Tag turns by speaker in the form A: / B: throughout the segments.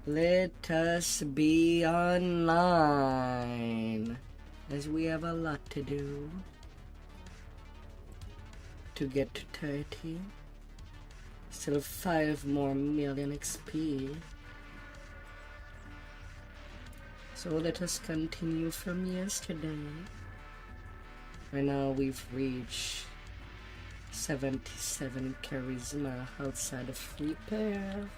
A: Let us be online, as we have a lot to do to get to 30. Still 5 more million XP. So let us continue from yesterday. Right now we've reached 77 charisma outside of repair.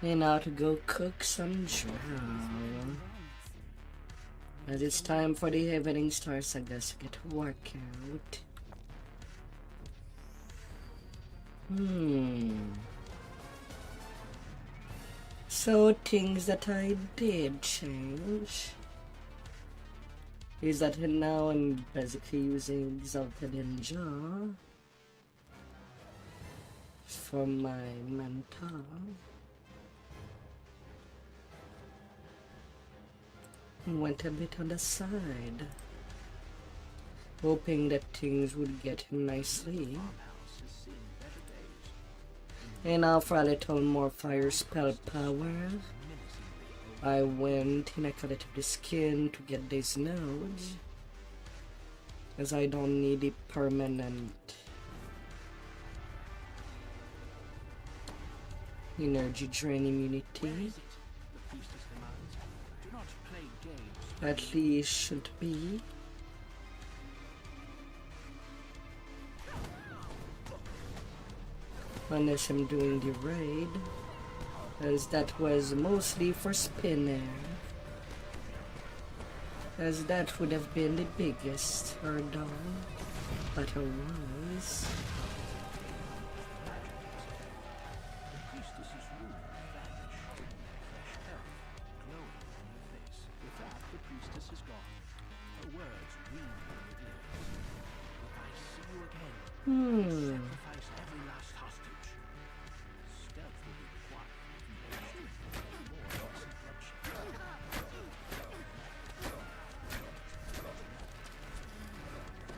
A: And now to go cook some drow. As it's time for the Eveningstar saga to get to work out. So things that I did change is that now I'm basically using Exalted Ninja for my mentor. Went a bit on the side, hoping that things would get nicely. And now for a little more fire spell power, I went in Acolyte of the Skin to get these nodes, as I don't need the permanent energy drain immunity. At least should be. Unless I'm doing the raid, as that was mostly for spinner, as that would have been the biggest hurdle otherwise.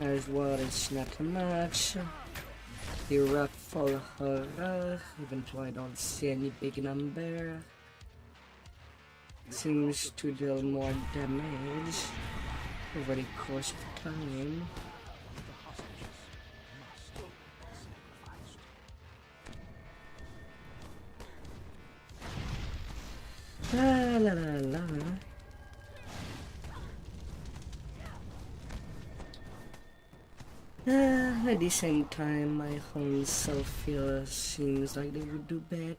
A: As well, it's not much. The ruffle horror, even though I don't see any big number, seems to deal more damage over the course of time. La la la la. At the same time, my own self feels seems like they would do better.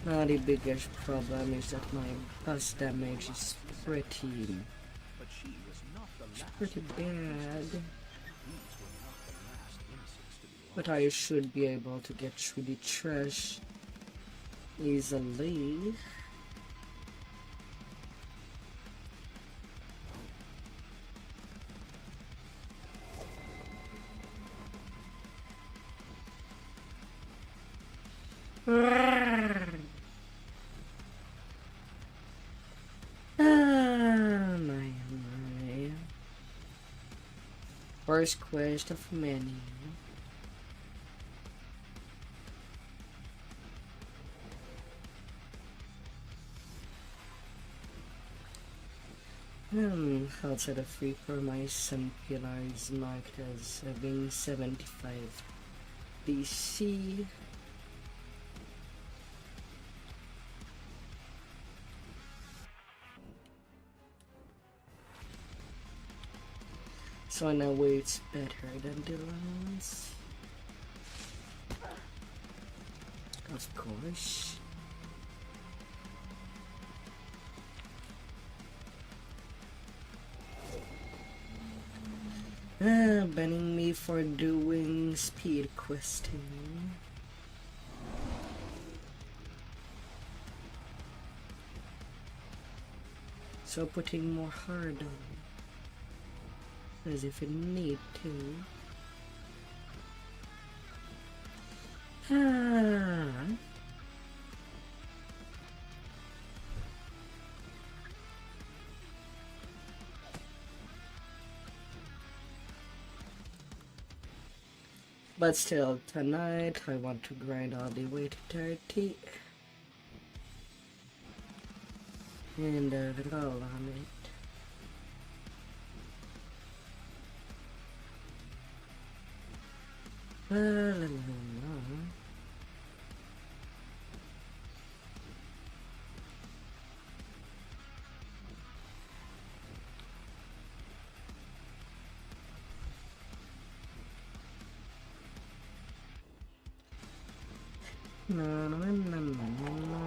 A: Now the biggest problem is that my bus damage is pretty bad. But I should be able to get through the trash easily. My. First quest of many. Outside of Reaper, my Sun Pillar is marked as having 75 DC. So in a way it's better than the ones. Of course. Banning me for doing speed questing. So putting more hard on, as if it need to. But still, tonight I want to grind all the way to 30. And roll on it. La, la, la, la. Na, na, na, na, na, na.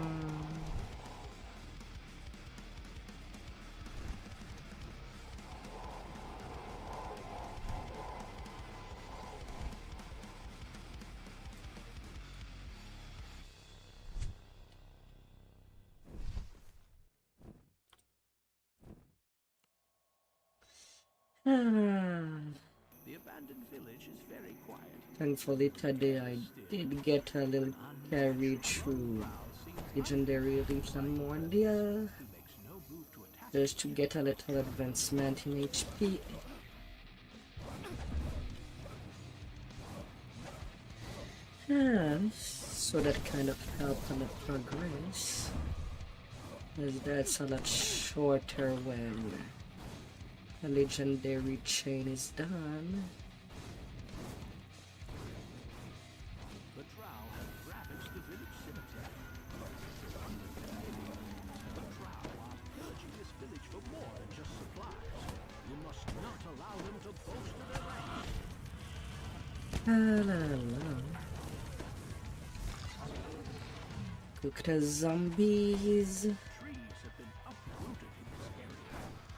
B: The abandoned village is very quiet.
A: Thankfully today I did get a little carry through legendary elite Mondia just to get a little advancement in HP. So that kind of helped on the progress, as that's a lot shorter when a legendary chain is done.
B: The drow have ravaged the village cemetery. The drow are pillaging this village for more than just supplies. You must not allow them to bolster their ranks.
A: La la la. Cook the zombies.
B: Trees have been uprooted in this area.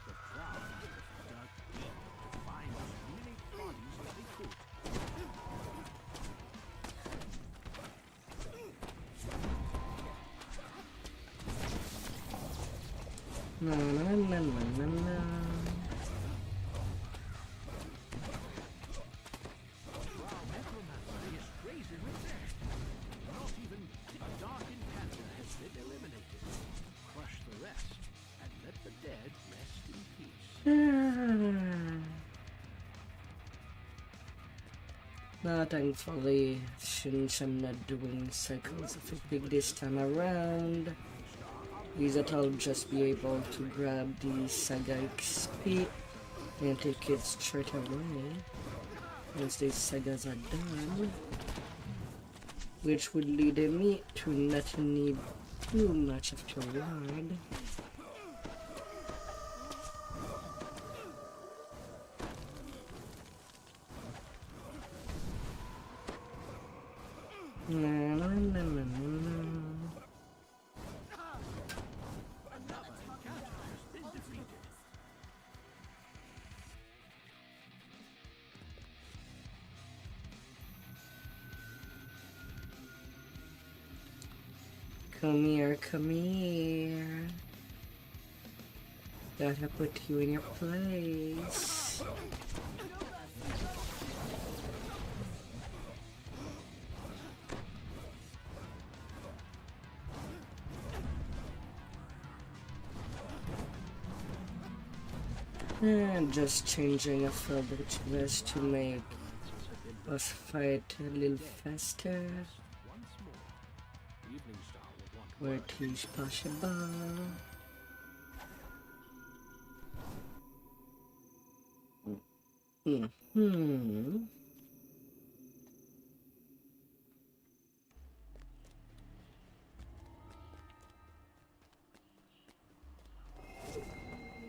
B: The drow have dug deep to find as many bodies as they could.
A: Na na na na na na.
B: Drow necromancer is raising with death. Not even the dark encounter has been eliminated. Crush the rest and let the dead rest in peace.
A: No, thankfully, since I'm not doing cycles of epic this time around, is that I'll just be able to grab the Saga XP and take it straight away once these sagas are done, which would lead me to not need too much of a ride. Na, na, na, na, na, na.
B: Another encounter has been defeated.
A: Come here, come here. Gotta put you in your place. And just changing a feather to this to make us fight a little faster.
B: Once more, Eveningstar will want
A: Where it is possible.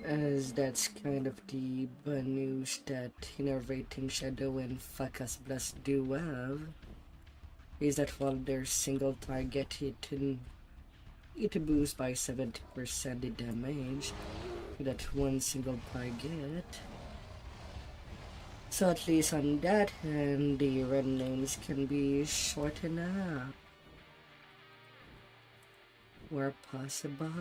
A: As that's kind of the bad news that Innervating Shadow and Fakas Blast do have, is that while they're single target, it boosts by 70% the damage to that one single target. So at least on that hand, the run names can be shortened up where possible.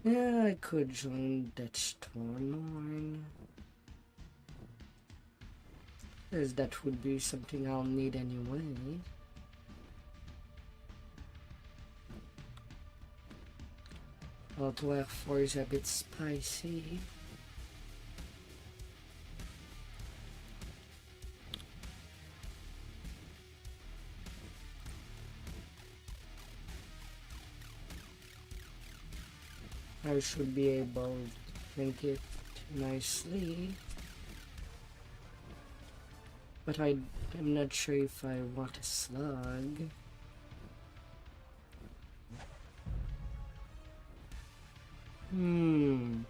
A: Yeah, I could join that Stormlord, as that would be something I'll need anyway. Auto F4 is a bit spicy. I should be able to link it nicely, but I'm not sure if I want a slug. Hmm.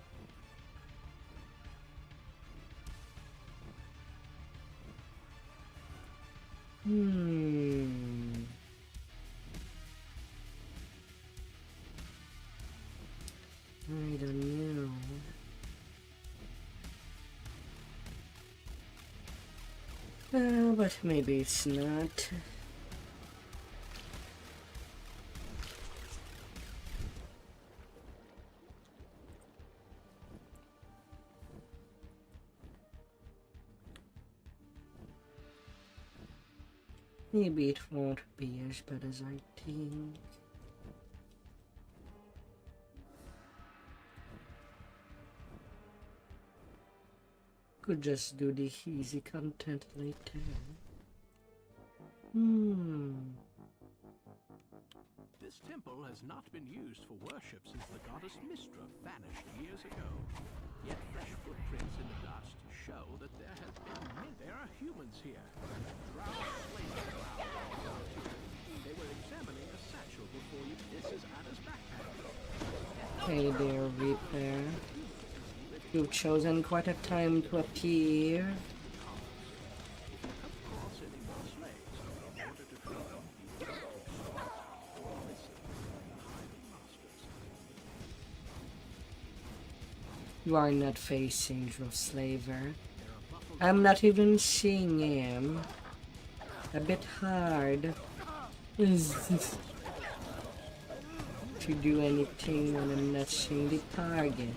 A: I don't know. But maybe it's not. Maybe it won't be as bad as I think. Could just do the easy content later.
B: This temple has not been used for worship since the goddess Mistra vanished years ago. Yet fresh footprints in the dust show that there are humans here. They were examining a satchel before you. This is Anna's backpack.
A: Hey there, Reaper. You've chosen quite a time to appear. You are not facing your slaver. I'm not even seeing him. A bit hard to do anything when I'm not seeing the target.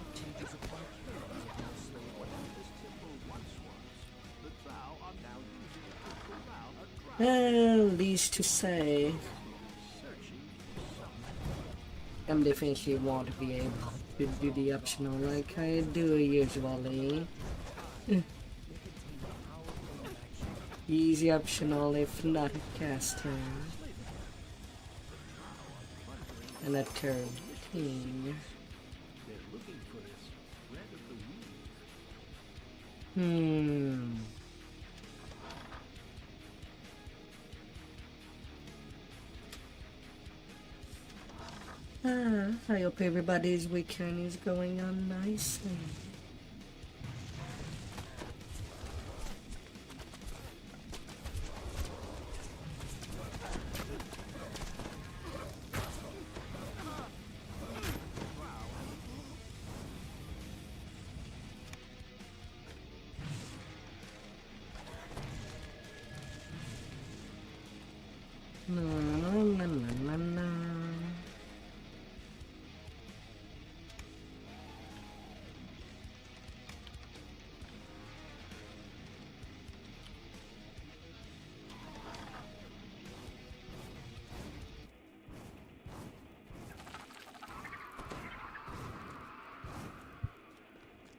A: Least to say, I'm definitely won't be able to do the optional like I do usually. Easy optional if not a caster. And a third thing. I hope everybody's weekend is going on nicely.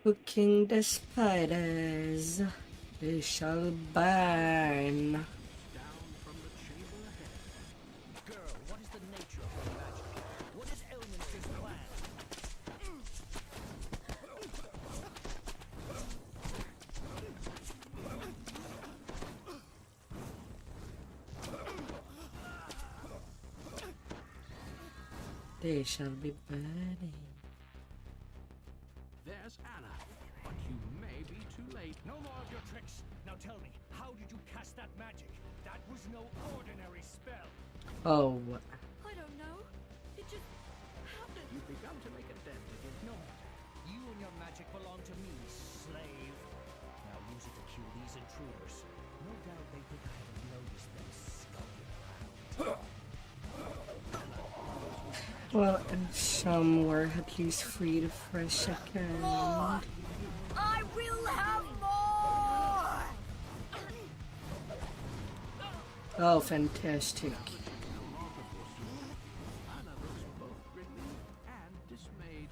A: Cooking the spiders, they shall burn.
B: Down from the chamber ahead. Girl, what is the nature of your magic? What is Elminster's plan?
A: They shall be burning.
B: There's Anna, but you may be too late.
C: No more of your tricks. Now tell me, how did you cast that magic? That was no ordinary spell.
A: Oh.
D: I don't know. It just happened.
B: You've begun to make a dent against
C: No matter. You and your magic belong to me, slave. Now use it to kill these intruders. No doubt they think I haven't noticed them skulking around.
A: Well, some were at least freed for a second.
D: More! I will have more!
A: Oh, fantastic.
B: Anna looks both relieved and dismayed.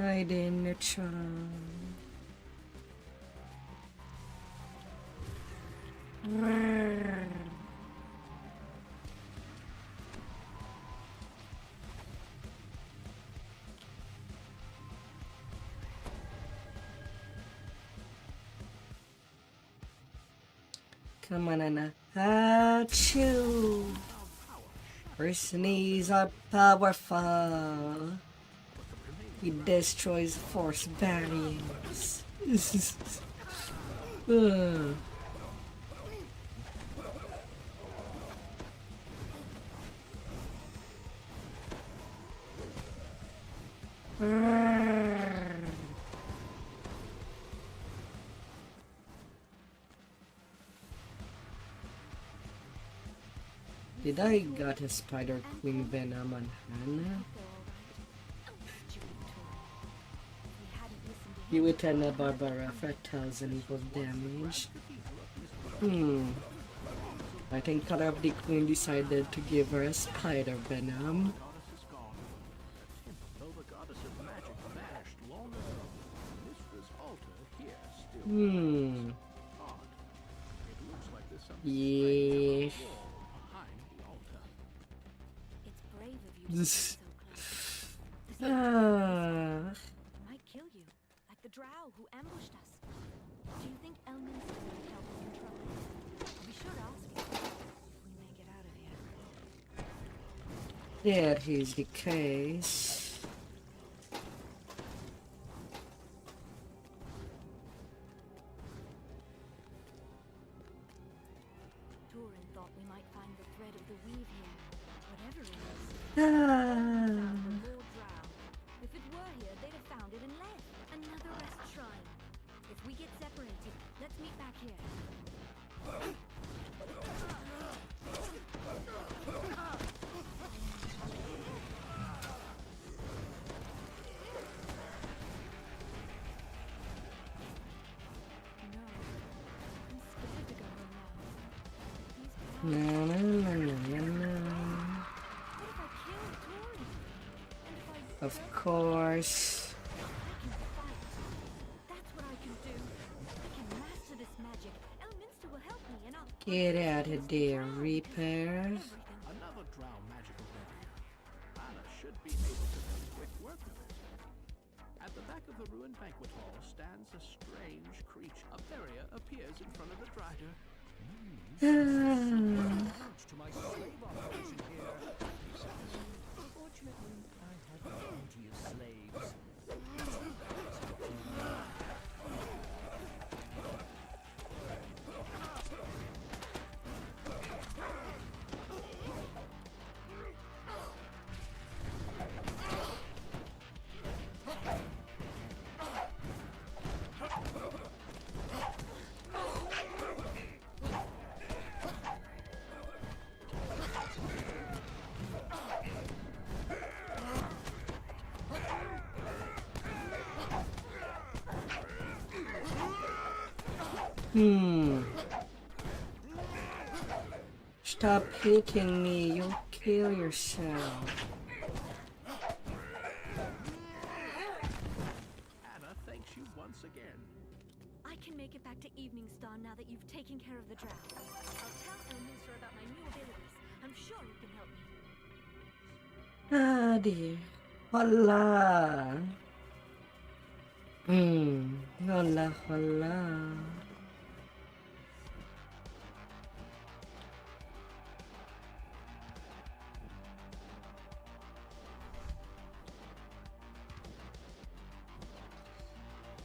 A: Hide in the trunk. Come on, Anna. Achoo! Her sneeze are powerful. He destroys force barriers. Ugh. Did I got a Spider Queen Venom on Hannah? You would turn a Barbara for 1,000 equals damage. I think Color of the Queen decided to give her a Spider Venom.
B: Though the goddess of magic vanished long ago, Mistress Altar here still odd. It looks like there's something
A: Yeah.
B: strange on the wall behind the altar.
D: It's brave of you to stay so close.
A: Ah.
D: Might kill you, like the drow who ambushed us. Do you think Elminster will help us control it? We should ask him if we make it out of here.
A: That is the case.
D: Turin thought we might find the thread of the weave here. Whatever it is.
A: Ah.
D: Found the Lord Drow. If it were here, they'd have found it and left. Another rest shrine. If we get separated, let's meet back here. No, I'm scared to go home now. These
A: No, no, no, no, no.
D: What if I kill Turin? And if I
A: Of course.
D: I can fight. That's what I can do. I can master this magic. Elminster will help me, and I'll
A: Get out of there, Reaper.
D: everything.
B: Another drow magical barrier. Anna should be able to make quick work of it. At the back of the ruined banquet hall stands a strange creature. A barrier appears in front of the drider.
C: Thanks to my slave operation here. Fortunately, I have plenty of slaves.
A: Stop hitting me, you'll kill yourself.
B: Anna thanks you once again.
D: I can make it back to Eveningstar now that you've taken care of the drow. I'll tell Elminster about my new abilities. I'm sure he can help me.
A: Ah, dear. Hola. Hola, hola.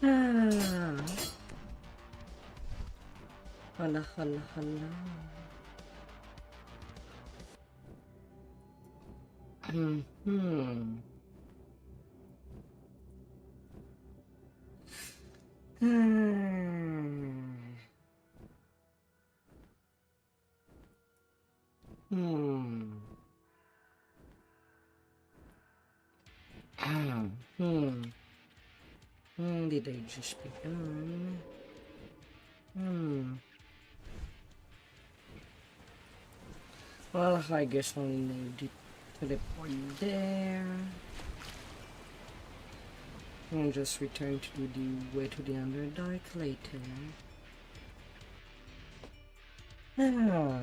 A: Ah. Hola, hola, hola. Did I just begun? Well, I guess I'll need to teleport there. And just return to the way to the Underdark later. Ah.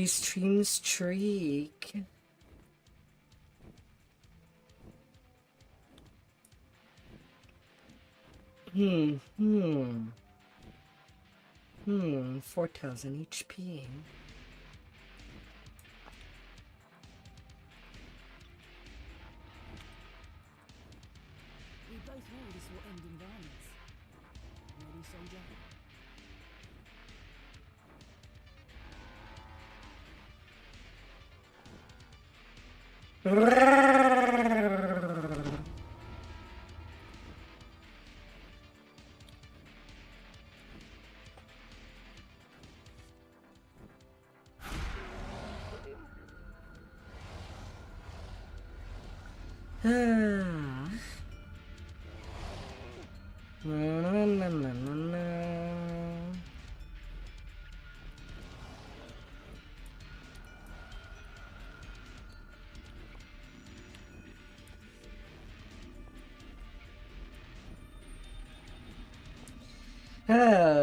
A: Stream streak. Hmm. 4,000 HP.
E: We both know this will end in violence. Ready, soldier?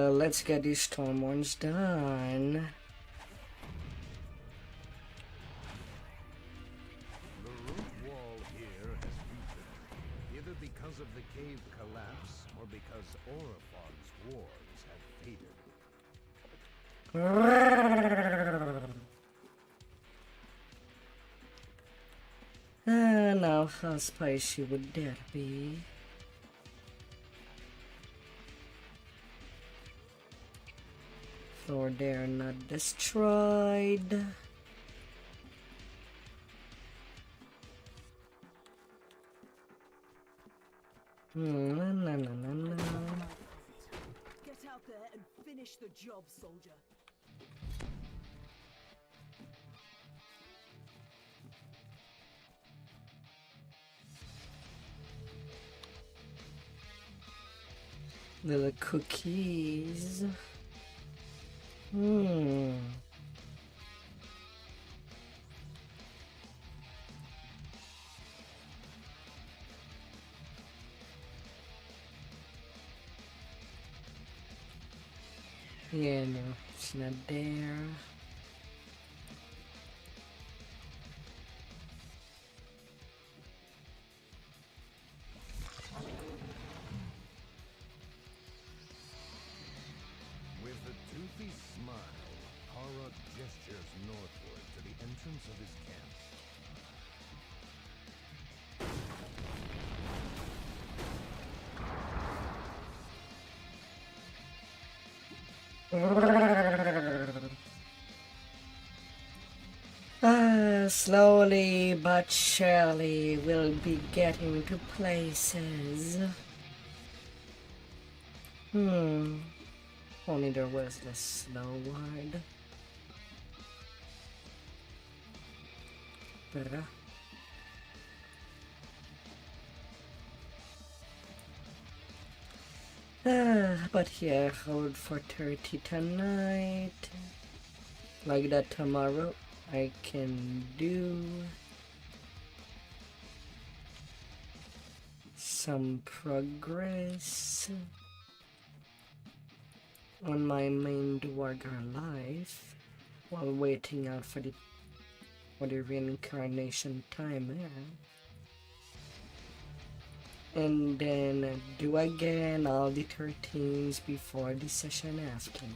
A: Let's get these Stormhorns done.
B: The root wall here has weakened, either because of the cave collapse or because Orifog's wards have faded.
A: Now how spicy would that be? Floor there not destroyed.
E: Get out there and finish the job, soldier.
A: Little cookies. Yeah, no, it's not there.
B: With a toothy smile, Hara gestures northward to the entrance of his camp.
A: Slowly but surely we'll be getting to places. Only there was the snow ward. Better. But yeah, hold for 30 tonight. Like that tomorrow I can do some progress on my main Dwargar life while waiting out for the reincarnation timer. And then do again all the 13s before the session after.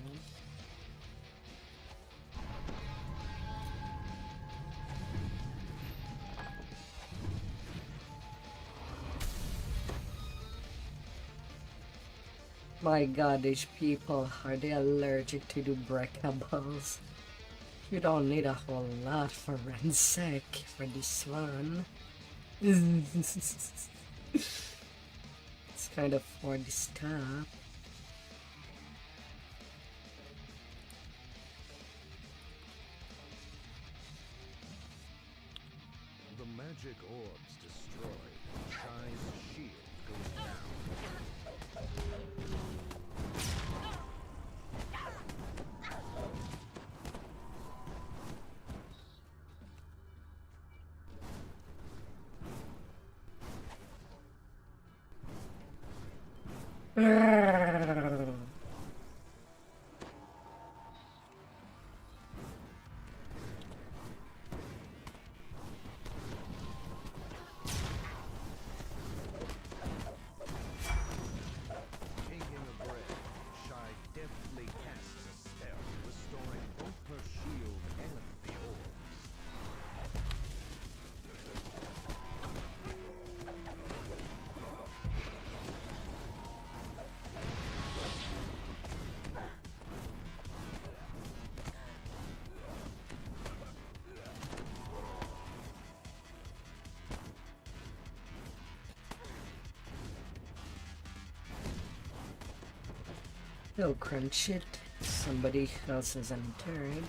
A: My god, these people, are they allergic to the breakables? You don't need a whole lot for ransack for this one. It's kind of for the stuff.
B: magic orbs destroyed, Shy's shield goes down. Taking a breath, Shy deftly casts a spell, restoring both her shield and the orbs.
A: Oh, crunch it. Somebody else has entered.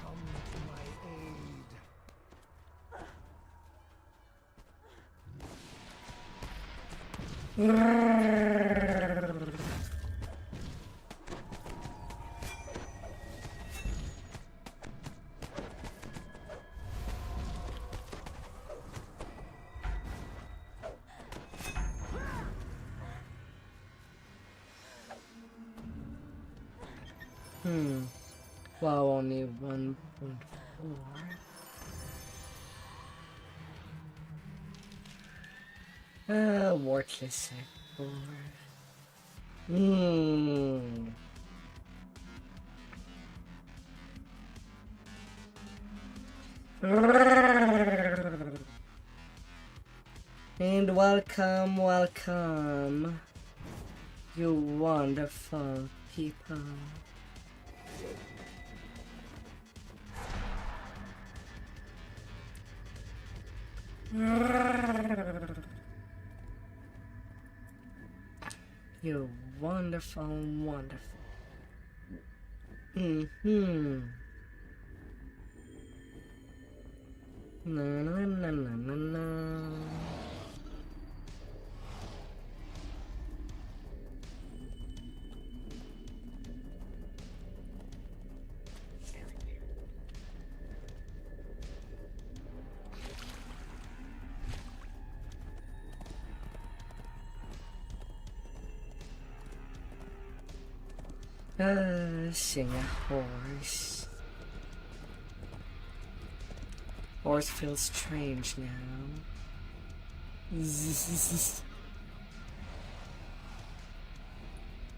C: Come to my aid.
A: Wow, only 1.4. Worthless sector. And welcome, welcome, you wonderful people. You're wonderful, wonderful. Na na na na na na. Sing a horse. Horse feels strange now.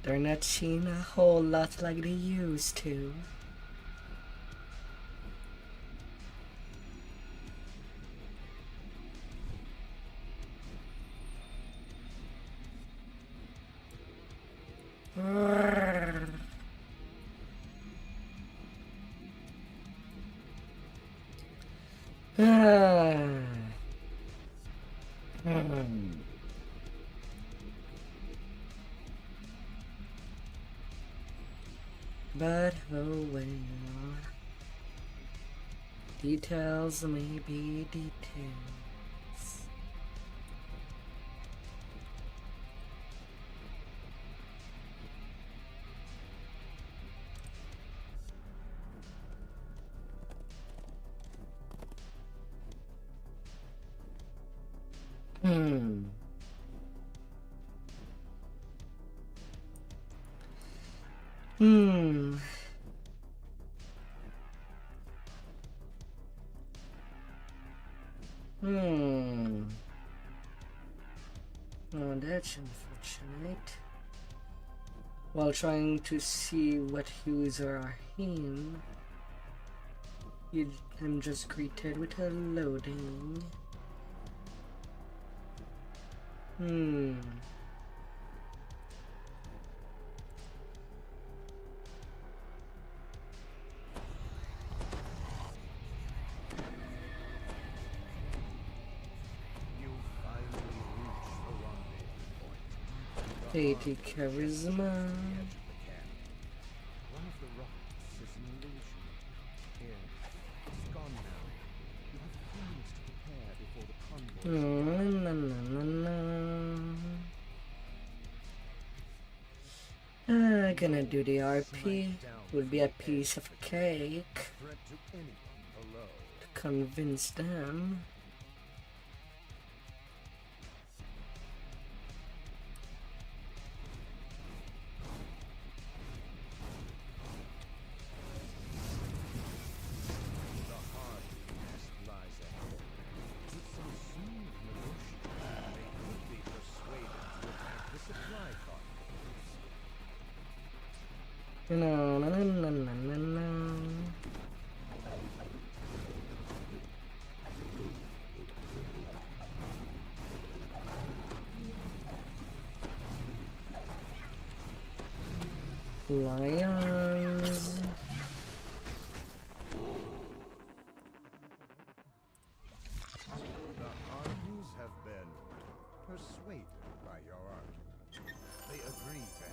A: They're not seen a whole lot like they used to. But oh well, details may be details. Oh, that's unfortunate. While trying to see what hues are in, I'm just greeted with a loading.
B: You finally reach the rendezvous.
A: 80 charisma.
C: One of the rocks is an illusion. Here, it's gone now. You have 2 minutes to prepare before the convoy.
A: Gonna do the RP. Would be a piece of cake
C: Threat to anyone below.
A: to convince them.
C: The hard task lies ahead. With some smooth negotiation, they could be persuaded to attack the supply convoys.
A: No, no, no, no, no, no, no. Lions.
C: The Ardens have been persuaded by your art. They agree to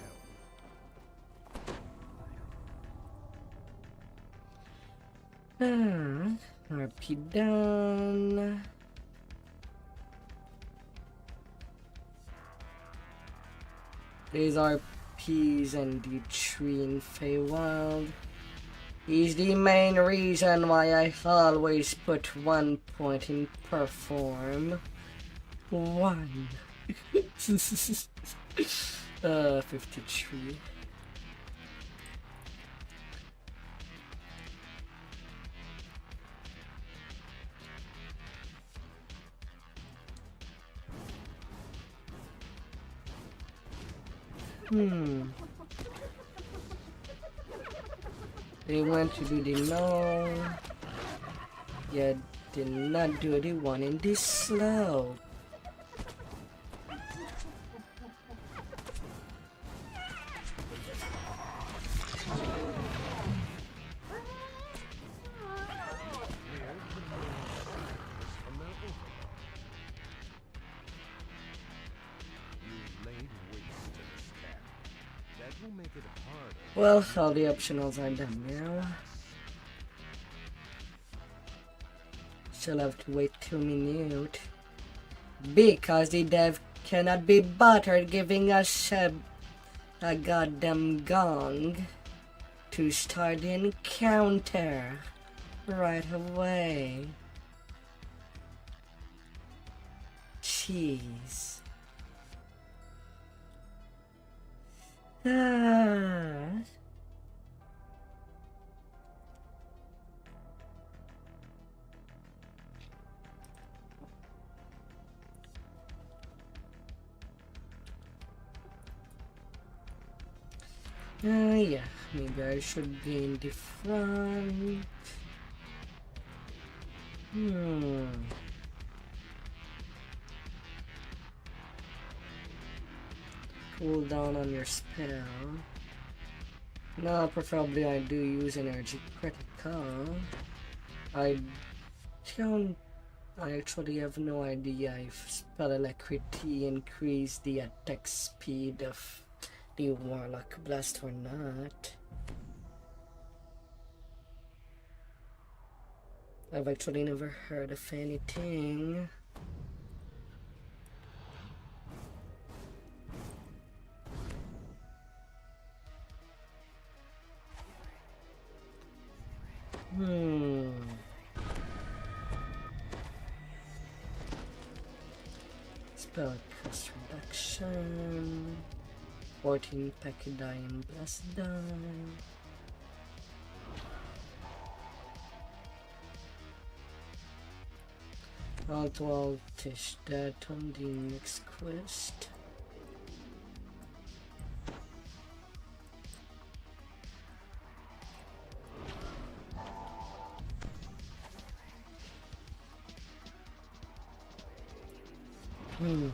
C: help.
A: RP done. These RPs and the tree in Feywild is the main reason why I always put 1 point in perform. 1. 53. They went to do the no. Yeah, did not do the one in this slow. Well, all the optionals are done now. Still have to wait 2 minutes. Because the dev cannot be bothered giving us a goddamn gong to start the encounter right away. Jeez. Yeah, maybe I should be in the front. Cool down on your spell. No, preferably I do use energy critical. I actually have no idea if spell alacrity increase the attack speed of the Warlock Blast or not. I've actually never heard of anything. Spell cost reduction. 14 Pachydian Blast die. I'll teach that on the next quest.
C: The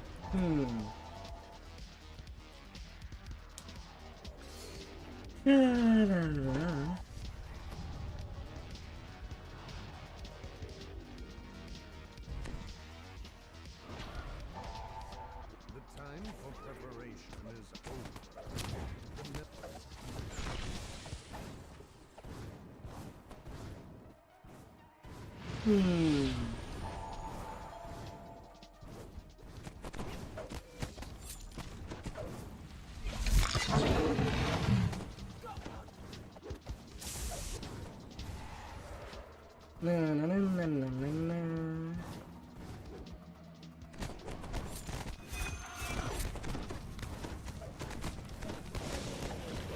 C: time for preparation is
A: Hmm. Na na na na na na na.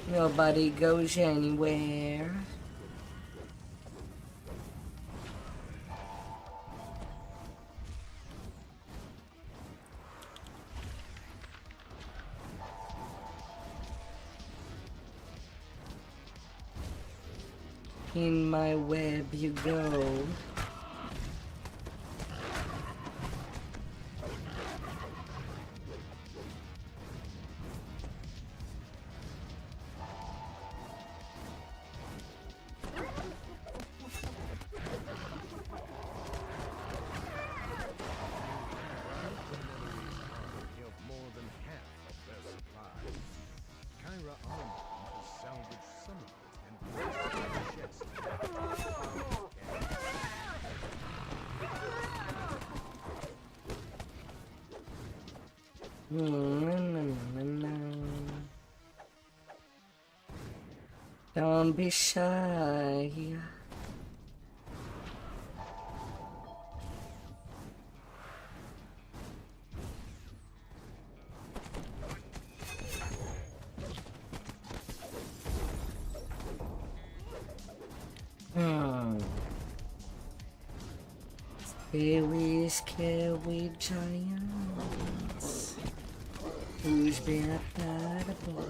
A: Nobody goes anywhere. In my web you go.
B: Of more than half of their supplies. Kyra armor has salvaged some of it and placed it in a chest.
A: Don't be shy. Scary, scary giants. Who's been at the ball?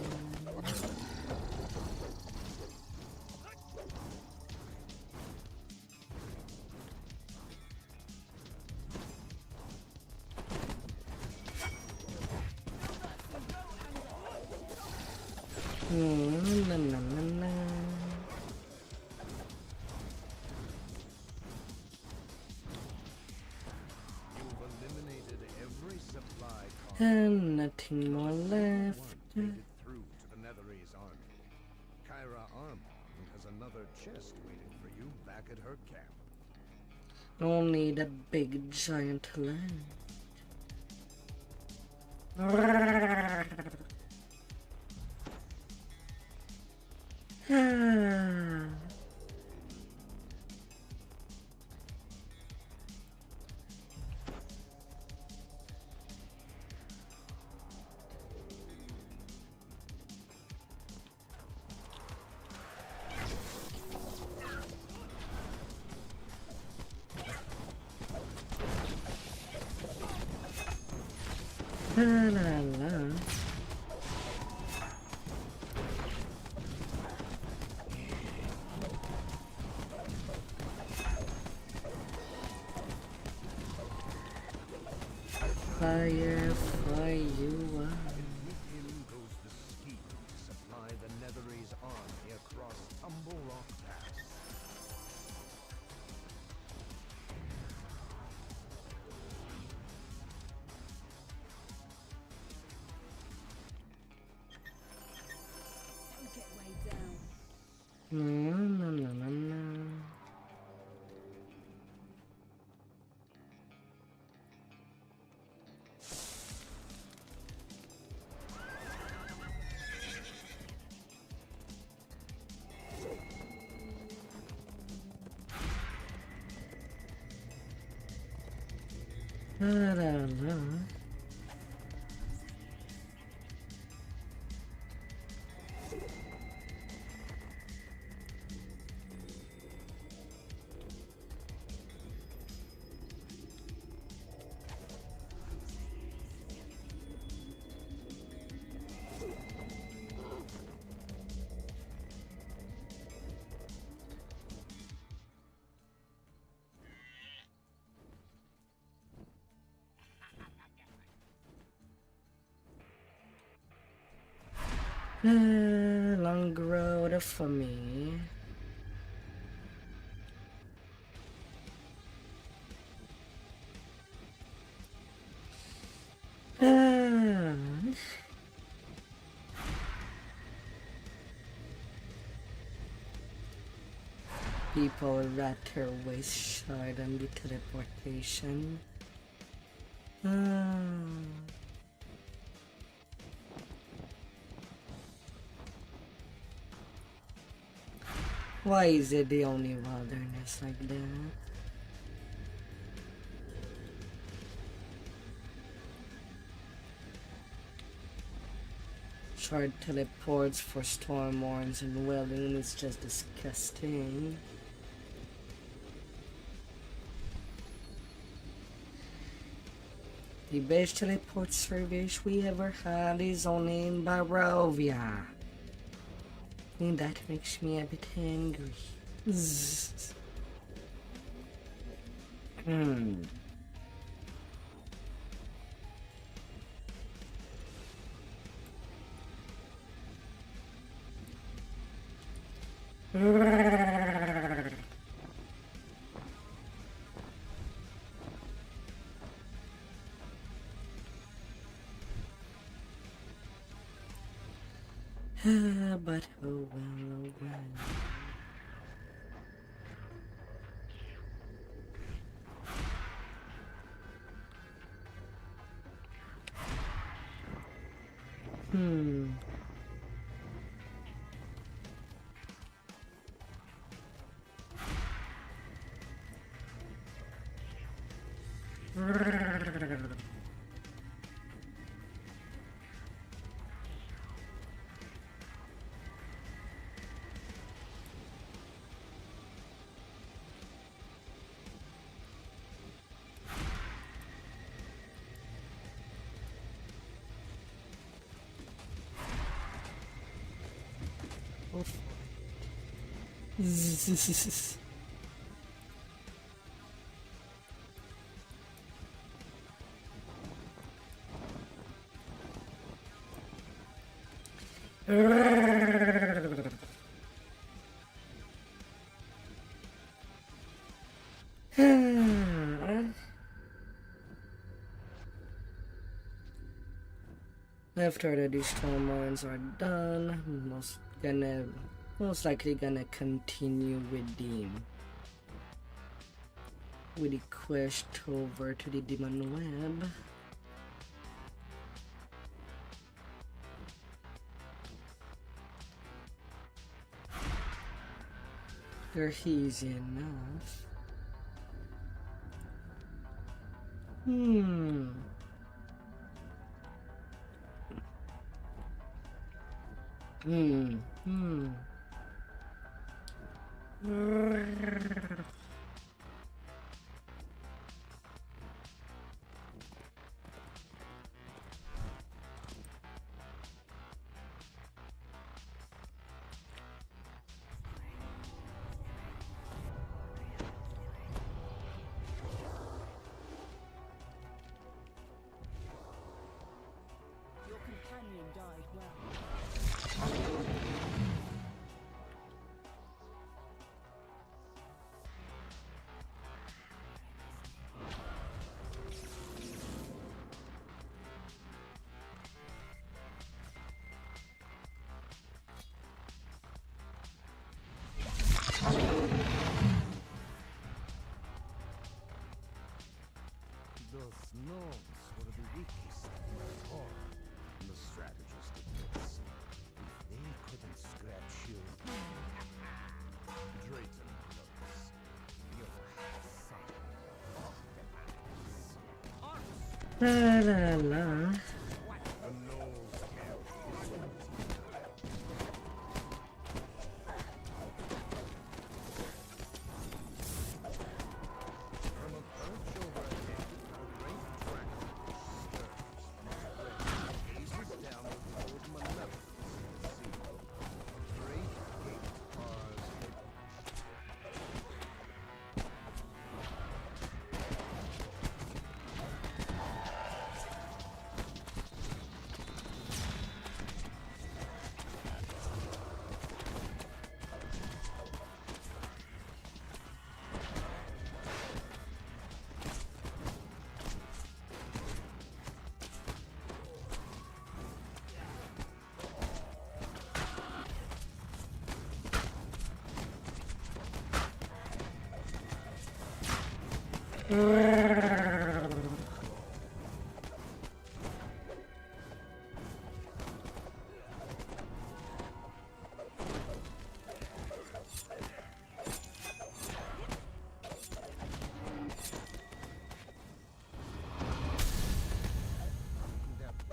A: Na na na na.
B: You've eliminated every supply car.
A: And nothing more left.
B: Made it through to the Netherese army. Kyra Armon has another chest waiting for you back at her camp.
A: Only the big giant land. La la la. Fire, fire you up.
B: With him goes the scheme to supply the Netherese army across Tumble Rock Pass.
E: Don't get weighed down.
A: No, no, no, no, no. La la la. Long road for me. People rather waste shard on the teleportation. Why is it the only wilderness like that? Shard teleports for storm horns and Welling is just disgusting. The best teleport service we ever had is only in Barovia. And that makes me a bit angry. Zzz. But oh well, oh well. After the storm mines are done, most likely gonna continue with the quest over to the demon web. They're easy enough.
E: Your companion died well.
B: Those gnomes were the weakest in the core. The strategist admits, if they couldn't scratch you, Drayton knows. You're son of the madness.
A: La la la.
B: The gnomes camp is empty. From a perch overhead, a great dragon stirs, gazes down with old malevolence in the sea. A great gate bars
F: The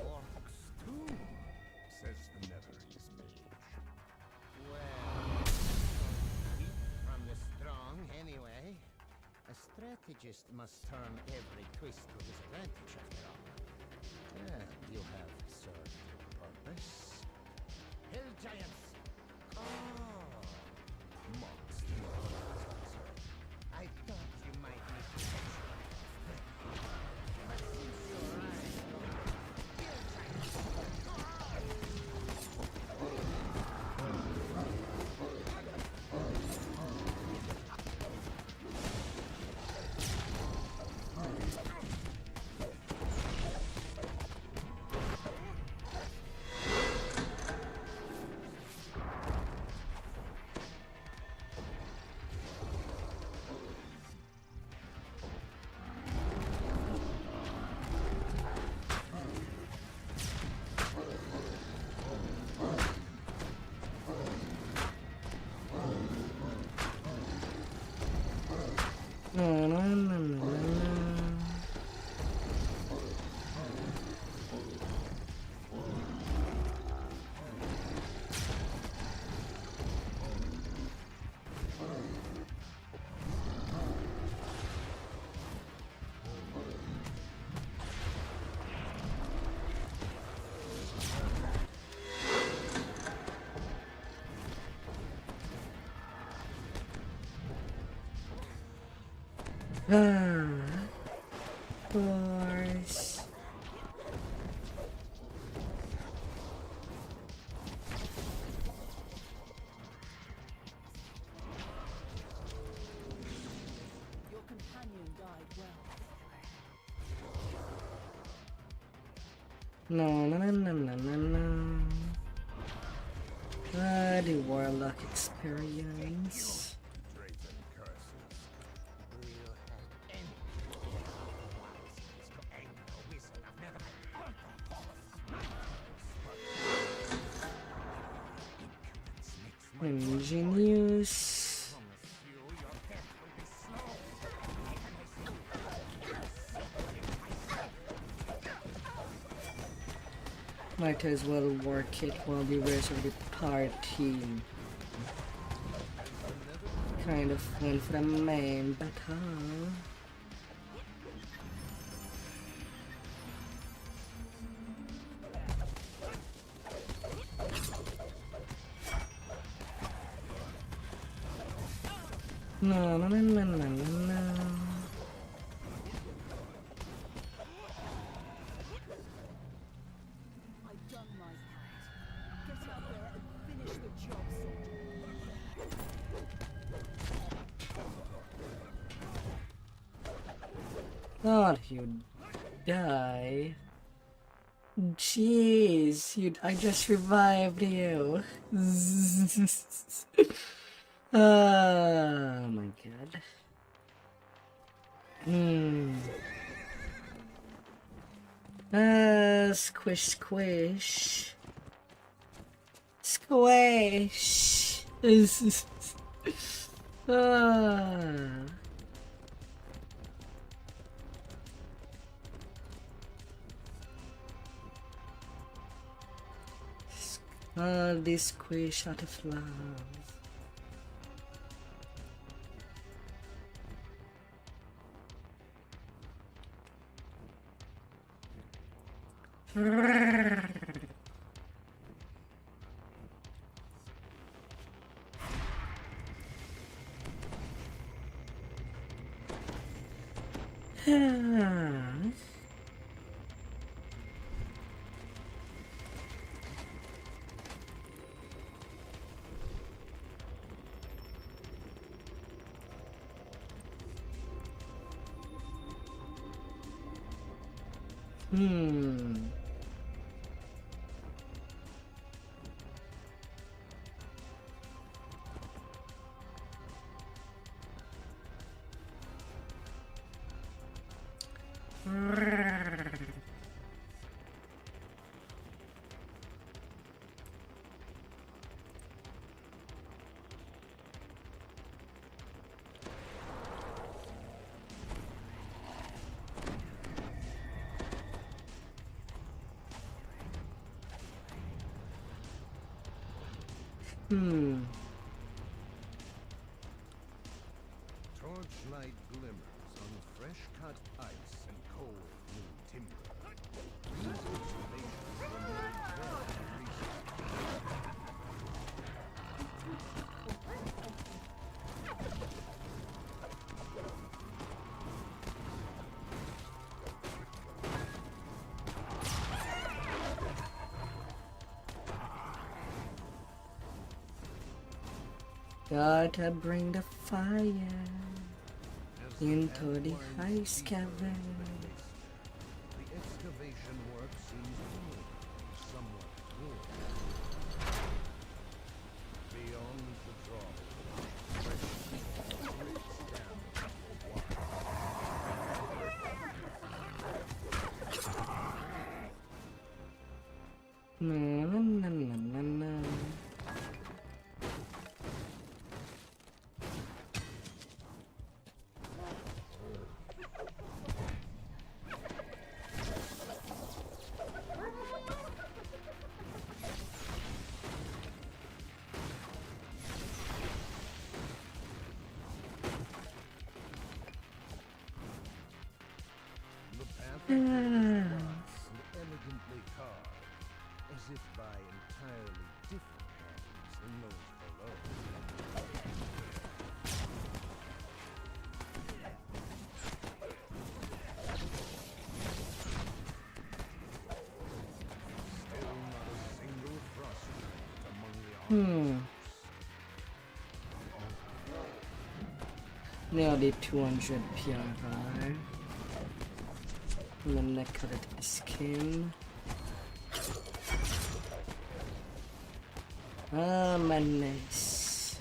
F: orcs too, says the Netherese mage. Well, weak from the strong anyway. A strategist must turn every twist to his advantage after all. Well, you have served your purpose. Hill giants! Oh! Monsters. I thought you might need protection. But since you're right, hill giants!
A: Na, na, na, na, na. Of course.
E: Your companion died well.
A: No, no, no, no, no, no, no. The warlock experience.
F: Traits and curses. Do you have any wise ways to anger a wizard of Netherite? Impudence makes my
A: Ingenious.
F: promise you your death will be slow.
A: Might as well work it while the rest of the party kind of went for the main battle. No, no, no, no, no, no, no.
E: I've done my part. Get out there and finish the job, soldier.
A: Thought you'd die. Jeez, I just revived you. Oh my god. Squish, squish. Squish. Ah. This squish out of love.
F: Torchlight glimmers on fresh-cut ice and cold blue timber. These observations were made very recently.
A: Gotta bring the fire into the ice cavern.
F: The excavation work seems good, somewhat good. Beyond the drawbridge, fresh drips down to the water.
A: Na na na na na na.
F: The path is and elegantly carved, as if by entirely different hands than those below. Still not a single frost giant among the armies.
A: Nearly 200 PRR. And then I cut it to the skin. Ah, my nice.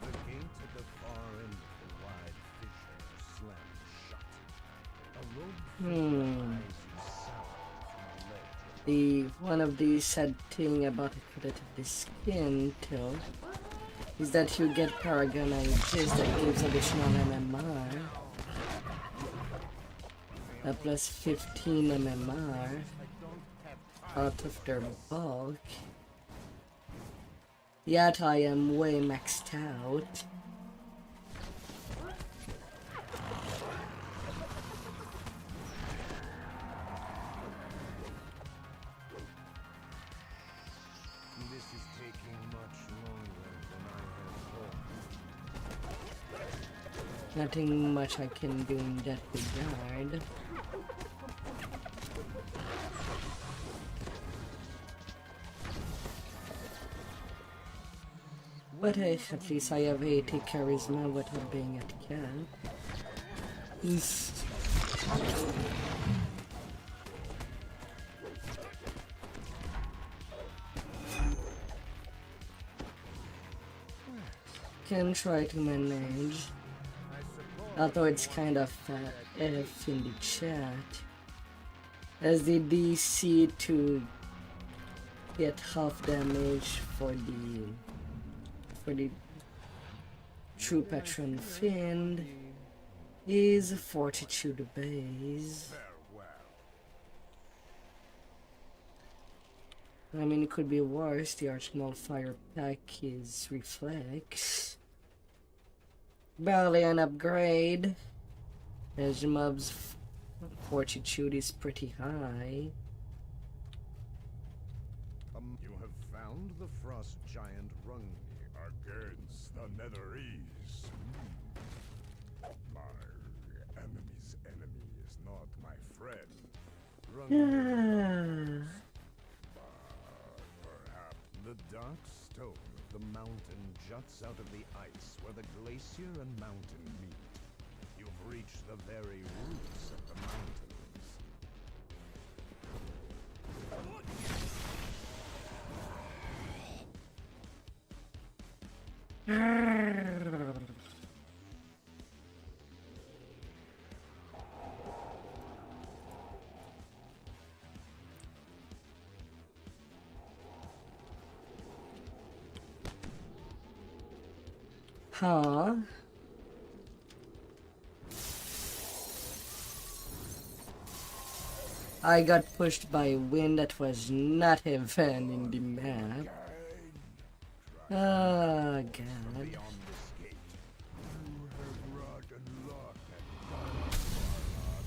F: The gate at the far end of the wide fissure slammed shut. A rogue figure rises south from the ledge.
A: One of the sad thing about the credit of the skin till is that you get Paragon Aegis that gives additional MMR. A plus 15 MMR out of their bulk. Yet I am way maxed out.
F: This is taking much longer than I had hoped.
A: Nothing much I can do in that regard. But hey, at least I have 80 charisma without being at camp. Can try to manage. Although it's kind of F in the chat. As the DC to get half damage for the true patron fiend is fortitude base. I mean, it could be worse. The Archmal Fire Pack is reflex. Barely an upgrade, as the mob's fortitude is pretty high.
F: You have found the frost giant Rungi against the Netherese. My enemy's enemy is not my friend. Rungi. Perhaps the dark stone of the mountain juts out of the ice where the glacier and mountain meet. You've reach the very roots of the mountains.
A: Huh? I got pushed by wind that was not even in the map. Oh god.
F: Beyond this gate, you have wrought and locked and gone far.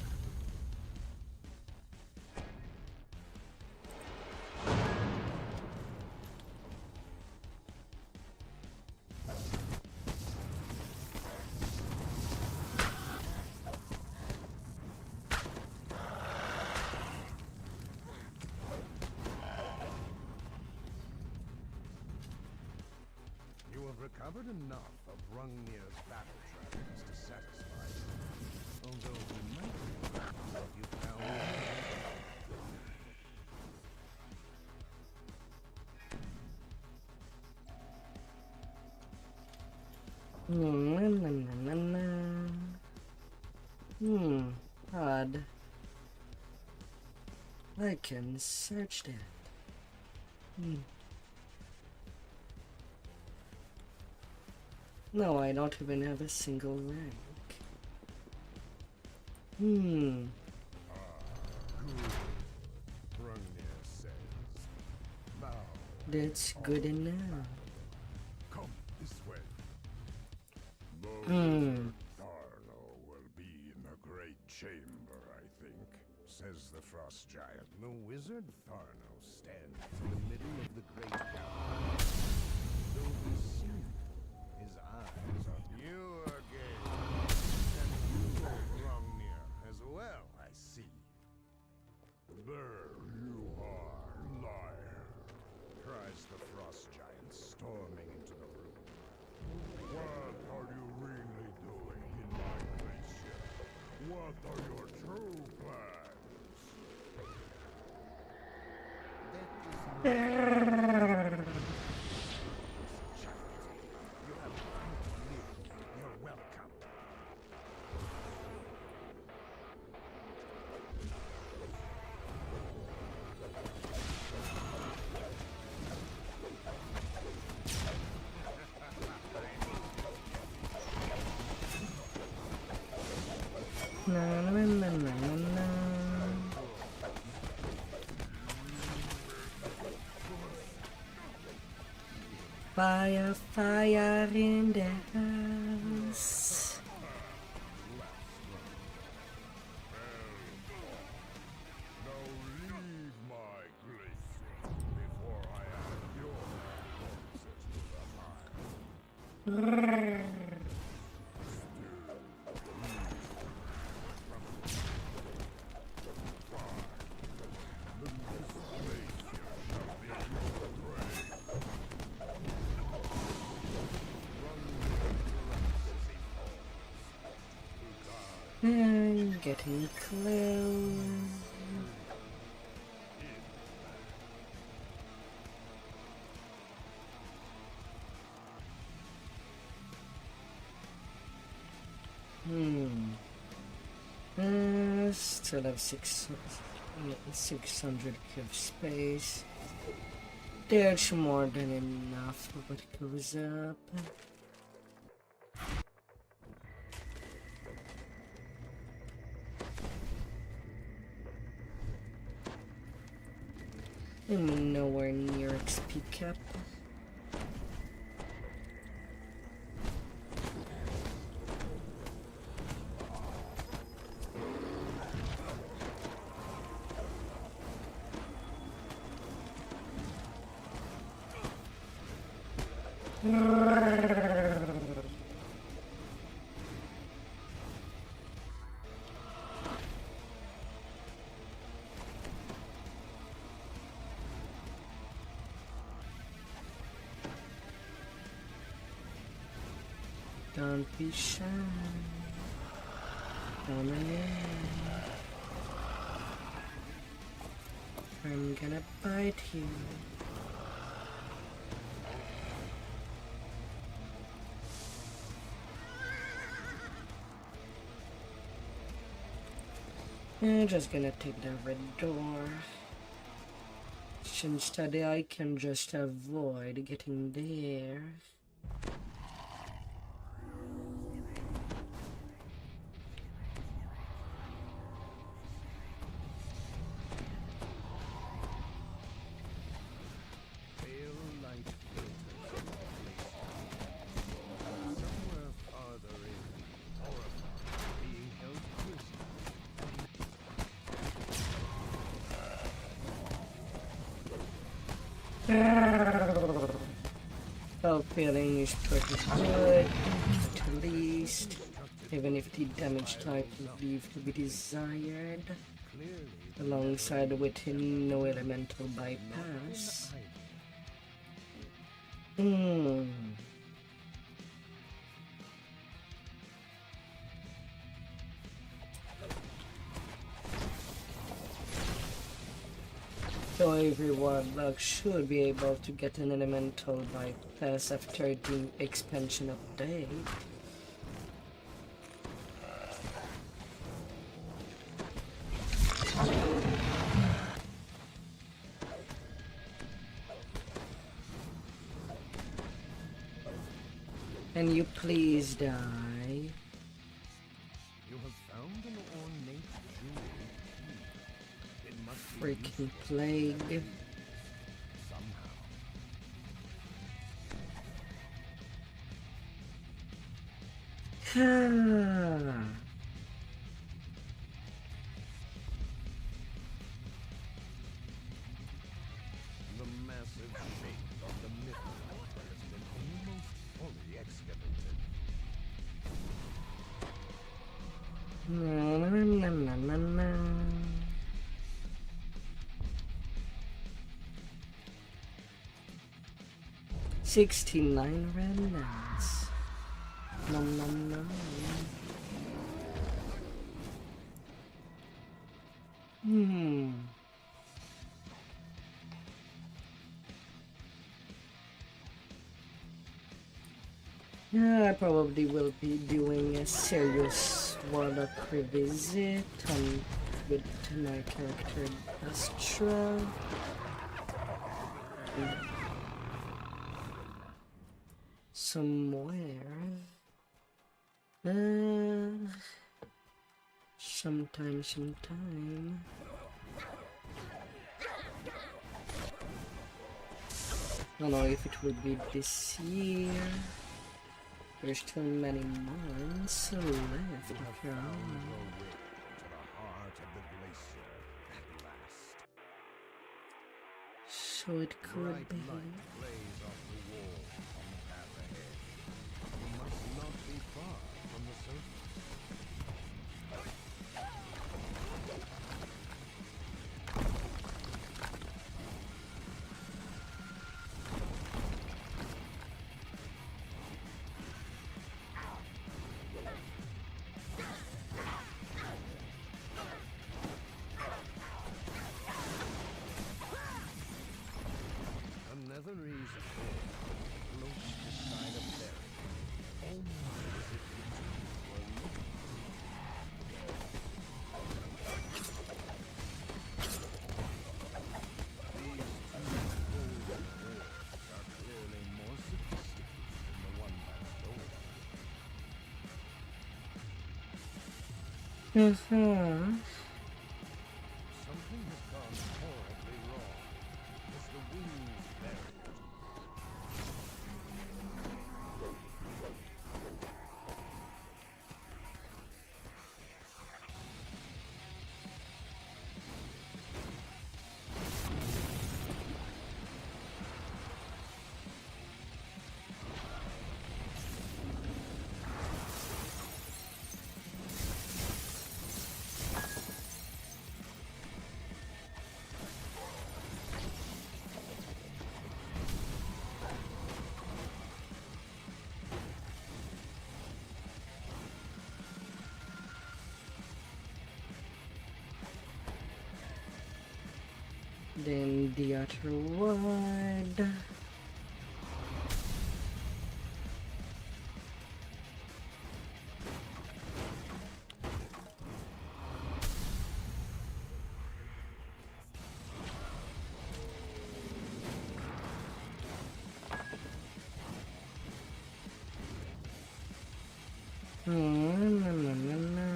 F: You have recovered enough of Rungnir's battle trappings to satisfy you. Although he might be what you found.
A: Odd. I can search that. No, I don't even have a single rank.
F: Rungnir says, now
A: That's good enough.
F: come this way. Tharno will be in the great chamber, I think, says the frost giant. The wizard Tharno stands in the middle of the great gallery. Though we see his eyes on you again. And you, Rungnir, as well, I see. There you are, liar, cries the frost giant, storming into the room. What are you really doing in my glacier? What are your true plans? That is you have come to live. You're welcome.
A: Na, na, na, na, na, na. Fire, fire in the house.
F: Now leave my glacier before I add your corpses to the pile.
A: I'm getting close. Still have 600 of space. There's more than enough for what goes up. I'm nowhere near XP cap. Don't be shy. Coming in. I'm gonna bite you. I'm just gonna take the red door. Since today I can just avoid getting there. Well, feeling is pretty good, at least, even if the damage type would leave to be desired, alongside with no elemental bypass. So every warlock should be able to get an elemental bypass after the expansion update. Can you please die?
F: You have found an ornate jewel key. It must be
A: Freaking plague.
F: somehow. The massive shape of the mythic has been almost fully excavated.
A: Na, na, na, na, na. $69 remnants. Nom nom nom. Yeah, I probably will be doing a serious warlock revisit with my character Astra. Somewhere. Sometime. I don't know if it will be this year. There's still many months left
F: You have
A: after
F: found
A: all.
F: your way to the heart of the glacier at last.
A: So it could
F: Bright
A: be.
F: light plays off the wall on the path ahead. You must not be far from the surface. Another reason floats beside a berry, almost as if the two were looking. These two golden orbs are clearly more sophisticated than the one by the door. Something has gone horribly wrong. As the wings buried.
A: Then the other one. Na, na, na, na.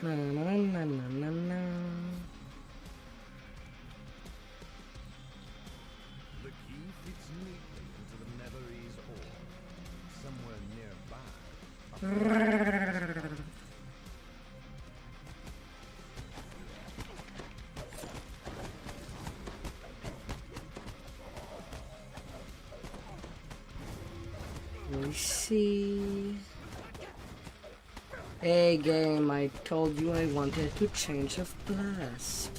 A: Na, na, na, na, na, na.
B: The key fits neatly into the Nethery's ore. Somewhere nearby.
A: We see. Hey game, I told you I wanted to change of blast.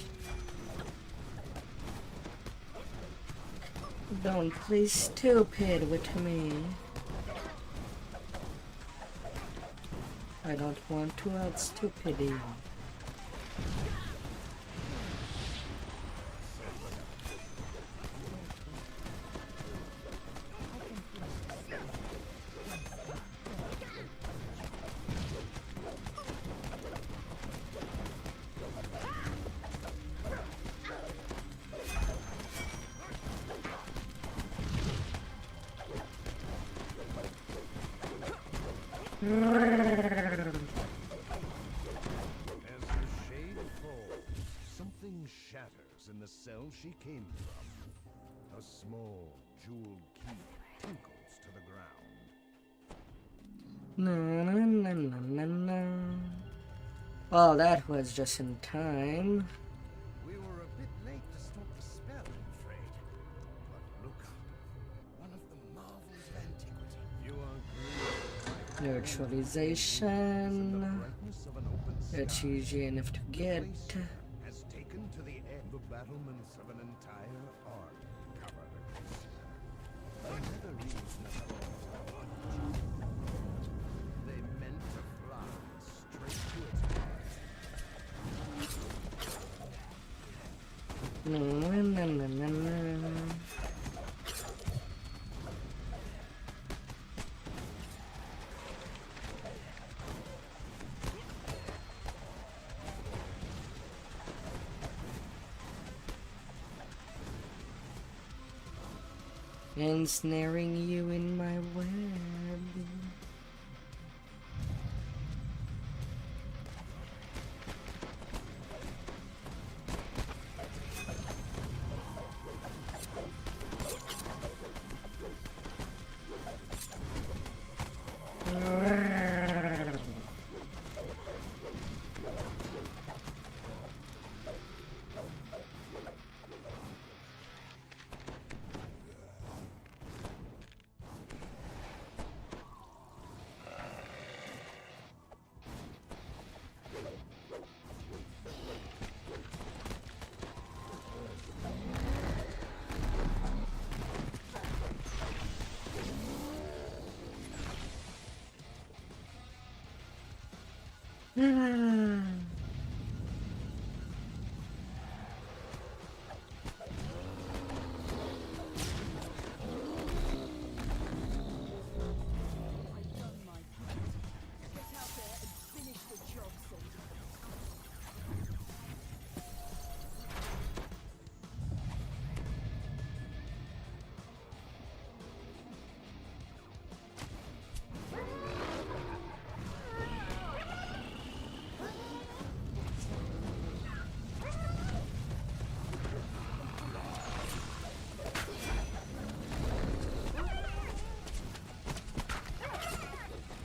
A: Don't play stupid with me. I don't want to add stupidity.
B: As her shade falls, something shatters in the cell she came from. A small, jeweled key tinkles to the ground.
A: Na na na na na na. Well, that was just in time.
F: We were a bit late to stop the spell, I'm afraid. But look, one of the marvels of antiquity.
B: You are
A: Neutralization.
B: brightness of an open
A: It's
B: sky.
A: easy enough to get.
B: Has taken to the end the battlements of an entire army covered against her. The Netheries they meant to fly straight to its heart.
A: Na na na na na. Ensnaring you in my web.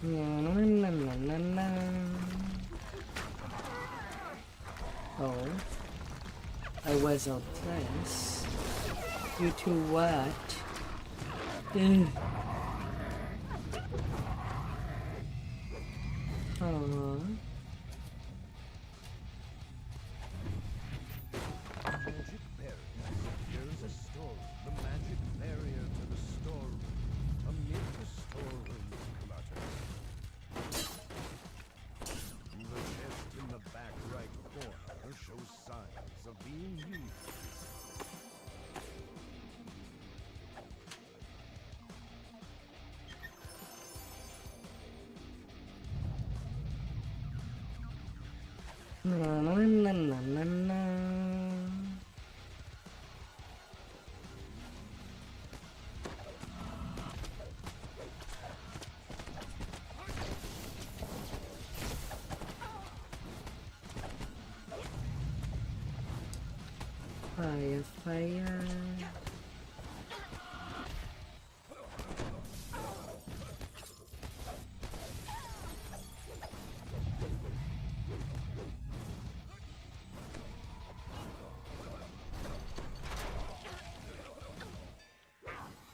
A: Na, na, na, na, na. Oh, I was out place. Due to what? Aww.
B: Magic barrier. Here is a story. The magic barrier to the storeroom. Amid the storeroom clutter. The chest in the back right corner shows signs of being used.
A: Na na na na na na. Fire, fire.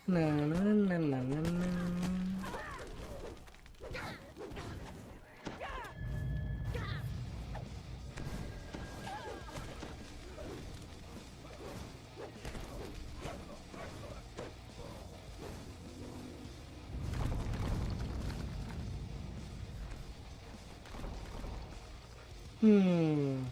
A: Na na na na na na. Hmm.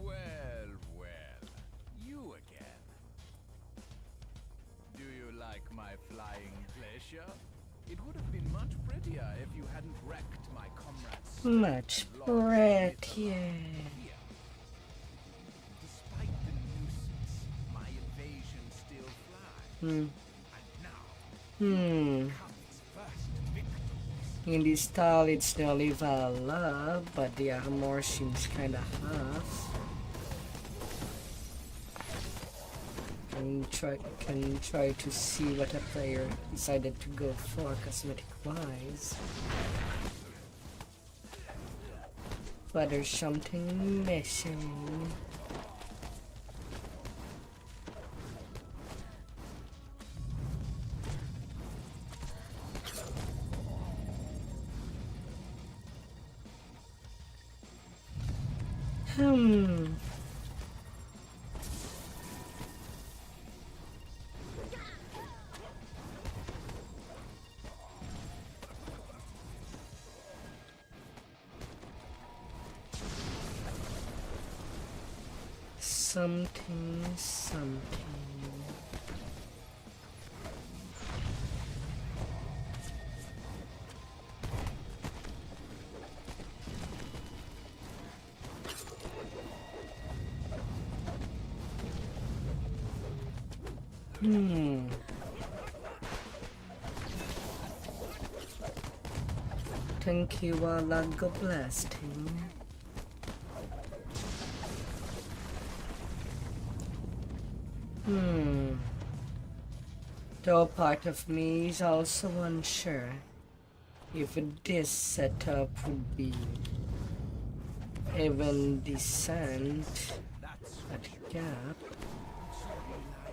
G: Well, you again. Do you like my flying glacier? It would have been much prettier if you hadn't wrecked my comrades.
A: Much prettier.
G: Despite the nuisance, my invasion still flies.
A: Hmm.
G: And now
A: Hmm.
G: comes first victims.
A: In this style, it's the level up, but the armor seems kinda half. Can try to see what a player decided to go for cosmetic-wise. But there's something missing. Something. Thank you, Lago Blasting. Though part of me is also unsure if this setup would be even decent at gap.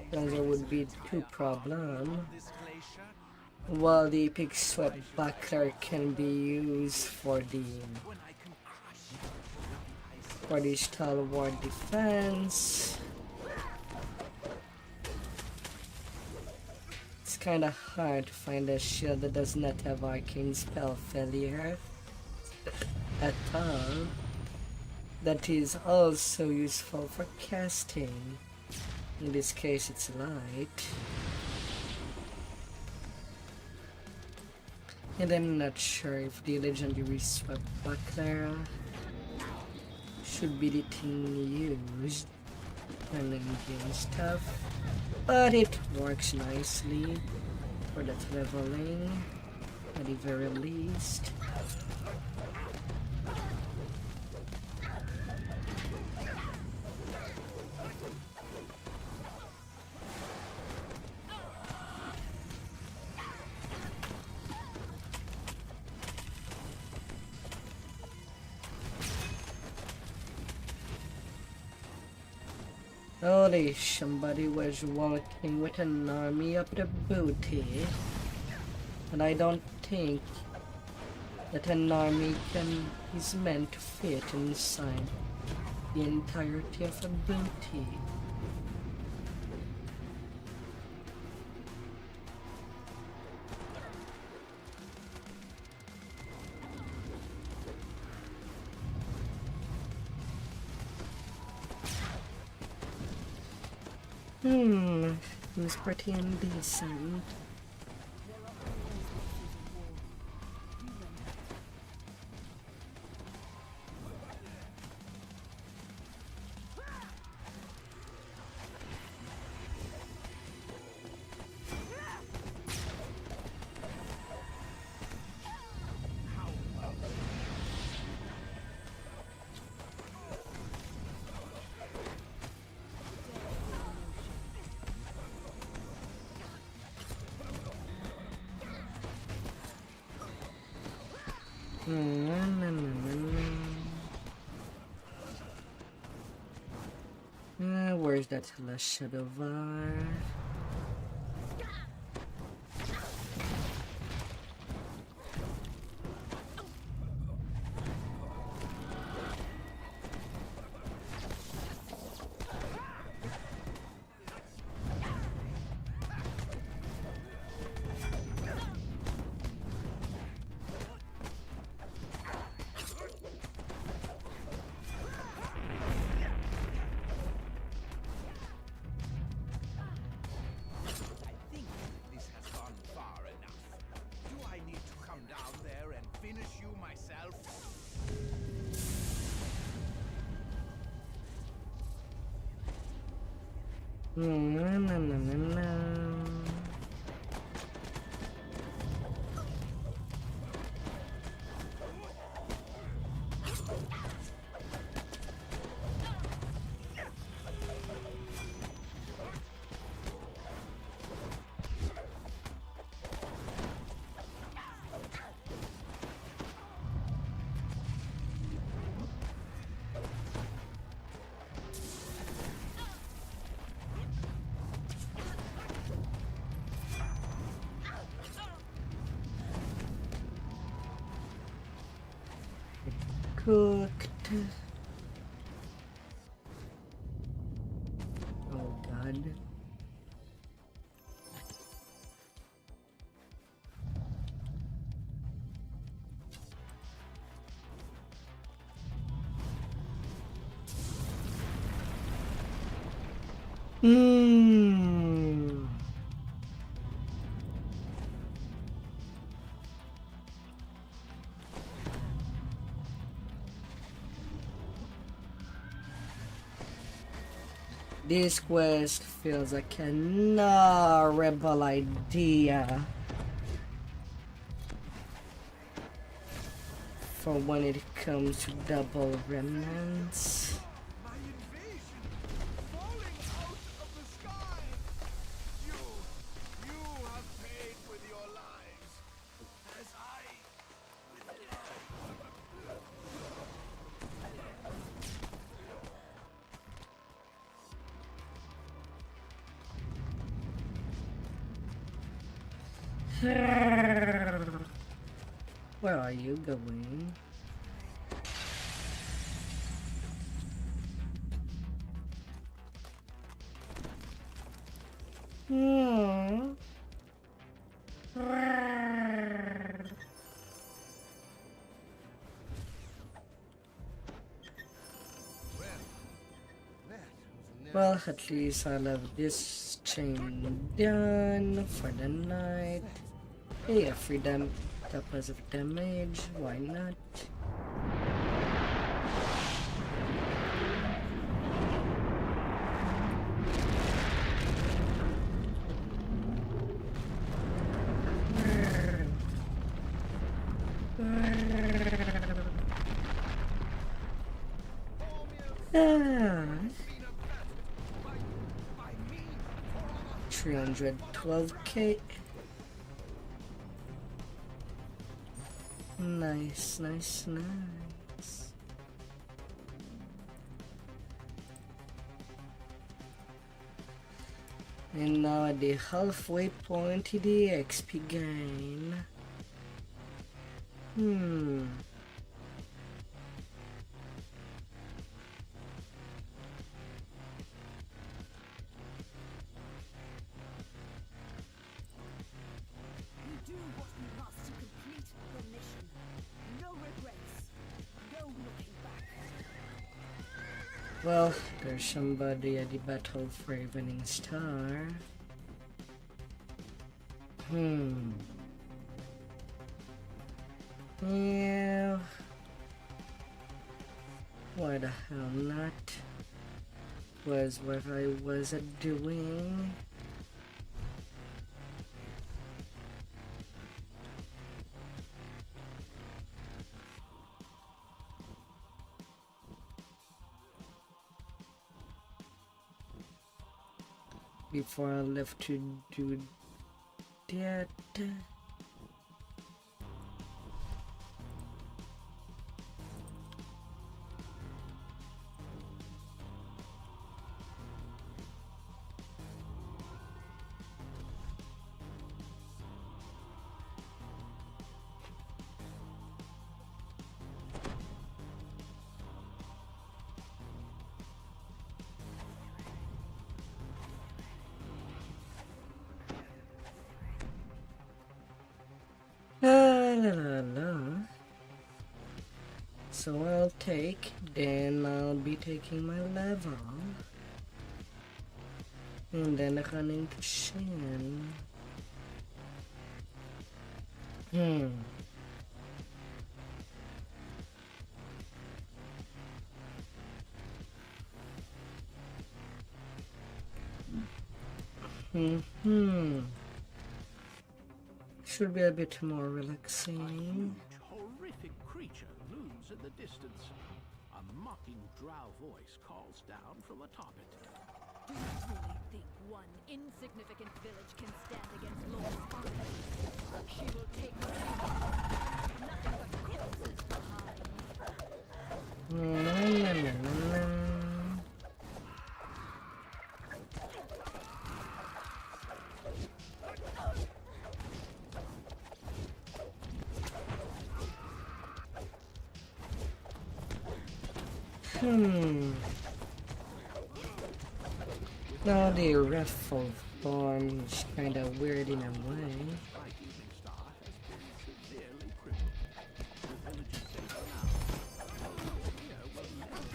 A: Then there would be two problems. While the epic sweat buckler can be used for the stalwart defense, it's kinda hard to find a shield that does not have arcane spell failure at all. That is also useful for casting. In this case, it's light. And I'm not sure if the legendary sweat buckler should be the thing used when doing stuff, but it works nicely for that leveling at the very least. Only somebody was walking with an army up the booty, and I don't think that an army is meant to fit inside the entirety of a booty. It's pretty indecent. Where's that last shadow var? Cooked. Oh God. This quest feels like a horrible idea for when it comes to double remnants.
G: My invasion! Falling out of the sky! You have paid with your lives, as I with
A: Where are you going? Well, at least I'll have this chain done for the night. Yeah, free plus of damage, why not? Ah. 312k. Nice, nice, nice. And now at the halfway point to the XP gain.
E: We do what we must to complete the mission. No regrets. No looking back.
A: Well, there's somebody at the battle for Eveningstar. Yeah. Why the hell not? Was what I was doing. Before I left to do that. So I'll take, then I'll be taking my level. And then running to Shin. Should be a bit more relaxing.
B: Horrific creature looms in the distance. A mocking drow voice calls down from atop it.
D: Do you really think one insignificant village can stand against Lord Sparta? She will take her nothing but corpses behind.
A: Now the wrathful form is kinda weird in a way.
B: Like Eveningstar has been severely crippled. The village is safe now. Here will never be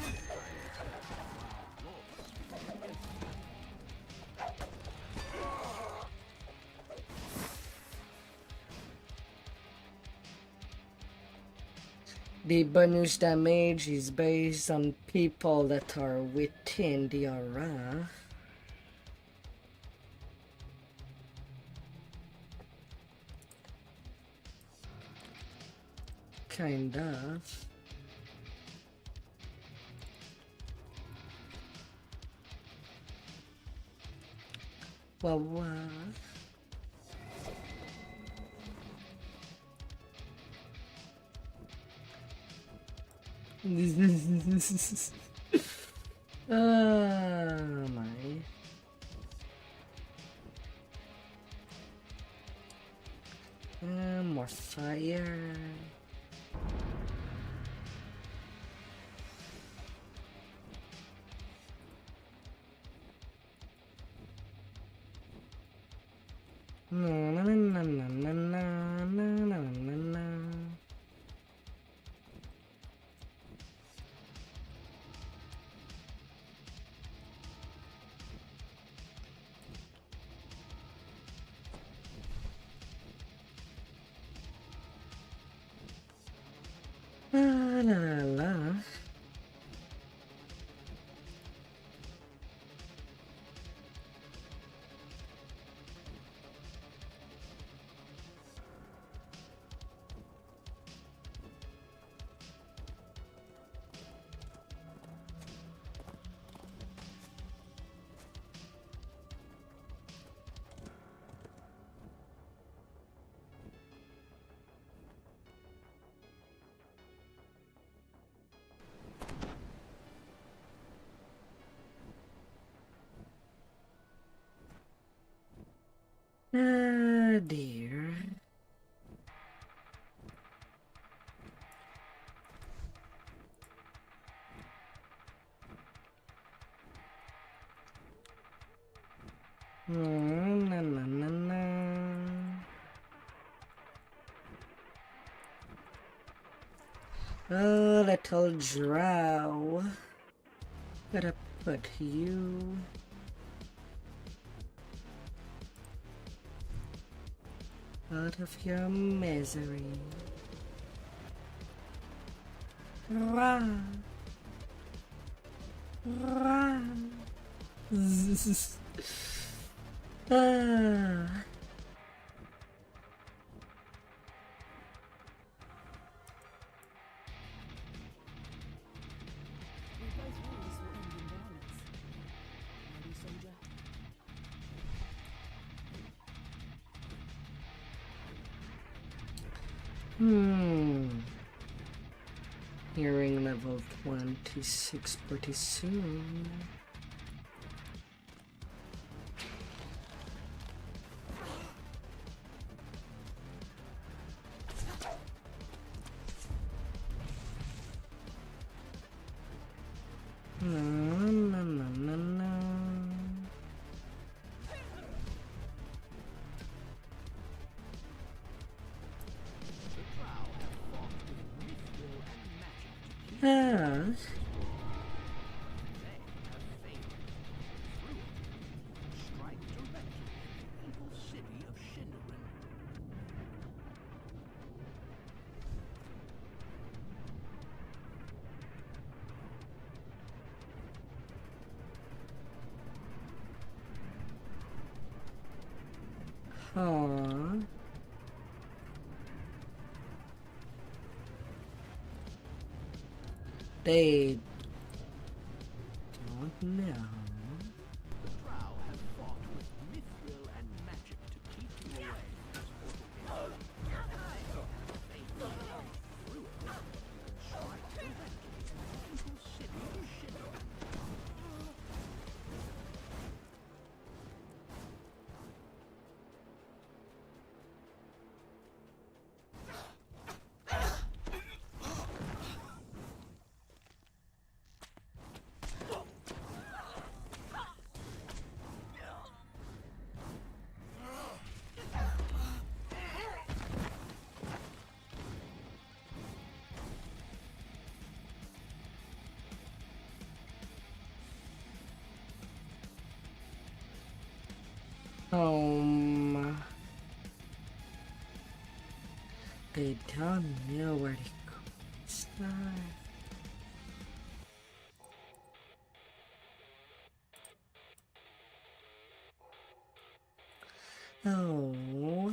A: The bonus damage is based on people that are within the aura. Kind of. Well, my. More fire. No, no, no, no, no, no, no, no, no, no. La la la. Ah, dear. Na na na na. Oh, little drow. Gotta put you out of your misery. Rah. Rah. Ah.
E: We both knew this will end in violence. Ready, soldier?
A: Hearing level 26 pretty soon. Na na na na na.
B: The Drow have fought with mithril and magic to keep
A: Yes.
B: they have failed. Through it, strike directly at the evil city of Shindarin.
A: Huh. They don't know.
B: The Drow have fought with mithril and magic to keep you away from this mortal game. They have failed. Through it, strike directly at the evil city of Shindarin.
A: They don't know where to start. Oh,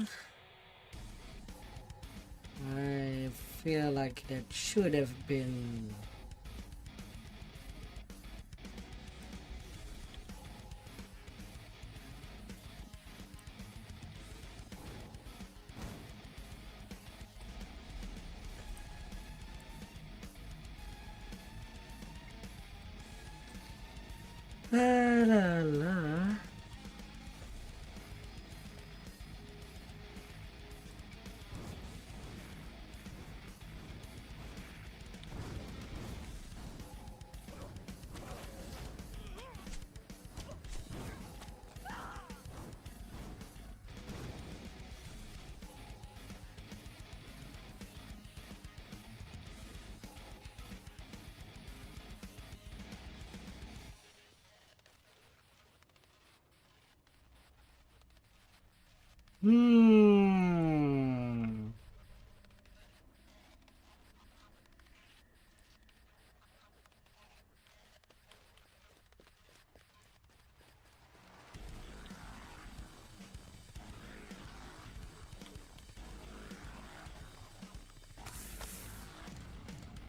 A: I feel like that should have been. La la la. Hmm.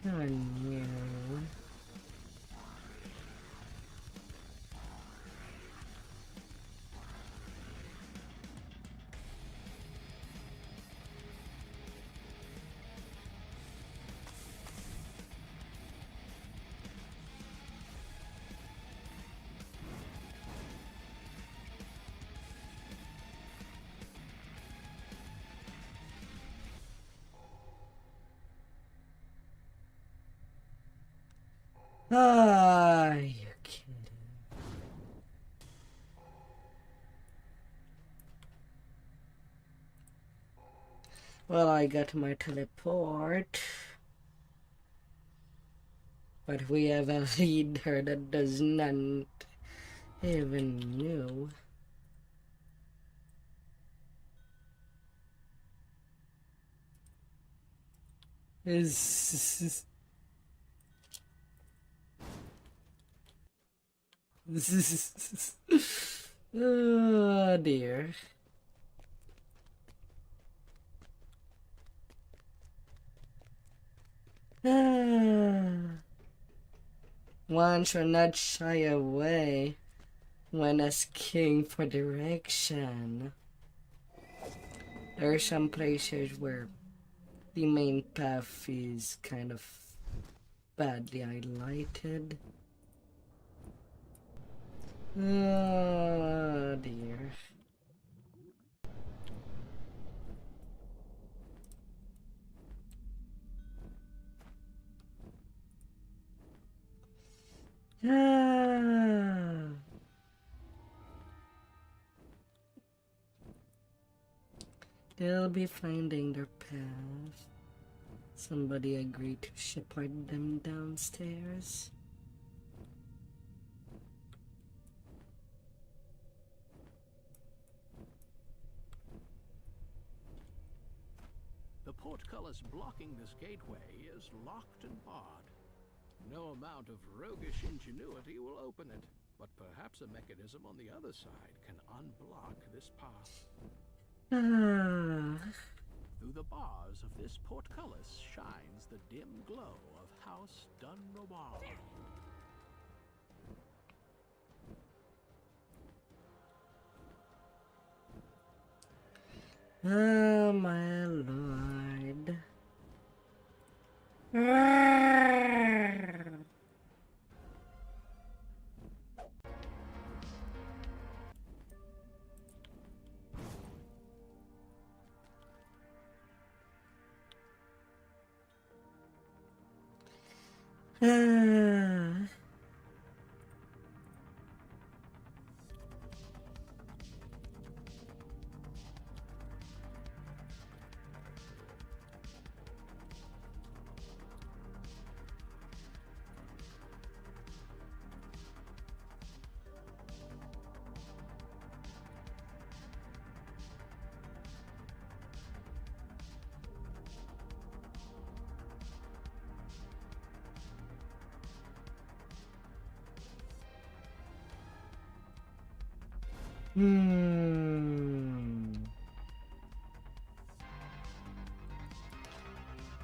A: Oh no. Ah, you kidding? Well, I got my teleport. But we have a leader that does not even know. Is oh dear. One should not shy away when asking for direction. There are some places where the main path is kind of badly highlighted. Oh dear. They'll be finding their path. Somebody agreed to shepherd them downstairs.
B: The portcullis blocking this gateway is locked and barred. No amount of roguish ingenuity will open it, but perhaps a mechanism on the other side can unblock this path. Through the bars of this portcullis shines the dim glow of House Dunrobar.
A: Oh my lord.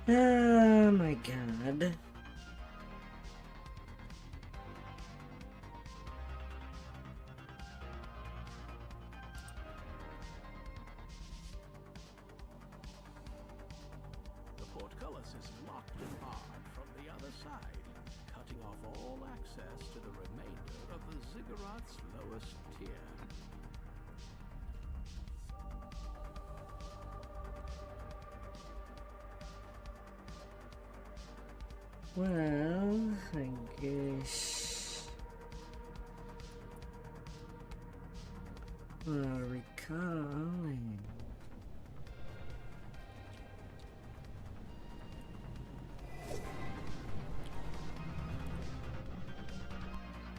A: Oh my god.
B: The portcullis is locked and barred from the other side, cutting off all access to the remainder of the Ziggurat's lowest tier.
A: Well, I guess recalling.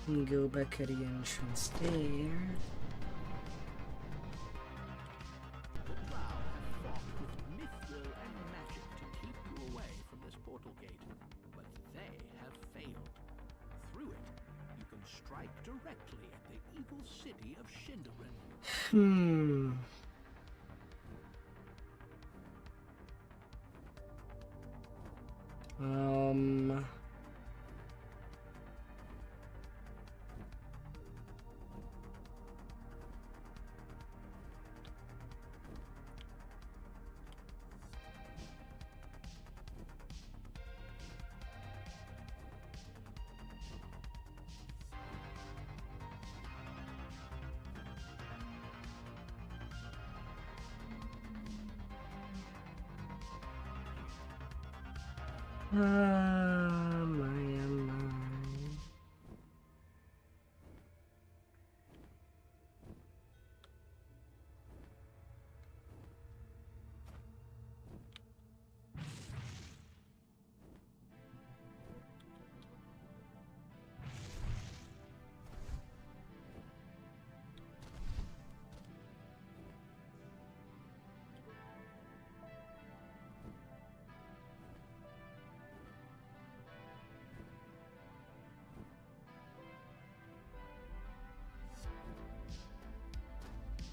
A: And go back at the entrance there.
B: The Drow have fought with mithril and magic to keep you away from this portal gate, but they have failed. Through it, you can strike directly at the evil city of Shindarin.
A: My.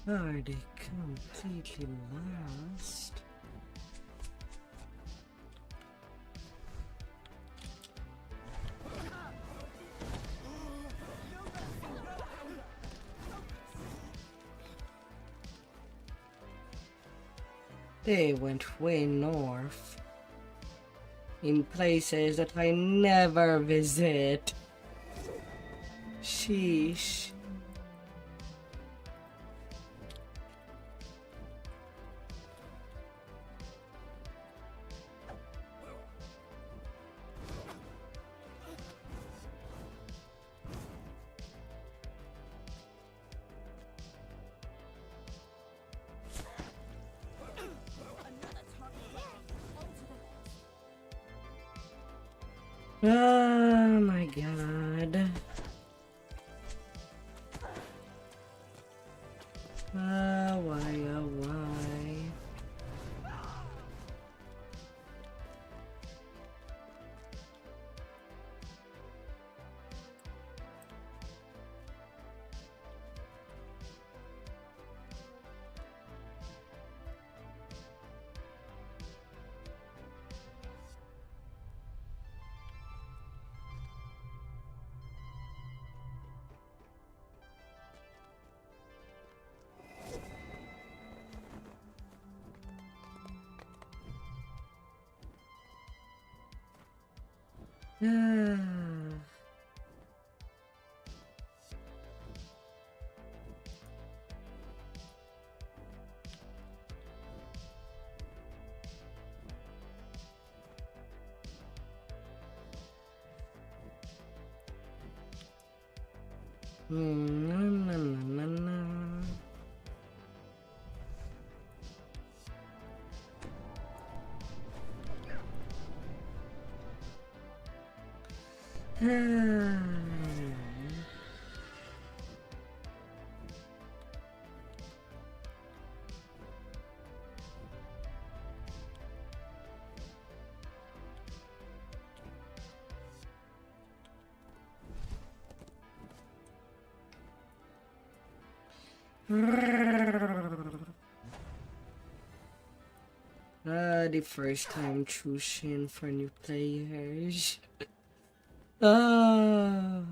A: Are they completely lost? They went way north, in places that I never visit. Sheesh. Oh my god. Why, oh why? Ah. Na, na, na, na. The first time through Shin for new players. Ah.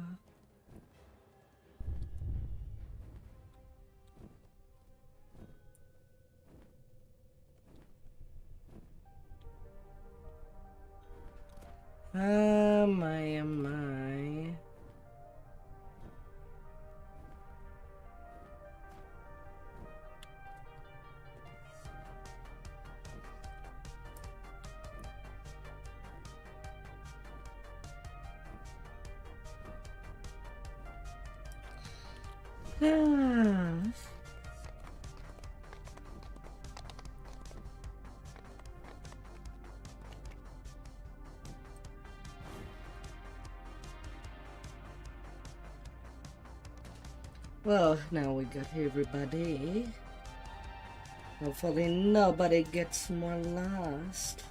A: My, oh my. Ah. Well, now we got everybody. Hopefully nobody gets more lost.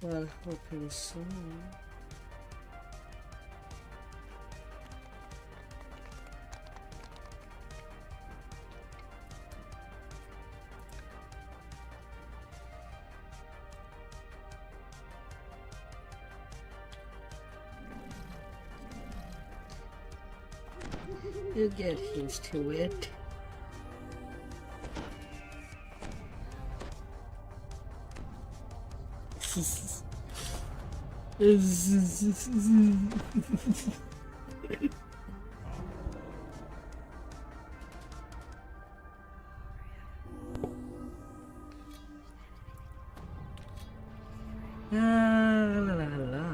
A: Well, hoping soon. You get used to it. La la la.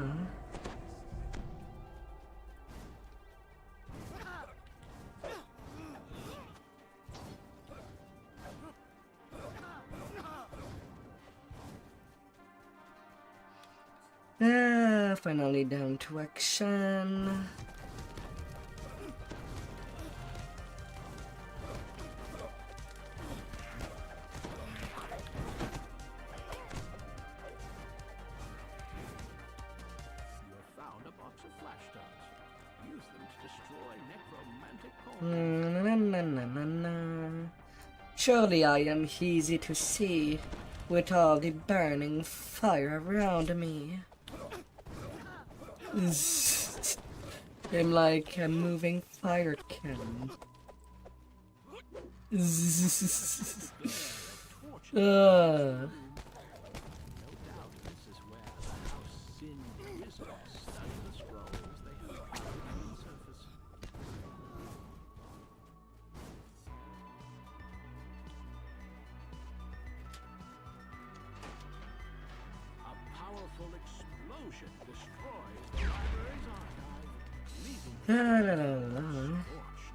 A: Finally down to action.
B: You have found a box of flash stones. Use them
A: Na, na, na, na, na. Surely I am easy to see with all the burning fire around me. I'm like a moving fire cannon.
B: No doubt this is where the house Sin Wizard studied the scrolls they have found on the surface. A powerful explosion destroys the library's archive, leaving
A: La, la, la, la.
B: scorched.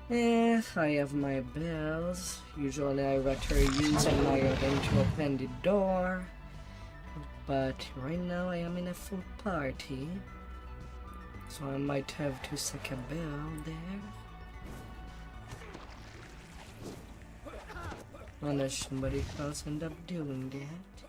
A: If I have my bells, usually I rather use an iron to open the door, but right now I am in a full party, so I might have to stick a bell there. Unless somebody else end up doing that.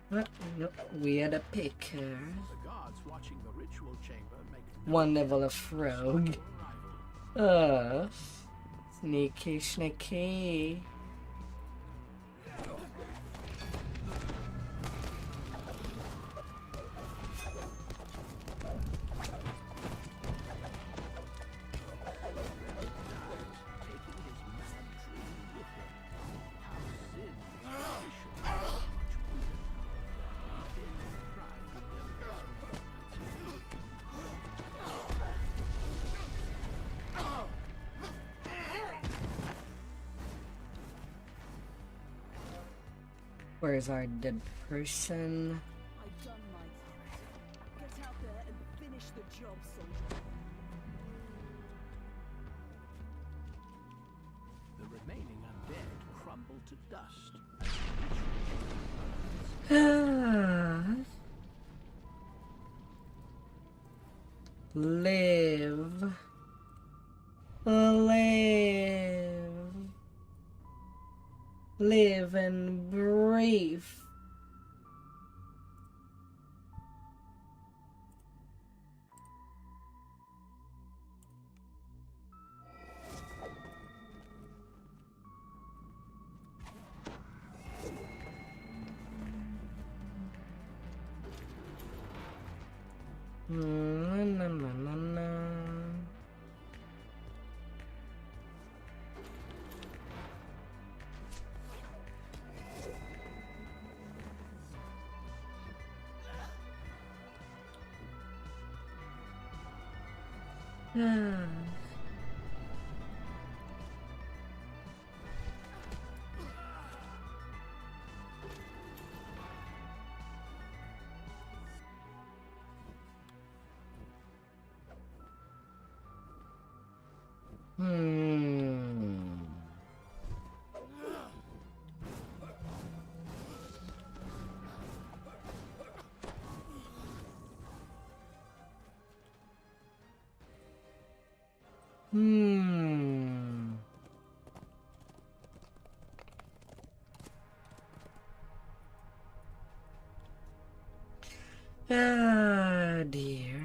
A: Well, nope, we had a picker.
B: The guards watching the ritual chamber make no
A: One level of rogue.
B: arrival.
A: Sneaky, sneaky.
B: Taking his mad dream with him. How Sin is official, much weaker now. He did thrive with them
A: Where's our dead person?
E: I've done my part. Get out there and finish the job, soldier.
B: The remaining undead crumble to dust.
A: Live. Live. Live and breathe. Na, na, na, na, na. Ah. Hmm. Hmm. Ah, dear.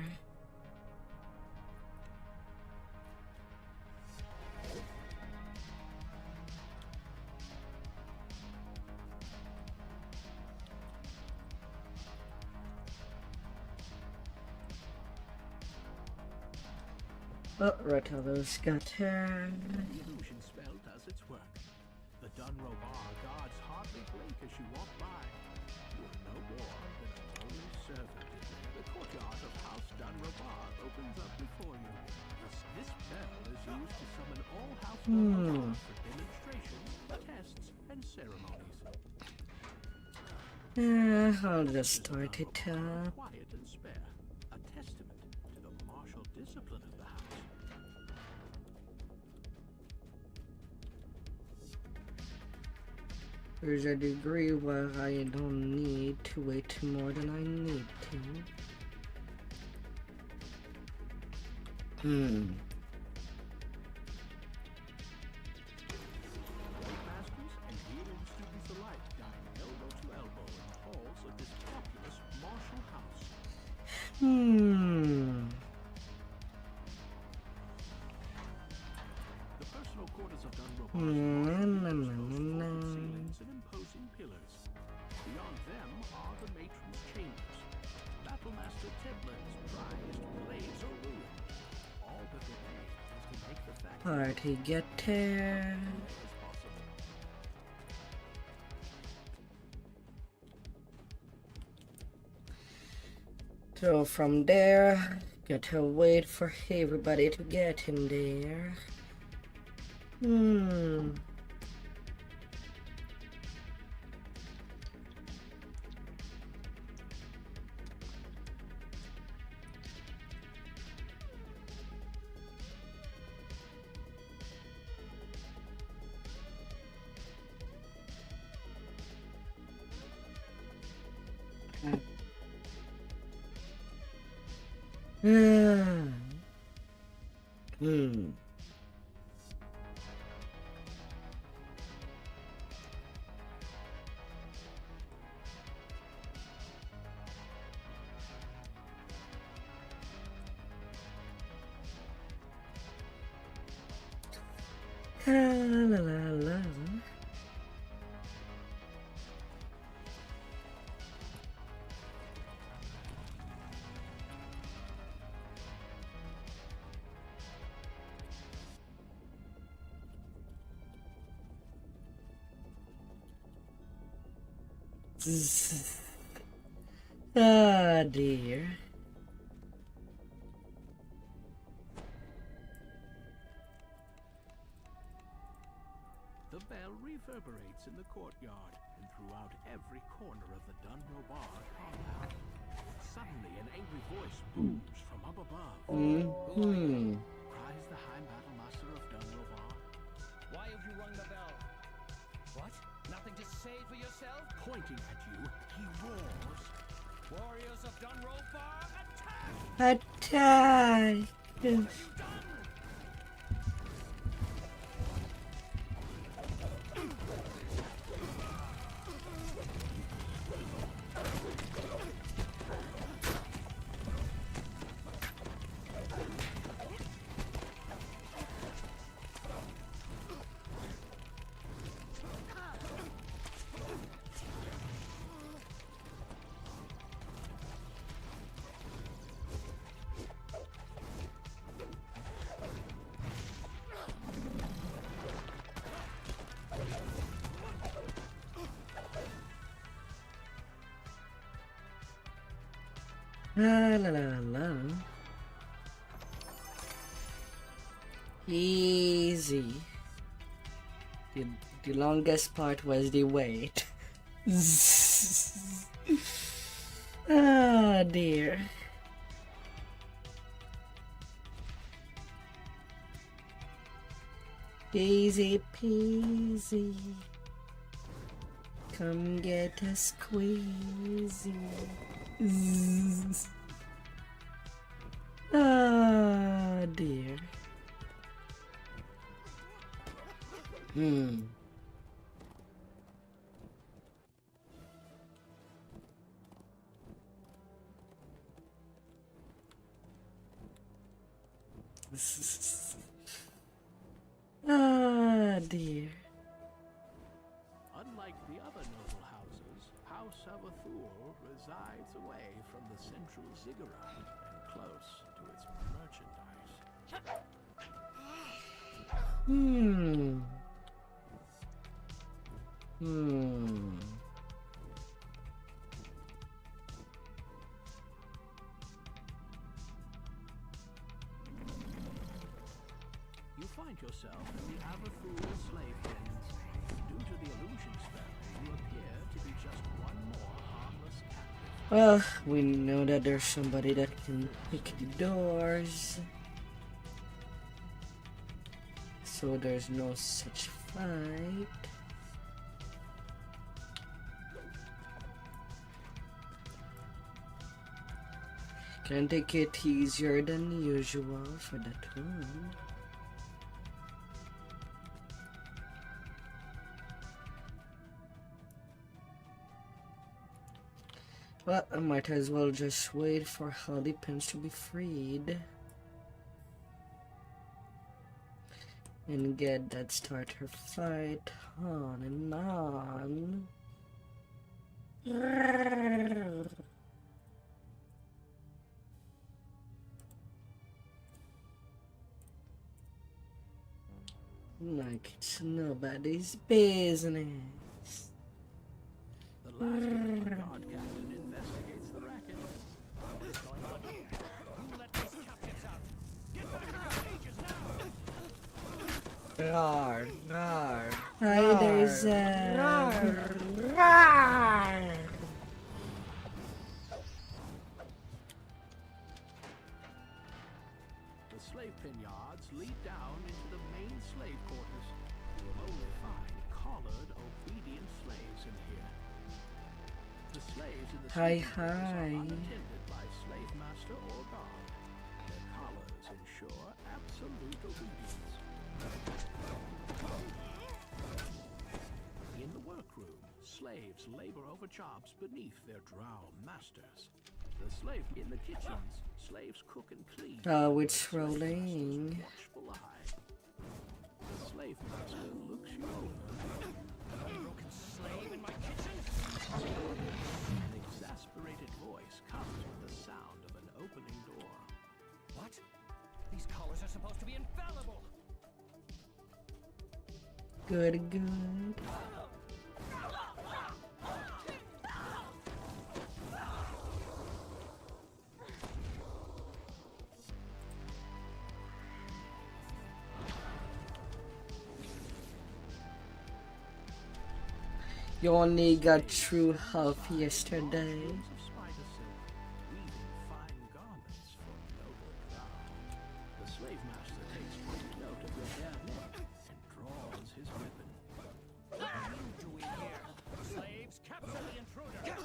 A: Oh, Rotello's got her.
B: The illusion spell does its work. The Dunro Bar guards hardly blink as you walk by. You are no more than a lonely servant. The courtyard of House Dunro Bar opens up before you. This bell is used to summon all House Dunro Bar for demonstrations, tests, and ceremonies.
A: I'll just start it up.
B: Quiet and spare, a testament to the martial discipline of the house.
A: There's a degree where I don't need to wait more than I need to.
B: The personal quarters of Dunrobar's ceilings and imposing pillars. Beyond them are the matron's chambers. Battlemaster Tedler's prized blades are ruined. All that remains is to make the fact
A: Party getter.
B: as possible.
A: So from there, gotta wait for everybody to get in there. La la la. Ah dear.
B: The bell reverberates in the courtyard and throughout every corner of the Dunrobar compound. Suddenly, an angry voice booms from up above. Cries the High Battlemaster of Dunrobar.
C: Why have you rung the bell? What? Nothing to say for yourself?
B: Pointing at you, he roars.
C: Warriors of Dunrobar, attack!
A: Attack!
C: What have you done?
A: La la la la. Easy. The longest part was the wait. Ah dear. Easy peasy. Come get a squeezy. Ah dear. Ah dear.
B: Unlike the other noble houses, House Avathul resides away from the central ziggurat and close to its merchandise. You find yourself in the Avathul slave pens. Due to the illusion spell, you appear to be just one more harmless captive.
A: Well, we know that there's somebody that can pick the doors. So there's no such fight. Can take it easier than usual for that one. But I might as well just wait for Holly Pins to be freed. And get that starter fight on and on. Like it's nobody's business.
B: The last guard captain investigates the racket.
C: What is going on here? Who let these captives out? Get back in your cages now!
A: Rawr, rawr. Hi there, Zed. Rawr, rawr.
B: The slave piniards lead down into the main slave quarters. You will only find collared, obedient slaves in here. The slaves in the
A: Hi,
B: slave quarters are
A: hi.
B: unattended by slave master or guard. Their collars ensure absolute obedience. In the workroom, slaves labor over jobs beneath their drow masters. The slave in the kitchens, slaves cook and clean.
A: Oh,
B: under
A: it's
B: the slave master's
A: rolling.
B: watchful eye. The slave master looks you over.
C: Unbroken slave in my kitchen?
B: An exasperated voice comes with the sound of an opening door.
C: What? These collars are supposed to be infallible!
A: Good, good. You only got through half yesterday.
B: Strings of spider silk, weaving fine garments for noble crown. The slave master takes quick note of your bare neck and draws his weapon.
C: What are you doing here? Slaves, capture the intruder!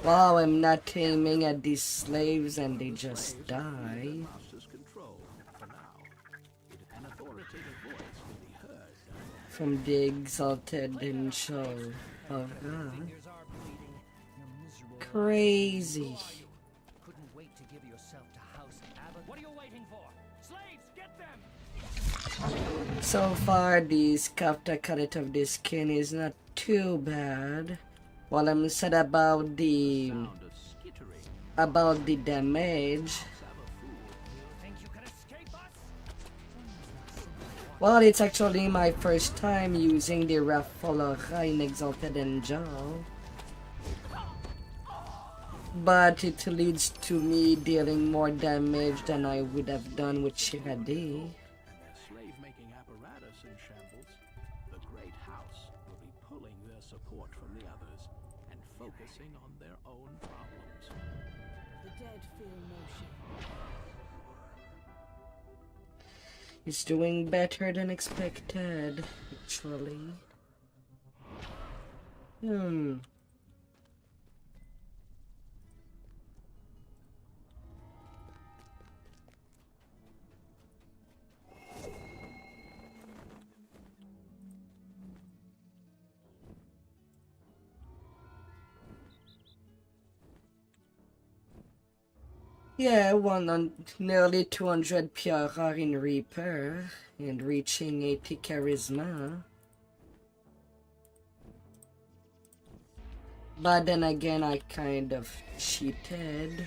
A: Wow, I'm not aiming at these slaves and they just
B: Slaves are under
A: die.
B: the master's control for now. An authoritative voice will be heard.
A: From the exalted angel of God.
C: Fingers are bleeding. You're miserable.
A: Crazy.
C: Couldn't wait to give yourself to House Abbott. What are you waiting for? Slaves, get them!
A: So far, the sculptor cut of the skin is not too bad. While I'm sad about the
B: Sound of skittering.
A: damage.
B: Sabafool.
C: You think you can escape us?
A: Well, it's actually my first time using the Raffolora in Exalted Angel. But it leads to me dealing more damage than I would have done with Shiradi.
B: And their slave-making apparatus in shambles, the great house will be pulling their support from the others and focusing on their own problems.
E: The dead feel no shame.
A: It's doing better than expected, actually. Yeah, nearly 200 PRR in Reaper and reaching 80 Charisma. But then again, I kind of cheated.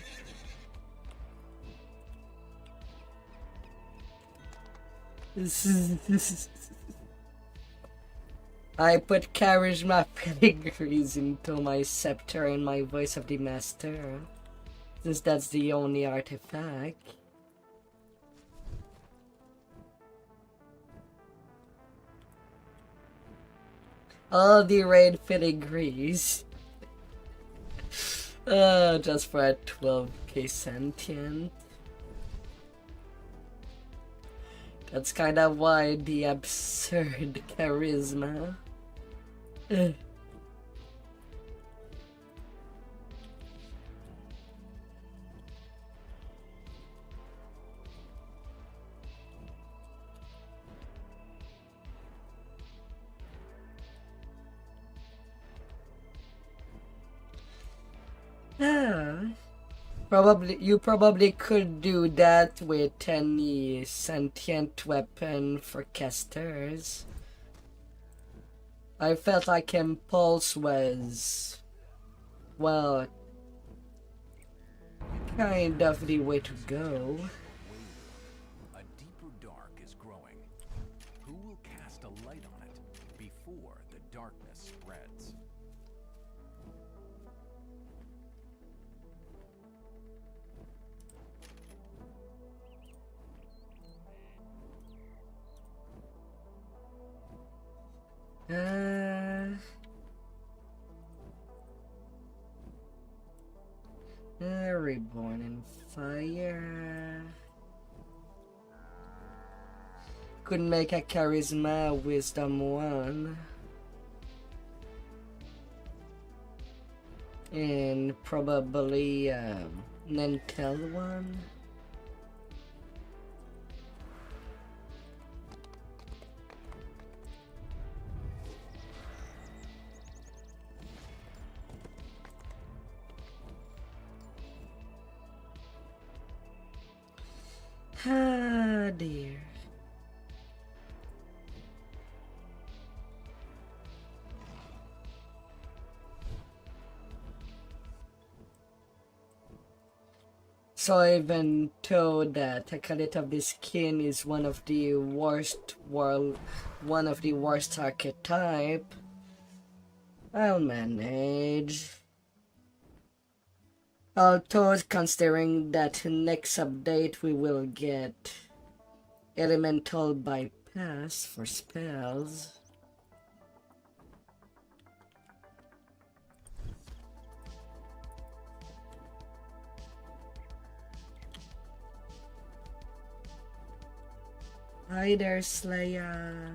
A: I put Charisma Pedigrees into my Scepter and my Voice of the Master, since that's the only artifact. All the raid pedigrees. Just for a 12k sentient. That's kind of why the absurd charisma. Ah, you probably could do that with any sentient weapon for casters. I felt like Impulse was, well, kind of the way to go.
G: A deeper dark is growing. Who will cast a light on it before the darkness spreads?
A: Reborn in Fire. Could make a Charisma Wisdom 1. And probably Nintel 1. Ah, dear. So I've been told that Acolyte of the Skin is one of the worst archetype. I'll manage. Although considering that next update we will get Elemental Bypass for spells. Hi there, Slayer.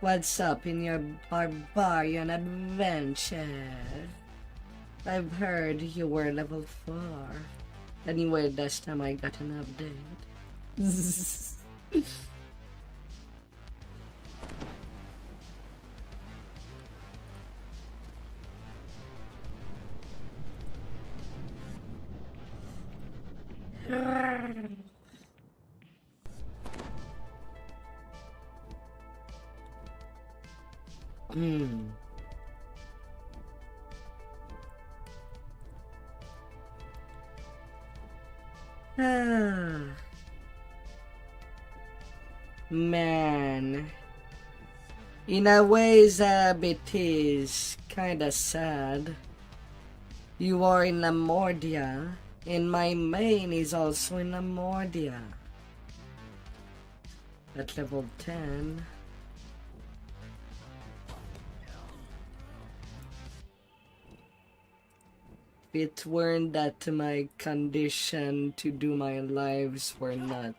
A: What's up in your barbarian adventure? I've heard you were level 4. Anyway, last time I got an update. Man, in a way, Zab, it is kinda sad. You are in Lamordia, and my main is also in Lamordia. At level 10. It weren't that my condition to do my lives were not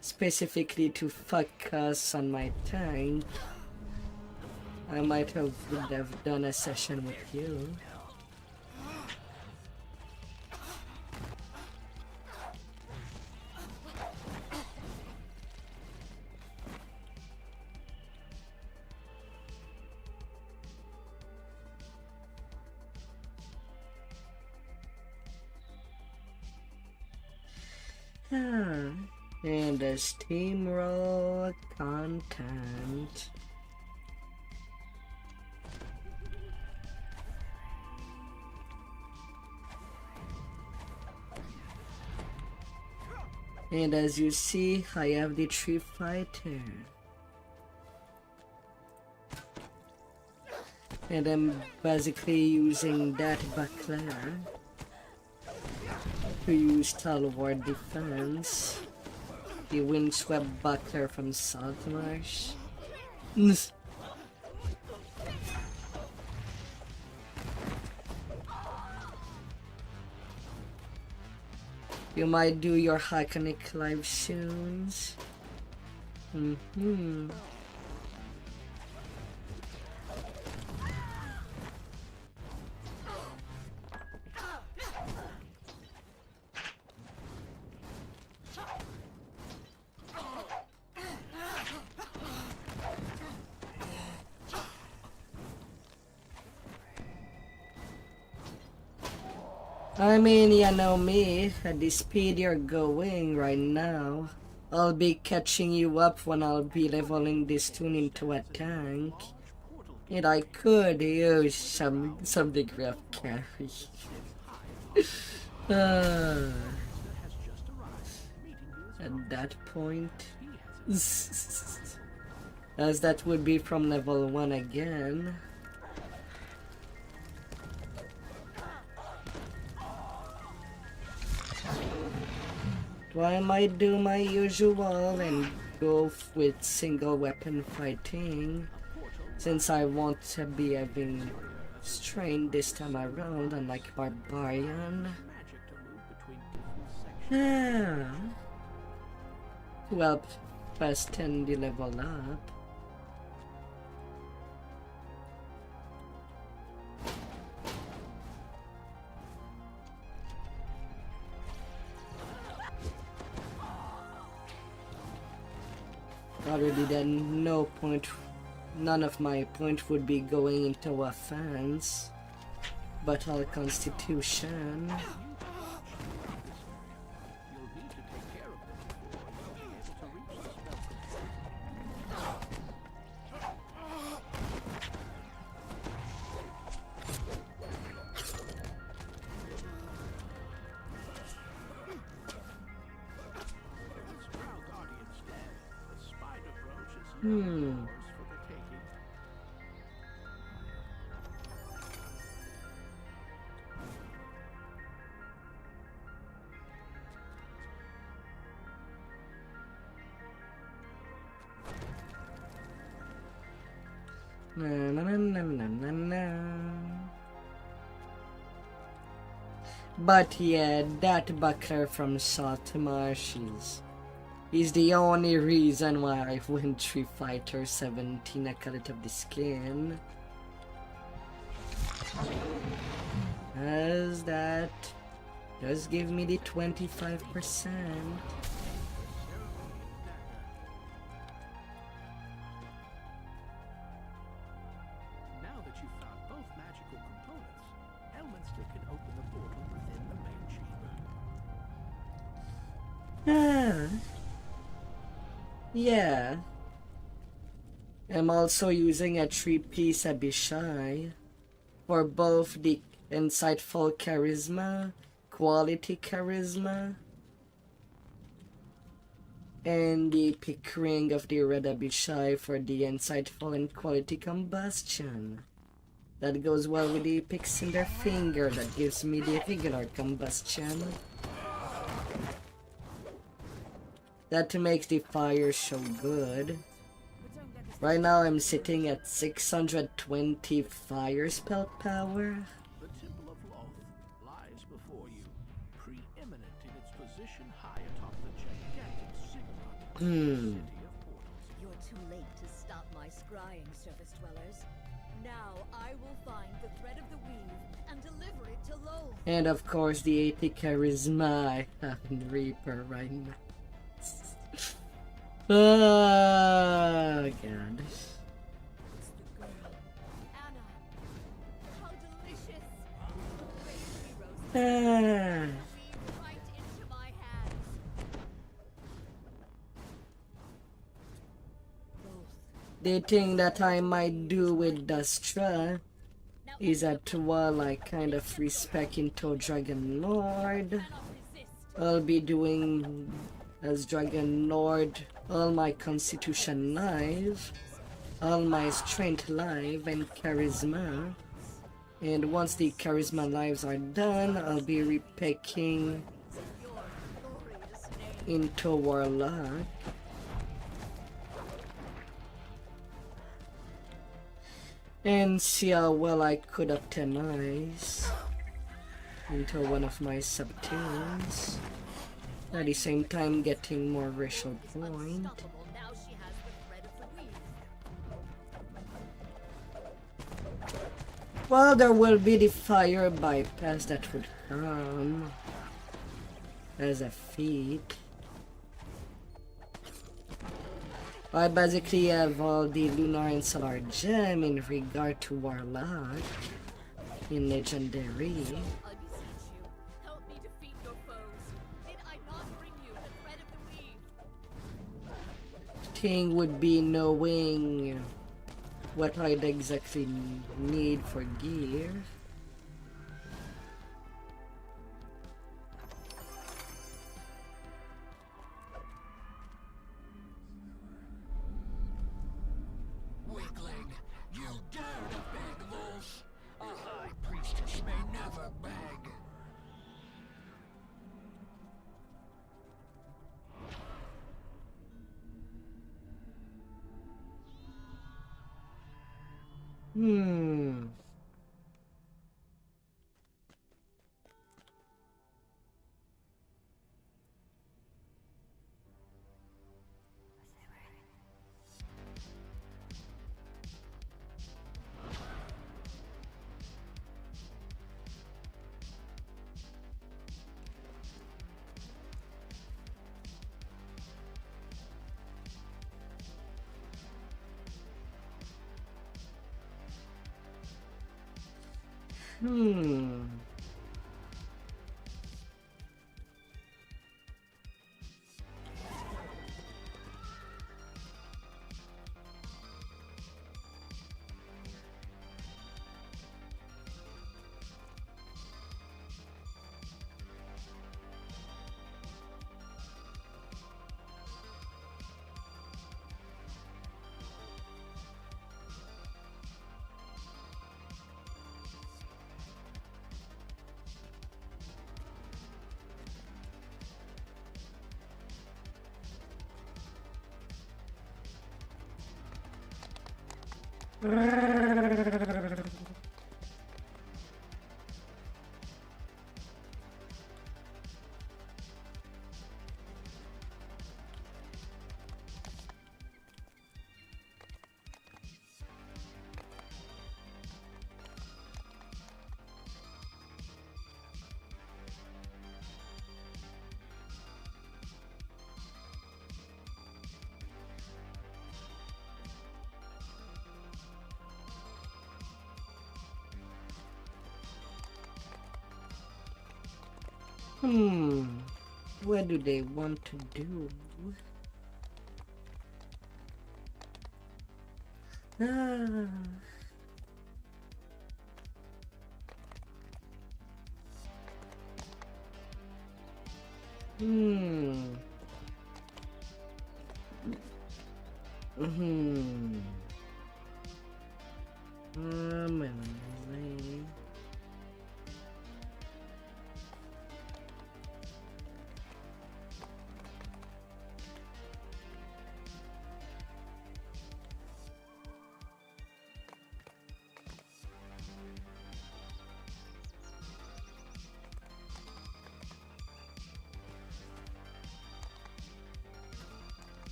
A: specifically to focus on my tank, I might have would have done a session with you. And the steamroll content. And as you see, I have the tree fighter. And I'm basically using that buckler to use Talwar defense. The windswept buckler from Saltmarsh. You might do your iconic live soon. I mean, you know me, at the speed you're going right now, I'll be catching you up when I'll be leveling this tune into a tank. And I could use some degree of carry. At that point, as that would be from level 1 again. So I might do my usual and go with single weapon fighting, since I want to be having strain this time around, unlike Barbarian. Yeah. To help fasten the level up. Already then, none of my point would be going into offense, but all constitution. But yeah, that buckler from Salt Marshes is the only reason why I went 3 Fighter 17 Acolyte of the Skin. As that does give me the 25%. Yeah. I'm also using a 3-piece Abishai for both the insightful charisma, quality charisma, and the epic ring of the red Abishai for the insightful and quality combustion. That goes well with the epic cinder finger that gives me the regular combustion. That makes the fire so good. Right now I'm sitting at 620 fire spell power.
B: The Temple of Loth lies before you, preeminent in its position high atop the gigantic ziggurat, city of portals.
E: You're too late to stop my scrying, surface dwellers. Now I will find the thread of the weave and deliver it to Loth.
A: And of course the 80 charisma I have in Reaper right now. Oh god.
E: Anna, how delicious! Great heroes, right into my hands.
A: The thing that I might do with Dastra is that while I kind of respect into Dragon Lord, I'll be doing as Dragon Lord all my Constitution live, all my Strength live, and Charisma. And once the Charisma lives are done, I'll be repicking into Warlock. And see how well I could optimize into one of my sub-tunes. At the same time getting more racial point.
E: Now she has the thread of the weave.
A: Well, there will be the fire bypass that would come as a feat. I basically have all the Lunar and Solar Gem in regard to Warlock in Legendary.
E: I beseech you,
A: thing would be knowing what I'd exactly need for gear.
C: Weakling, you dare to beg, Wolf? A high priestess may never beg.
A: Hmm. Hmm. What do they want to do? Ah. Hmm. Hmm. Anyway.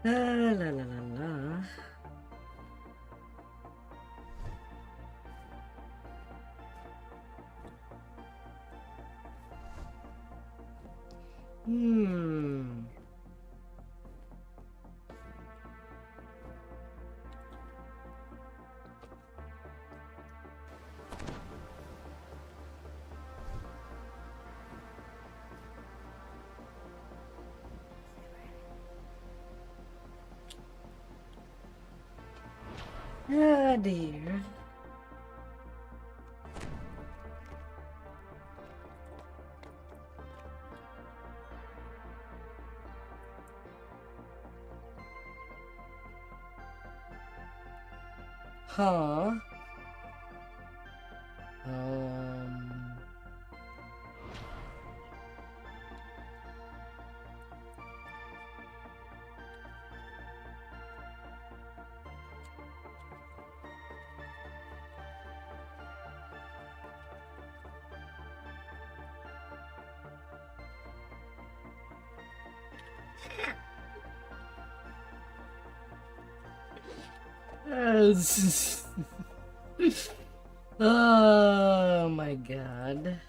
A: La la la la la. Hmm. Ah, dear. Huh? Oh my god.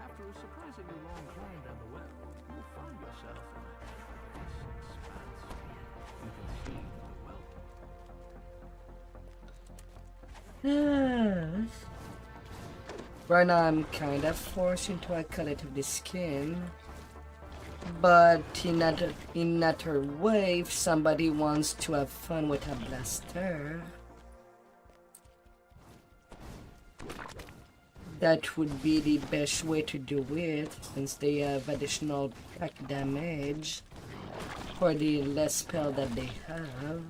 B: After a surprisingly long climb down the well, you'll find yourself in a vast expanse. You can see the well.
A: Right now I'm kind of forced into a collective skin. But in another way, if somebody wants to have fun with a blaster, that would be the best way to do it, since they have additional pack damage for the less spell that they have.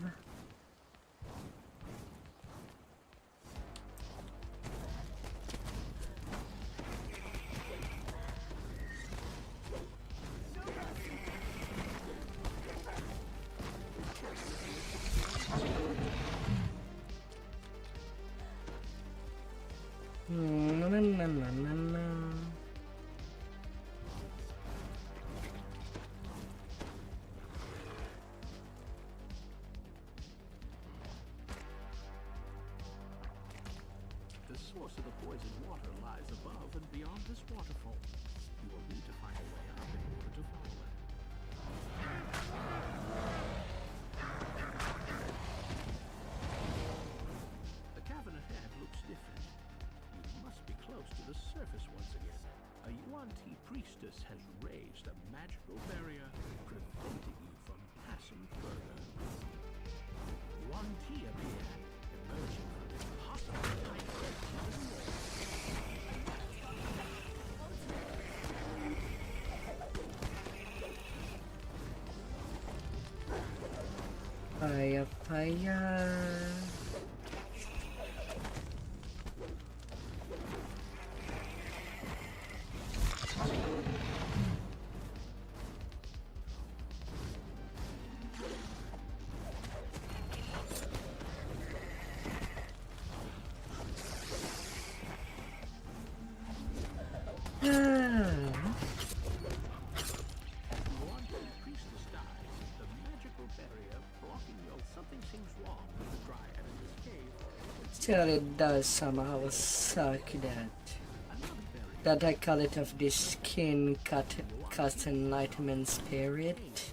A: Na, na, na, na, na, na.
B: The source of the poison water lies above and beyond this waterfall. You will need to find a way up in order to follow it. The cavern ahead looks different. You must be close to the surface once again. A Yuan-Ti priestess has raised a magical barrier, preventing you from passing further. Yuan-Ti appear, emerging from its possible tight fit to the wall.
A: Fire, fire.
B: Yuan-Ti priestess dies. The magical barrier blocking your something seems wrong with the dryad in this cave.
A: Still, it does somehow suck that I call it of this skin cast enlightenment spirit.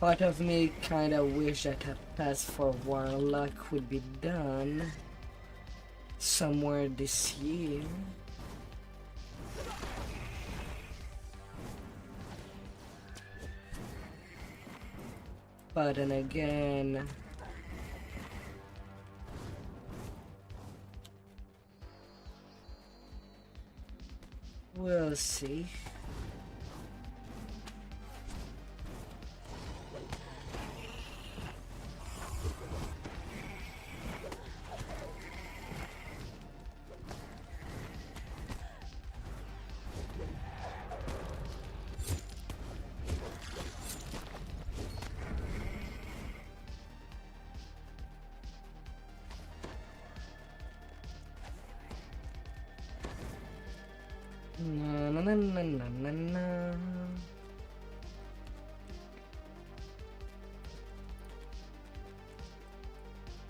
A: Part of me kinda wish that a pass for Warlock would be done somewhere this year. But then again, we'll see. Na na na na na na na.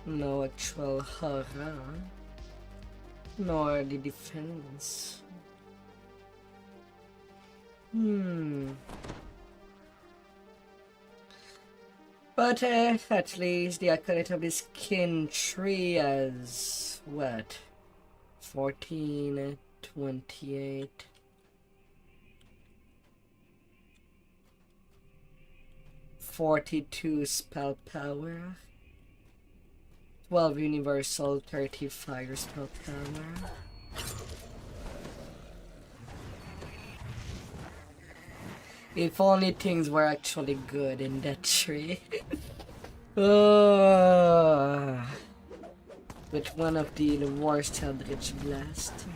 A: No actual horror, nor the defense. But at least the Acolyte of the Skin tree has what? 14 28. $42 spell power. 12 universal, 30 fire spell power. If only things were actually good in that tree. With one of the worst Eldritch Blast.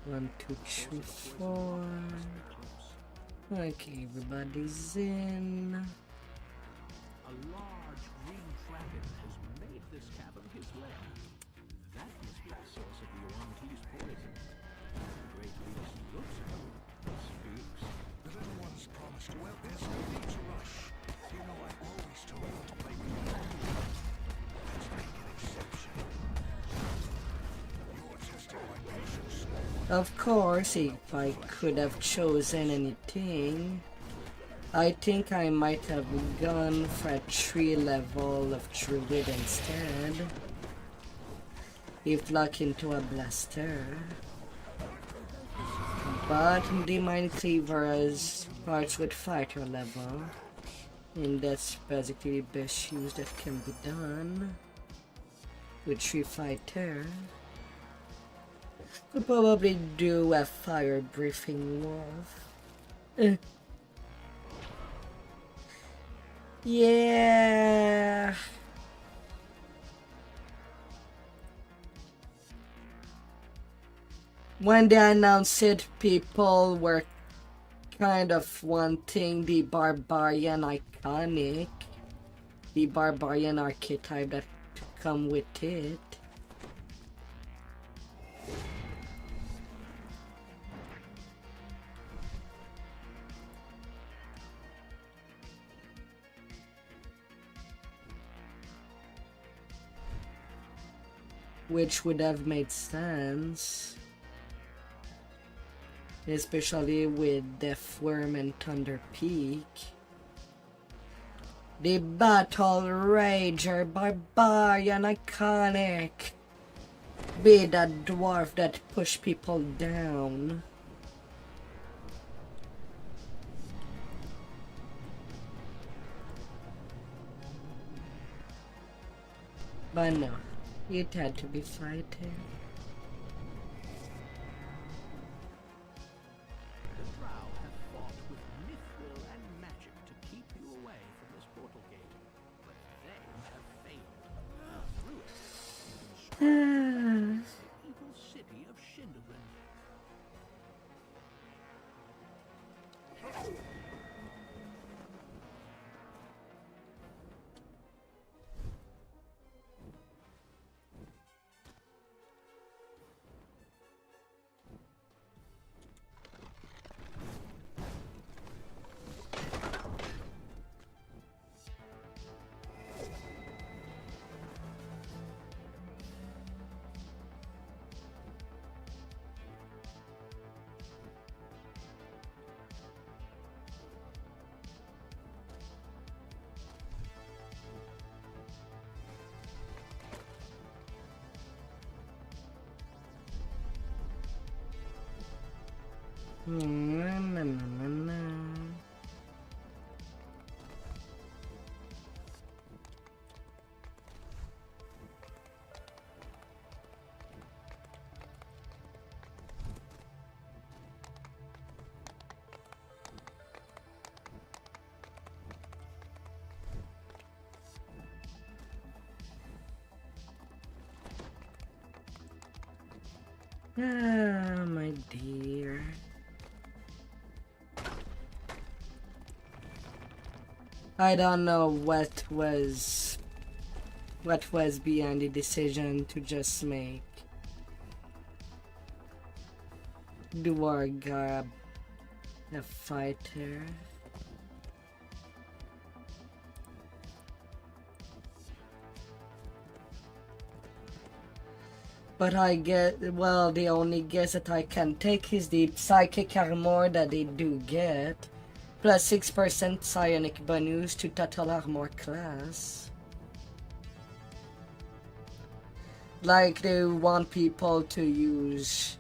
A: One, two, three, four. Okay, everybody's in.
B: A large green dragon has made this cavern his lair. That must be the source of the Yuan-Ti's poison. The great beast looks at you, speaks.
H: The little one's promised. Well, there's no need to rush. You know I always told you to play with you. Let's make an exception. You're testing my patience.
A: Of course, if I could have chosen anything, I think I might have gone for a 3 level of Druid instead. If luck into a blaster. But the Mindcleaver starts with fighter level. And that's basically the best use that can be done. With 3 fighter. Could probably do a fire breathing wolf. Yeah. When they announced it, people were kind of wanting the barbarian iconic, the barbarian archetype that to come with it. Which would have made sense, especially with Deathworm and Thunder Peak. The Battle Rager Barbarian iconic. Be that dwarf that push people down. But no. It had to be fighting.
B: The Drow have fought with mithril and magic to keep you away from this portal gate, but they have failed. Through it, you can strike the evil city of Shindarin.
A: Ah, my dear. I don't know what was what was behind the decision to just make Duergar a fighter. But I get, well, the only guess that I can take is the psychic armor that they do get, plus 6% psionic bonus to total armor class. Like they want people to use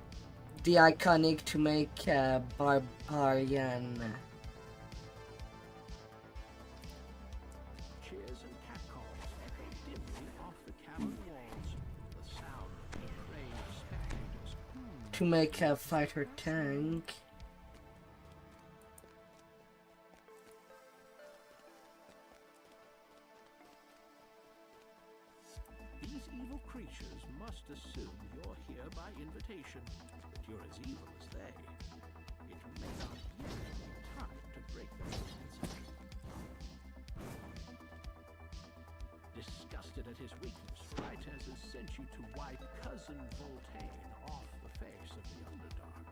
A: the iconic to make a barbarian.
B: Cheers and catcalls echoed dimly off the cavern walls. The sound of depraved spectators.
A: To make a fighter tank.
B: These evil creatures must assume you're here by invitation, but you're as evil as they. It may not yet be time to break their defenses. Disgusted at his weakness, Rytez has sent you to wipe Cousin Voltaine off the face of the Underdark.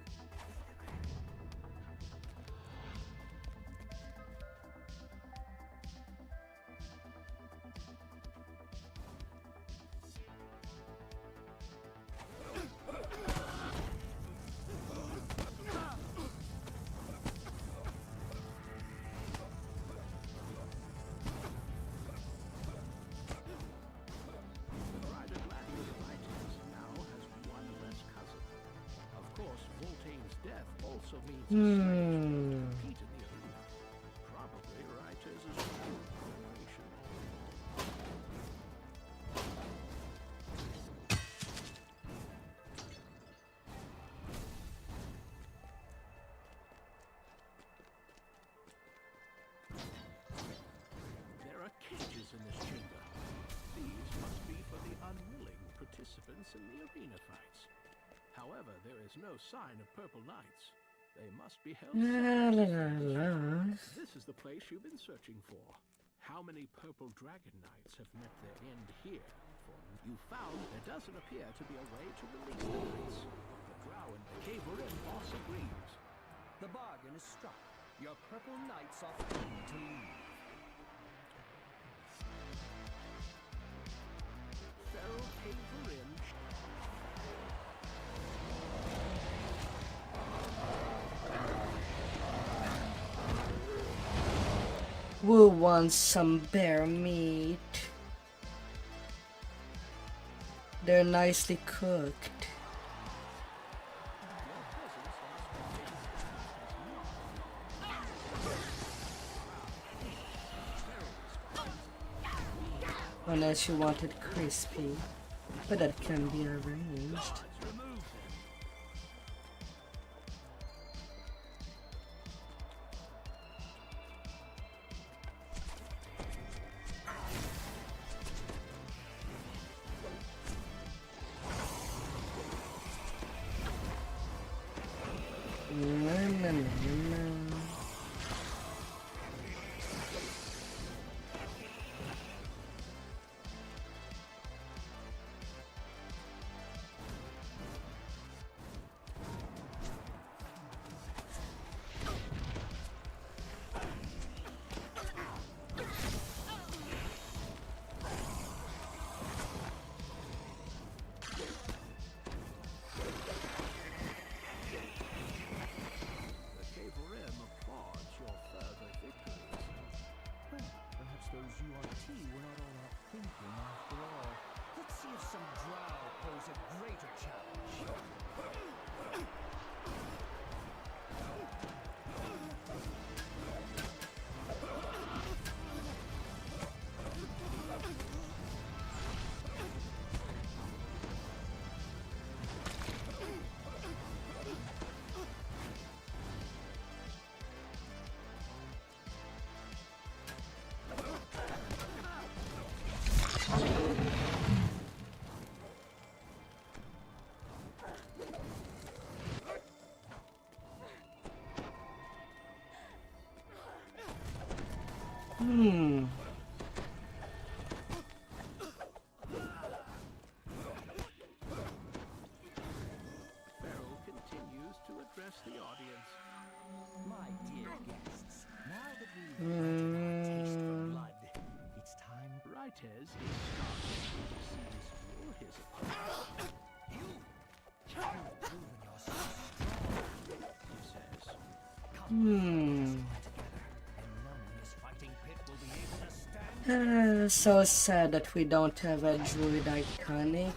B: Also means a slave to compete in the arena. Probably Rytez's own generation. There are cages in this chamber. These must be for the unwilling participants in the arena fights. However, there is no sign of purple knights. They must be held separately. This is the place you've been searching for. How many purple dragon knights have met their end here? For you found there doesn't appear to be a way to release the knights. The drow and the Caverin boss agrees.
C: The bargain is struck. Your purple knights are free to leave.
B: Feral Caverin.
A: Who wants some bear meat? They're nicely cooked. Unless you want it crispy, but that can be arranged. So sad that we don't have a druid iconic.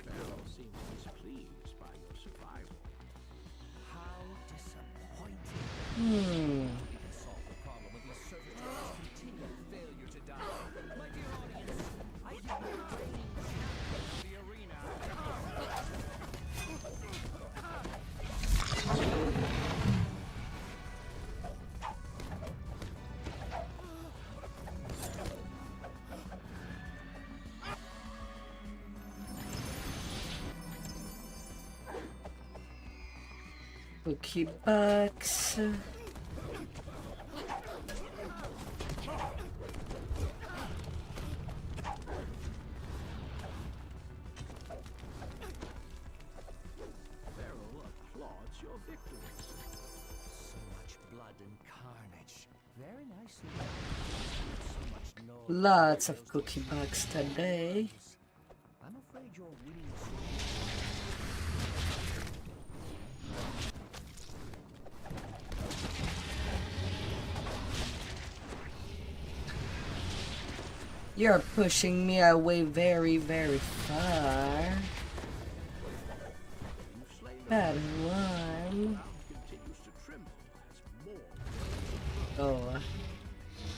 B: Pharaoh seems displeased by your survival.
C: How disappointing. We can solve the problem with these service dwellers' continued failure to die. My dear audience, I give you the reigning champion of the arena.
A: Cookie box.
B: Pharaoh applauds your victories.
C: So much blood and carnage. Very nicely done. So much noise.
A: Lots of cookie bugs today.
C: I'm afraid you're winning.
A: You're pushing me away very, very far.
B: You've slain the
A: Bad one.
B: ground continues to tremble as more
A: Oh,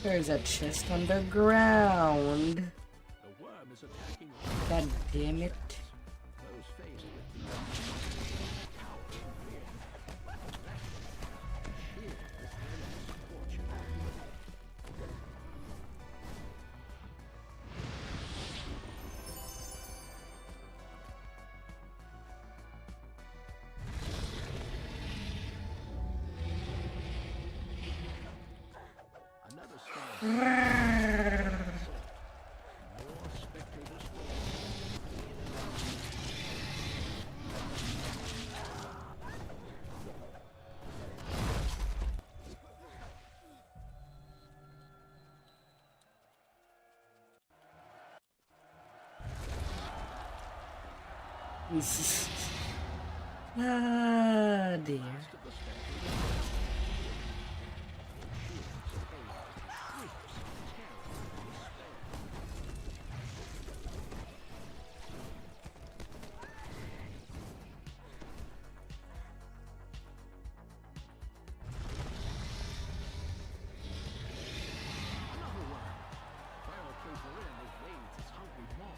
A: there's a chest on the ground.
B: the worm is attacking
A: God damn it.
B: those faced with the cower in fear. Sheer is their last fortune. Another storm. More spectators will.
A: Ah, dear.
B: Another one. Pharaoh Critic evades its hungry maw,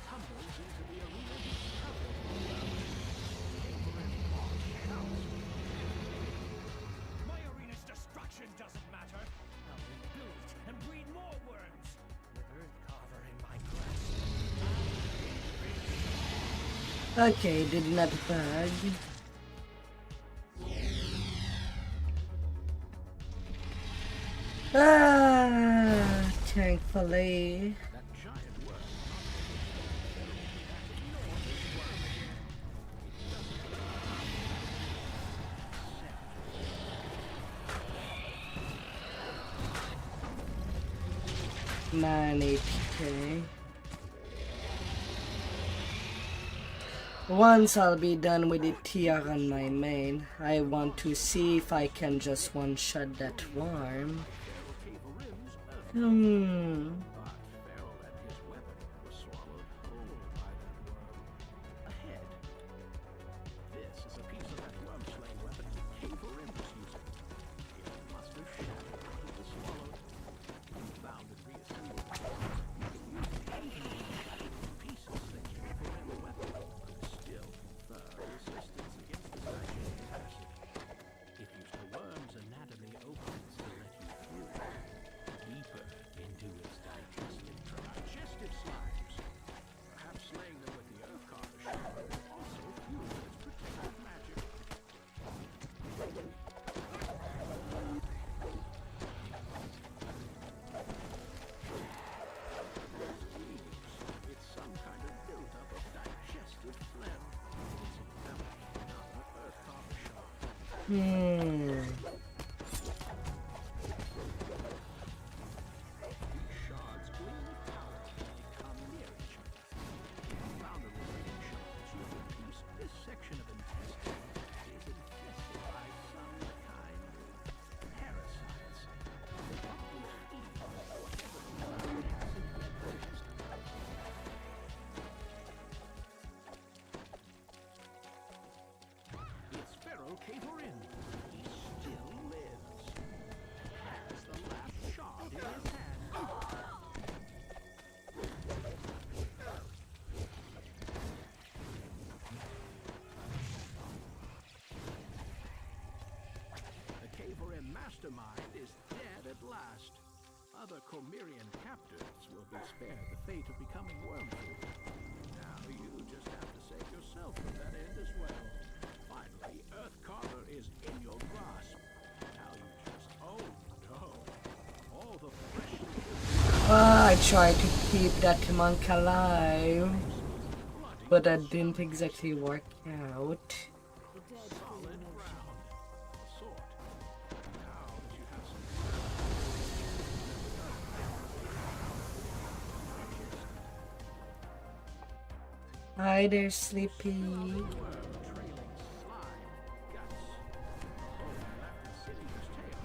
B: tumbles into the arena, covers the ground.
C: My arena's destruction doesn't matter. I'll rebuild it and breed more worms. With Earthcarver in my grasp.
A: Okay, did not bug. Ah, thankfully.
B: That giant worm.
A: Man, HP. Once I'll be done with the tier on my main, I want to see if I can just one-shot that worm.
B: But Pharaoh and his weapon were swallowed whole by that worm. Ahead. This is a piece of that worm-slaying weapon Caverim was using. It must have shattered when it was swallowed. You found and reassembled. You can use the shattered pieces that Caverim weapon could still confer resistance against the digestive acid. If the worm's anatomy opens to let you through, deeper into its digestion.
A: Hmm.
B: These shards gleam with power when they come near each other. Found the remaining shards, you'll notice this section of intestine is infested by some kind of parasites. They probably feed whatever nutrients acid they digest. It's Pharaoh Cavorin. He still lives. Has the last shard in his hand. The Cavorin mastermind is dead at last. Other Cormyrian captives will be spared the fate of becoming worm food. Now you just have to save yourself from that end as well. Finally, Earth Carver is in your grasp. Now you just... Oh no. All the freshly
A: Ah, I tried to keep that monk alive, but that didn't exactly work out.
B: solid ground. Of a sort. Now that you have some...
A: Hi there, Sleepy.
B: worm trailing slime, guts. Oh, after sitting his tail,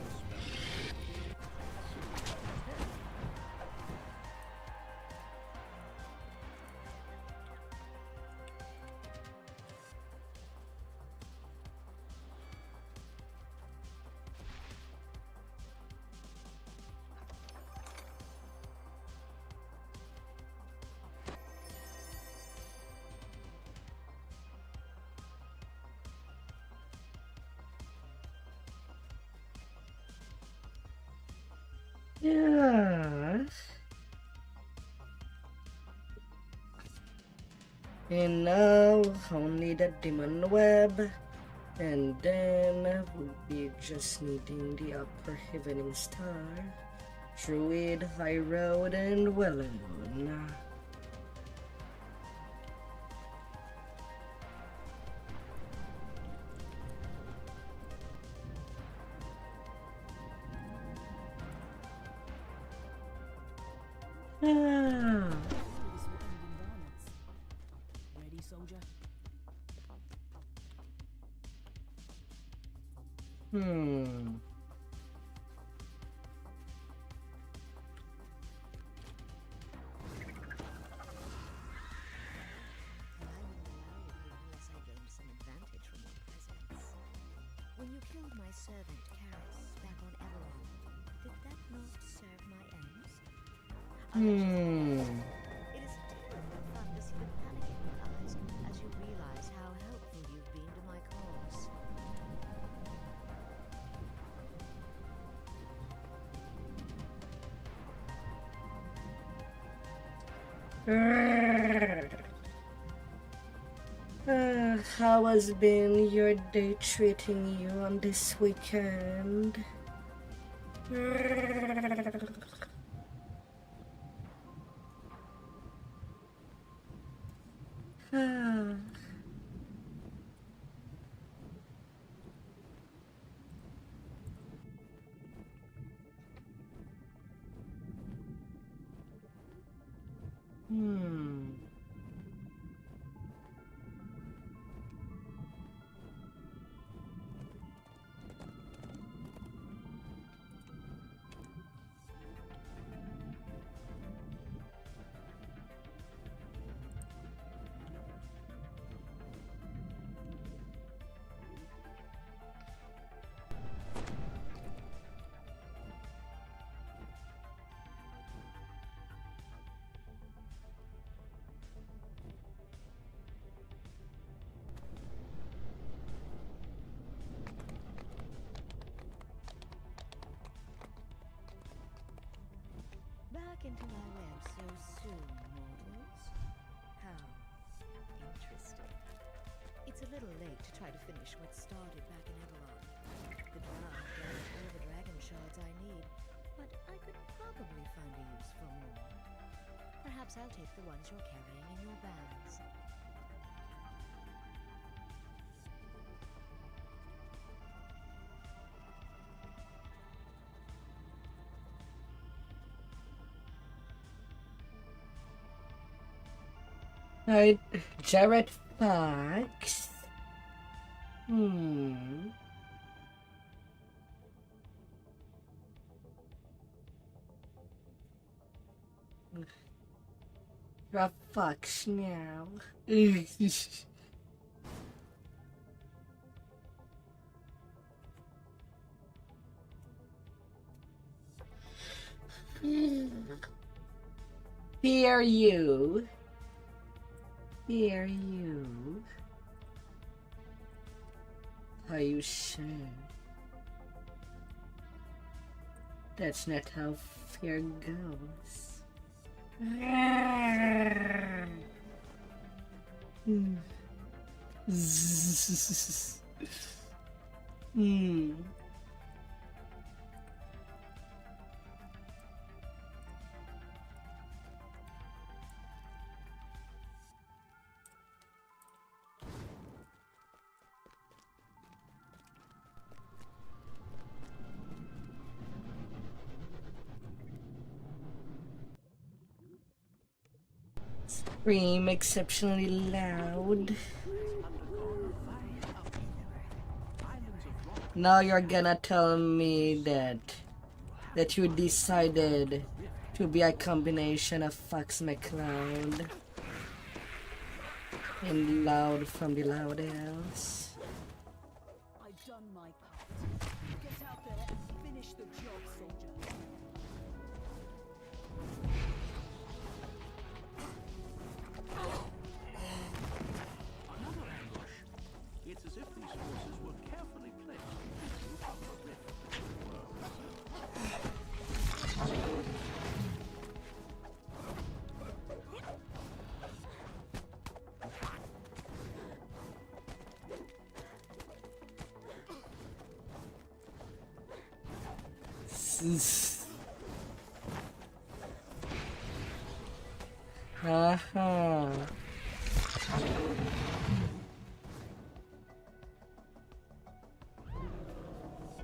A: Yes. And now only the demon web, and then we'll be just needing the upper Eveningstar, Druid, High Road, and Welloon. Ah.
C: Ready, soldier?
A: Hmm.
E: Unless I gained some advantage from your presence. When you killed my servant Karis back on Everon, did that not serve my ends?
A: Hmm.
E: It is terribly fun to see the panic in your eyes as you realize how helpful you've been to my cause.
A: How has been your day treating you on this weekend? Ah. Hmm.
E: Back into my web so soon, mortals? How interesting. It's a little late to try to finish what started back in Everon. The drow gathered all the dragon shards I need, but I could probably find a use for more. Perhaps I'll take the ones you're carrying in your bags.
A: Alright, Jared Fox. You're a fox now. Fear you. Fear you. Are you sure? That's not how fear goes. Scream exceptionally loud. Now you're gonna tell me that you decided to be a combination of Fox McCloud and Loud from the Loud House.
D: I've done my part. Get out there and finish the job, soldier.
B: Another ambush. It's as if these forces were carefully placed to keep you from the rift between worlds.
A: Haha.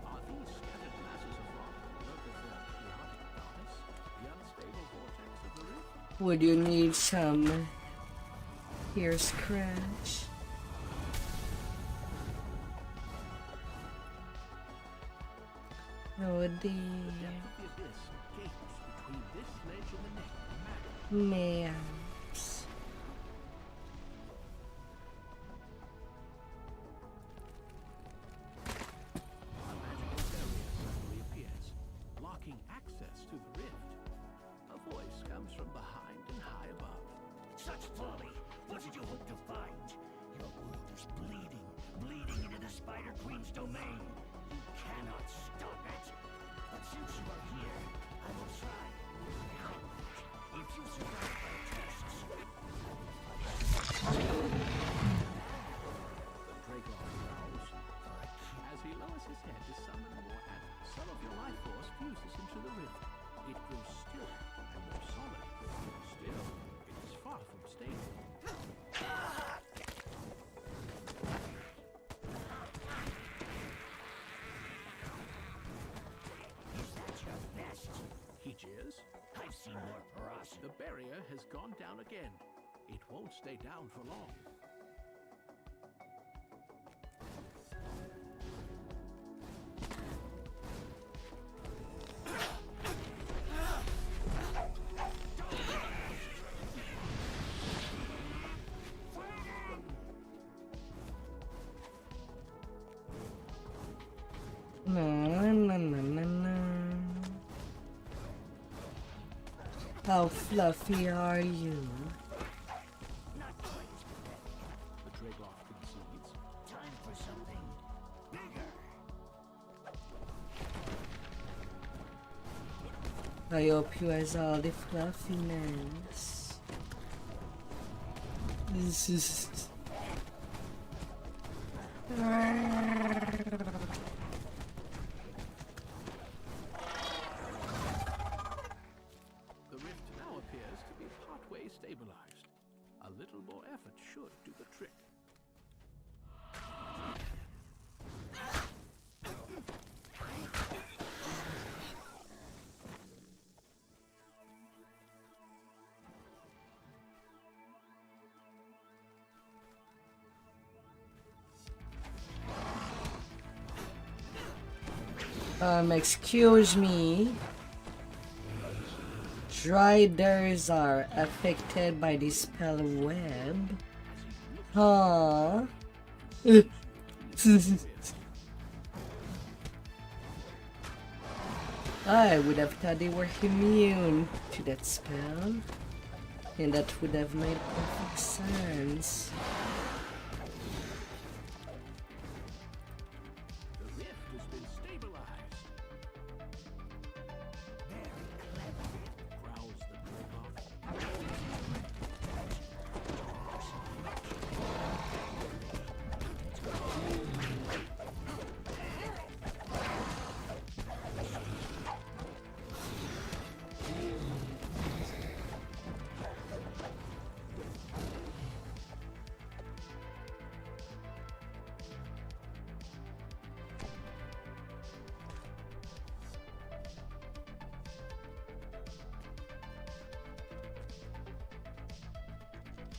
B: Are these scattered masses of rock the work of the chaotic goddess? The unstable vortex of the rift?
A: Would you need some here scratch? Oh dear.
B: The abyss gapes between this ledge and the next. Madam,
A: Mouse.
B: a magical barrier suddenly appears, blocking access to the rift. A voice comes from behind and high above.
H: Such folly! What did you hope to find? Your world is bleeding, bleeding into the Spider Queen's domain. You cannot stop it. But since you are here, I will try. If you survive my tests,
B: The Dragon growls. As he lowers his head to summon more atoms, some of your life force fuses into the rift. It grows still and more solid. Still, it is far from stable.
H: is that your best?
B: He jeers.
H: I've seen more ferocity.
B: The barrier has gone down again. It won't stay down for long.
A: Na, na, na, na, na. How fluffy are you?
B: The Dragon concedes.
H: Time for something bigger.
A: I hope you has all the fluffiness. This is.
B: The rift now appears to be partway stabilized. A little more effort should do the trick.
A: Excuse me. Driders are affected by the spell web. Huh? I would have thought they were immune to that spell, and that would have made perfect sense.
B: The rift has been stabilized. Growls the Gorgoth.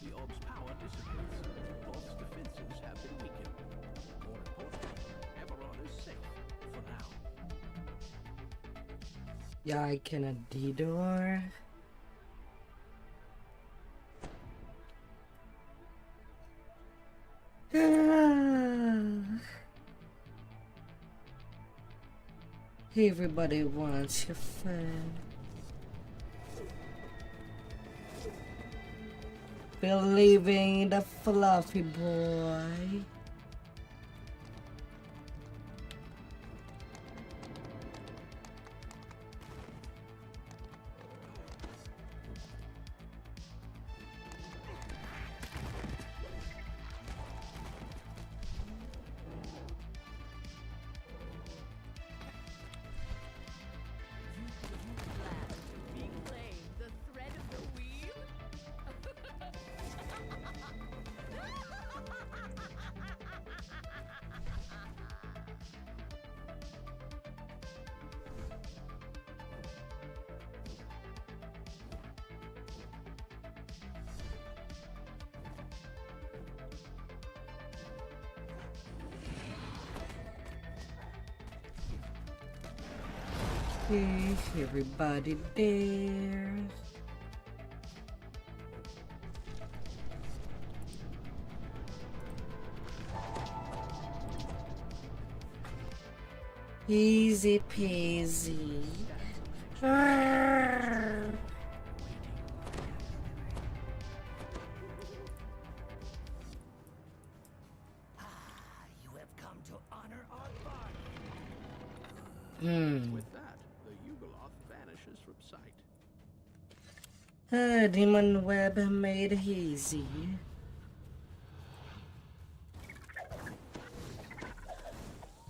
B: The orb's power dissipates. North's defenses have been weakened. More importantly, Eberron is safe for now.
A: Yeah, I cannot D-door. Everybody wants your friend. Believing in the fluffy boy.
D: Reclaim the thread of the weave?
A: Okay, everybody there. Easy peasy. Arrgh.
H: You have come to honor our bargain.
B: With that, the Yugoloth vanishes from sight.
A: Demon web made easy.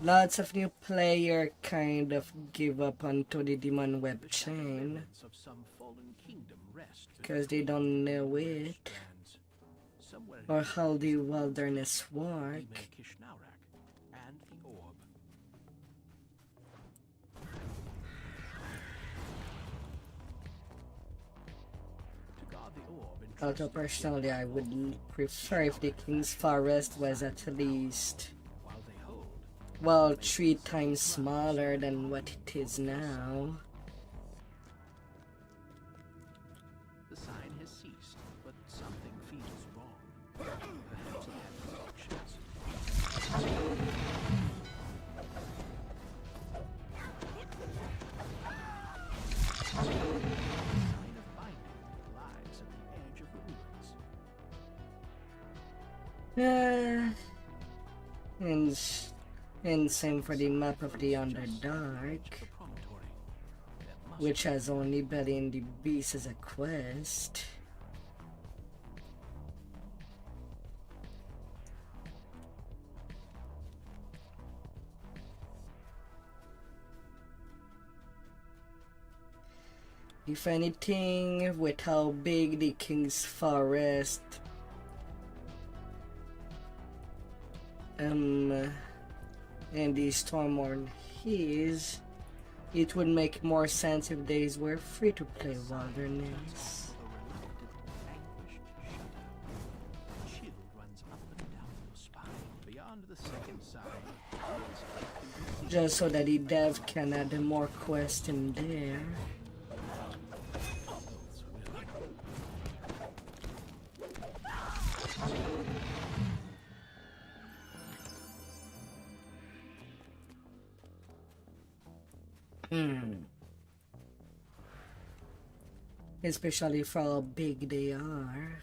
A: Lots of new player kind of give up onto the demon web chain
B: Remnants of some fallen kingdom rest
A: because they don't know it
B: strands. Somewhere
A: or how the wilderness work.
B: we make Kishnaurak and the orb. To guard the orb and
A: Although personally I would prefer if the King's Forest was at least,
B: while they hold,
A: well, 3 times smaller than what it is now.
B: the sign has ceased, but something feels wrong. Perhaps it had connections. Sign of binding lies at the edge of the ruins.
A: And same for the map of the Underdark,
B: The promontory. There must
A: which has only Belly and the Beast as a quest. If anything, with how big the King's Forest and the Stormborn is, it would make more sense if these were free to play Wilderness.
B: a reluctant, anguished shudder. A chill runs up and down your spine. Beyond the second sign, is
A: just so that the dev can add more quests in there. Especially for how big they are.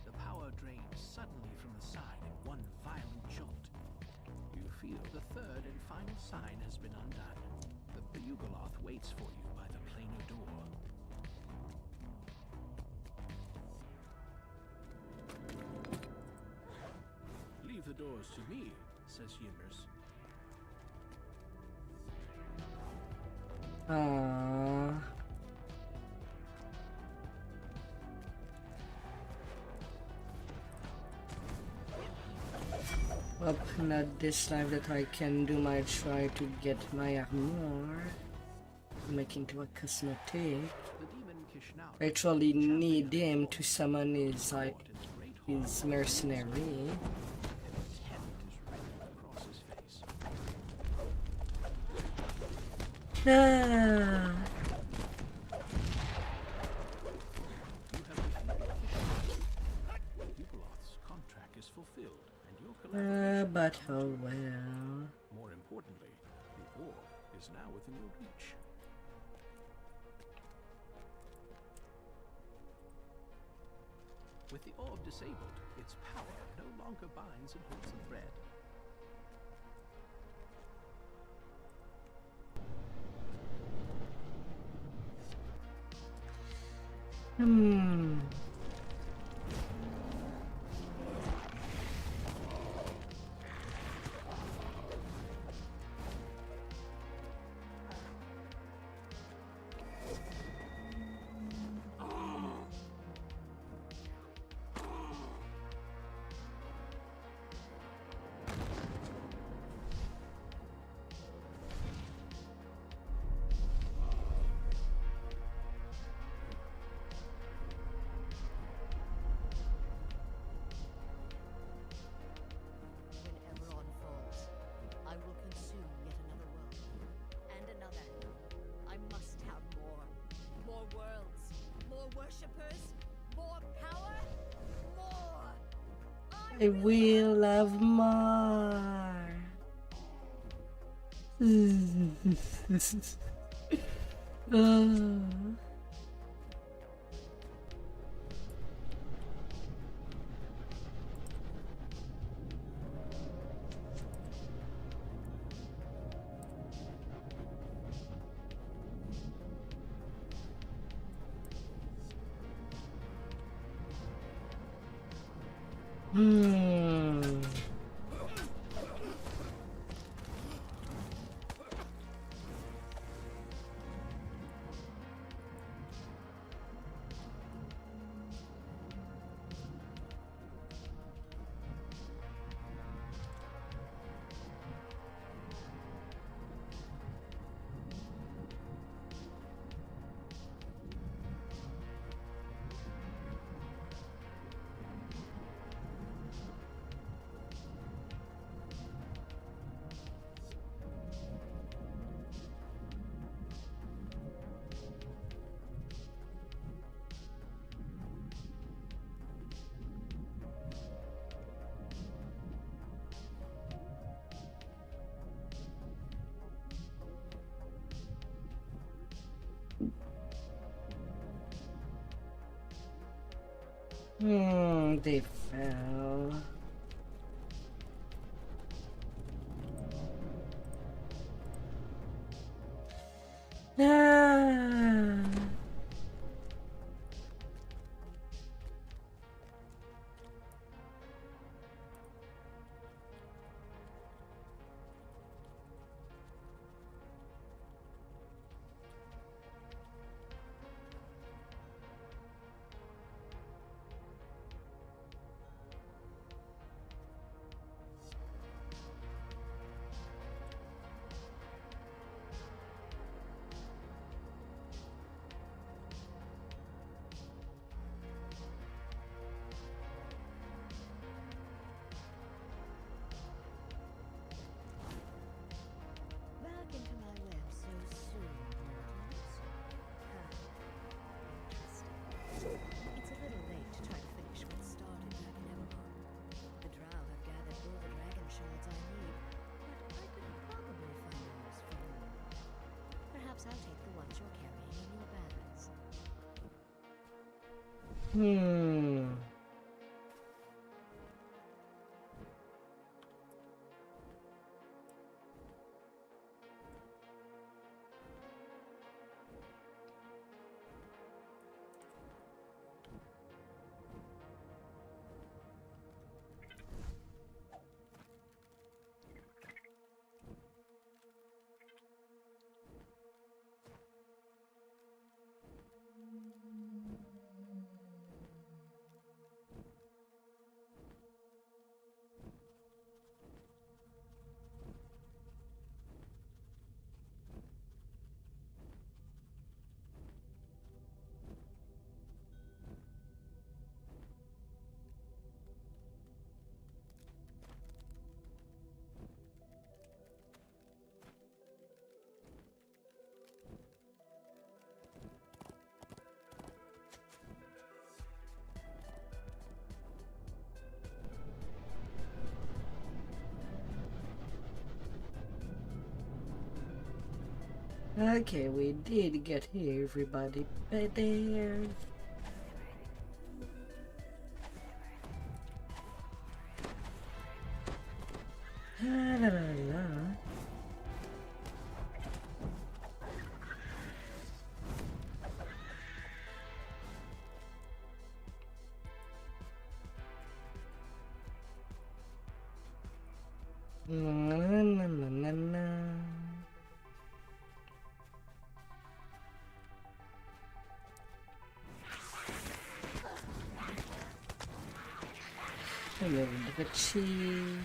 B: The power drains suddenly from the side in one violent jolt. You feel the third and final sign has been undone. The Bugaloth waits for you by the planar door. Leave the doors to me, says Yimmers.
A: Well, not this life that I can do my try to get my armor. Make into a cosmetic.
B: The demon Kishnau
A: I actually need him to summon his mercenary.
B: Its head is written across his face.
A: Ah.
B: Bugaloth's contract is fulfilled, and your collaboration
A: But oh well.
B: More importantly, the orb is now within your reach. With the orb disabled, its power no longer binds and holds the thread.
E: When Everon falls, I will consume yet another world. And another. I must have more. More worlds. More worshippers. More power. More.
A: I will have more. They fell. Ah. Hmm. Okay, we did get everybody back there. La la la la. Na na na na na na. Hello, the cheese.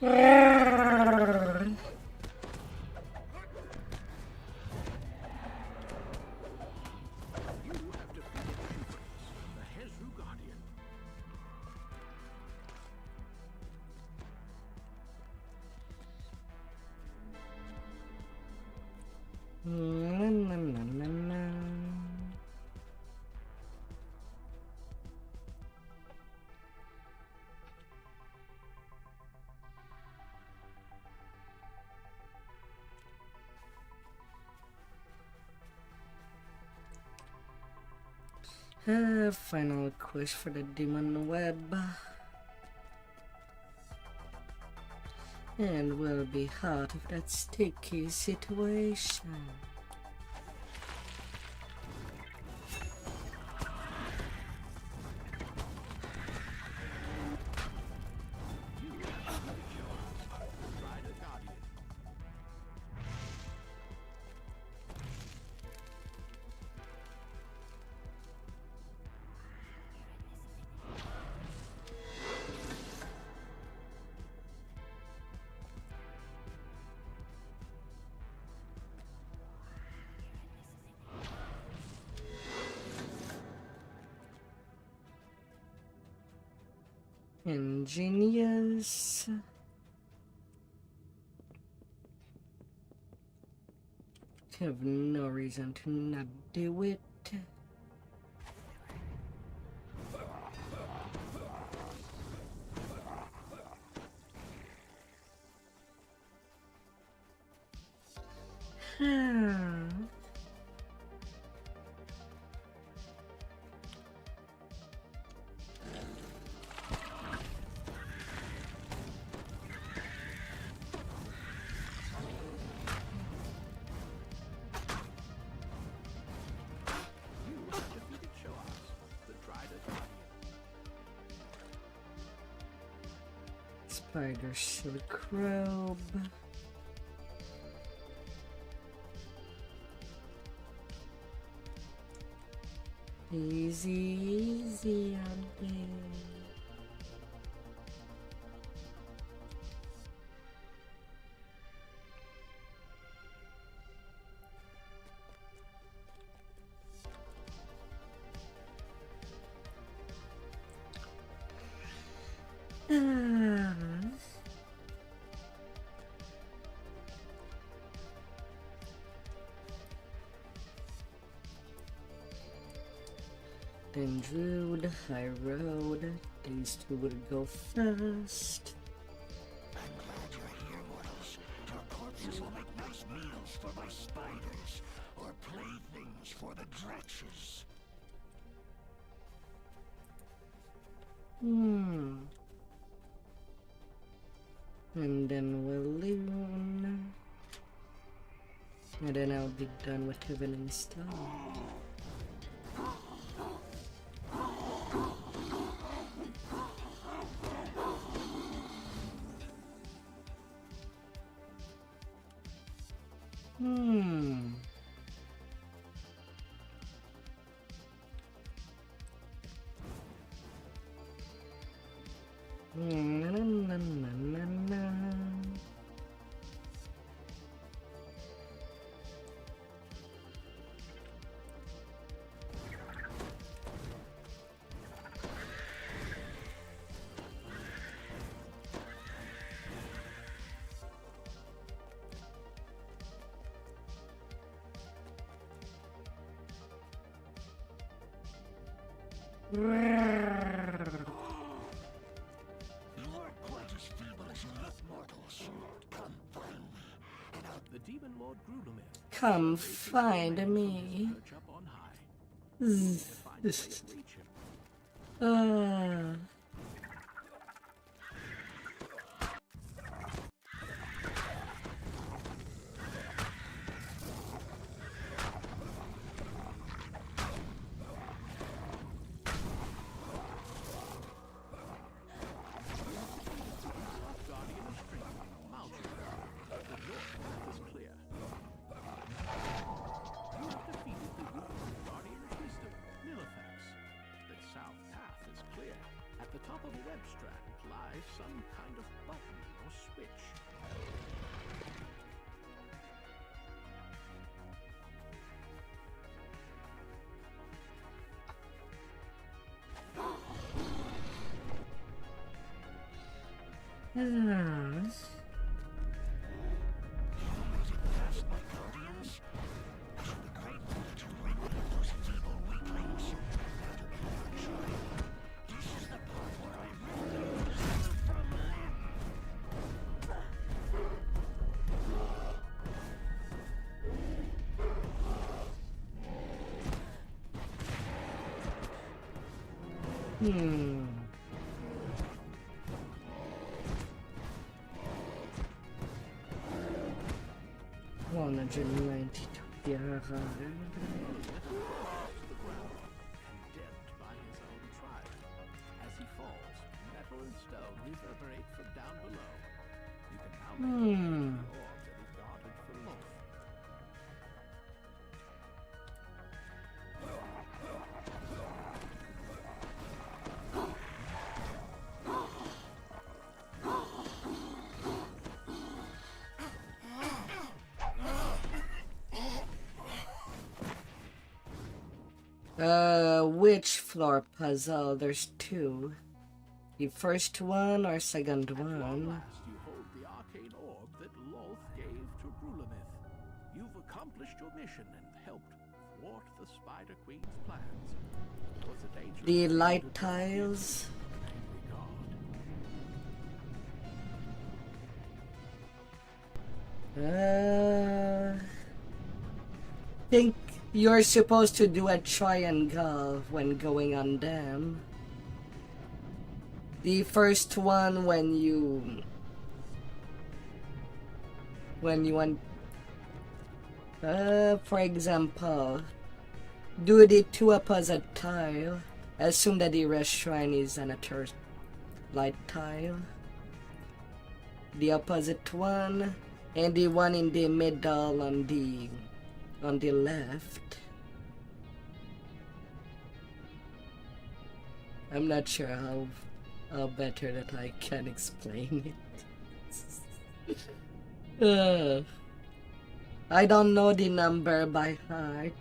B: You have defeated Vtuber, the Hezu Guardian.
A: Na na na na na. Final quest for the demon web. And we'll be out of that sticky situation. Ingenious. Have no reason to not do it. Spider silk robe. Easy, easy on me. and Druid, High Road. These two will go first.
H: I'm glad you're here, mortals. Your corpses will make nice meals for my spiders, or playthings for the dretches.
A: And then we'll Loon. And then I'll be done with Eveningstar.
H: You are quite as feeble as you look, mortals. Come find me, and I'll...
B: The Demon Lord Grudelmith.
A: Come find me.
B: Perch up on high. To find a way to reach him. Guardian of Strength, Multistream. The north path is clear. You have defeated the ruthless Guardian of Wisdom, Nillifax. The south path is clear. At the top of a web strand lies some kind of button or switch.
H: past my guardians. I shall be grateful to rid me of those feeble weaklings. Now to end our journey. This is the part where I rip them from limb.
A: $192.
B: Condemned by his own tribe. As he falls, metal and stone reverberate from down below. You can now make the orb that is guarded from Loth.
A: Which floor puzzle? There's two. The first one or second
B: Long
A: one?
B: last, you hold the arcane orb that Loth gave to Grudelmith. You've accomplished your mission and helped thwart the Spider Queen's plans. It was a dangerous
A: The
B: thing
A: light
B: to defeat
A: tiles?
B: an angry god.
A: Think you're supposed to do a triangle when going on them. The first one when you want, for example, do the two opposite tile. Assume that the rest shrine is an third light tile. The opposite one and the one in the middle on the left. I'm not sure how better that I can explain it. I don't know the number by heart.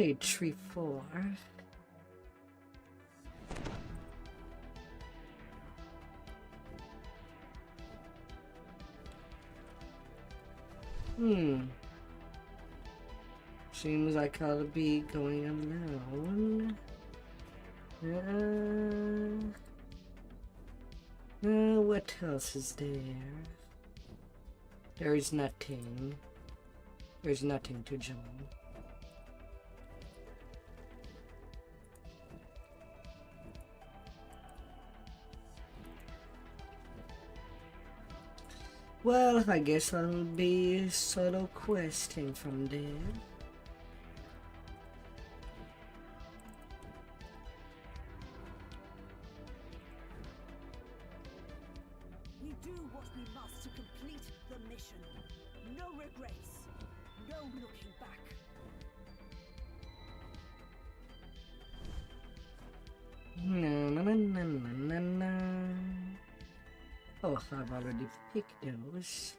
A: Paid 3-4. Seems like I'll be going alone. What else is there? There is nothing. There's nothing to join. Well, I guess I'll be solo questing from there.
I: We do what we must to complete the mission. No regrets. No looking back.
A: Na. Oh, I've already picked those.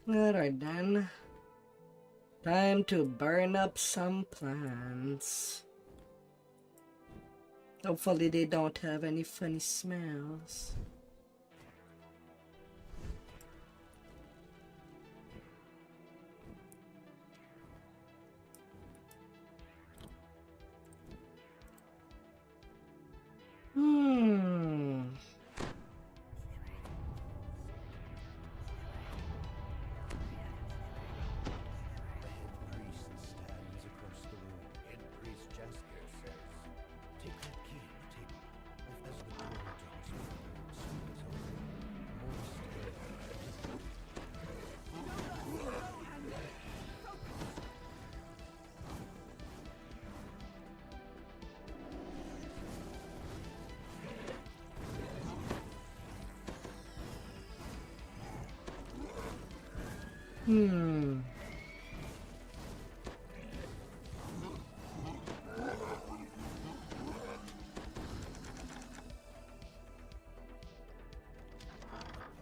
A: Alright then. Time to burn up some plants. Hopefully they don't have any funny smells.
F: Priest stands across the room. Head priest Jaskier says, "Take that key on the table. As the door to hospital swings open, more stairs.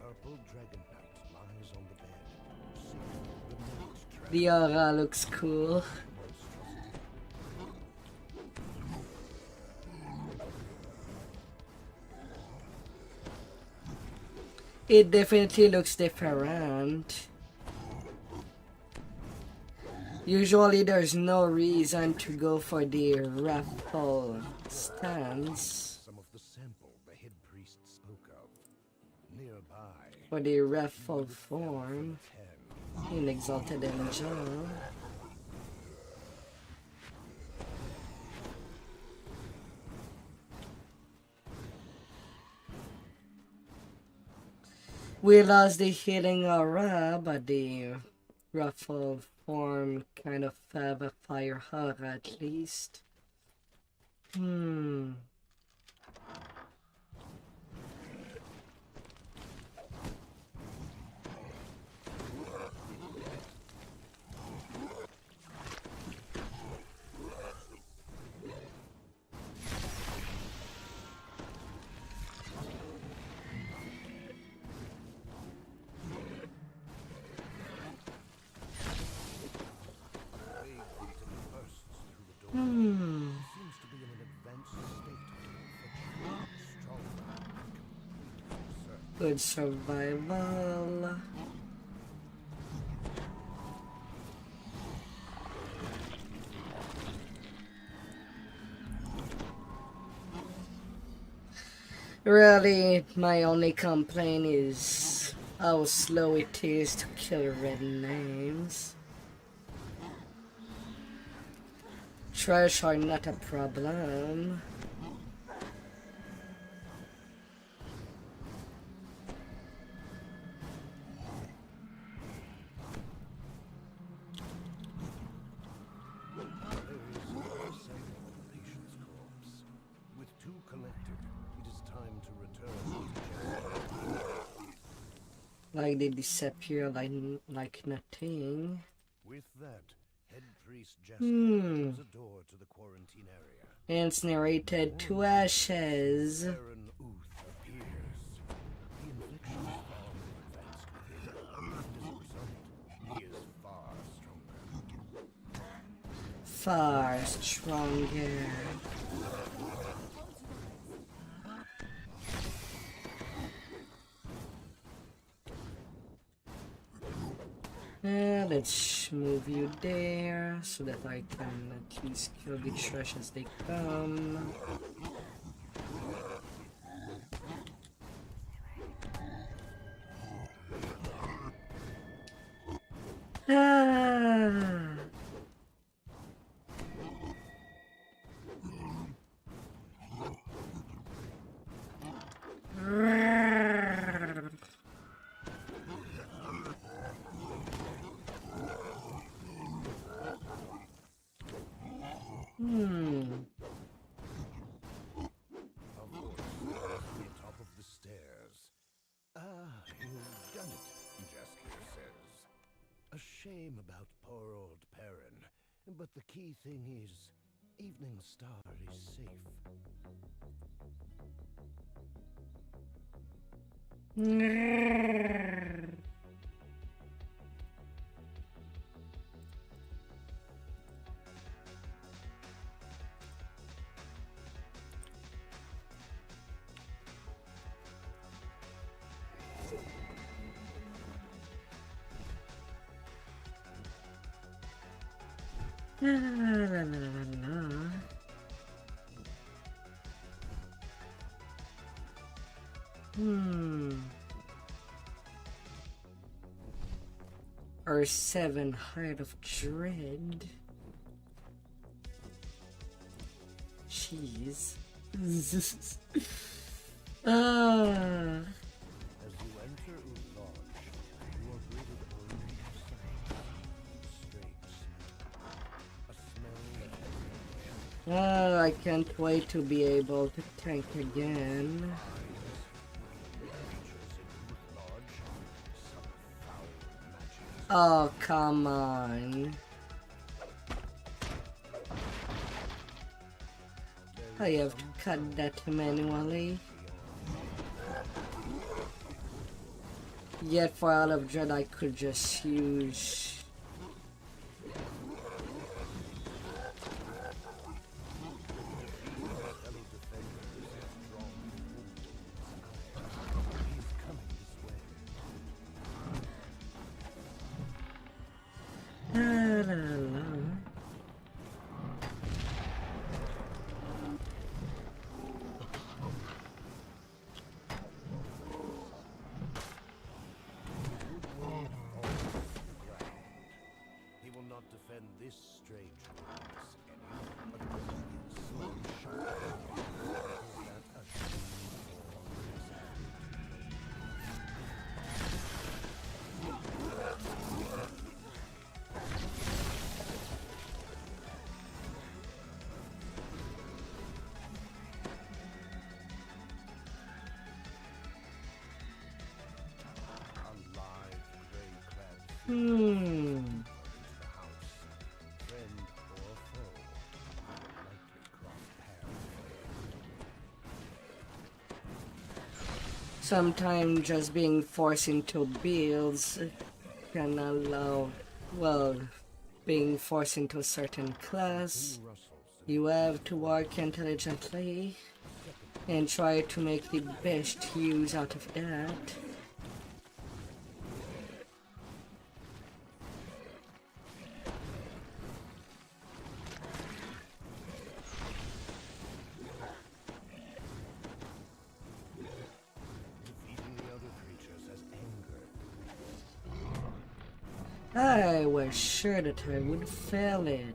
F: Purple dragon knight lies on the bed. See the next dragon
A: The aura looks cool.
F: monstrosity.
A: It definitely looks different. Usually there's no reason to go for the raffle stance.
F: Some of the sample the head priest spoke of. Nearby,
A: For the raffle form
F: 10.
A: in Exalted Angel. We lost the healing aura, but the raffle form kind of have a fire aura at least.
F: Seems to be in an advanced state of infection. Stronger.
A: Good survival. Really, my only complaint is how slow it is to kill red names. Trash are not a problem.
F: Patient's corpse. With two collected, it is time to return.
A: Like they disappear like nothing.
F: With that, head priest Jasper opens a door to the quarantine area.
A: And it's narrated to ashes.
F: Baron Uth appears. The infection is far more advanced within, and as a result, he is far stronger.
A: far stronger. Let's move you there so that I can at least kill the trash as they come. Ah.
F: Of course, the top of the stairs. Ah, you've done it, Jaskier says. A shame about poor old Perrin, but the key thing is, Eveningstar is safe.
A: La, la, la, la, la. Or 7 Heart of Dread. Jeez. Ah.
F: As you enter Lodge, you are greeted only with silence, strange smell. A smell that
A: I can't wait to be able to tank again. Oh, come on. I have to cut that manually. Yet for Out of Dread I could just use... La, la, la.
F: he will not defend this strange wilderness any, but will slowly show that a alive, gray-clad the house, friend or foe, likely cross paths.
A: Sometimes just being forced into builds can allow, well, being forced into a certain class, you have to work intelligently and try to make the best use out of that.
F: Defeating the other creatures has angered.
A: I was sure that I would fail it.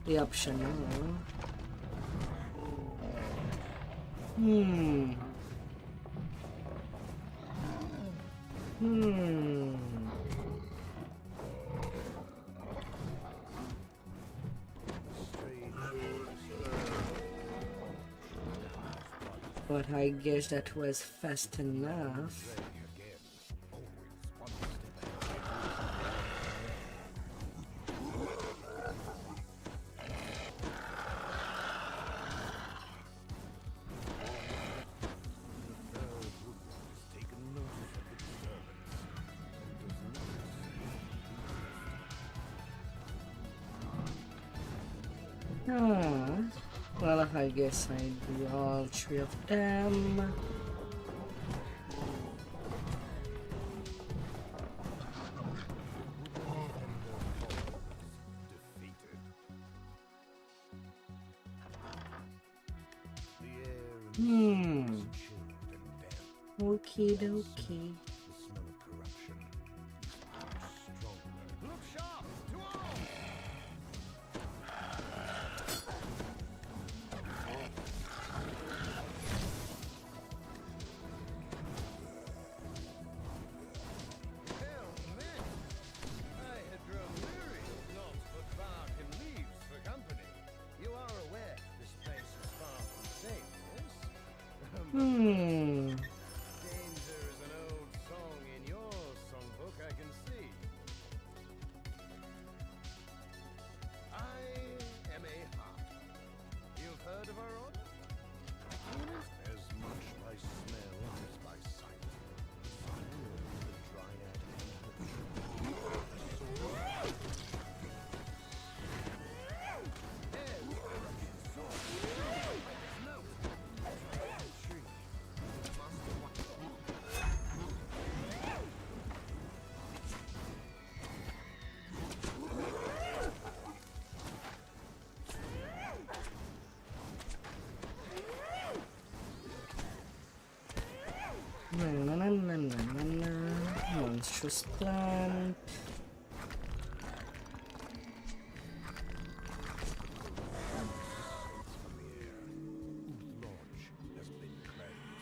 A: The optional. But I guess that was fast enough. Ah, well, I guess I do all three of them.
F: Defeated. The air in the
A: Hmm.
F: is chilled and damp.
A: Okie dokie.
F: The smell of corruption is much stronger. Look sharp! To arms! Hell, man! I had grown weary of naught but bark and leaves for company. You are aware this place is far from safe, yes?
A: Hmm.
F: Danger is an old song in your songbook, I can see. I am a harp. You've heard of our order? As much by smell as by sight. Fire, the dryad and her
A: Na na na na na na. Monstrous plant.
F: lodge has been cleansed.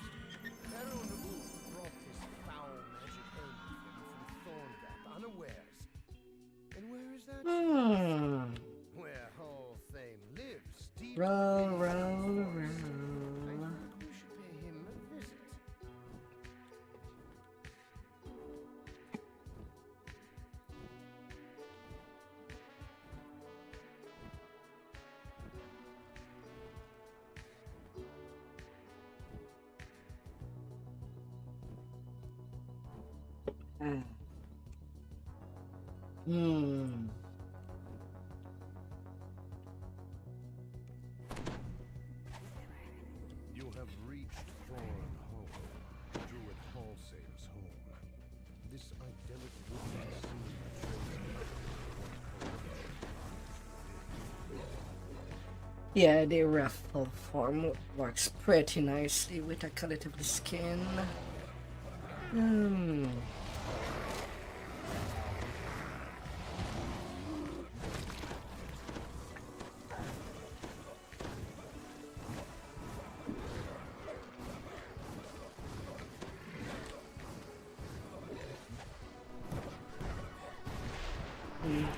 F: Pharaoh Nabu brought this foul magic home with him from Thorngap unawares. And where is that?
A: Hmm.
F: Where Hall Fame lives, deep
A: Roll,
F: within
A: roll,
F: the forest.
A: roll.
F: I think we should pay him a visit.
A: Ah. Hmm.
F: You have reached Thorn Hall, Druid Hallsame's home. This idyllic woodland scene betrays
A: Yeah, the raffle form works pretty nicely with a collet of the skin. Hmm.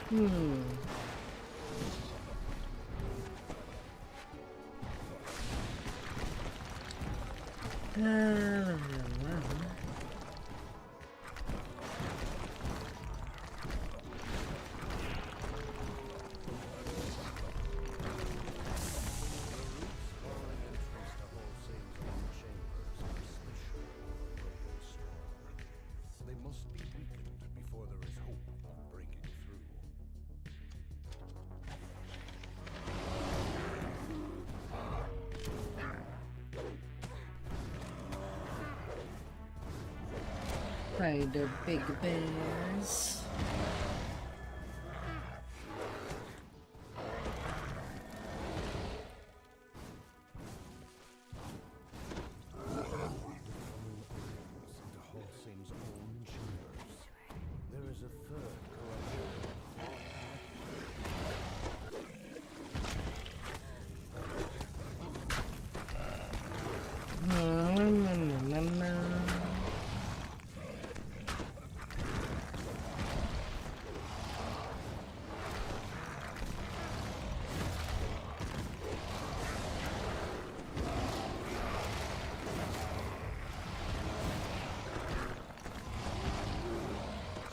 A: Hmm. Ah,
F: They must be weakened before there is hope of breaking through.
A: by the big bears.
F: Into Hallsame's own chambers. There is a third corruption.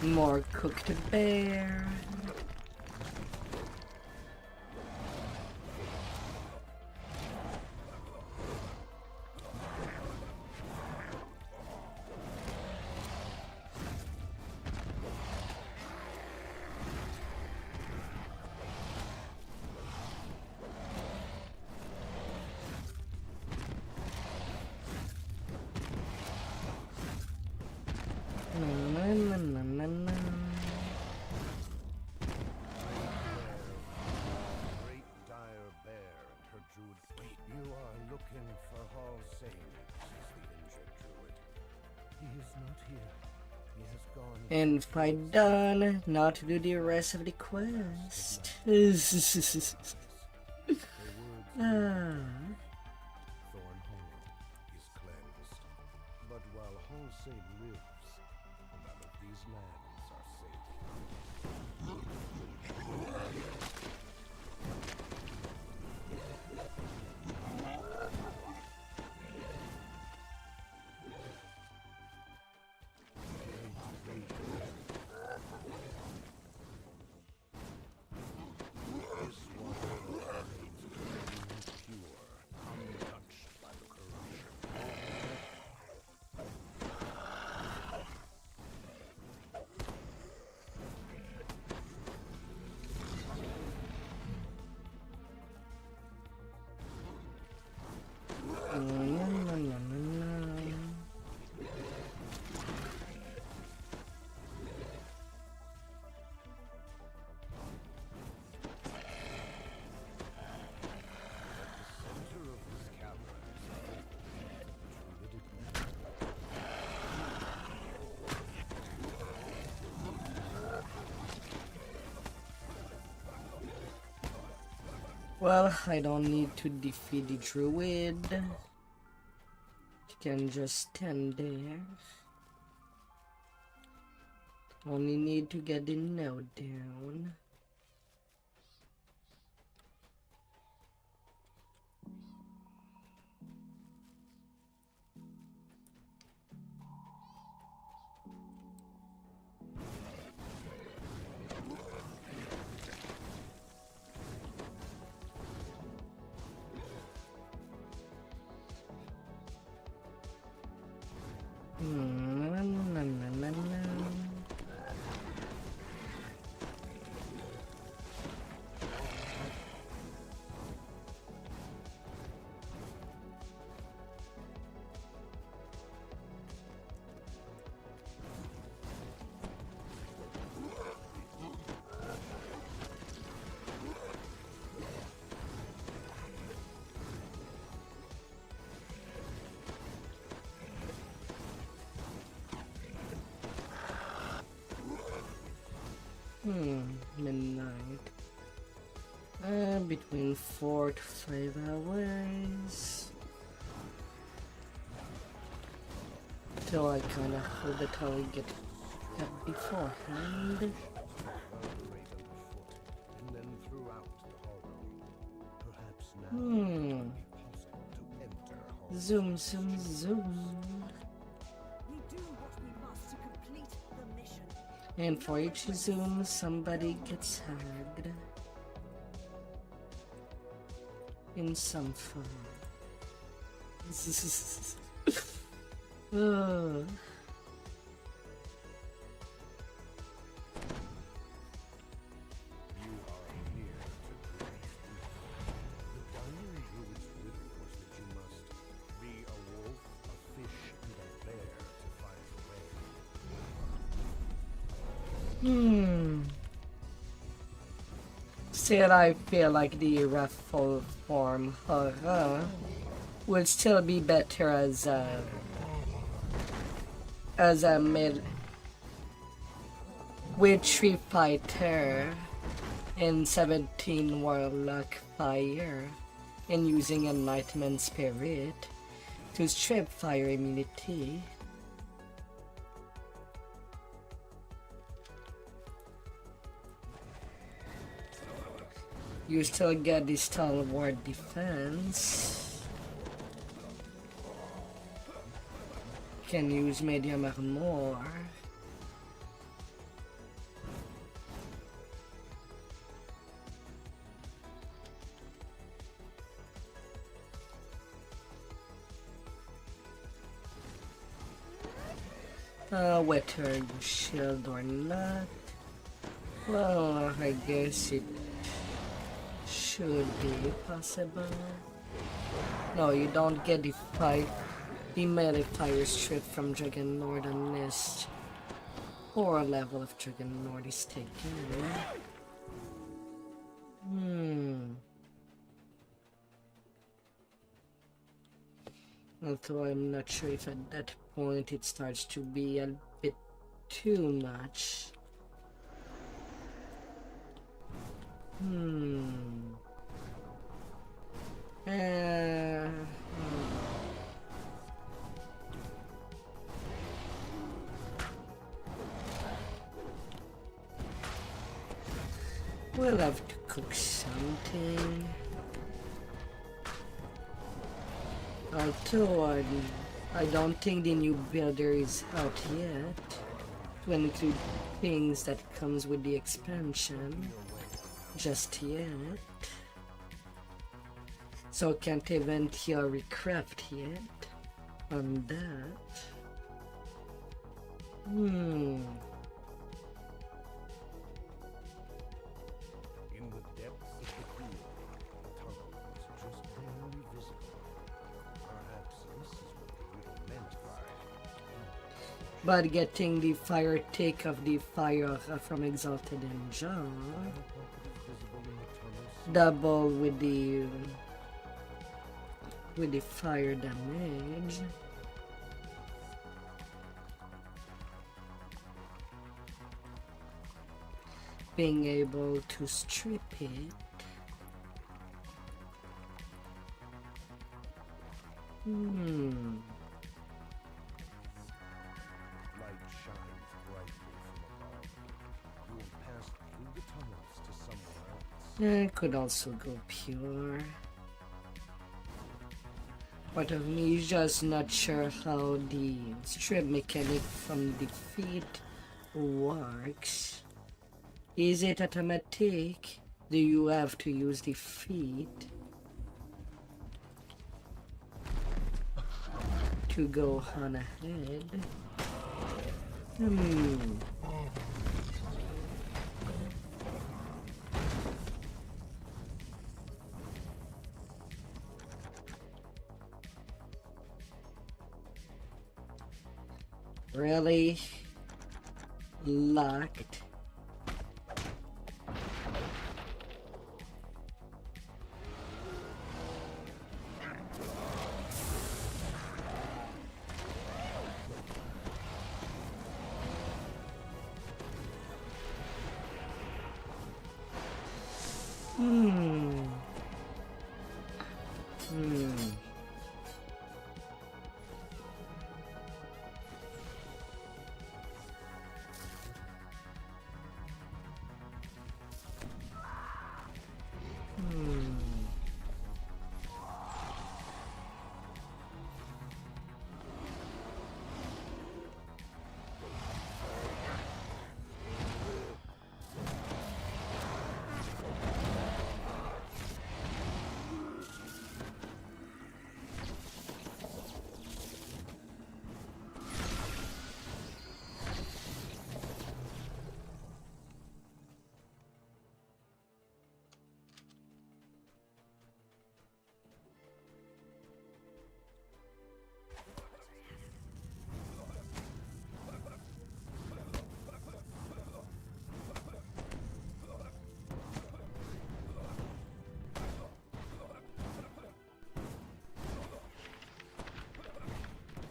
A: More cooked bear.
F: Great dire bear and her druid. Wait, you are looking for Halsey, says the injured druid. He is not here. He has gone.
A: And fight done. Now to do the rest of the quest. Ah.
F: Thornhollow is cleansed. But while Halsey lives, none of these lands are safe. This water remains pure, untouched by the corruption. Center of this cavern is a druidic.
A: Well, I don't need to defeat the druid. You can just stand there. Only need to get the node down. Midnight. Between 4 to 5 hours. Till I kinda hope that I'll get up beforehand.
F: Right underfoot, and then throughout the hollow. Perhaps now it will be possible to enter Halsey.
A: Zoom, zoom, zoom.
I: We do what we must to complete the mission.
A: And for each zoom, somebody gets hagged. In some form. Ugh.
F: You are here to grace me. The dying druid's will was that you must be a wolf, a fish, and a bear to find the way.
A: Still, I feel like the raffle form would still be better as a mid witchery fighter in 17 Warlock Fire and using Enlightenment Spirit to strip fire immunity. You still get the stalwart defense. Can use medium armor. Whether you shield or not. Well, I guess it should be possible. No, you don't get the melee fire strip from Dragon Lord unless 4 level of Dragonlord is taken. Although I'm not sure if at that point it starts to be a bit too much. We'll have to cook something. Although I don't think the new builder is out yet, to include things that comes with the expansion just yet. So can't even theory craft yet on that.
B: In the depths of the pool, the tunnel was just barely visible. Perhaps this is what the riddle meant by...
A: But getting the fire take of the fire from Exalted Angel, double with the fire damage. Being able to strip it.
B: Light shines brightly from above. You will pass through the tunnels to somewhere else.
A: It could also go pure. Part of me is just not sure how the strip mechanic from the feet works. Is it automatic? Do you have to use the feet to go on ahead? Really? Locked?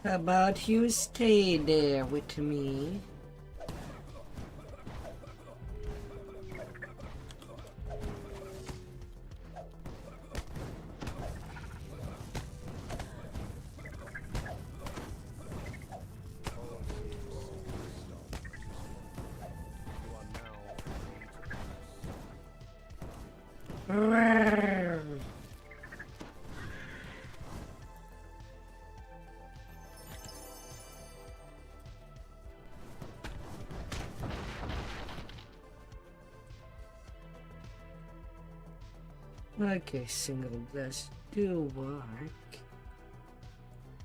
A: How about you stay there with me? Okay, single blast do work.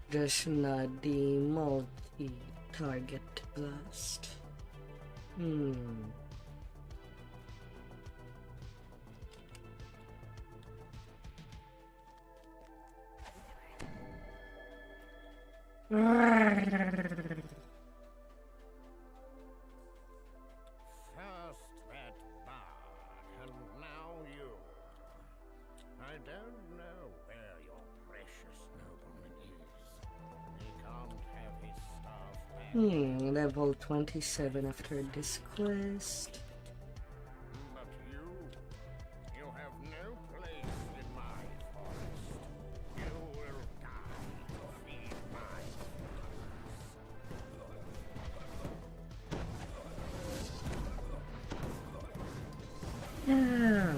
A: Just not the multi-target blast. Level 27 after this quest.
F: But you have no place in my forest. You will die to feed my
A: Yeah.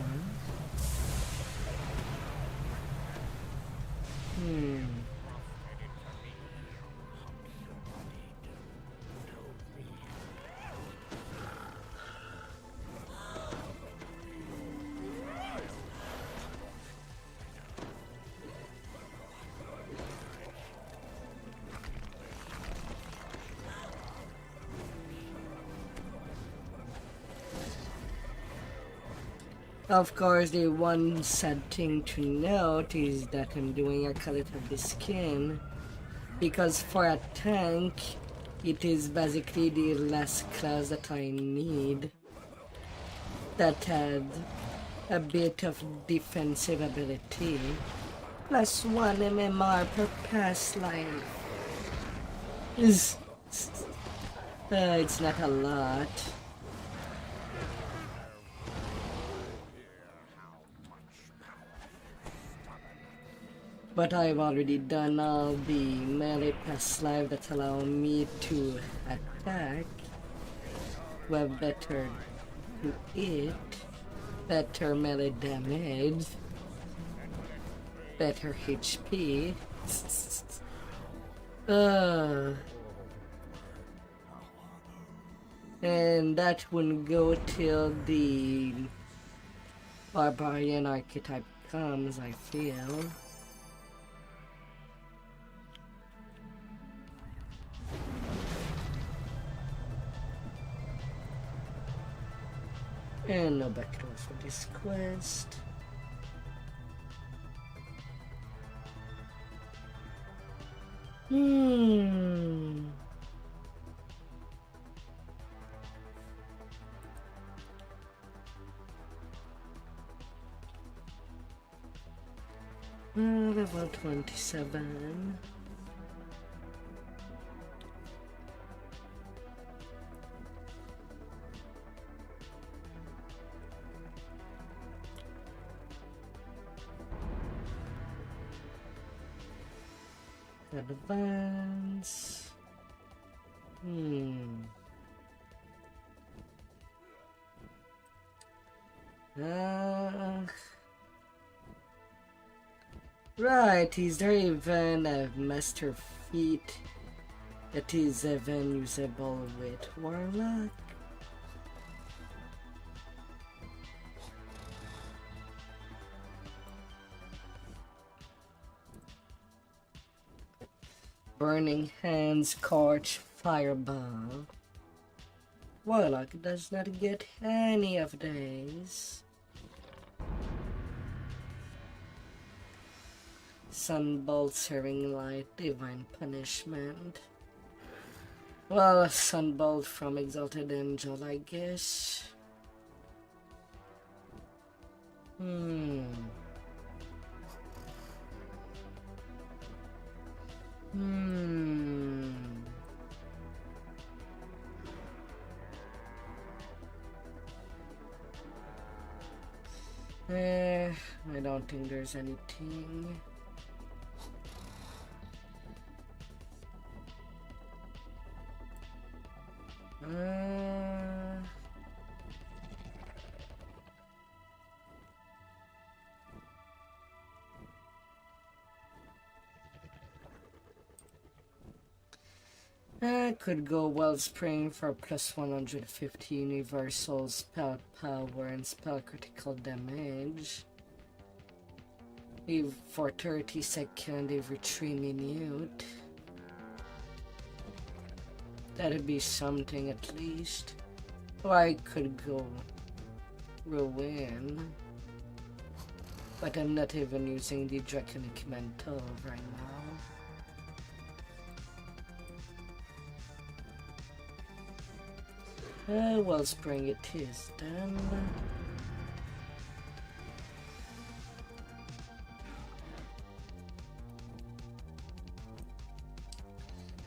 A: Of course, the one sad thing to note is that I'm doing Acolyte of the Skin, because for a tank, it is basically the last class that I need that had a bit of defensive ability, plus 1 MMR per pass line. It's not a lot. But I've already done all the melee pass live that allow me to attack, to have better hit, better melee damage, better HP. And that wouldn't go till the Barbarian archetype comes, I feel. And no backdoor for this quest. Level 27. Advance. Right, is there even a master feat that is even usable with Warlock? Burning Hands, Scorch, Fireball. Warlock does not get any of these. Sunbolt, Searing Light, Divine Punishment. Well, Sunbolt from Exalted Angel, I guess. I don't think there's anything. I could go Wellspring for plus 150 universal spell power and spell critical damage. For 30 seconds every 3 minutes. That'd be something at least. Or I could go Ruin. But I'm not even using the Draconic Mantle right now. Wellspring it is done.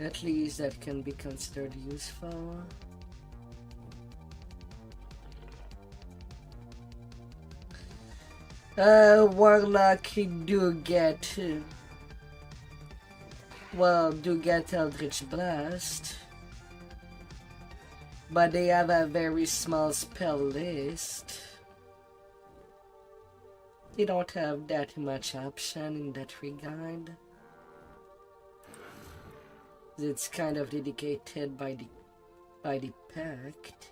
A: At least that can be considered useful. Warlock do get Eldritch Blast, but they have a very small spell list. They don't have that much option in that regard. It's kind of dedicated by the pact.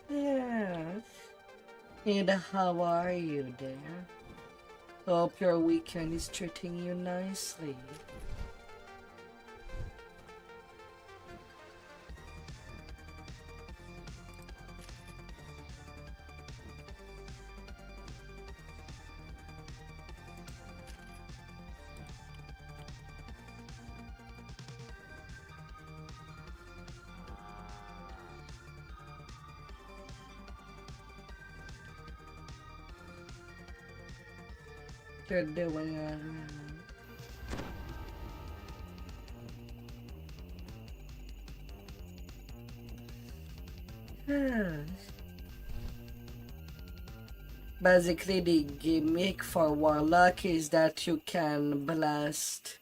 A: Yes. And how are you there? Hope your weekend is treating you nicely. You're doing alright. Basically, the gimmick for Warlock is that you can blast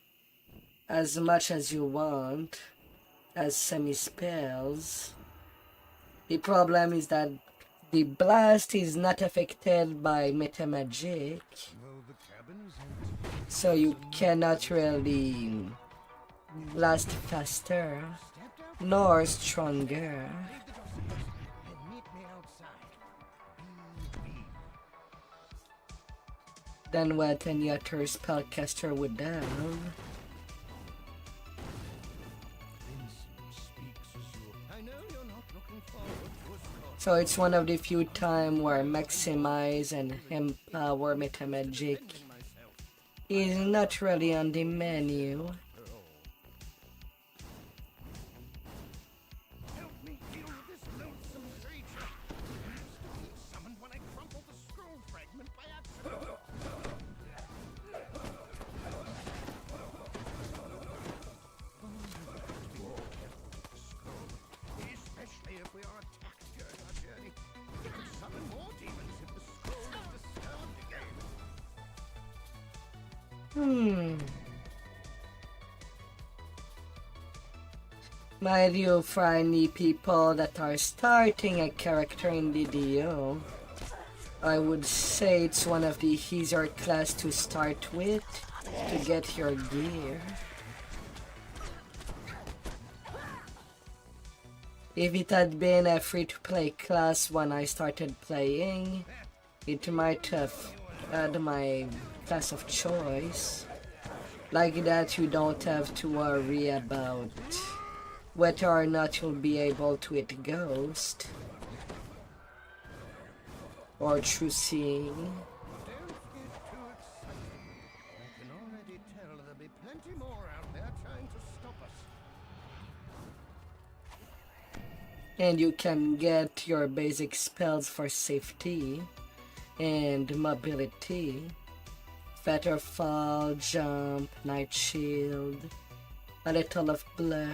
A: as much as you want as semi-spells. The problem is that the blast is not affected by metamagic, so you cannot really blast faster nor stronger than what any other spellcaster would have. So it's one of the few times where maximize and empower metamagic is not really on the menu.
F: Help me deal with this loathsome creature. Summoned when I crumpled the scroll fragment by accident. Especially if we are attacked during our journey. We can summon more demons if the scroll is disturbed again.
A: Mind you, for any people that are starting a character in DDO, I would say it's one of the easier class to start with to get your gear. If it had been a free-to-play class when I started playing, it might have had my class of choice. Like that, you don't have to worry about whether or not you'll be able to hit Ghost or True Seeing.
F: Don't get too excited. I can already tell there'll be plenty more out there trying to stop us.
A: And you can get your basic spells for safety and mobility. Feather Fall, Jump, Night Shield, a little of Blur,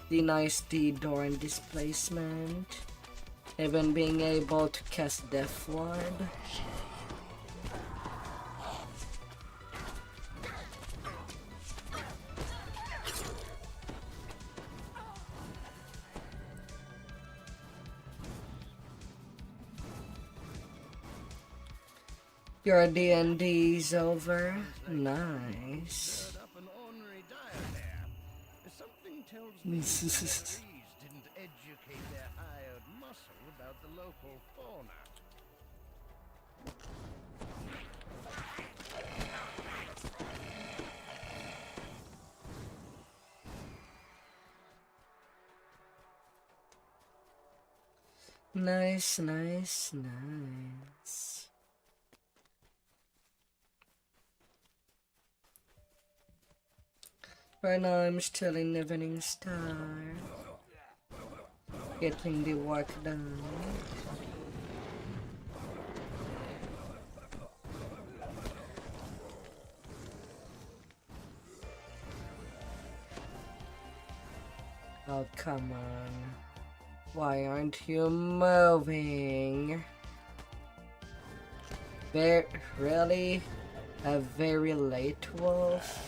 A: the nice D-Door and Displacement, even being able to cast Death Ward. Your D&D's over. Nice.
F: Stirred up an ornery dire there. Something tells me the trees didn't educate their hired muscle about the local fauna.
A: Nice, nice, nice. Right now I'm still in Eveningstar. getting the work done. Oh, come on. Why aren't you moving? Really? A very late wolf?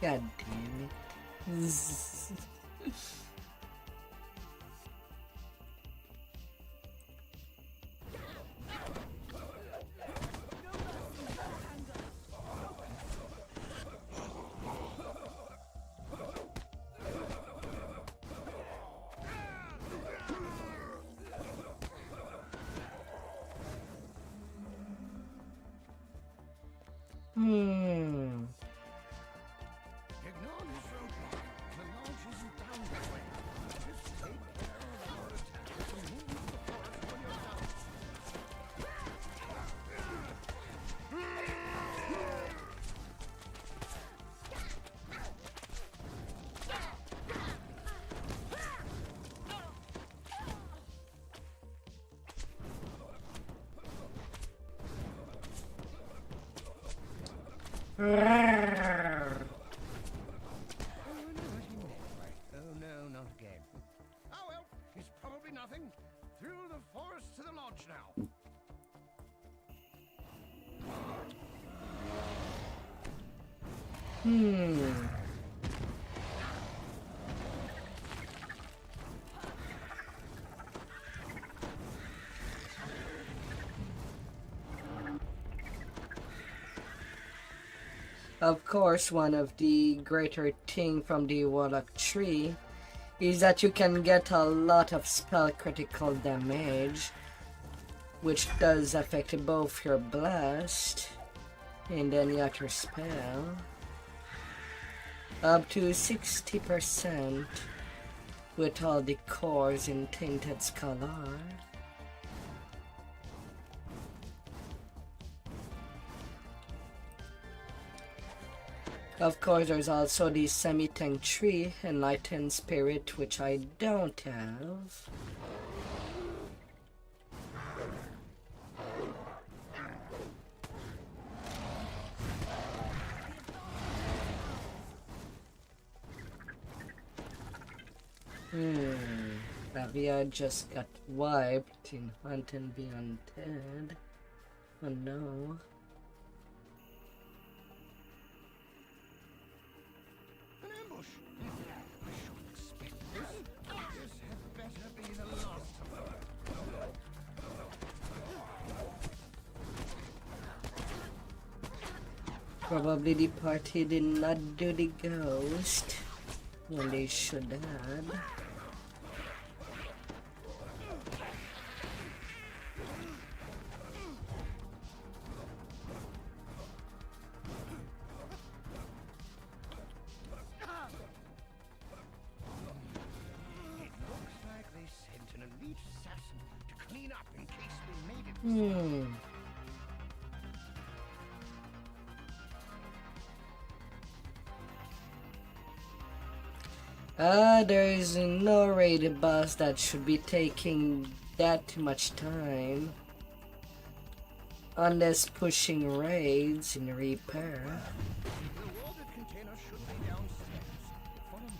A: God damn it.
F: Ignore this roadblock. The launch isn't down that way. Just take care of our attackers and move the forest on yourself. Oh no, not again. Oh well, it's probably nothing. Through the forest to the lodge now.
A: Of course, one of the greater thing from the Warlock tree is that you can get a lot of spell critical damage, which does affect both your blast and any other spell. Up to 60% with all the cores in Tainted Scholar. Of course, there's also the Semi-Tank tree, Enlightened Spirit, which I don't have. Avia just got wiped in Hunt and Be Undead. Oh no.
F: An ambush! I shouldn't expect this. This had better be the last of them.
A: Probably the party did not do the ghost when they should have.
F: It looks like they sent an elite assassin to clean up in case we made it.
A: There is no raid boss that should be taking that much time. Unless pushing raids in repair.
F: The rewarded container should be downstairs. Follow me.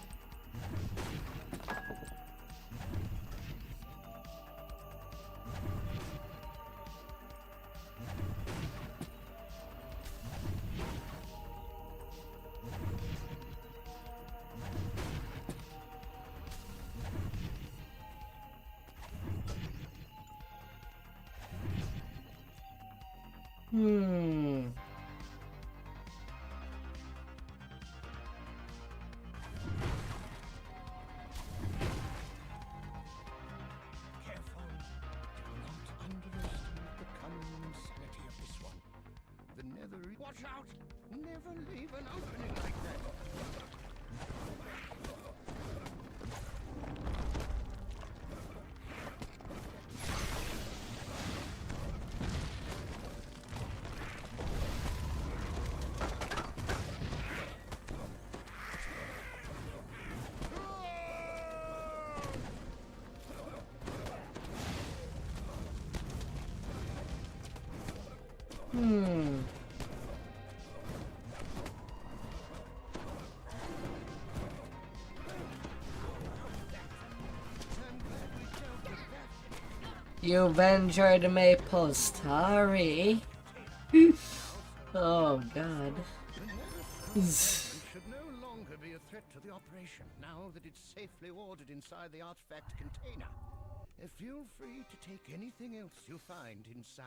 F: Careful. Do not underestimate the cunning and insanity of this one. The nether... Watch out! Never leave an opening like that.
A: Hmm. You've enjoyed the Maple Story. Oh God.
F: You should no longer be a threat to the operation now that it's safely ordered inside the artifact container. Feel free to take anything else you find inside.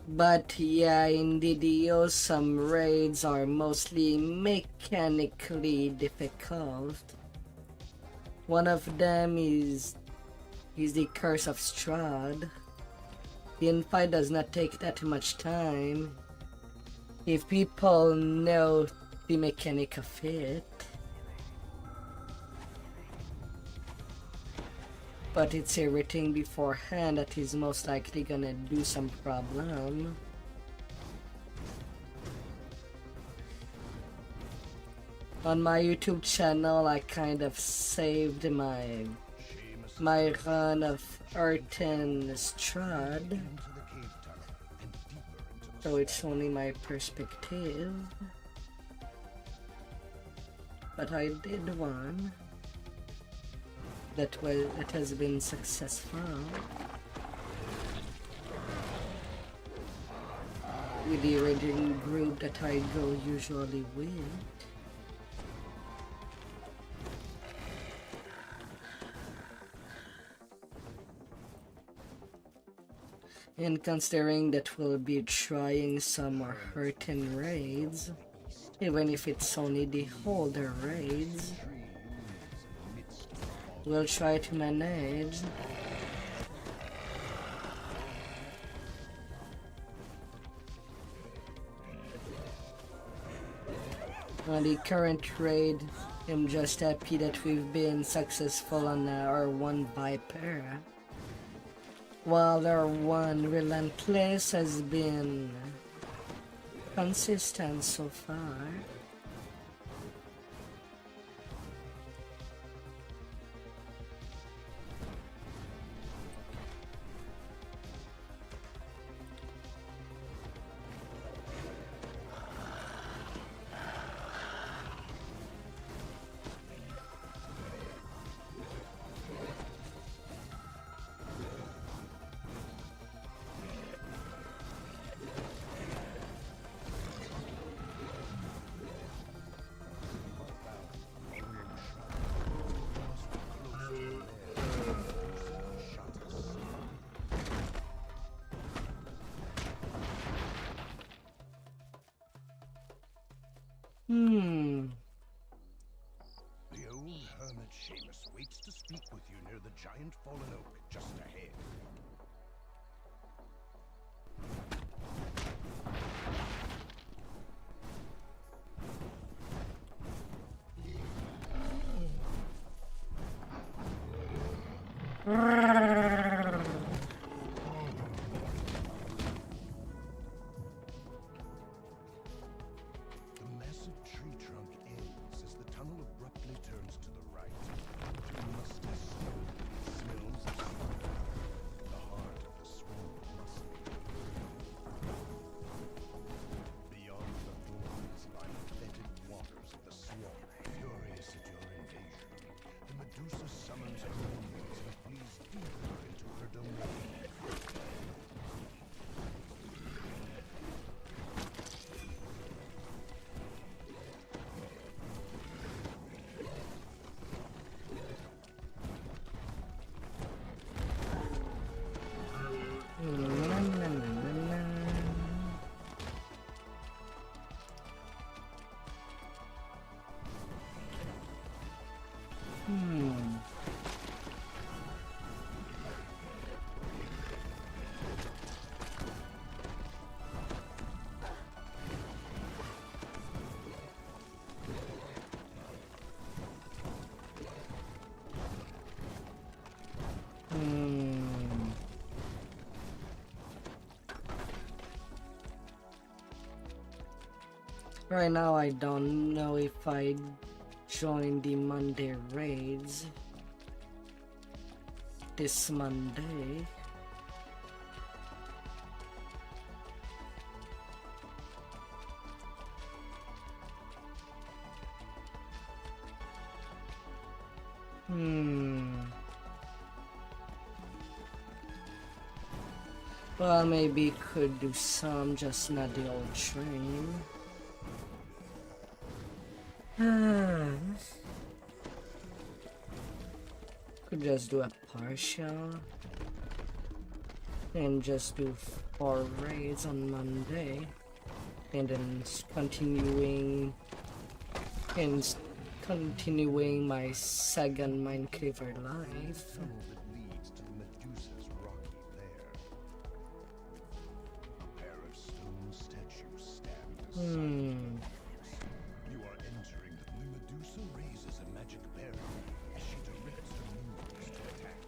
A: But yeah, indeed, some raids are mostly mechanically difficult. One of them is the Curse of Strahd. The infight does not take that much time if people know the mechanic of it. But it's everything beforehand that is most likely gonna do some problem. On my YouTube channel, I kind of saved my run of Earthen Strahd, so it's only my perspective. But I did one that has been successful with the raiding group that I go usually with. And considering that we'll be trying some Earthen raids, even if it's only the older raids, we'll try to manage. On the current raid, I'm just happy that we've been successful on our one Viper, while our one Relentless has been consistent so far.
F: The old hermit Seamus waits to speak with you near the giant fallen oak just ahead. The massive tree trunk ends as the tunnel abruptly turns to the right. Musty smoke smells of sulfur. The heart of the swamp must be. Beyond the thorns lie the fetid waters of the swamp, furious at your invasion. The Medusa summons her minions and flees deeper into her domain.
A: Right now, I don't know if I join the Monday raids this Monday. Well, maybe could do some, just not the old train. Could just do a partial and just do 4 raids on Monday, and then continuing my second Mindcleaver life.
J: Tunnel that leads to Medusa's rocky lair. A pair of stone statues stand beside You are entering the when Medusa raises a magic barrier as she directs her moves to attack.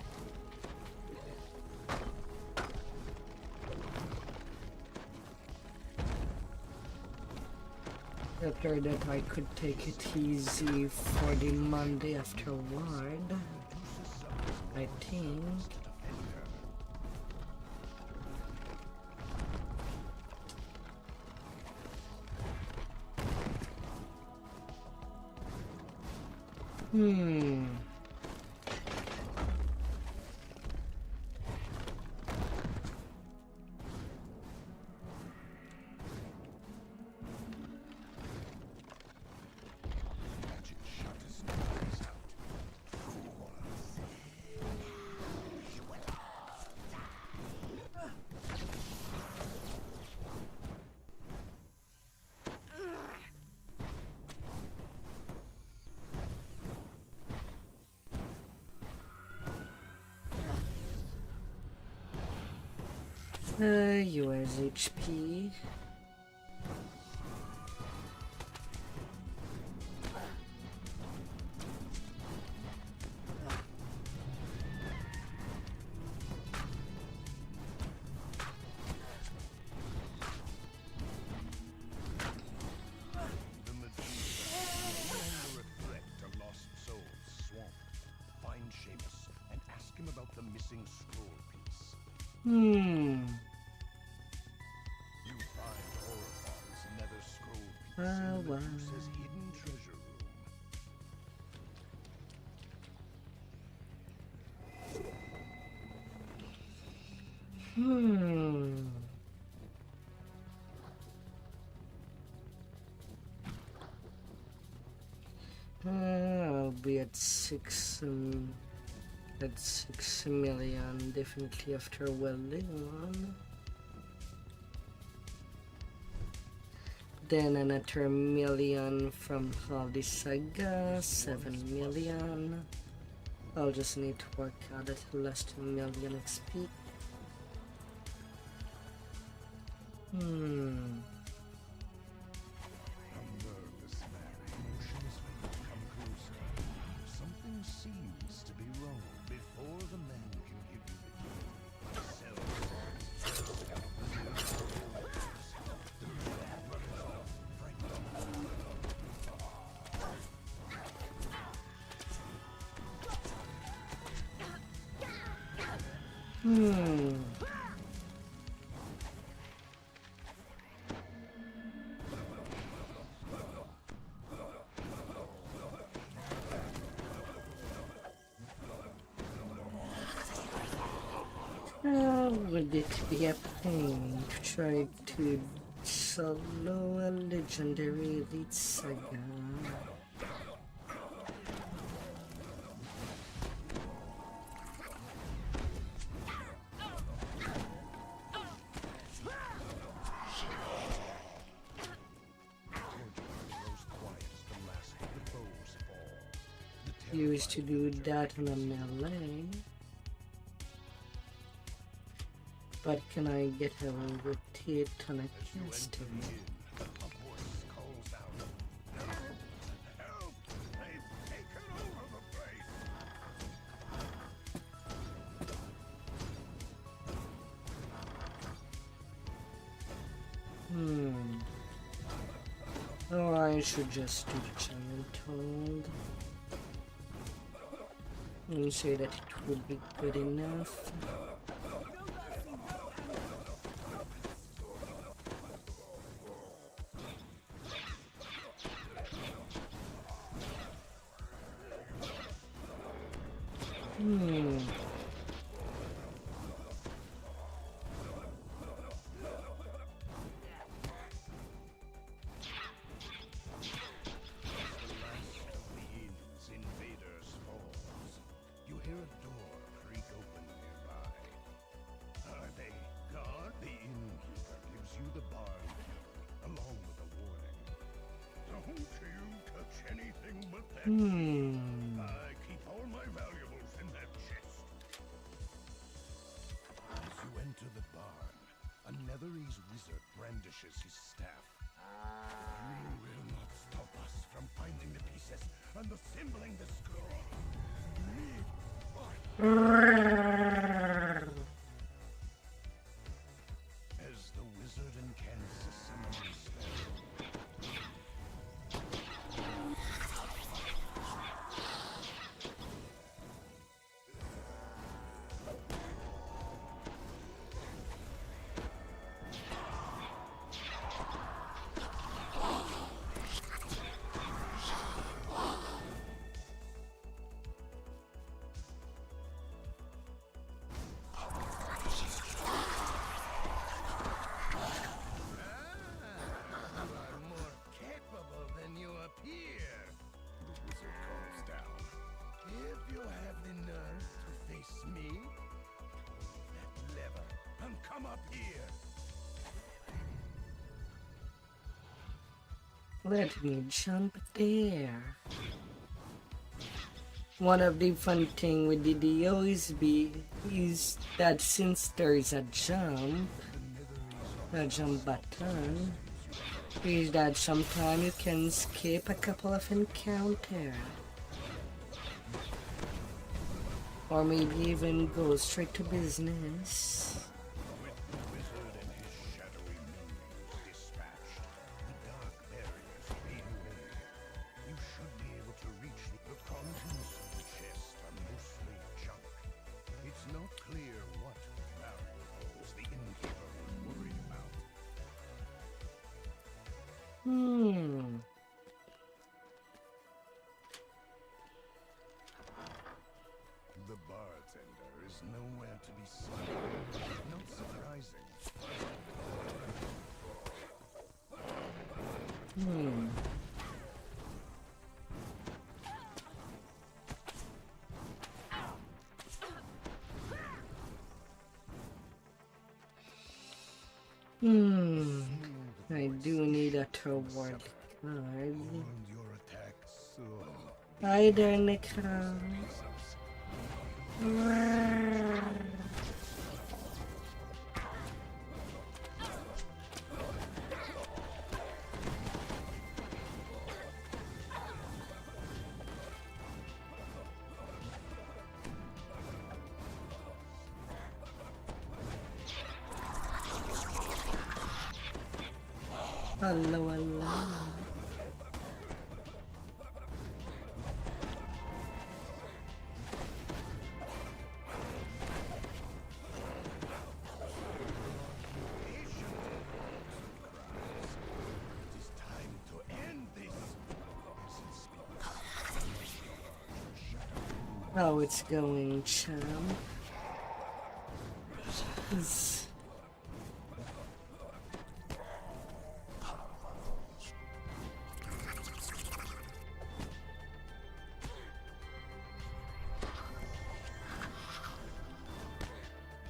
A: After that, I could take it easy for the Monday afterward, I think.
J: Magic shut his nose out. Fools.
A: US HP.
J: The Medusa is no longer a threat to Lost Souls Swamp. Find Seamus and ask him about the missing scroll piece. You find Orofon's nether scroll piece in the Medusa's hidden treasure room.
A: I'll be at 6 million, definitely after welding one. Then another million from Haldi Saga, 7 million. I'll just need to work out at last million XP.
J: A nervous man motionlessly come closer. Something seems to be wrong. Before the man can give you the key, the cell
A: Would it be a pain to try to solo a legendary elite saga? Used to do that on a melee. But can I get a rotate on a casting?
J: a voice calls out. Help! Help! They've taken over the place!
A: I should just do the giant toad and say that it will be good enough.
J: You hear a door creak open nearby. Are they gone? The innkeeper gives you the barn key, along with a warning. Don't you touch anything but that key. I keep all my valuables in that chest. As you enter the barn, a Netherese wizard brandishes his staff. You will not stop us from finding the pieces and assembling the scroll. As the wizard incants a summoning spell. Come up here.
A: Let me jump there. One of the fun thing with the OSB is that since there is a jump button, is that sometimes you can skip a couple of encounters. Or maybe even go straight to business.
J: With the wizard and his shadowy minions dispatched, the dark barriers fade away. You should be able to reach the contents of the chest are mostly junk. It's not clear what valuables the innkeeper was worried about. The bartender is nowhere to be seen. Not surprising.
A: I do need a reward card.
J: And your attack slow.
A: Hi there, Nika. Hello, hello.
J: It is time to end this.
A: How it's going, champ?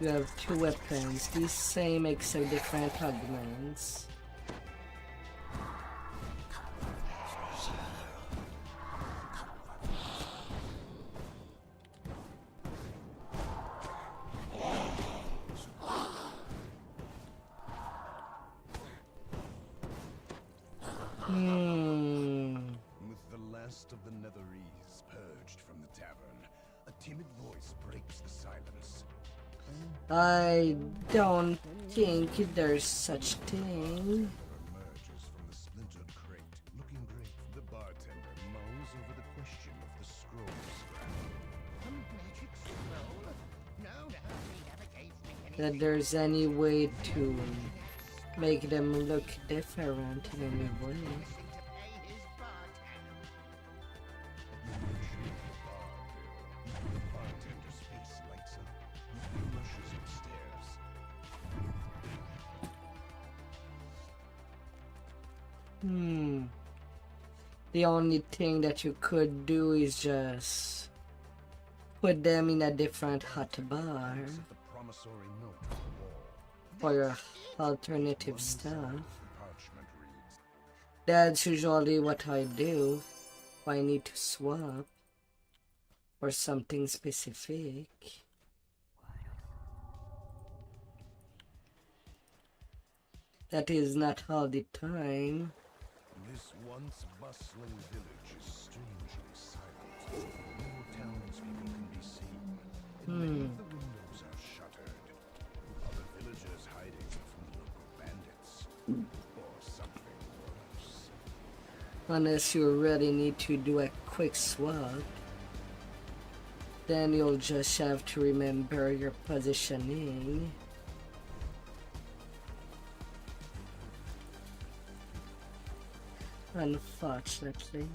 A: You have two weapons, the same except different augments.
J: With the last of the Netherese purged from the tavern, a timid voice breaks the silence.
A: I don't think there's such thing.
J: Emerges from the splintered crate, looking
A: that there's any way to make them look different in any way.
J: Bartender's face lights up. He rushes upstairs.
A: The only thing that you could do is just put them in a different hot bar
J: The promissory note on the wall.
A: for your alternative stuff.
J: Parchment reads,
A: That's usually what I do if I need to swap for something specific. That is not all the time.
J: this once bustling village is strangely silent. No townspeople can be seen. And many of the windows are shuttered. Other villagers hiding from the local bandits. Or something worse.
A: Unless you really need to do a quick swap, then you'll just have to remember your positioning. Unfortunately.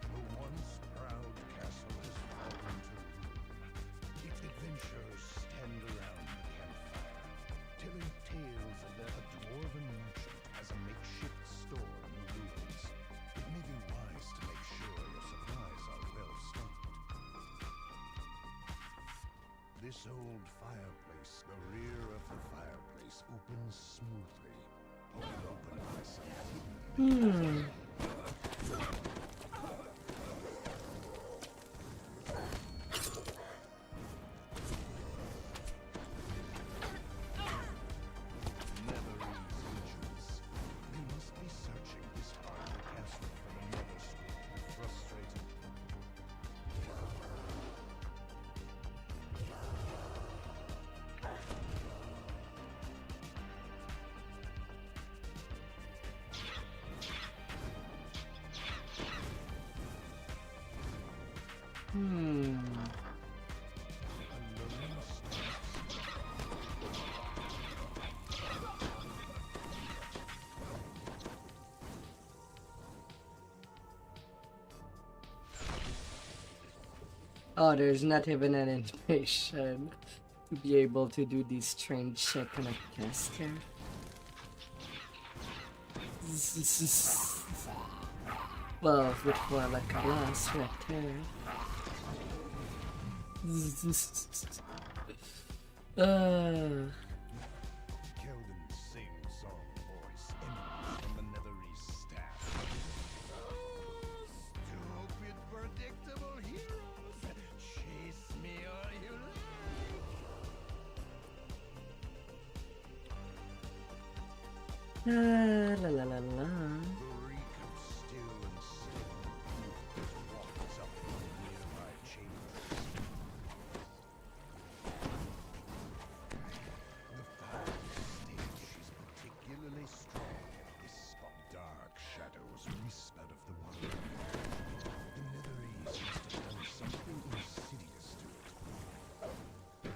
J: The once proud castle has fallen to ruin. Its adventurers stand around the campfire, telling tales of a dwarven merchant has a makeshift store in the ruins. It may be wise to make sure your supplies are well stocked. This old fireplace, the rear of the fireplace, opens smoothly. Open by some hidden They must be searching this part of the castle for the nether school to be frustrated.
A: Oh, there's not even an animation to be able to do this strange check on a caster. Well, with more like a blast right there.
J: Kelvin's sing-song voice emanates from the netherese staff. Stupid, predictable heroes! Chase me or you
A: La la la la.
J: The reek of stew and steaming fumes wafts up from nearby chambers. The fire stage is particularly strong at this spot. Dark shadows wisp out of the wall. The netherese must have done something insidious to it.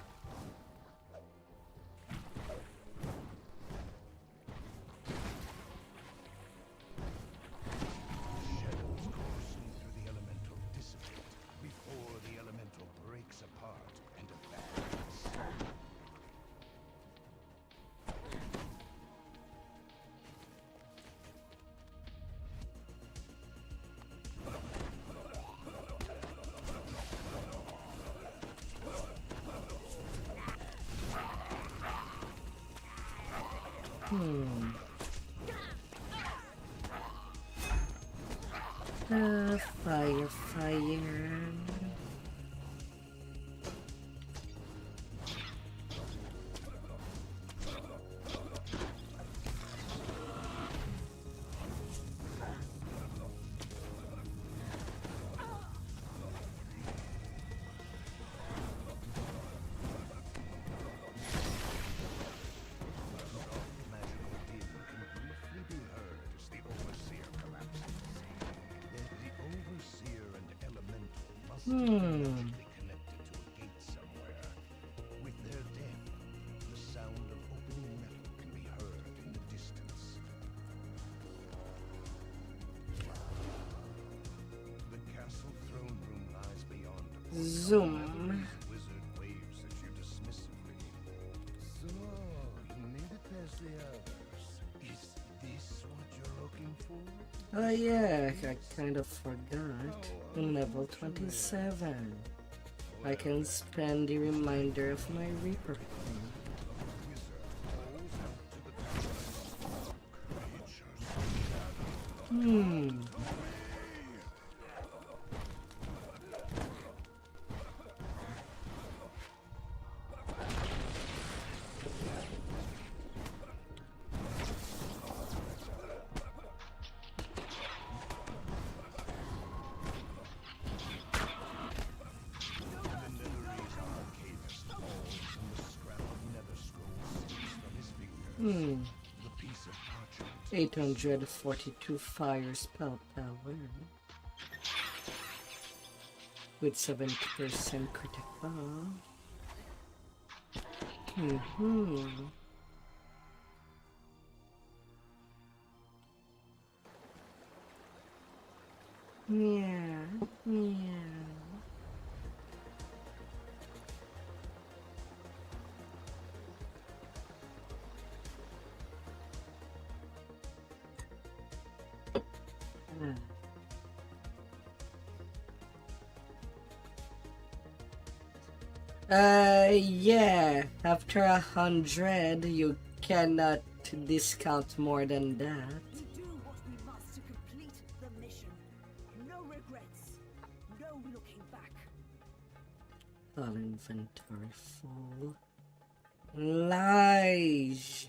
J: Shadows coursing through the elemental dissipate before the elemental breaks apart and abandons.
A: Fire, fire.
J: Magical din can briefly be heard as the overseer collapses. The overseer and elemental must be magically connected to a gate somewhere. With their
A: Zoom.
J: Wizard waves at you dismissively. So, you made it past the others. Is this what you're looking for?
A: Oh yeah, I kind of forgot. Level 27. I can spend the remainder of my Reaper coin.
J: The piece of parchment.
A: 842 fire spell power. With 70% critical. Yeah. Yeah. After 100, you cannot discount more than that.
I: We do what we must to complete the mission. No regrets. No looking back.
A: All inventory full. Lies.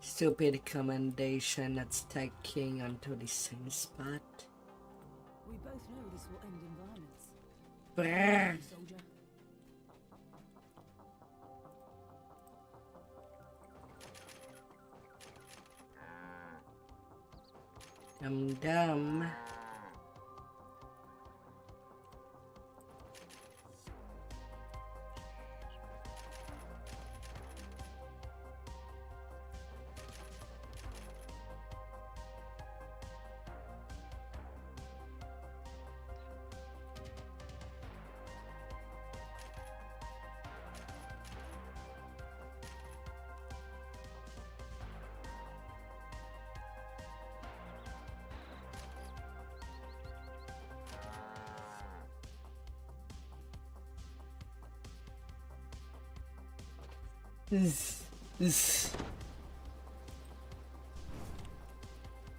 A: Stupid commendation that's taking onto the same spot.
I: We both know this will end in violence.
A: Brrr.
I: Soldier.
A: I'm dumb.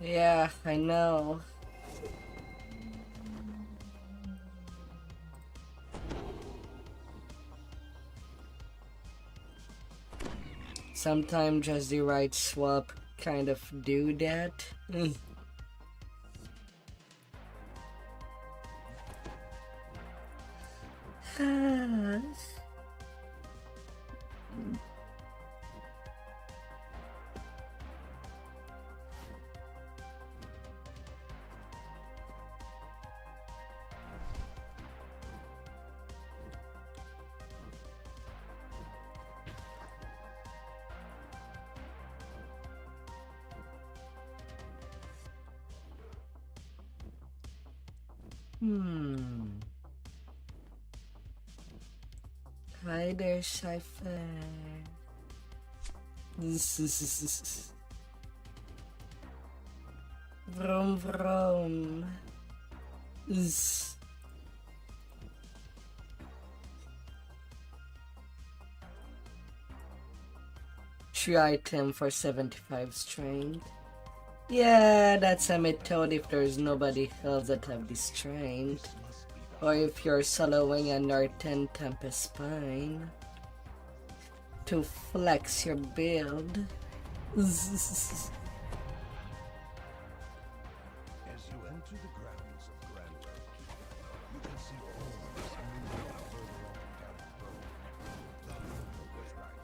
A: Yeah, I know. Sometimes just the right swap kind of do that. Hi there, Cypher. Vroom vroom. Three item for 75 strength. Yeah, that's a method if there's nobody else that have the strength. Or if you're soloing under 10 Tempest Spine. To flex your build.
J: As you enter the grounds of Grandeur, you can see forms moving further on down the road. The hunter was right.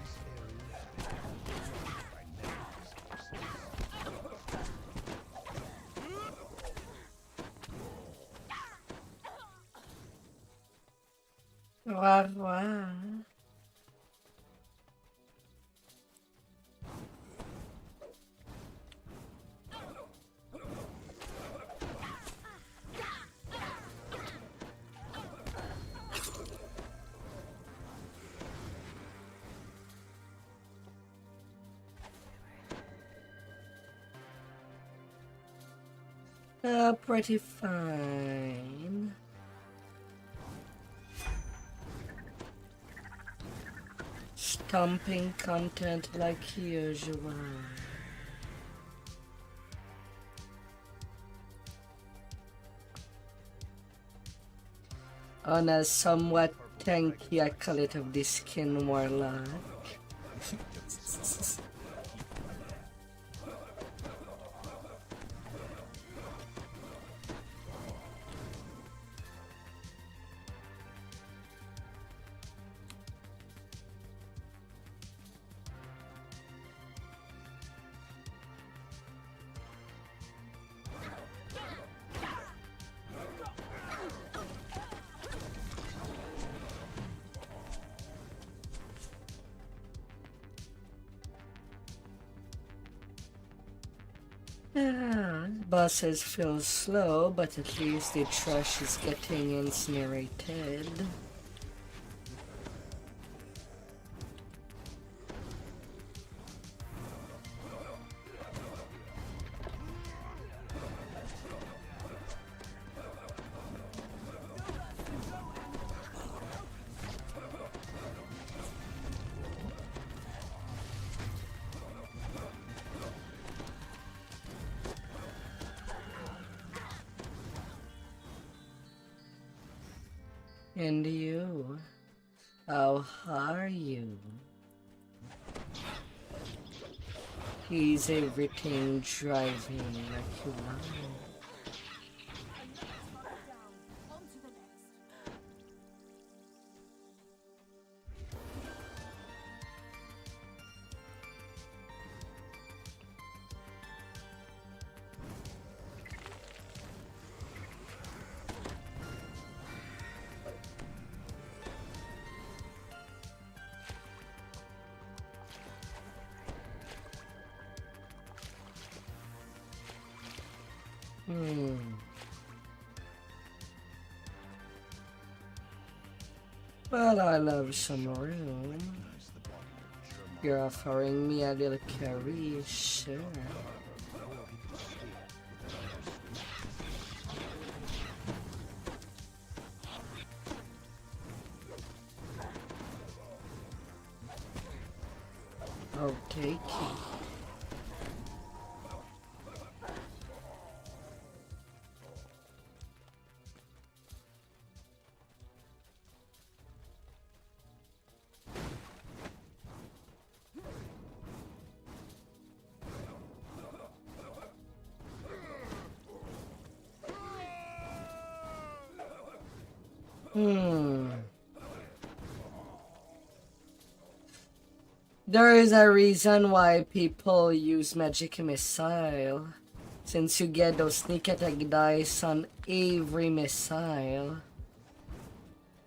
J: This area has been controlled by Nemesis forces.
A: Wah wah. Pretty fine. Stomping content like usual. On a somewhat tanky acolyte of the skin warlock. Bosses feel slow, but at least the trash is getting incinerated. And you, how are you? Is everything driving like you want?
I: On to the next.
A: Well, I love some room. You're offering me a little carry, sure. I'll take it. There is a reason why people use magic missile, since you get those sneak attack dice on every missile.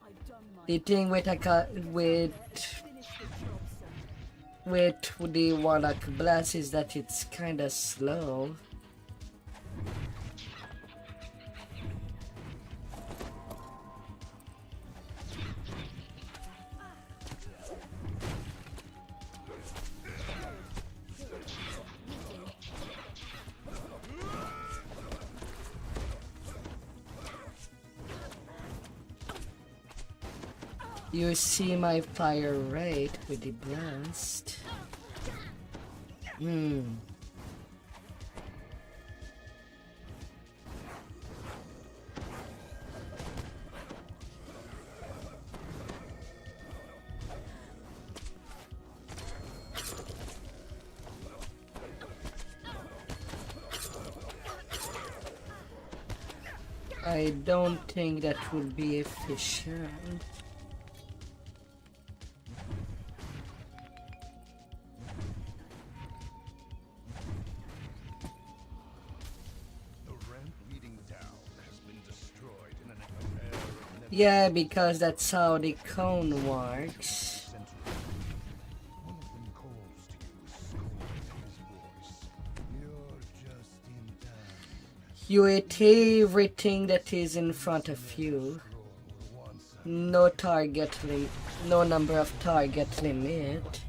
I: I've done my
A: The thing with the Warlock Blast is that it's kinda slow. You see my fire rate with the blast. I don't think that would be efficient. Yeah, because that's how the cone works.
J: One of them calls to you, scorn his voice. You're just in time.
A: You eat everything that is in front of you. No number of target limit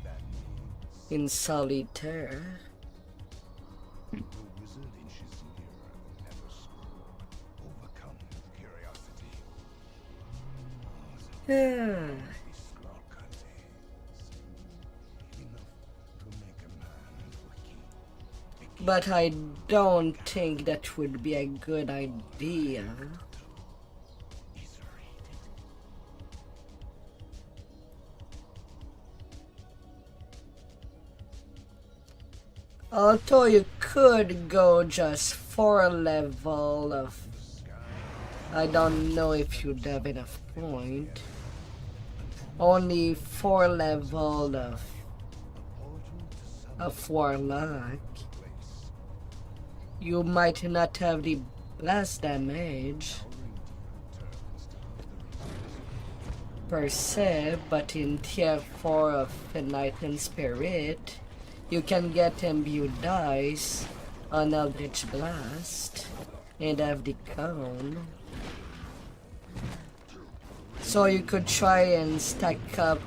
A: in solitaire.
J: The wizard inches nearer, never spoke.
A: Yeah. But I don't think that would be a good idea. Although you could go just for a level of... I don't know if you'd have enough point. Only 4 level of Warlock. You might not have the blast damage per se, but in tier 4 of Enlightened Spirit, you can get imbued dice on Eldritch Blast and have the cone. So you could try and stack up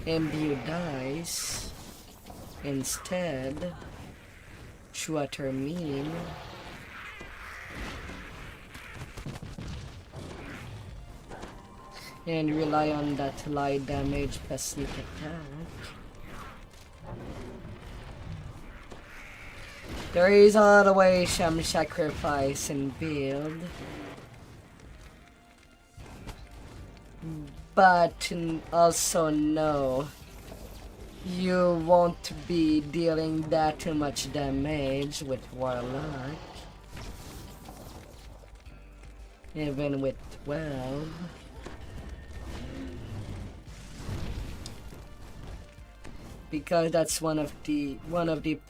A: imbued dice instead through a termine. And rely on that light damage plus sneak attack. There is other way some sacrifice and build. But also no, you won't be dealing that much damage with Warlock. Even with 12. Because that's one of the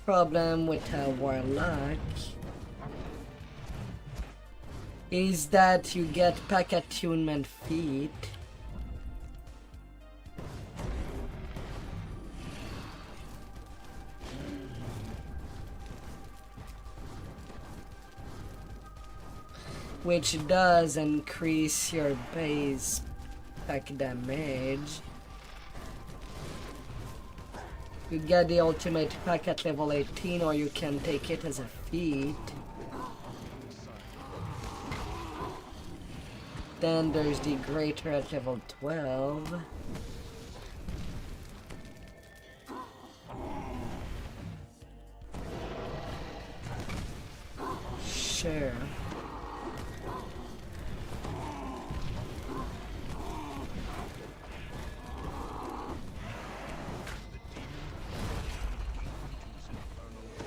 A: problem with a Warlock is that you get pack attunement feat. Which does increase your base pack damage. You get the ultimate pack at level 18, or you can take it as a feat. Then there's the greater at level 12. Sure.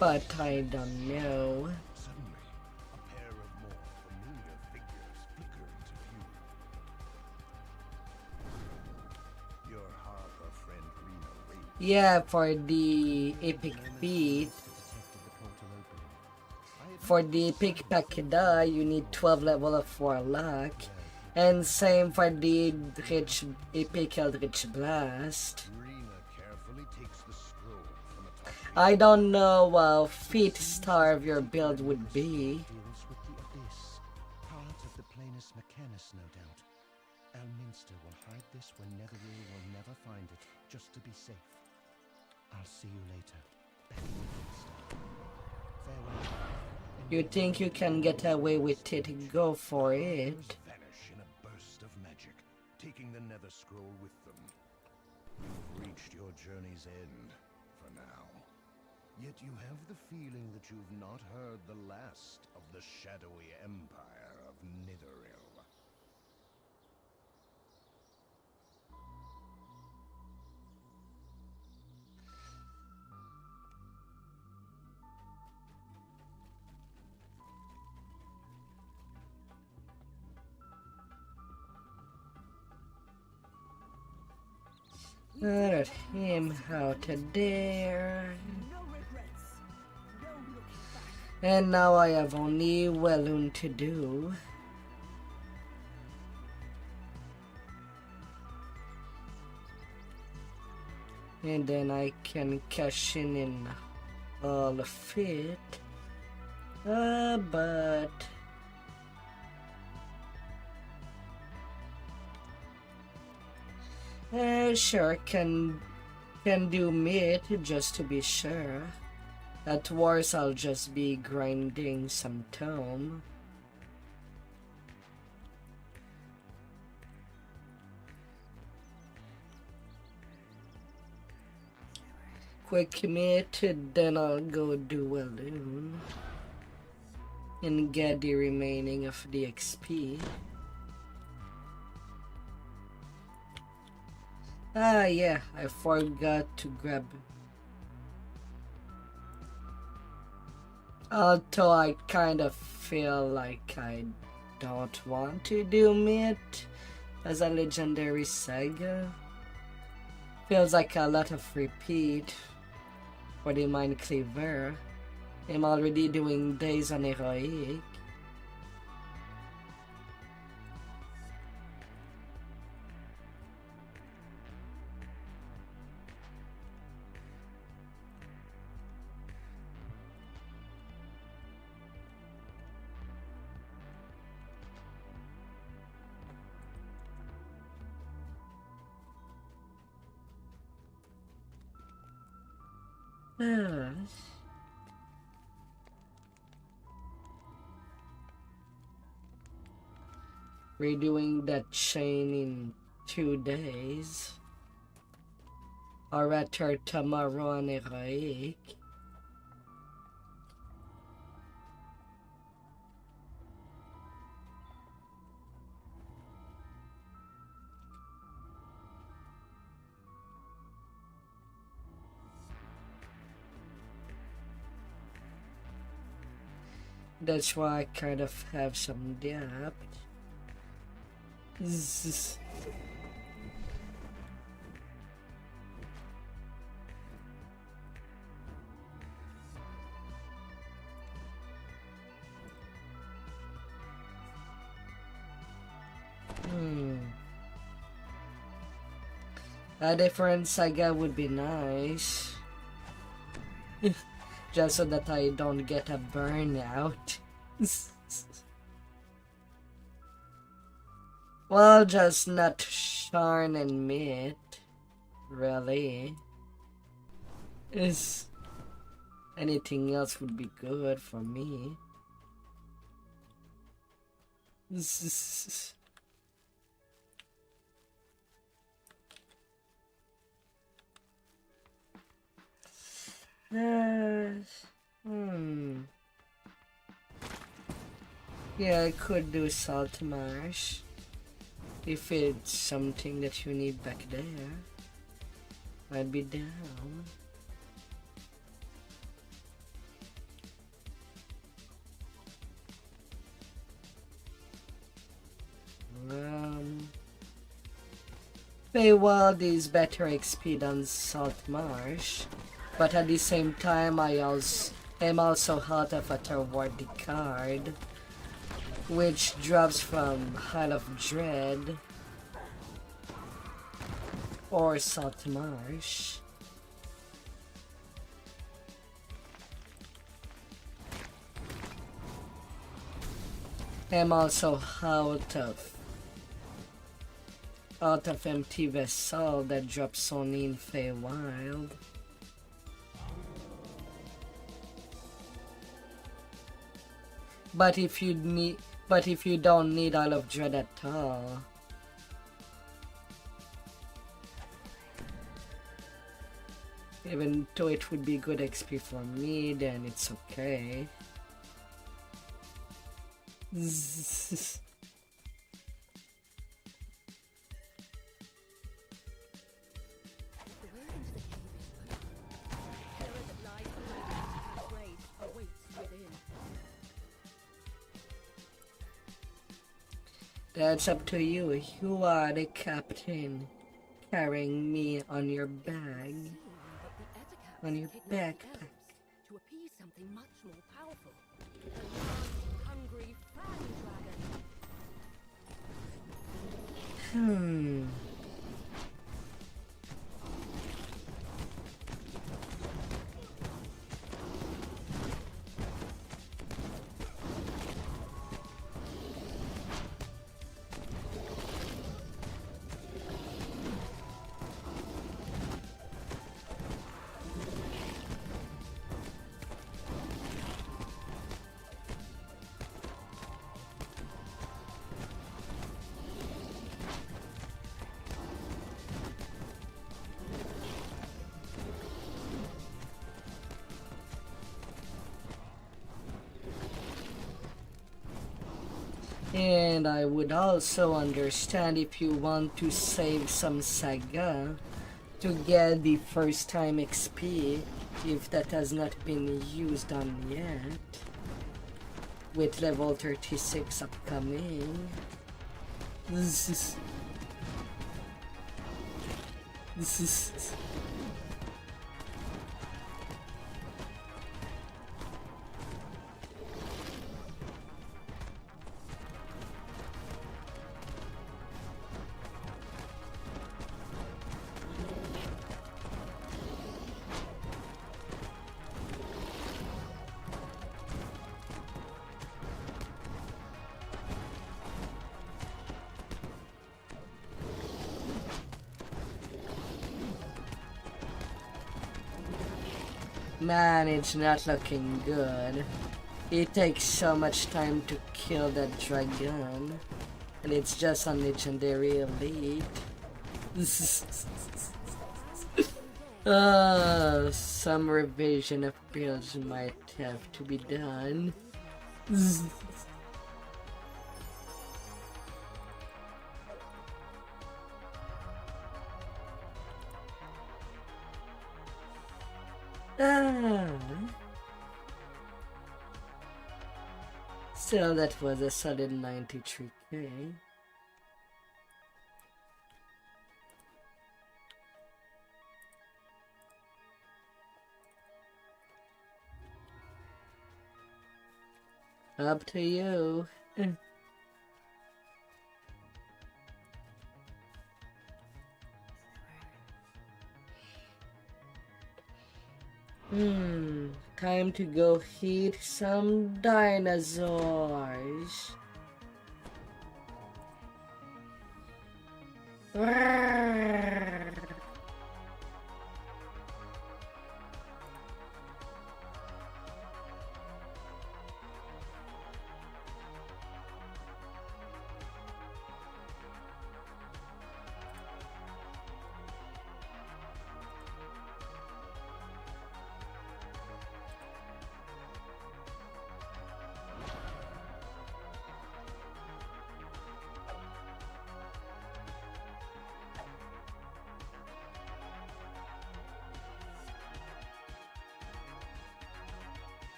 A: But I don't know.
J: Suddenly, a pair of more familiar figures flicker into view. Your harbor friend Rena raised
A: Yeah, for the epic feat. For the epic packada, you need 12 level of Warlock. And same for the epic Eldritch Blast.
J: Rena carefully takes the scroll from atop
A: I don't know how feat starve your build would be.
F: Deals with the abyss. Part of the Planus Mechanus, no doubt. Elminster will hide this when Netherrealm will never find it, just to be safe. I'll see you later. Back in Eveningstar. Farewell.
A: You think you can get away with it, go for it.
J: vanish in a burst of magic, taking the Nether Scroll with them. You've reached your journey's end, for now. Yet you have the feeling that you've not heard the last of the shadowy empire of Netherrealm.
A: Let him out of there.
I: No regrets. No looking back.
A: And now I have only Wellun to do. And then I can cash in all of it. But sure, can do mid just to be sure. At worst, I'll just be grinding some tome. quick meet, then I'll go do alone and get the remaining of the XP. Ah yeah, I forgot to grab. Although I kind of feel like I don't want to do meet as a legendary saga. Feels like a lot of repeat for the Mindcleaver. I'm already doing days on heroic. Redoing that chain in 2 days. Or rather tomorrow on heroic. That's why I kind of have some debt. A different saga would be nice. Just so that I don't get a burnout. Well, just not Sharn and Mitt. Really. Anything else would be good for me. Yeah, I could do Salt Marsh. If it's something that you need back there, I'd be down. Feywild is better XP than Salt Marsh, but at the same time I'm also out of a Tarwardy card, which drops from Isle of Dread or Salt Marsh. I'm also out of Empty Vessel that drops only in Feywild. But if you don't need Isle of Dread at all, even though it would be good XP for me, then it's okay. That's up to you. You are the captain, carrying me on your bag, on your backpack.
E: To appease something much more powerful. A large, hungry fan dragon.
A: And I would also understand if you want to save some saga to get the first time XP if that has not been used on yet. With level 36 upcoming. This is man, it's not looking good. It takes so much time to kill that dragon, and it's just on legendary elite. Some revision of builds might have to be done. Still, that was a solid 93k. Up to you. Time to go hit some dinosaurs.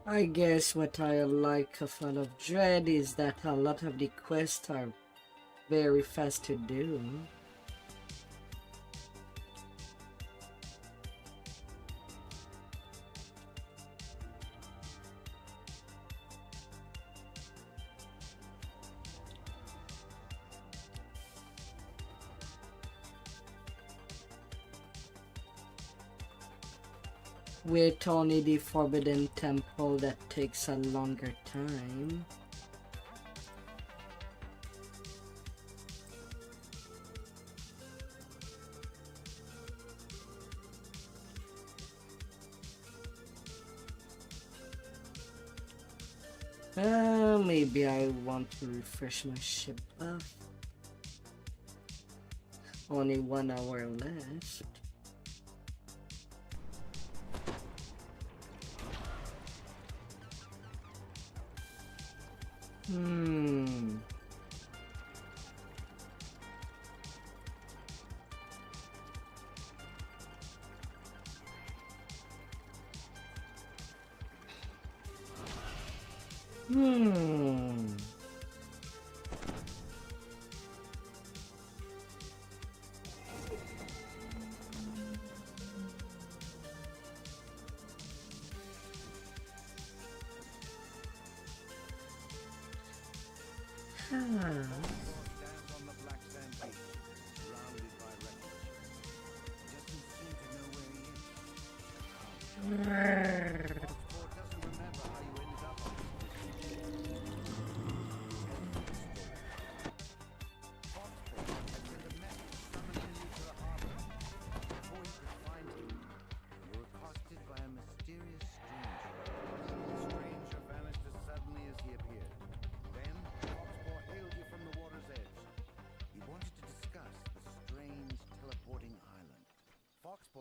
A: I guess what I like of Fall of Dread is that a lot of the quests are very fast to do. With only the Forbidden Temple that takes a longer time. Maybe I want to refresh my ship buff. Only 1 hour left.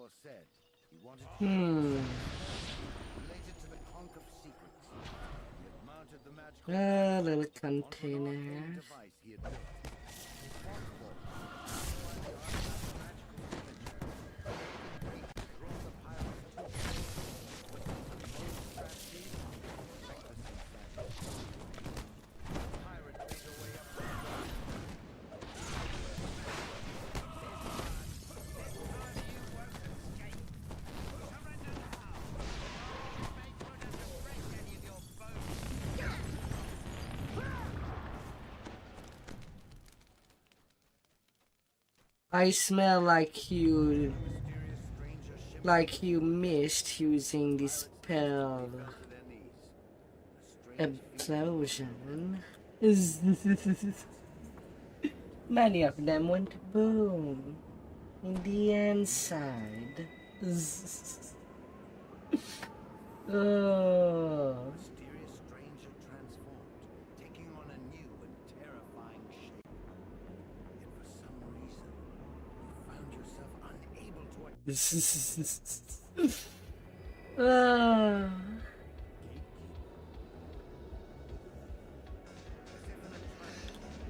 F: mentor said he wanted
A: Hmm.
F: related to the conch of secrets. He had mounted the magical
A: A little
F: onto an
A: container.
F: arcane device he had built. Remarkable. While the artifact of magical signature, drawn the pirate's torch. With the most strategy, reckless insanity. The pirate made her way up to the ground.
A: I smell like you missed using the spell explosion. Many of them went boom in the inside. Oh.
F: Mysterious stranger transformed, taking on a new and terrifying shape. Yet for some reason, you found yourself unable to
A: Ah.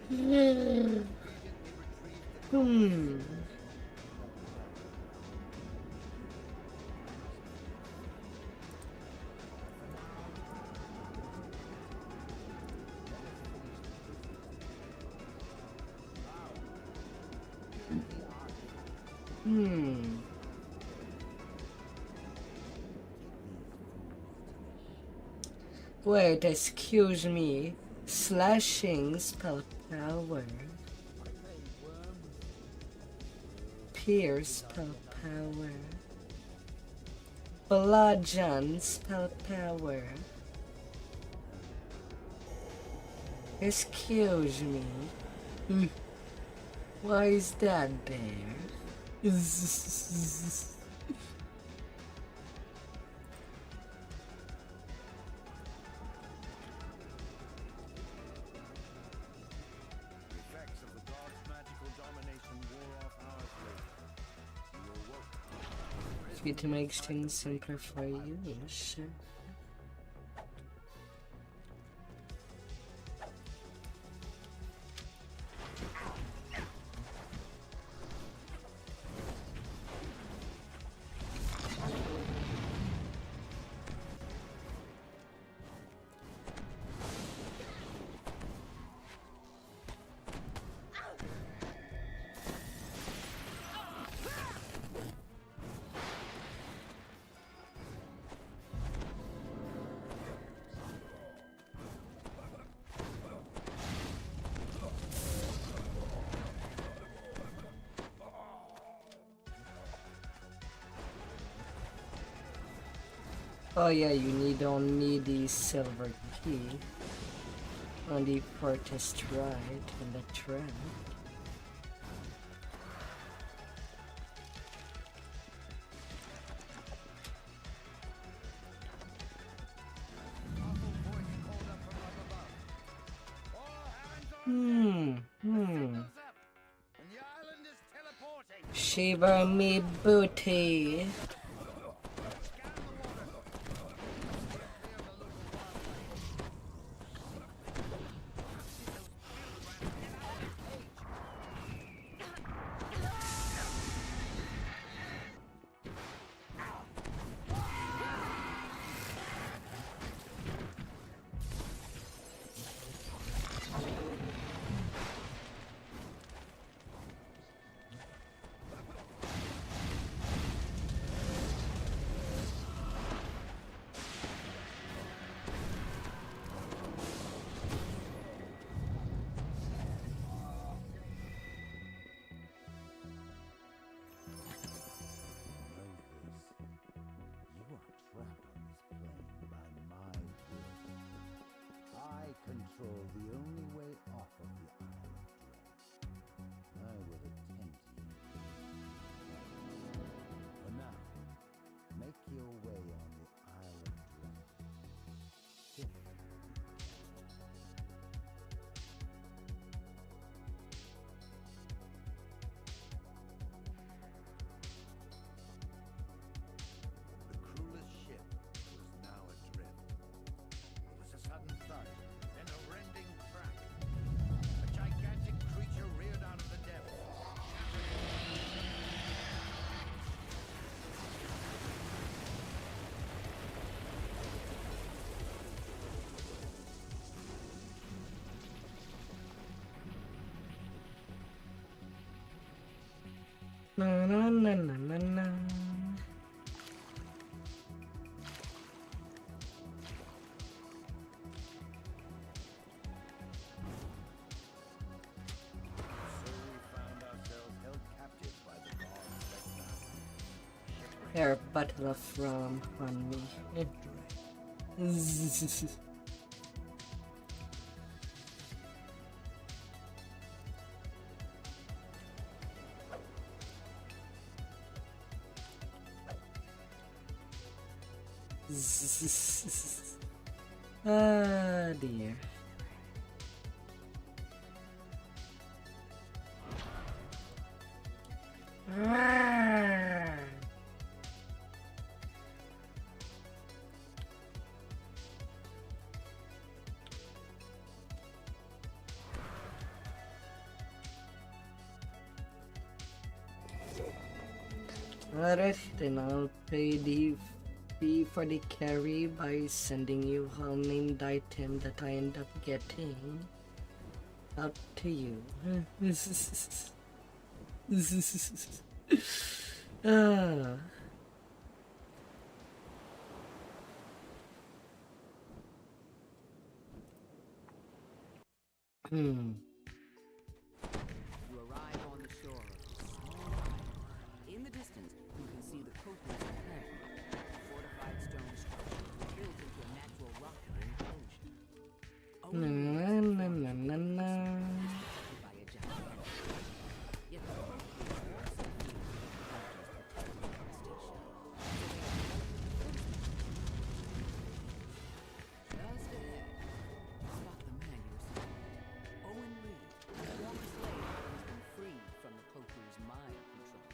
A: Hmm. Hmm. Wait, excuse me. Slashing spell power. Pierce spell power. Bludgeon spell power. Excuse me. Why is that there?
F: effects of the god's magical domination wore off hours later. You awoke.
A: It makes things simpler for you, sure. Oh yeah, you don't need the silver key on the protest right in the trap. Shiver me booty. Na na na na na na. Air butler from on me. Ah dear. Alright, then I'll pay the fee for the carry by sending you a named item that I end up getting out to you. Ah.
C: You arrive on the shore of a small island. In the distance, you can see the Copeland's Cavern, a fortified stone structure built into a natural rock enclosure.
A: Na na na na na.
C: By a giant elephant. Yet the Copeland also feels the Copeland's protecting the station. Just ahead, spot the man you're seeking. Owen Reed, a former slave who has been freed from the Poker's mind control.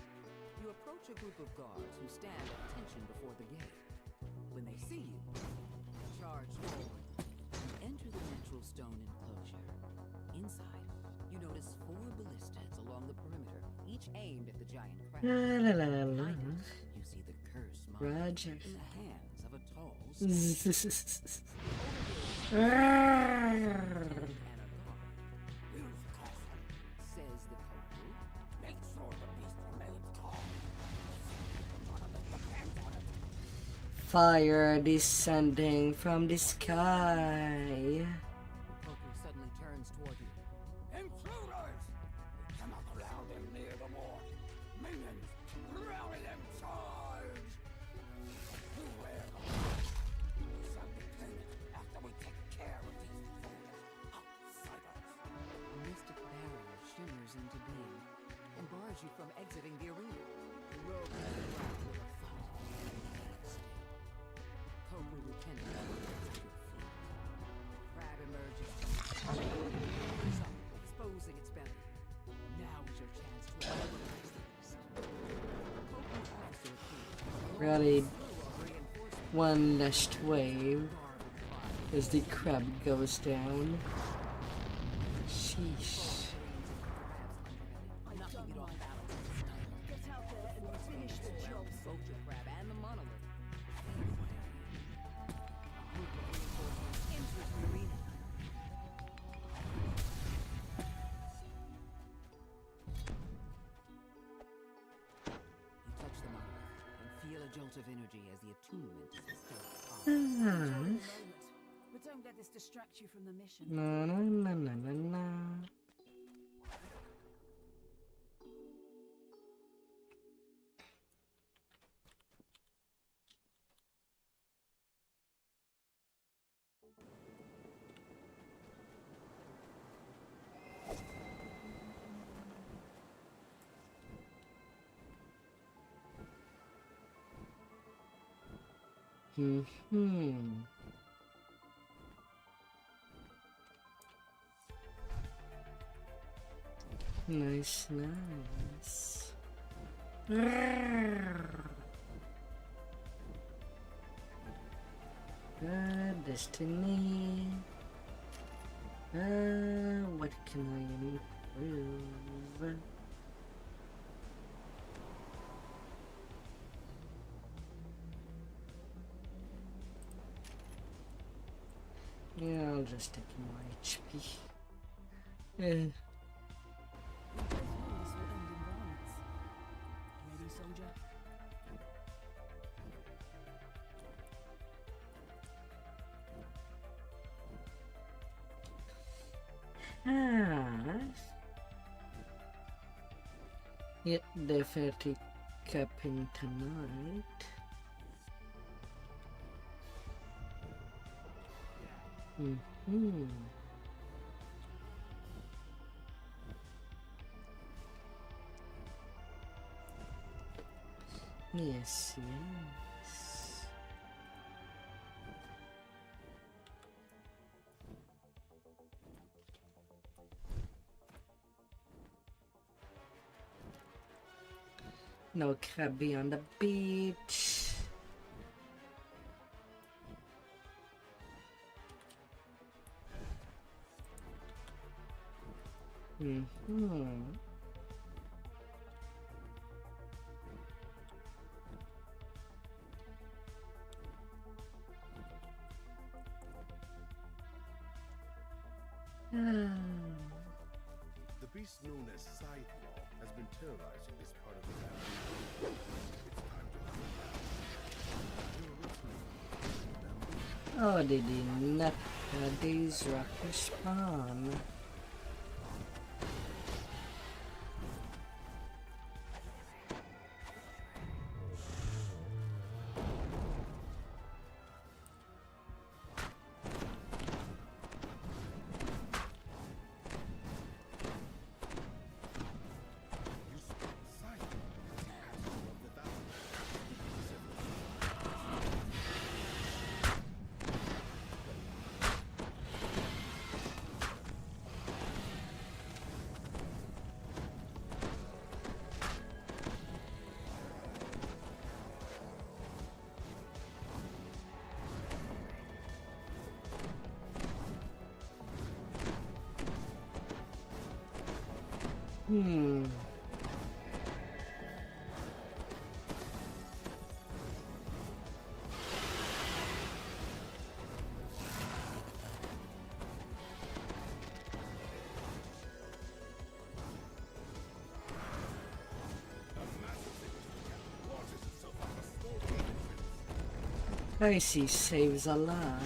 C: You approach a group of guards who stand at attention before the gate. When they see you, charge forward. You enter the natural stone enclosure. Inside, you notice 4 ballistas along the perimeter, each aimed at the giant crab.
A: La la la la.
C: Behind it, you see the curse mark
A: Roger.
C: in the hands of a tall
A: Ah.
C: and a guard, says the Koku.
H: Make sure the beast remains calm. None of it depends on it.
A: Fire descending from the sky.
C: Koku suddenly turns toward you.
H: Intruders! We cannot allow them near the wall. Minions, rally them, charge! Beware of them. We shall reclaim it after we take care of these foolish outsiders.
C: A mystic barrier shimmers into being and bars you from exiting the arena. The rogue hits the ground with a thud. Koku Lieutenant is at your feet. The crab emerges from the rears up, exposing its belly. Now is your chance to immobilize the beast. The Koku officer appears.
A: Really,
C: Slew of reinforcements.
A: one last wave
C: Garbled cries.
A: as the crab goes down. Sheesh.
C: Knocking it off balance.
I: Get out there and finish the job.
C: Both the crab and the monolith. A group of reinforcements enters the arena. You touch the monolith and feel a jolt of energy as the attunement is restored.
I: Enjoy the moment, but don't let this distract you from the mission.
A: Na na na na na na. Hmm. Nice, nice. Destiny. What can I improve? Yeah, I'll just take more HP.
I: We both know this will end in violence.
A: have, it definitely kept him tonight. Yes, yes. No cabby on the beach.
J: The beast known as Sidelaw has been terrorizing this part of the land. It's time to
A: Oh, they did not have these rockers spawn. I see, saves a lot.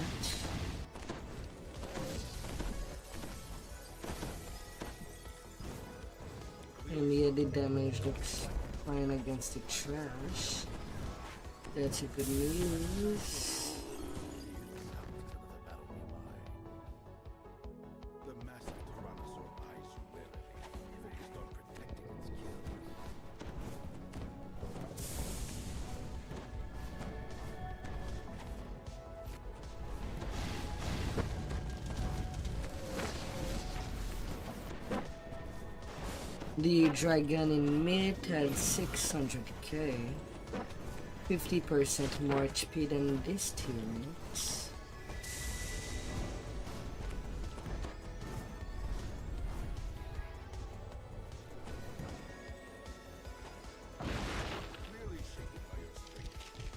A: And yeah, the damage looks fine against the trash. That's a good news.
J: The massive tyrannosaur eyes you warily, focused on protecting its kill.
A: The dragon in mid had 600k, 50% more HP than this teammates.
J: Clearly shaken by your strength,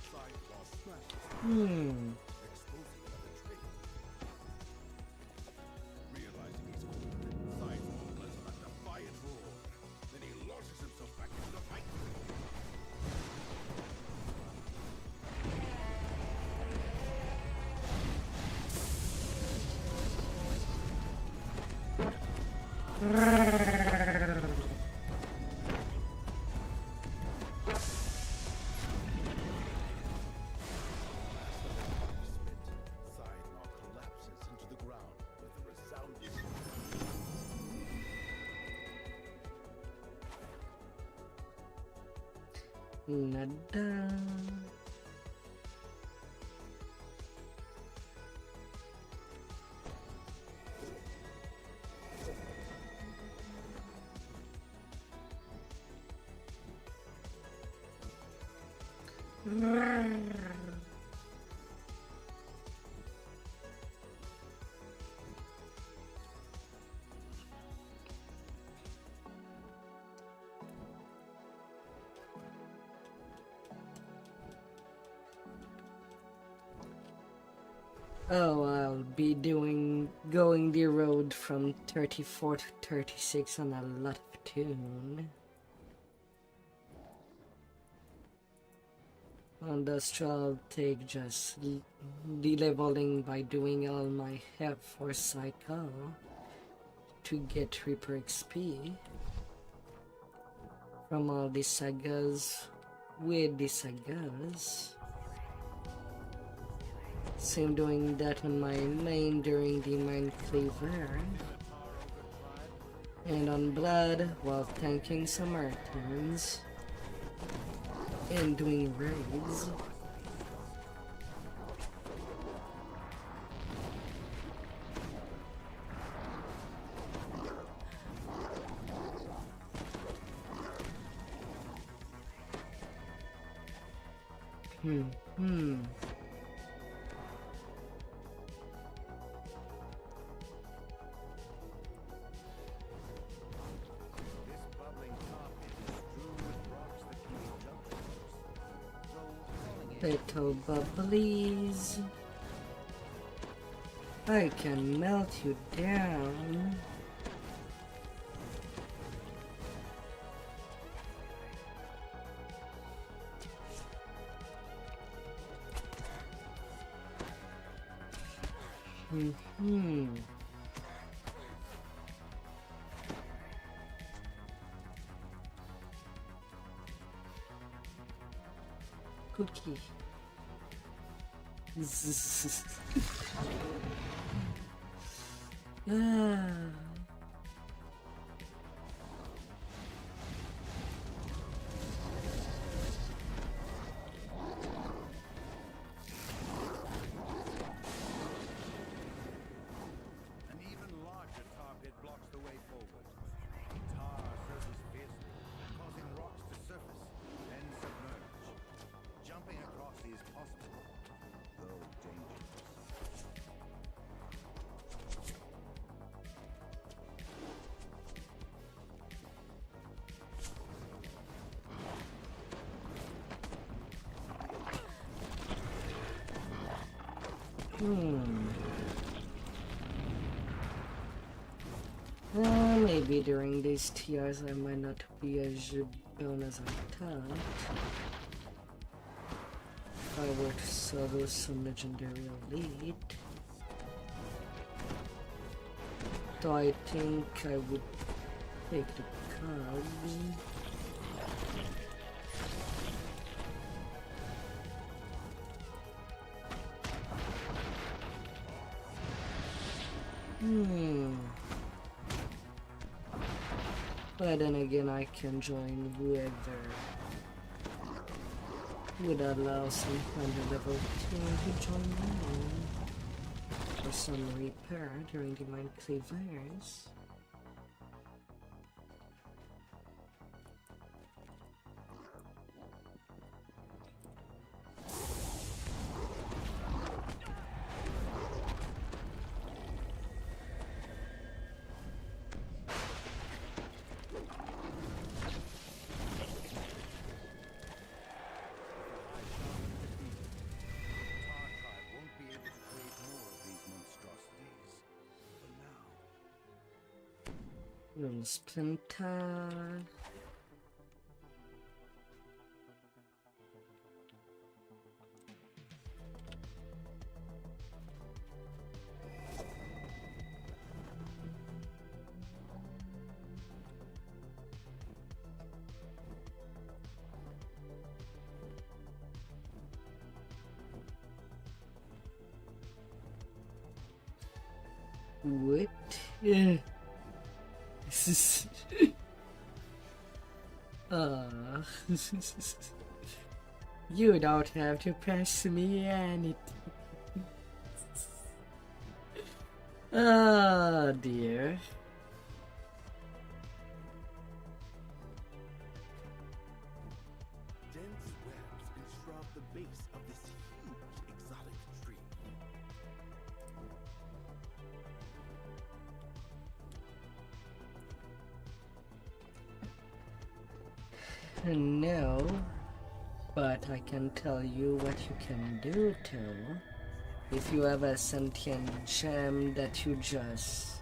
J: Sidelaw smashes exposing another trait. Realizing he's cornered, Sidelaw lets out a defiant roar. Then he launches himself back into the fight. Sidelaw collapses into the ground with a resounding
A: Nada. Oh, I'll be going the road from 34 to 36 on a lot of tune. On the I'll take just de-leveling by doing all my health for cycle. to get Reaper XP from all these sagas with the sagas. Same doing that on my main during the Mindcleaver, and on Blood while tanking Samaritans and doing raids. Little bubblies. I can melt you down. Cookie. Ah.
J: An even larger target blocks the way forward. Tar surges fiercely, causing rocks to surface, then submerge. Jumping across is possible, though dangerous.
A: Well, maybe during these TRs I might not be as good as I thought. If I were to solo some legendary elite. Though I think I would take the card. But then again, I can join whoever would allow some kind of level 2 to join me for some repair during the Mindcleavers. Little splinter. What? You don't have to pass me anything. Oh dear.
J: Dense webs enshroud the base of this huge exotic tree.
A: No, but I can tell you what you can do too. If you have a sentient gem that you just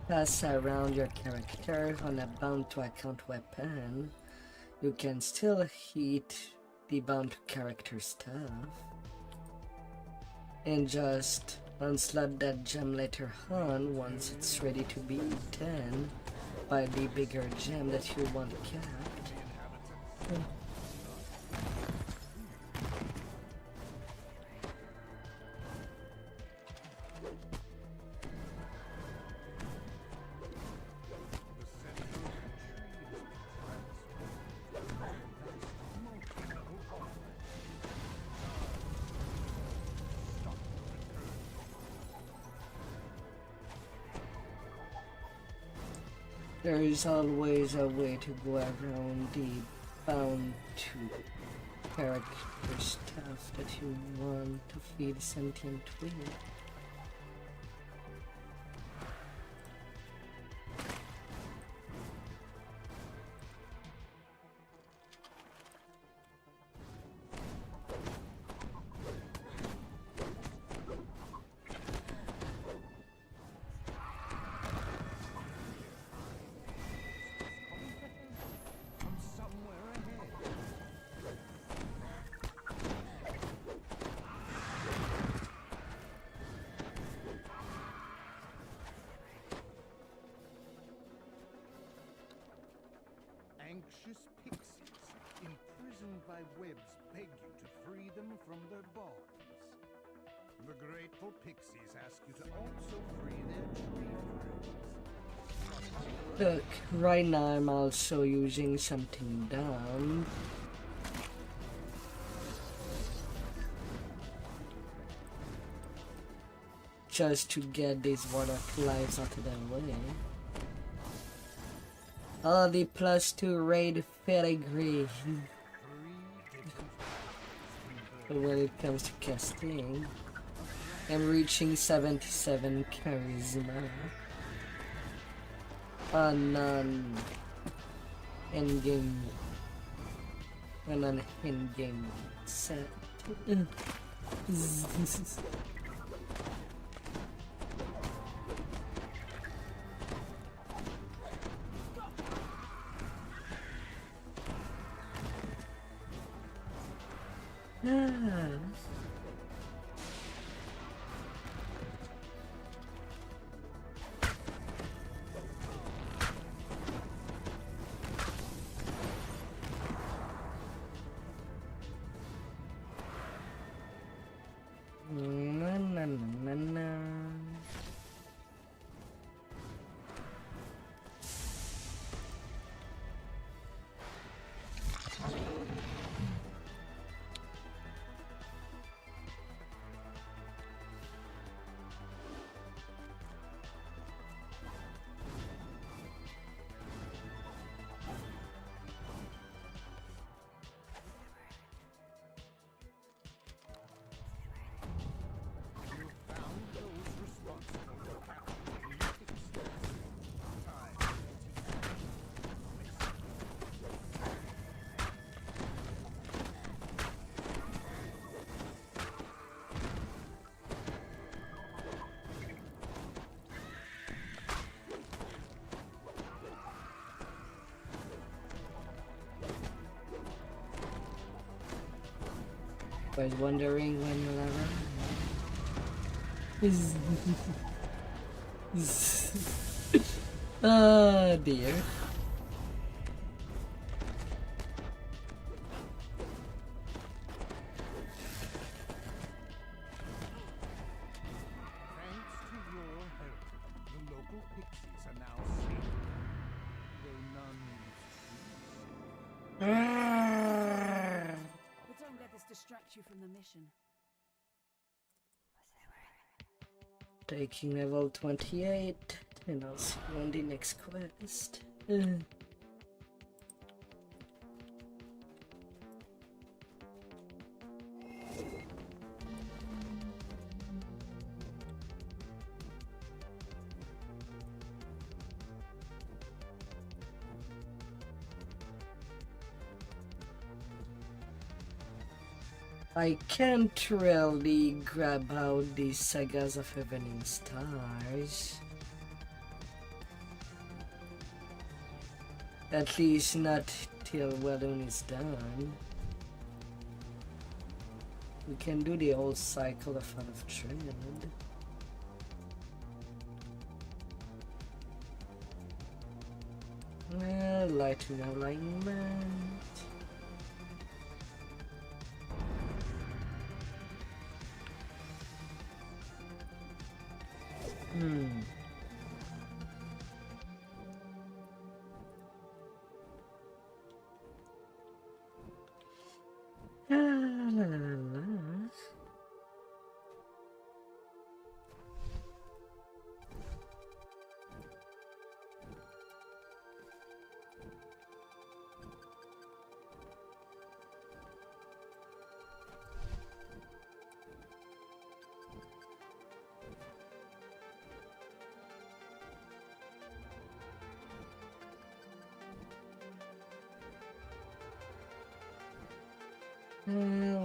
A: pass around your character on a bound to account weapon, you can still hit the bound to character stuff and just Unslot that gem later on once it's ready to be eaten by the bigger gem that you want kept. There is always a way to go around the bound to character stuff that you want to feed sentient with.
J: From somewhere ahead. Anxious pixies, imprisoned by webs, beg you to free them from their bonds. The grateful pixies ask you to also free their tree friends.
A: Look, right now I'm also using something dumb. Just to get these warlock lives out of their way. Oh, the +2 raid pedigree. But when it comes to casting, I'm reaching 77 charisma. On endgame, on an endgame set. Na na na na na.
J: You found those responsible for capturing the pixies. Time.
A: Was wondering when you'll ever. Oh dear.
J: Thanks to your help, the local pixies are now safe. Though none
I: But don't let this distract you from the mission.
A: Taking level 28, and I'll see you on the next quest. I can't really grab out the sagas of Eveningstars. At least not till Weldon is done. We can do the whole cycle of Out of Trade. Lighting alignment. La, la, la, la.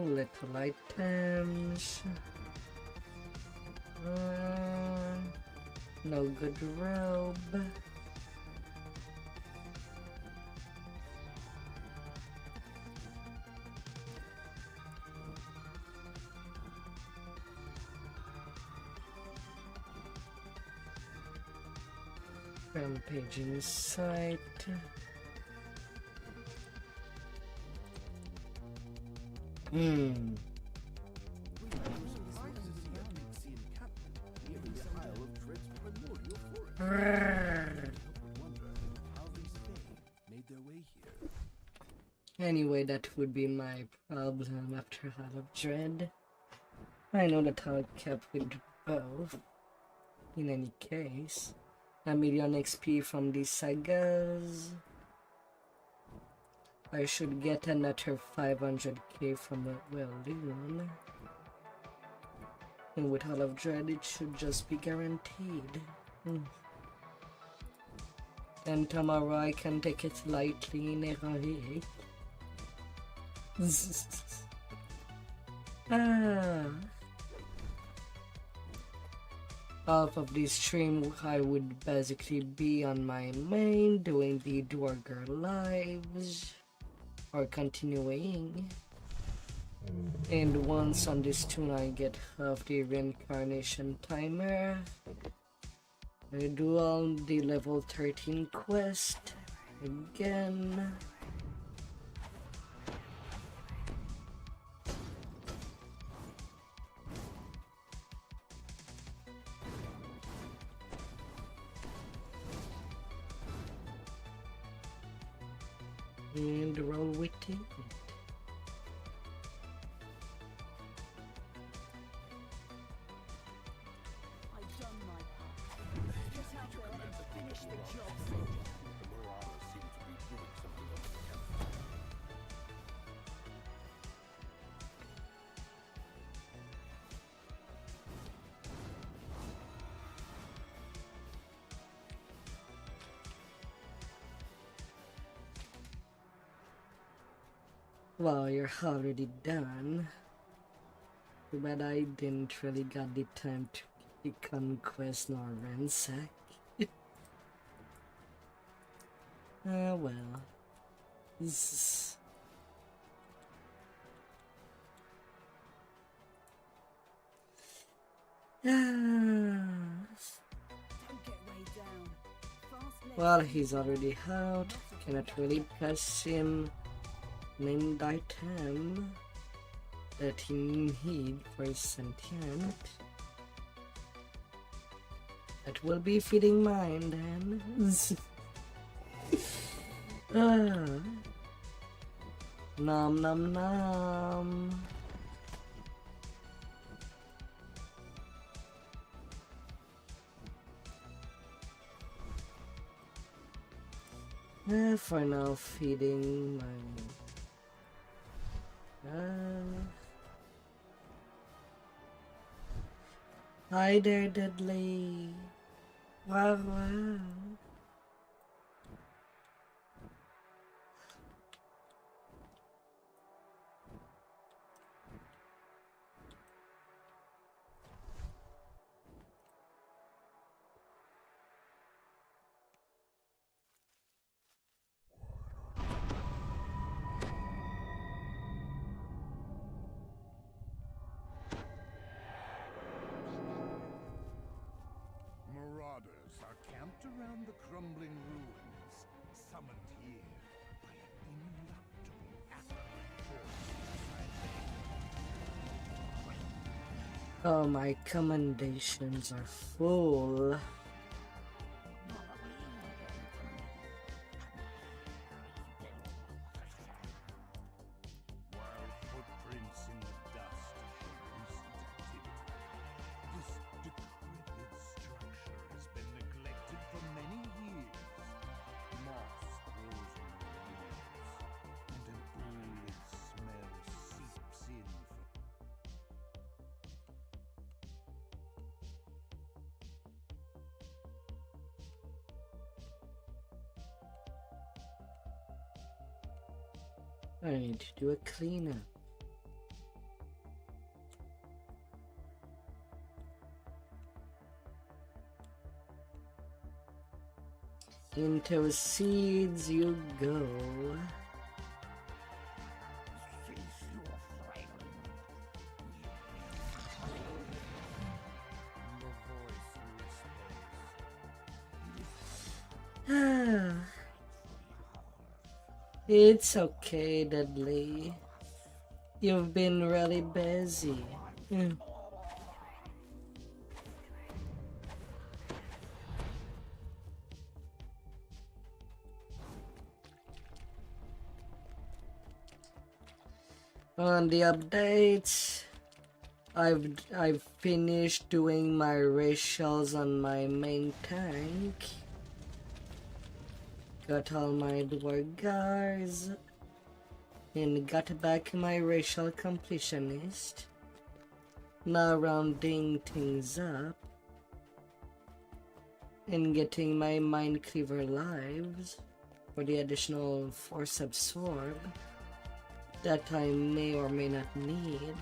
A: Little items. No good robe. Rampaging site. Anyway, that would be my problem after Hall of Dread. I know that I'll kept with both. In any case, 1,000,000 XP from these sagas. I should get another 500k from a Welloon. And with Hall of Dread, it should just be guaranteed. And tomorrow I can take it lightly in Heroic. Half of this stream I would basically be on my main doing the Dwarger lives or continuing, and once on this tune I get half the reincarnation timer, I do all the level 13 quest again. And roll with it.
I: I've done my part. Get out there and finish the job, soldier.
J: The Marauders seem to be doing something over the campfire.
A: Well, you're already done. Too bad I didn't really got the time to the conquest nor ransack. Well. Zzz.
I: Don't get way down. Fast legs.
A: Well, he's already out. Cannot really pass him named item that he need for his sentient. That will be feeding mine then. Nom nom nom. For now, feeding my. Hi there, Dudley. Wow, wow.
J: Marauders are camped around the crumbling ruins, some
A: Oh, my commendations are full.
J: While footprints in the dust show recent activity, this decrepit structure has been neglected for many years. Moss grows on the walls, and an old smell seeps in from
A: I need to do a cleanup. Into seeds you go. It's okay, Dudley. You've been really busy. On the updates, I've finished doing my racials on my main tank. Got all my dwarf guards, and got back my racial completionist. Now rounding things up and getting my Mindcleaver lives for the additional force absorb that I may or may not need.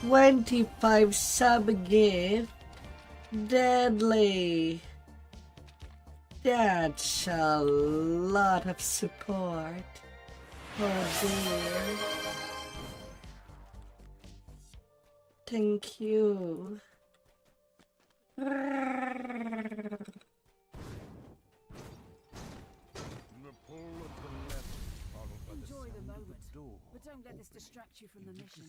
A: $25 sub gift. Deadly. That's a lot of support. Oh dear. Thank you.
J: the pull of the lever, followed by the
I: Enjoy the
J: sound of
I: moment,
J: the door.
I: but don't let this distract you from the mission.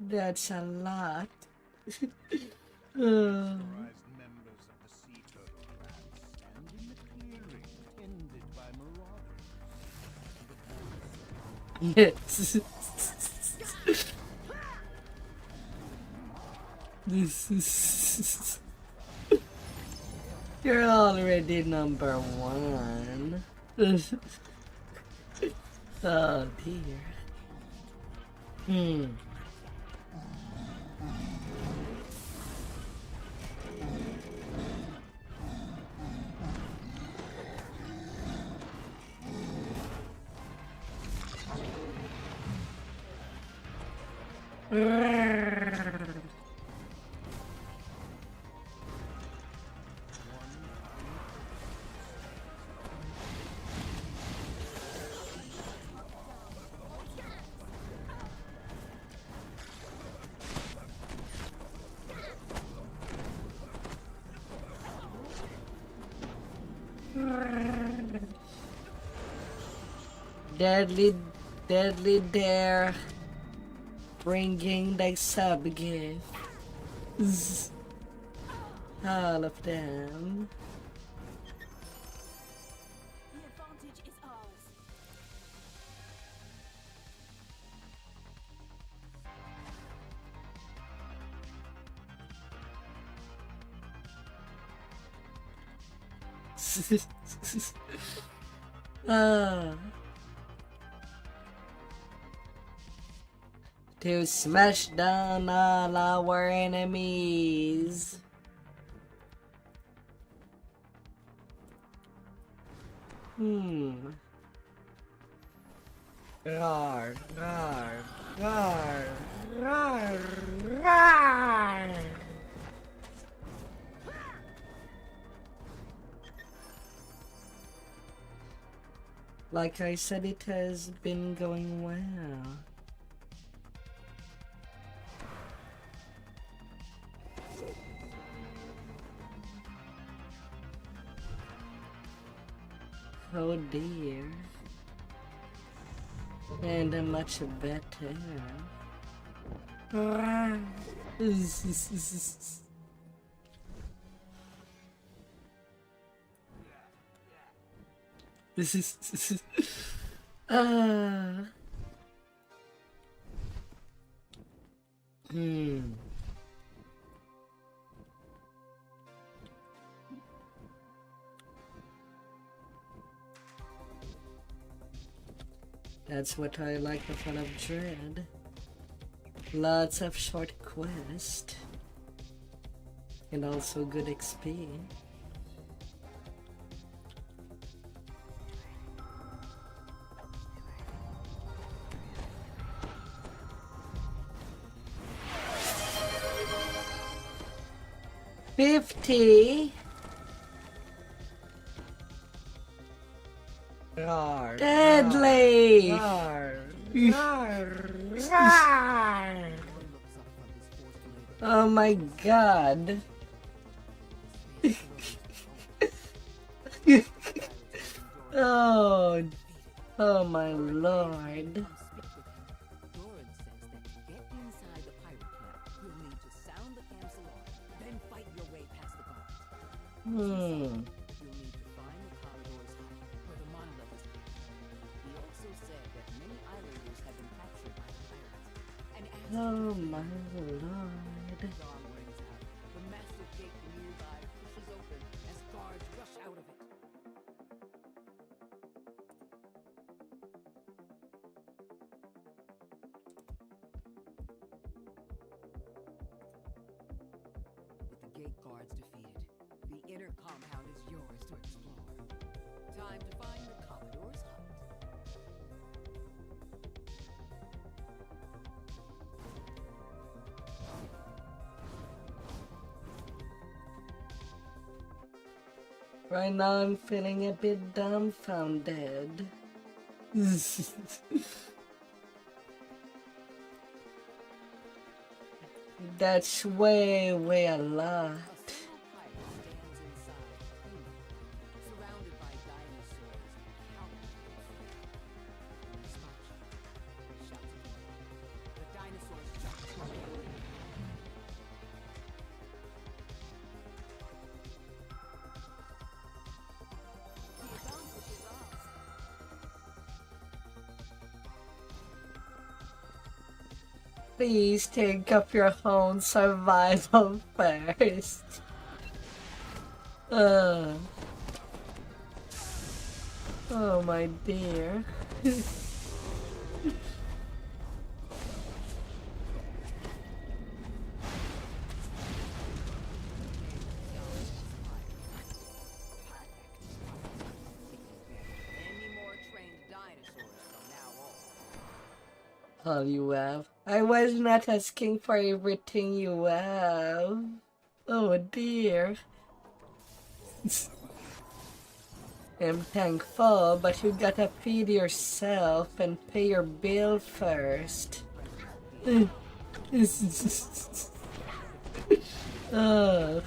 A: That's a lot.
J: Authorized members of the sea turtle class stand in the clearing, tended by marauders.
A: Yes. This is. You're already number 1. Oh dear. Deadly dare, bringing the sub gifts. All of them.
I: The advantage is ours.
A: To smash down all our enemies. Rar, rar, rar, rar, rar. Like I said, it has been going well. Oh dear. And a much better. This is That's what I like the fun of Dread. Lots of short quests. And also good XP. $50.
C: Rawr,
A: Deadly.
C: rawr, rawr, rawr.
A: Oh my god. Oh, oh my lord.
C: Doran says that to get inside the pirate camp, you'll need to sound the camp's alarm, then fight your way past the guards. You'll need to find the Commodores' hut, where the monolith is. He also said that many islanders have been captured by the pirates, and asked
A: Oh my lord.
C: dawn rings out. The massive gate nearby pushes open as guards rush out of it. With the gate guards defeated, the inner compound is yours to explore. Time to find the Commodore's hut.
A: Right now I'm feeling a bit dumbfounded. That's way a lot.
C: A single pirate stands inside, surrounded by dinosaurs and countless When he spots you, he shouts at you. The dinosaurs jump toward you.
D: The advantage is ours.
A: Please think of your own survival first. Oh my dear.
C: Any more trained dinosaurs from now on.
A: All you have. I was not asking for everything you have. Oh dear. I'm thankful, but you gotta feed yourself and pay your bill first. Oh.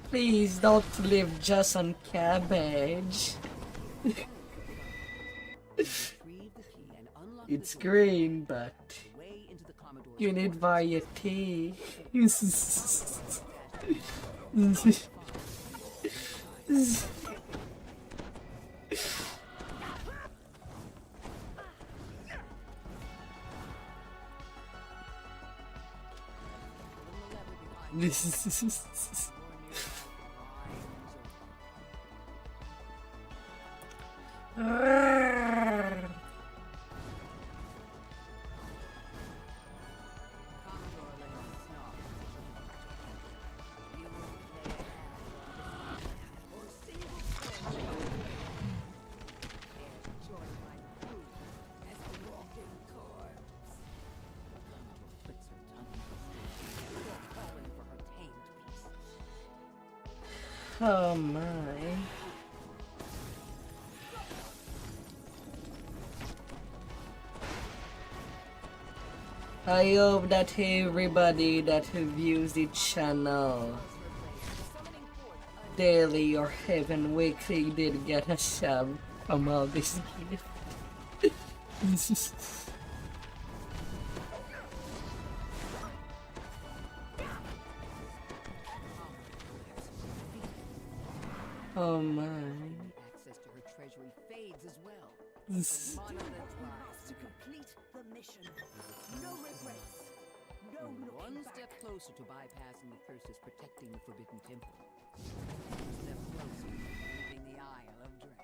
A: Please don't live just on cabbage.
C: Retrieve the key and unlock
A: It's
C: the door.
A: green, but
C: The way into the Commodore's
A: you need
C: quarters.
A: variety. Oh my. I hope that everybody that views the channel daily or even weekly did get a shove from all this gift. Oh my.
C: Access to her treasury fades as well.
I: To complete the mission. No regrets. No
C: One
I: looking
C: step
I: back.
C: closer to bypassing the curses protecting the Forbidden Temple. One step closer to leaving the Isle of Dread.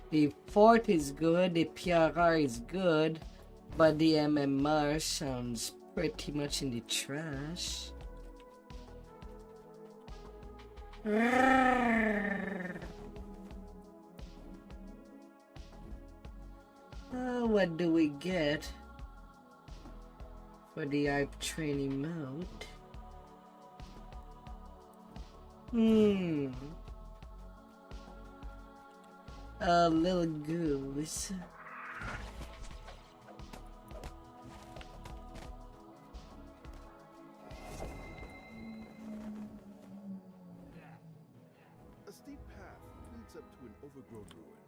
A: The fort is good, the PRR is good, but the MMR sounds pretty much in the trash. What do we get for the hype training mode? A little goose.
K: A steep path leads up to an overgrown ruin.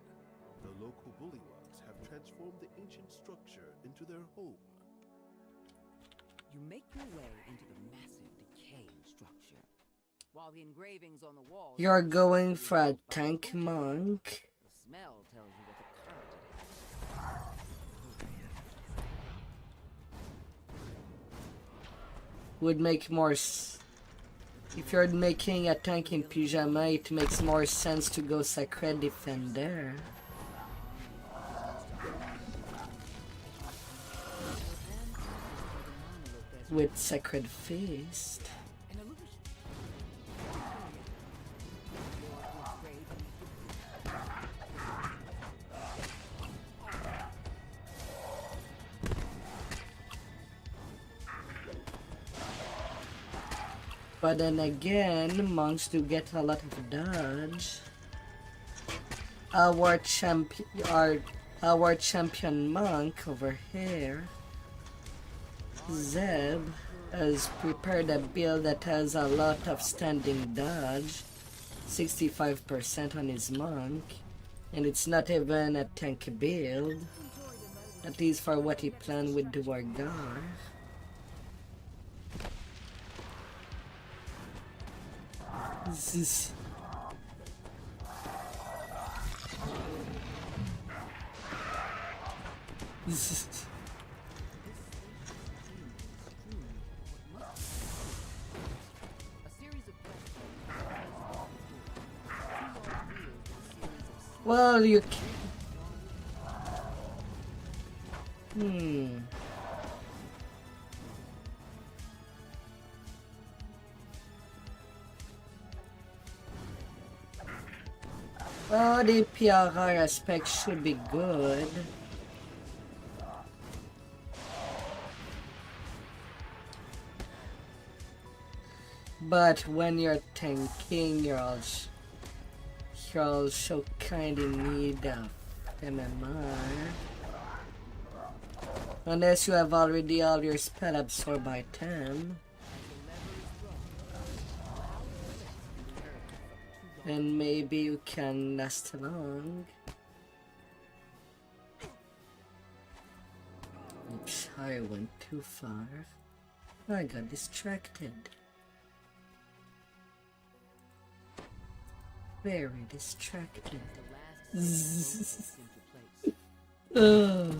K: The local bullywugs have transformed the ancient structure into their home.
C: You make your way into the massive decaying structure. While the engravings on the walls...
A: You're going for a tank monk?
C: The smell tells you what the current
A: Would make more if you're making a tank in pyjama, it makes more sense to go Sacred Defender with Sacred Feast. But then again, monks do get a lot of dodge. Our champion monk over here, Zeb, has prepared a build that has a lot of standing dodge, 65% on his monk, and it's not even a tank build, at least for what he planned with the Wargar. This is... Well, you can... Well, the PRR aspect should be good. But when you're tanking, you're also kinda need MMR. Unless you have already all your spell absorbed by 10. And maybe you can last long. Oops, I went too far. I got distracted. Very distracted. Ugh.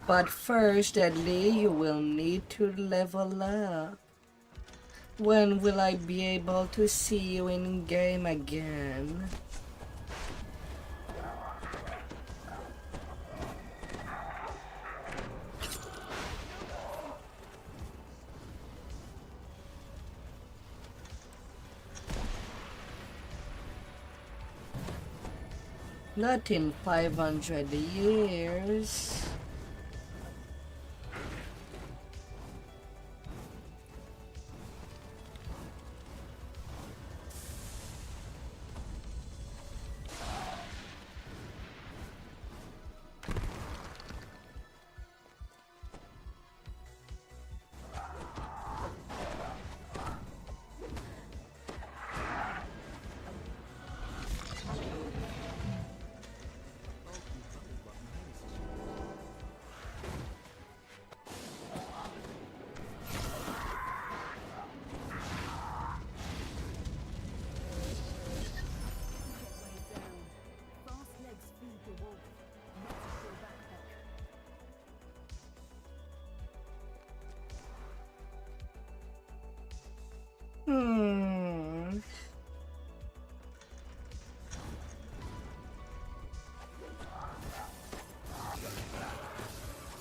A: But first, Deadly, you will need to level up. When will I be able to see you in game again? Not in 500 years.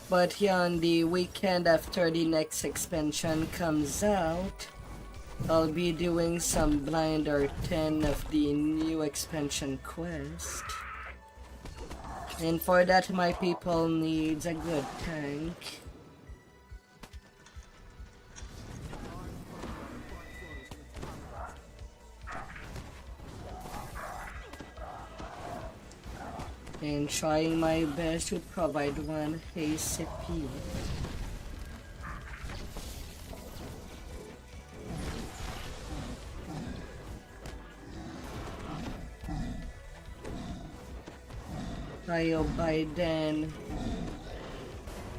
A: But yeah, on the weekend after the next expansion comes out, I'll be doing some blind or 10 of the new expansion quest. And for that, my people needs a good tank. And trying my best to provide one ACP. I hope by then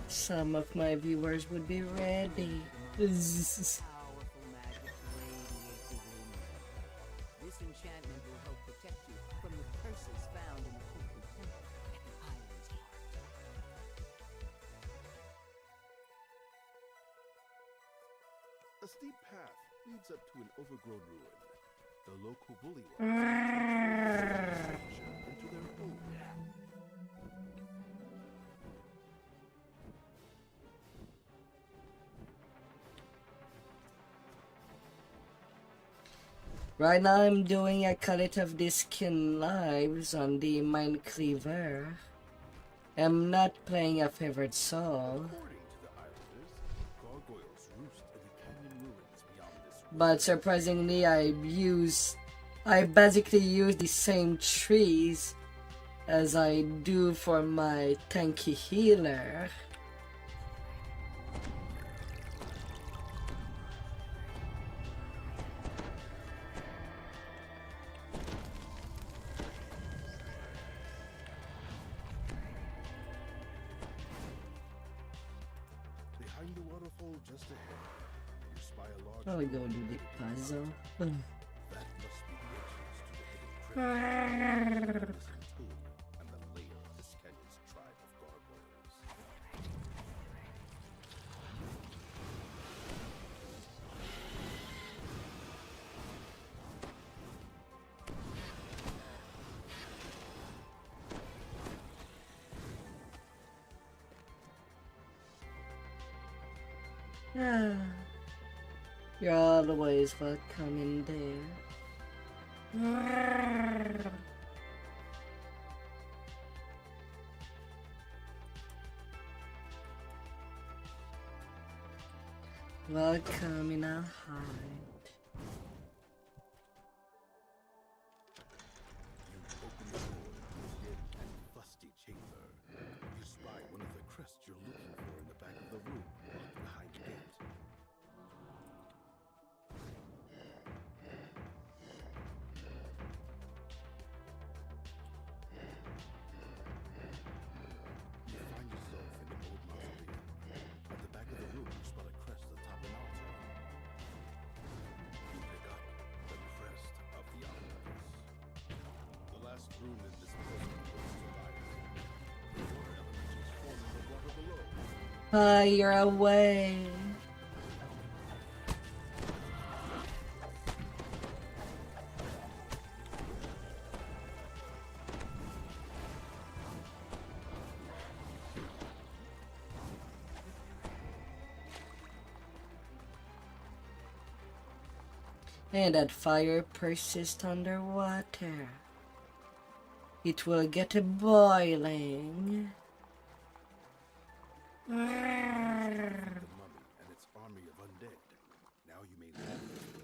A: some of my viewers would be ready.
C: Powerful magic radiate the room. This enchantment will help protect you from the curses found in the holy temple at the island's heart.
K: A steep path leads up to an overgrown ruin. The local bullywugs have transformed the structure into their home.
A: Right now I'm doing Acolyte of the Skin lives on the Mindcleaver. I'm not playing a favorite soul.
K: According to the islanders, gargoyles roost in the canyon ruins beyond this ruin.
A: But surprisingly I basically use the same trees as I do for my tanky healer.
K: Behind the waterfall just ahead, you spy a large
A: I'll go do the puzzle.
K: that must be the entrance to the hidden treasure. This tomb and the lair of this canyon's tribe of gargoyles.
A: You're always welcome in there. Welcome in our hide.
K: You open the door to a dim and fusty chamber. You spy one of the crests you're looking for in the back of the room, locked behind a gate. You find yourself in an old mausoleum. At the back of the room, you spot a crest atop an altar.
A: Fire away. And that fire persists underwater. It will get a boiling.
K: The mummy and its army of undead. Now you may lead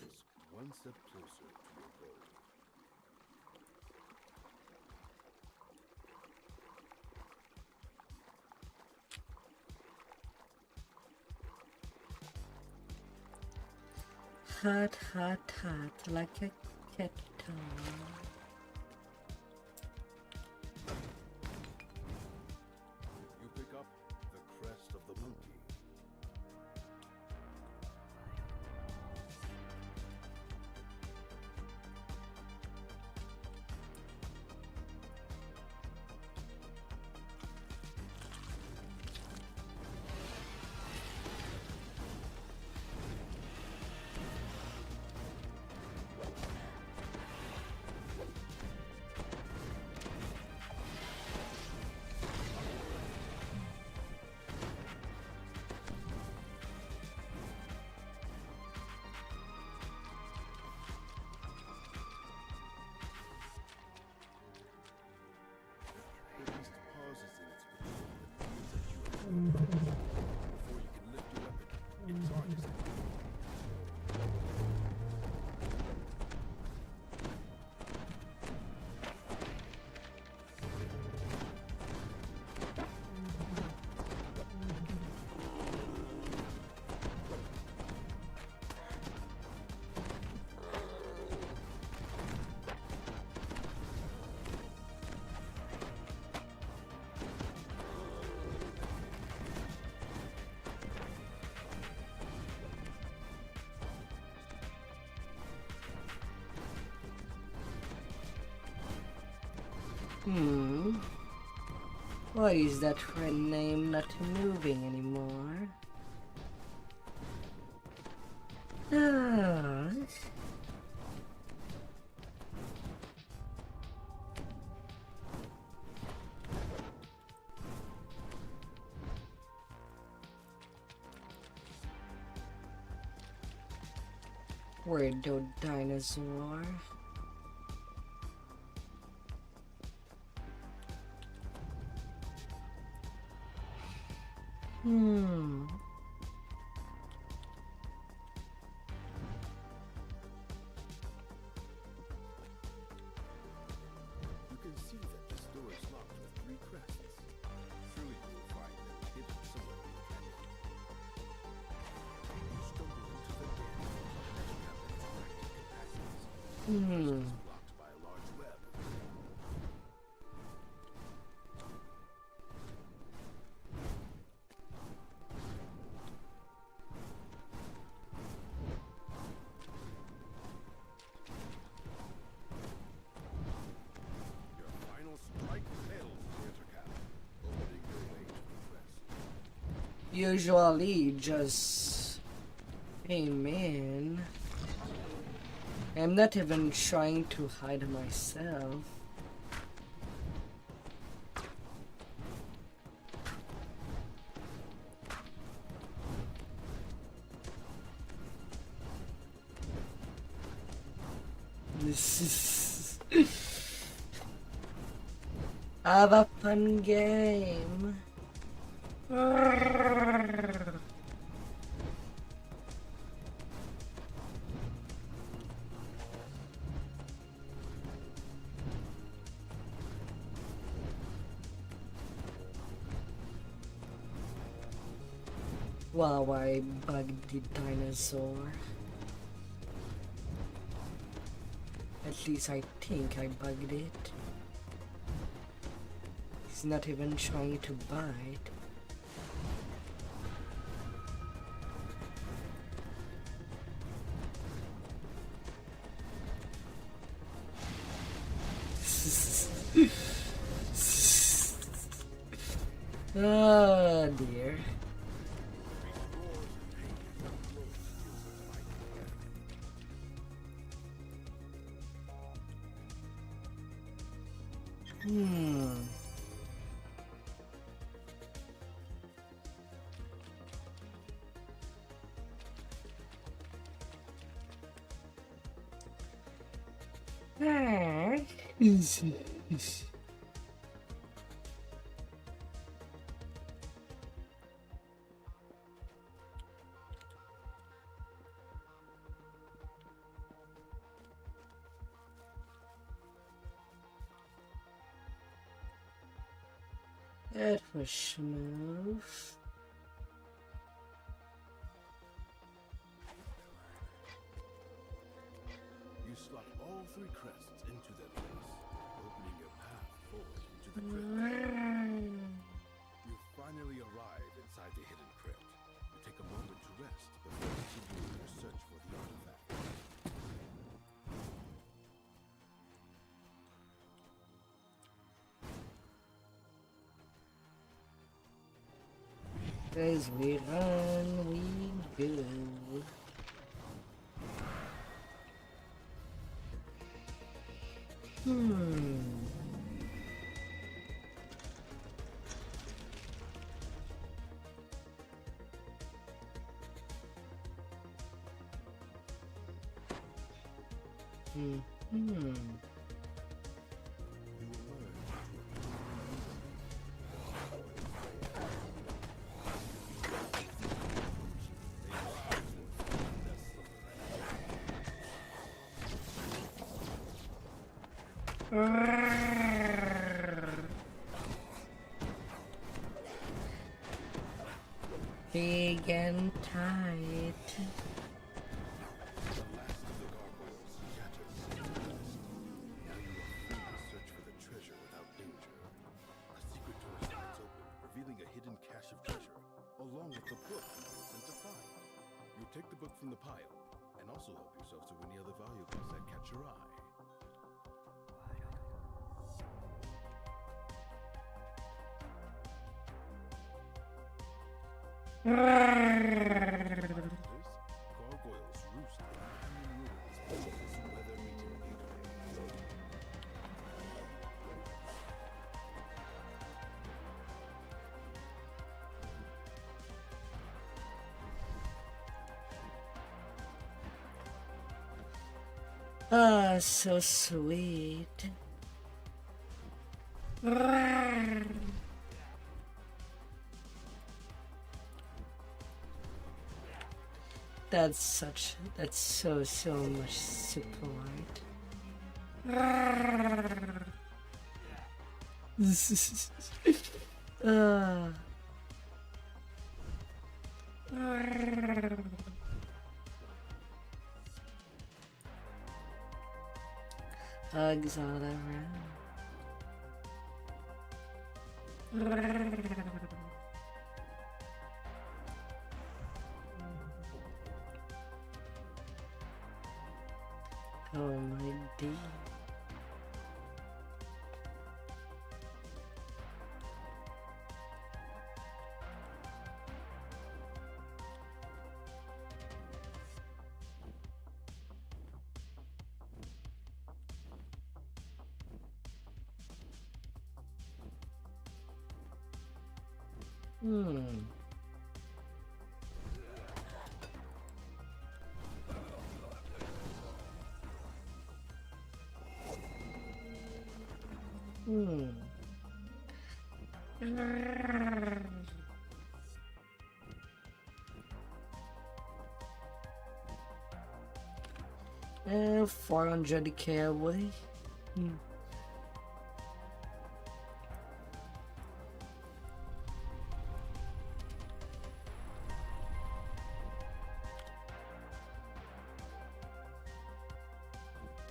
K: us one step closer to your goal.
A: Hot, hot, hot, like a kettle.
K: You pick up the crest of the monkey. The beast pauses in its patrol and peers at you before you can lift your weapon. It charges at you.
A: Why is that red name not moving anymore? Ah. Where'd the dinosaur?
K: You can see that this door is locked with 3 crests. Surely you will find them hidden somewhere in the canyon. You stumble into the den, measuring up its active capacities. It's blocked by a large web. Your final strike fails, Wintercap, opening your way to the crest.
A: Usually just amen. I'm not even trying to hide myself. This is have a fun game. Wow, I bugged the dinosaur. At least I think I bugged it. He's not even trying to bite. Oh dear. Hmm. Easy. That was smooth.
K: You slot all 3 crests into their place, opening your path forward into the crypt. You finally arrive inside the hidden crypt. You take a moment to rest before continuing your search for the artifact.
A: As we run, we go. Big and tight.
K: The last of the gargoyles shatters into dust. Now you are free to search for the treasure without danger. A secret door slides open, revealing a hidden cache of treasure, along with the book you were sent to find. You take the book from the pile, and also help yourself to any other valuables that catch your eye. Gargoyles roost in abandoned ruins beneath this weather-beaten gateway.
A: Ah, so sweet. That's so much support. Hugs all around. Oh my dear. And 400k away.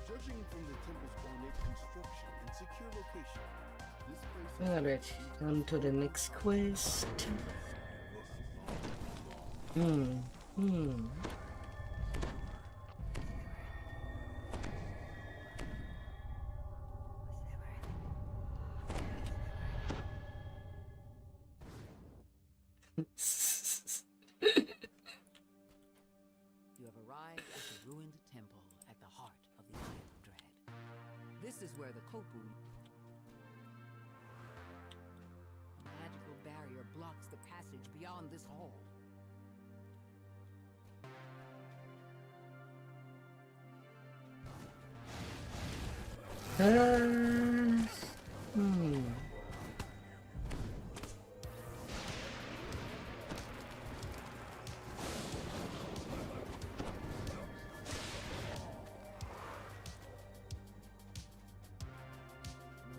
K: Judging from the temple's ornate construction and secure location, this place has
A: Alright, on to the next quest.
C: You have arrived at the ruined temple at the heart of the Isle of Dread. This is where the Kopu...
L: barrier blocks the passage beyond this hall.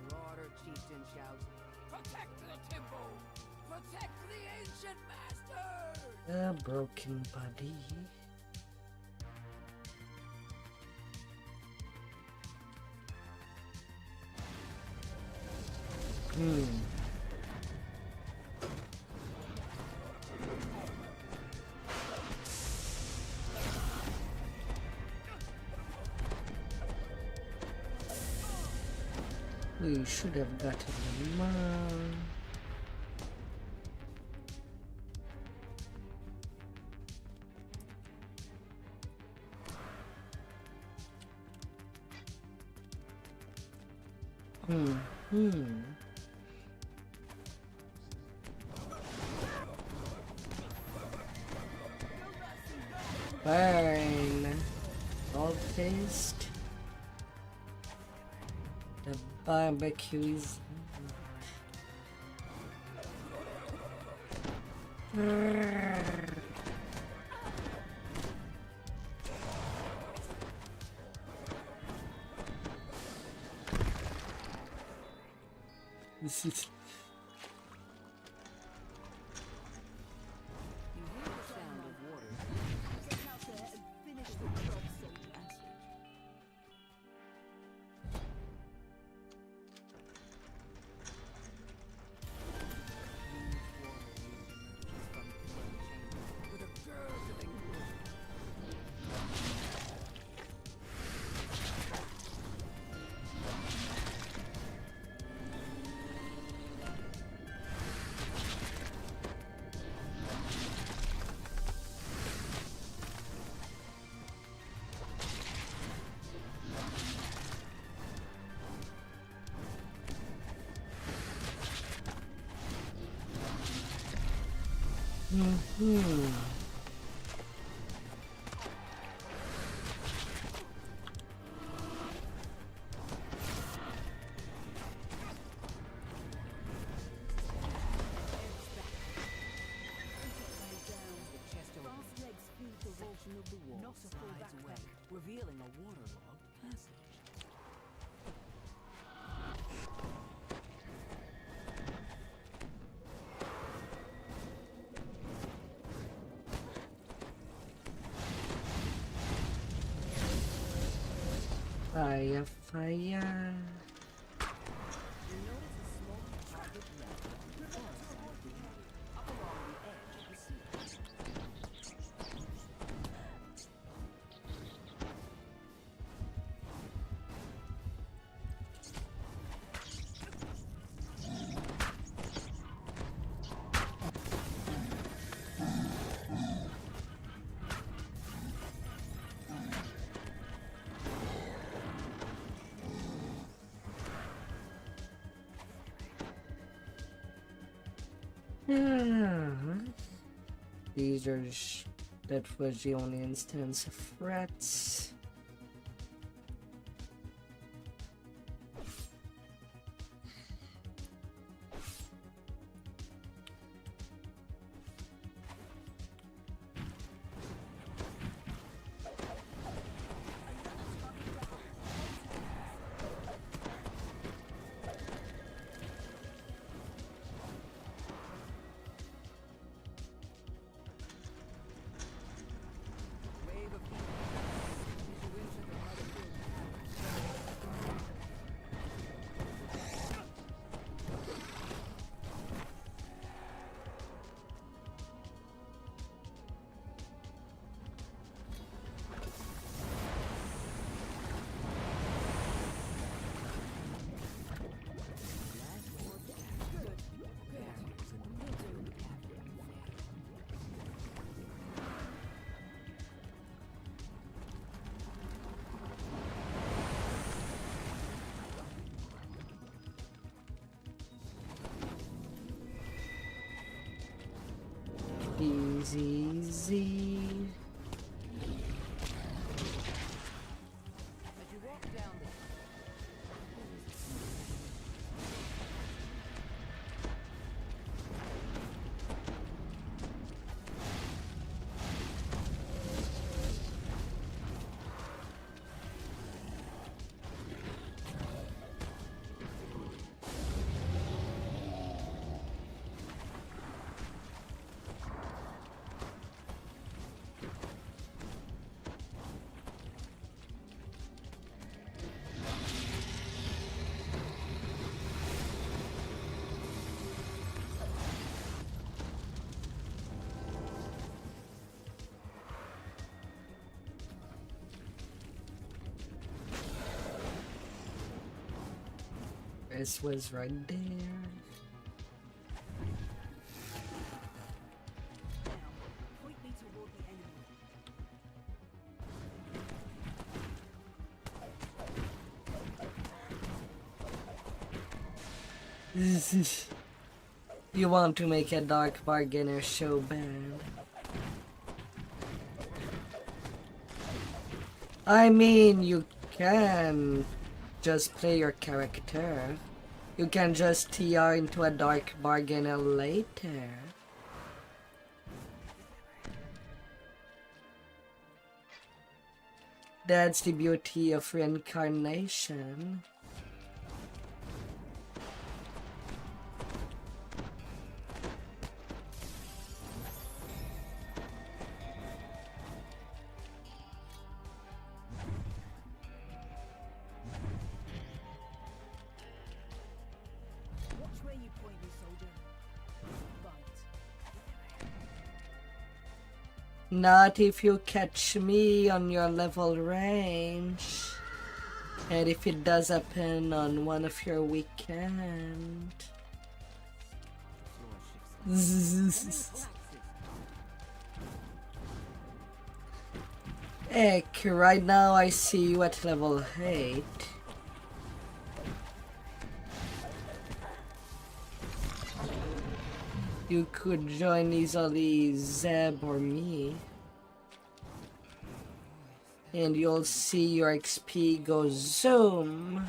L: Marauder chieftain shouts, "Protect the temple! Protect the ancient masters!"
A: A broken body. We should have gotten them. Burn. All taste. The barbecue is. This is.
L: You hear the sound of water.
I: Get out there and finish the job, soldier.
L: With a gurgling noise.
I: Fast legs feed the wolf.
L: Section of the wall
I: Not a full
L: slides away,
I: backpack.
L: revealing a waterlogged passage.
A: Fire, fire.
L: You notice a small carpet left on the far side of the wall, up along the edge of the ceiling.
A: These are that was the only instance of threats.
L: Wave of heat
A: Easy, easy.
L: As you walk down the
A: This was right there.
I: Now, point me toward the enemy.
A: You want to make a dark bargainer so bad. I mean, you can just play your character. You can just TR into a dark bargainer later. That's the beauty of reincarnation.
I: Watch where you point me, soldier. Right.
A: Not if you catch me on your level range. And if it does happen on one of your weekend. Heck, right now I see you at level 8. You could join easily Zeb or me. And you'll see your XP go zoom.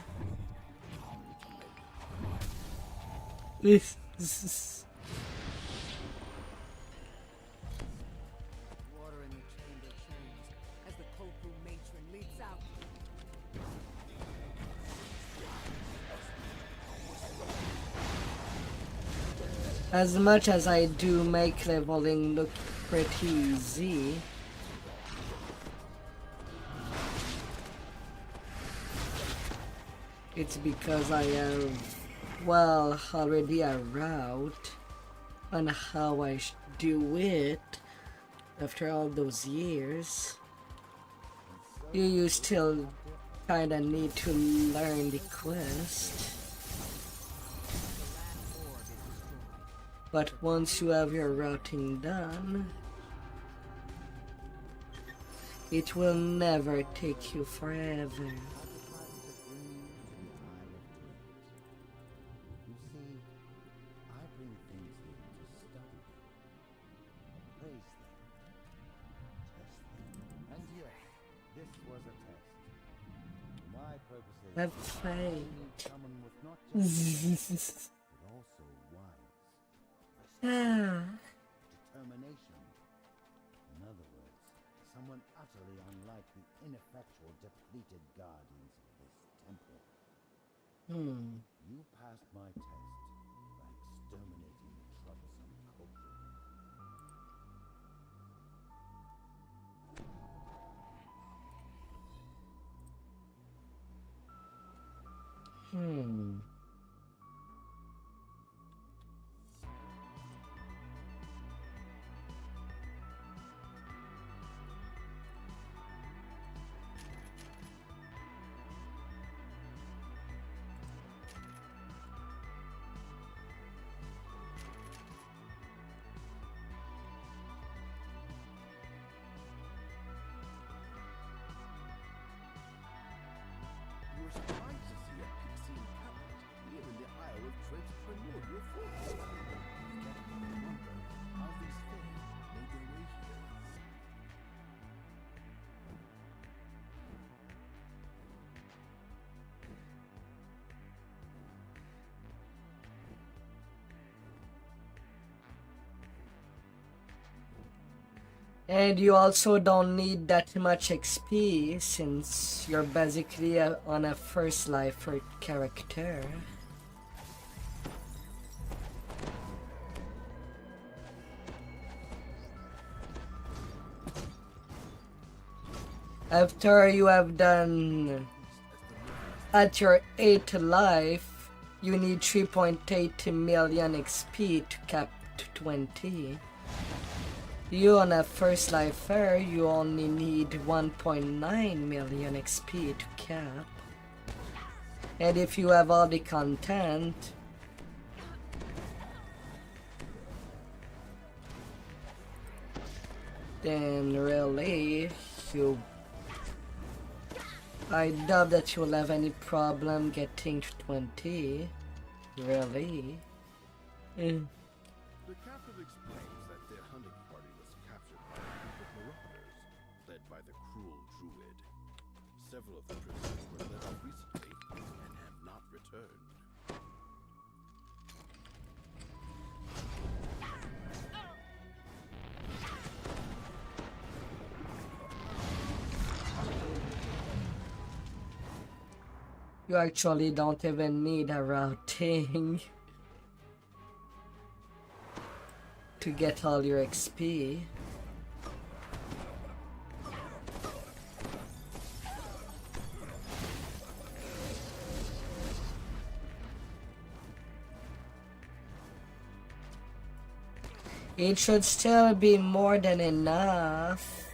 L: water in the chamber changes as the Koku matron leaps out.
A: As much as I do make leveling look pretty easy, it's because I have, well, already a route on how I do it after all those years. You still kinda need to learn the quest. But once you have your routing done, it will never take you forever.
F: You see, I bring things here to study them, praise them, test them. And yes, this was a test. For my purposes,
A: Have
F: I
A: faith.
F: need someone with not just but also wise, determination. In other words, someone utterly unlike the ineffectual, depleted guardians of this temple. You passed my test by exterminating the troublesome Koku.
K: You were surprised to see a PC cabinet here in the Isle of Trent's primordial forest. You can't help but wonder how these fared.
A: And you also don't need that much XP since you're basically on a first lifer character. After you have done at your 8th life, you need 3.8 million XP to cap to 20. You on a first lifer, you only need 1.9 million XP to cap. And if you have all the content, then really I doubt that you'll have any problem getting to 20. Really.
K: The captain explains that their hunting party was captured by a group of marauders, led by the cruel druid. Several of the prisoners were let off recently and have not returned.
A: You actually don't even need a routing to get all your XP. It should still be more than enough.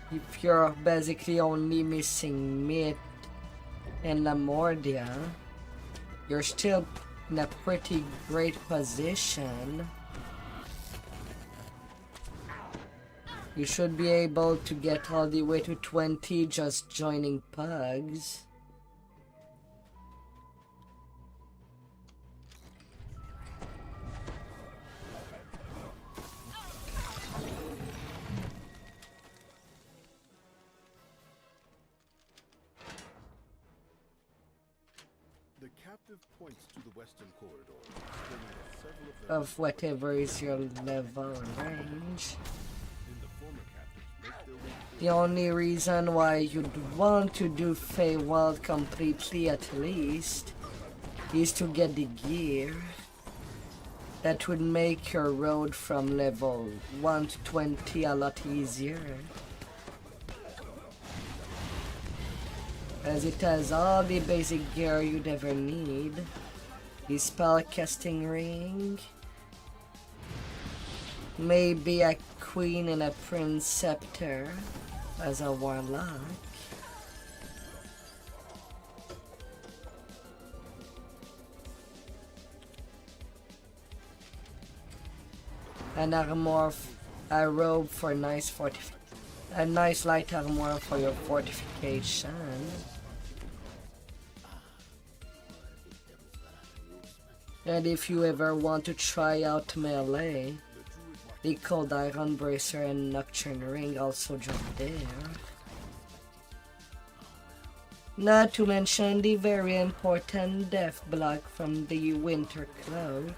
A: If you're basically only missing Myth and Lamordia, you're still in a pretty great position. You should be able to get all the way to 20 just joining pugs.
K: The captive points to the western corridor, explaining that several of them
A: Of whatever is your level range.
K: in the former captives make their way to
A: The only reason why you'd want to do Feywild completely at least is to get the gear. That would make your road from level 1 to 20 a lot easier. As it has all the basic gear you'd ever need. The spellcasting ring. Maybe a queen and a prince scepter as a warlock. An armor, a robe for nice a nice light armor for your fortification. And if you ever want to try out melee, the Cold Iron Bracer and Nocturne Ring also drop there. Not to mention the very important Death Block from the Winter Cloak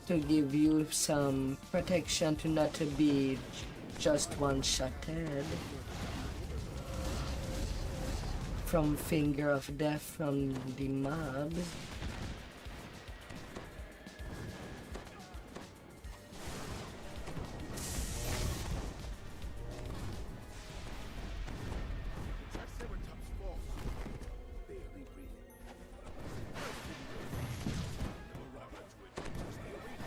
A: to give you some protection to not to be just one-shotted from Finger of Death from the mobs.
K: Triceratops falls, barely breathing. The marauder druid enters the arena.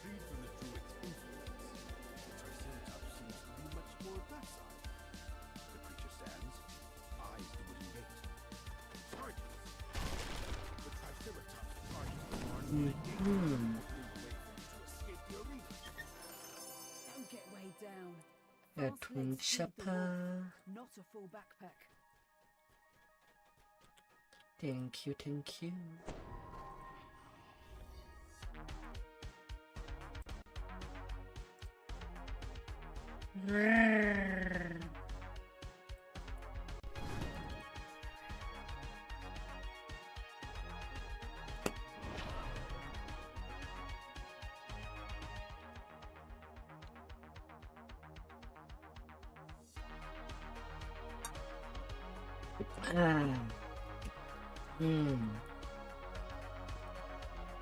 K: Freed from the druid's influence, the Triceratops seems to be much more docile. The creature stands, eyes the wooden gate, and charges. The Triceratops charges the large wooden gate, away from you to escape the arena.
A: That one chapa.
I: Not a full backpack.
A: Thank you, thank you.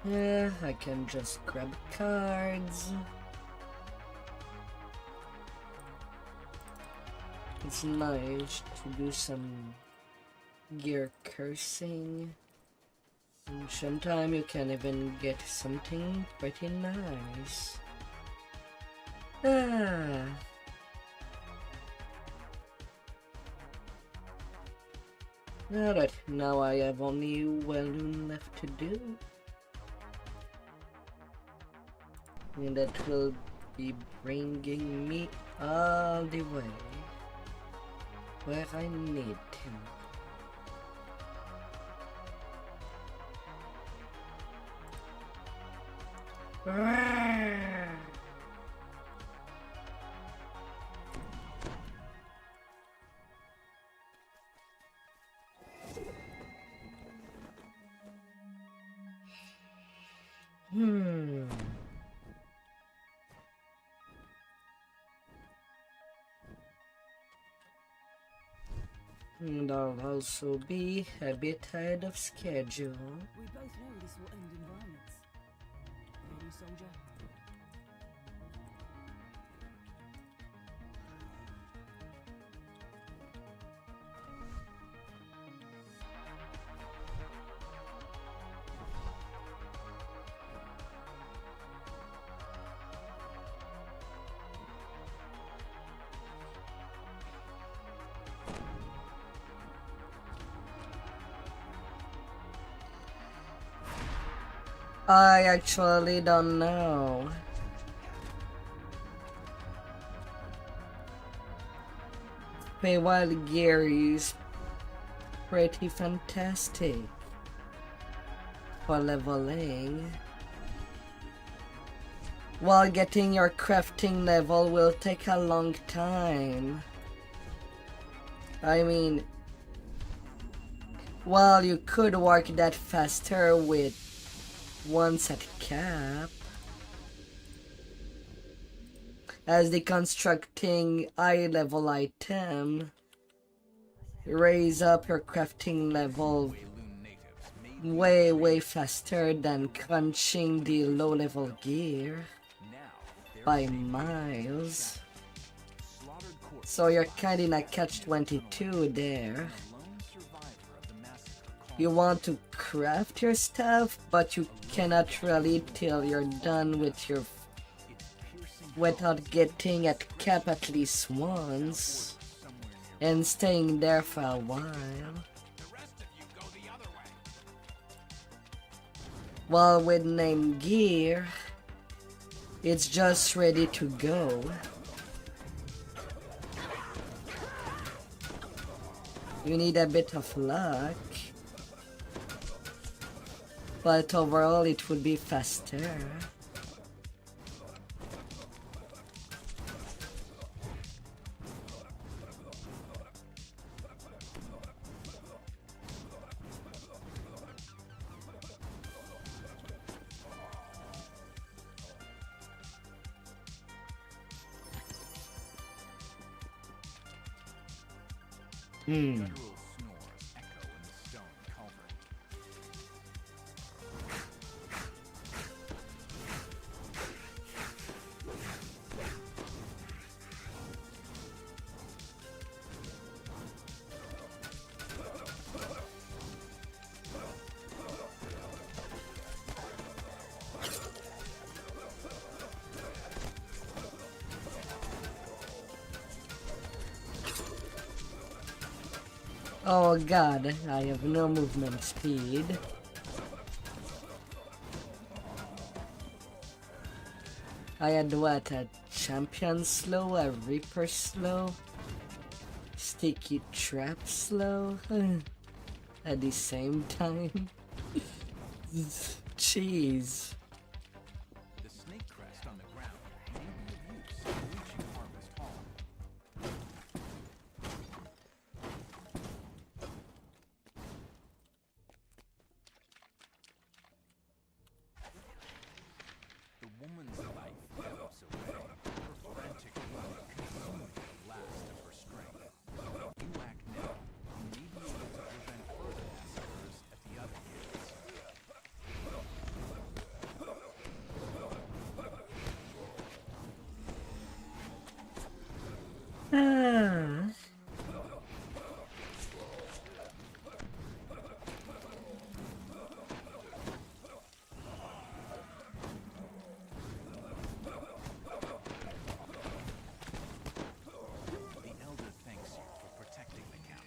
A: Yeah, I can just grab cards. It's nice to do some gear cursing. And sometimes you can even get something pretty nice. Alright, now I have only one left to do. And that will be bringing me all the way where I need to. And I'll also be a bit ahead of schedule.
I: We both know this will end in violence. Ready, soldier?
A: I actually don't know. Paywall gear is pretty fantastic for leveling. While getting your crafting level will take a long time. I mean, well, you could work that faster with one set cap, as the constructing eye level item raise up your crafting level way faster than crunching the low level gear by miles. So you're kinda in a catch-22 there. You want to craft your stuff, but you cannot really till you're done with your without getting at cap at least once and staying there for a while. While with name gear, it's just ready to go. You need a bit of luck, but overall it would be faster. Oh god, I have no movement speed. I had what? A champion slow, a reaper slow, sticky trap slow at the same time. Jeez.
G: The snake crest on the ground may be of use in reaching Harvest Hall. The woman's life ebbs away, her frantic will consuming the last of her strength. You act now, and may be able to prevent further massacres at the other gates.
A: Ah.
G: The Elder thanks you for protecting the camp.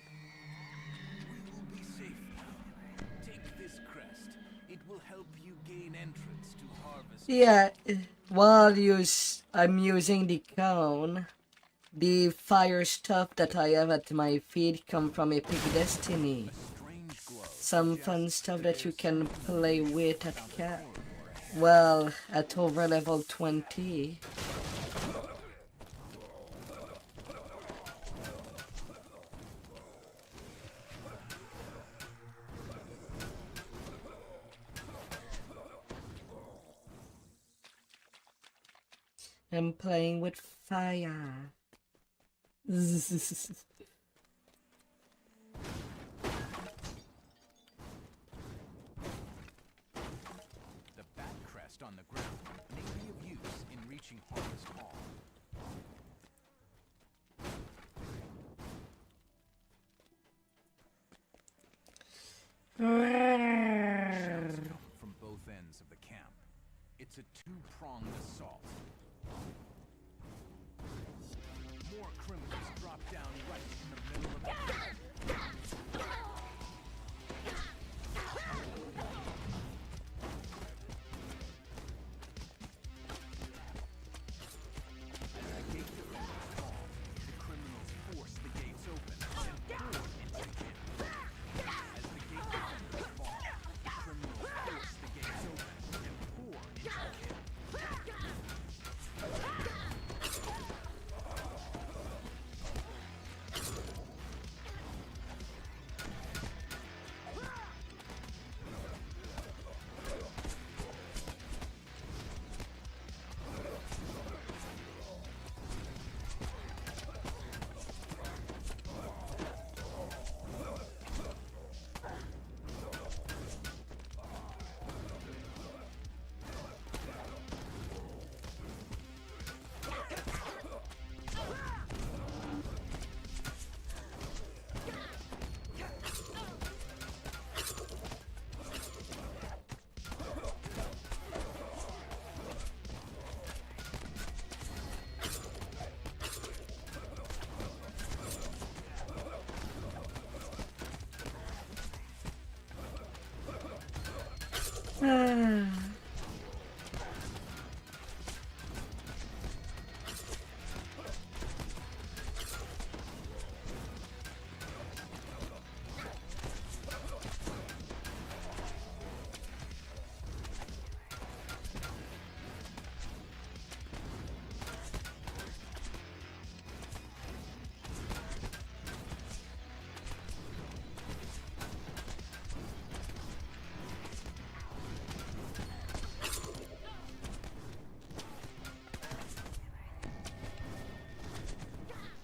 G: We will be safe now. Take this crest. It will help you gain entrance to Harvest.
A: Yeah, while I'm using the cone, the fire stuff that I have at my feet come from Epic Destiny.
G: Strange glow.
A: Some fun stuff that you can play with at over level 20. I'm playing with fire.
G: The bat crest on the ground may be of use in reaching Harvest Hall. Shots come from both ends of the camp. It's a two-pronged assault. More criminals drop down right in the middle of the camp. As the gate doors fall, the criminals force the gates open and pour into the camp. As the gate defenders fall, the criminals force the gates open and pour into the camp.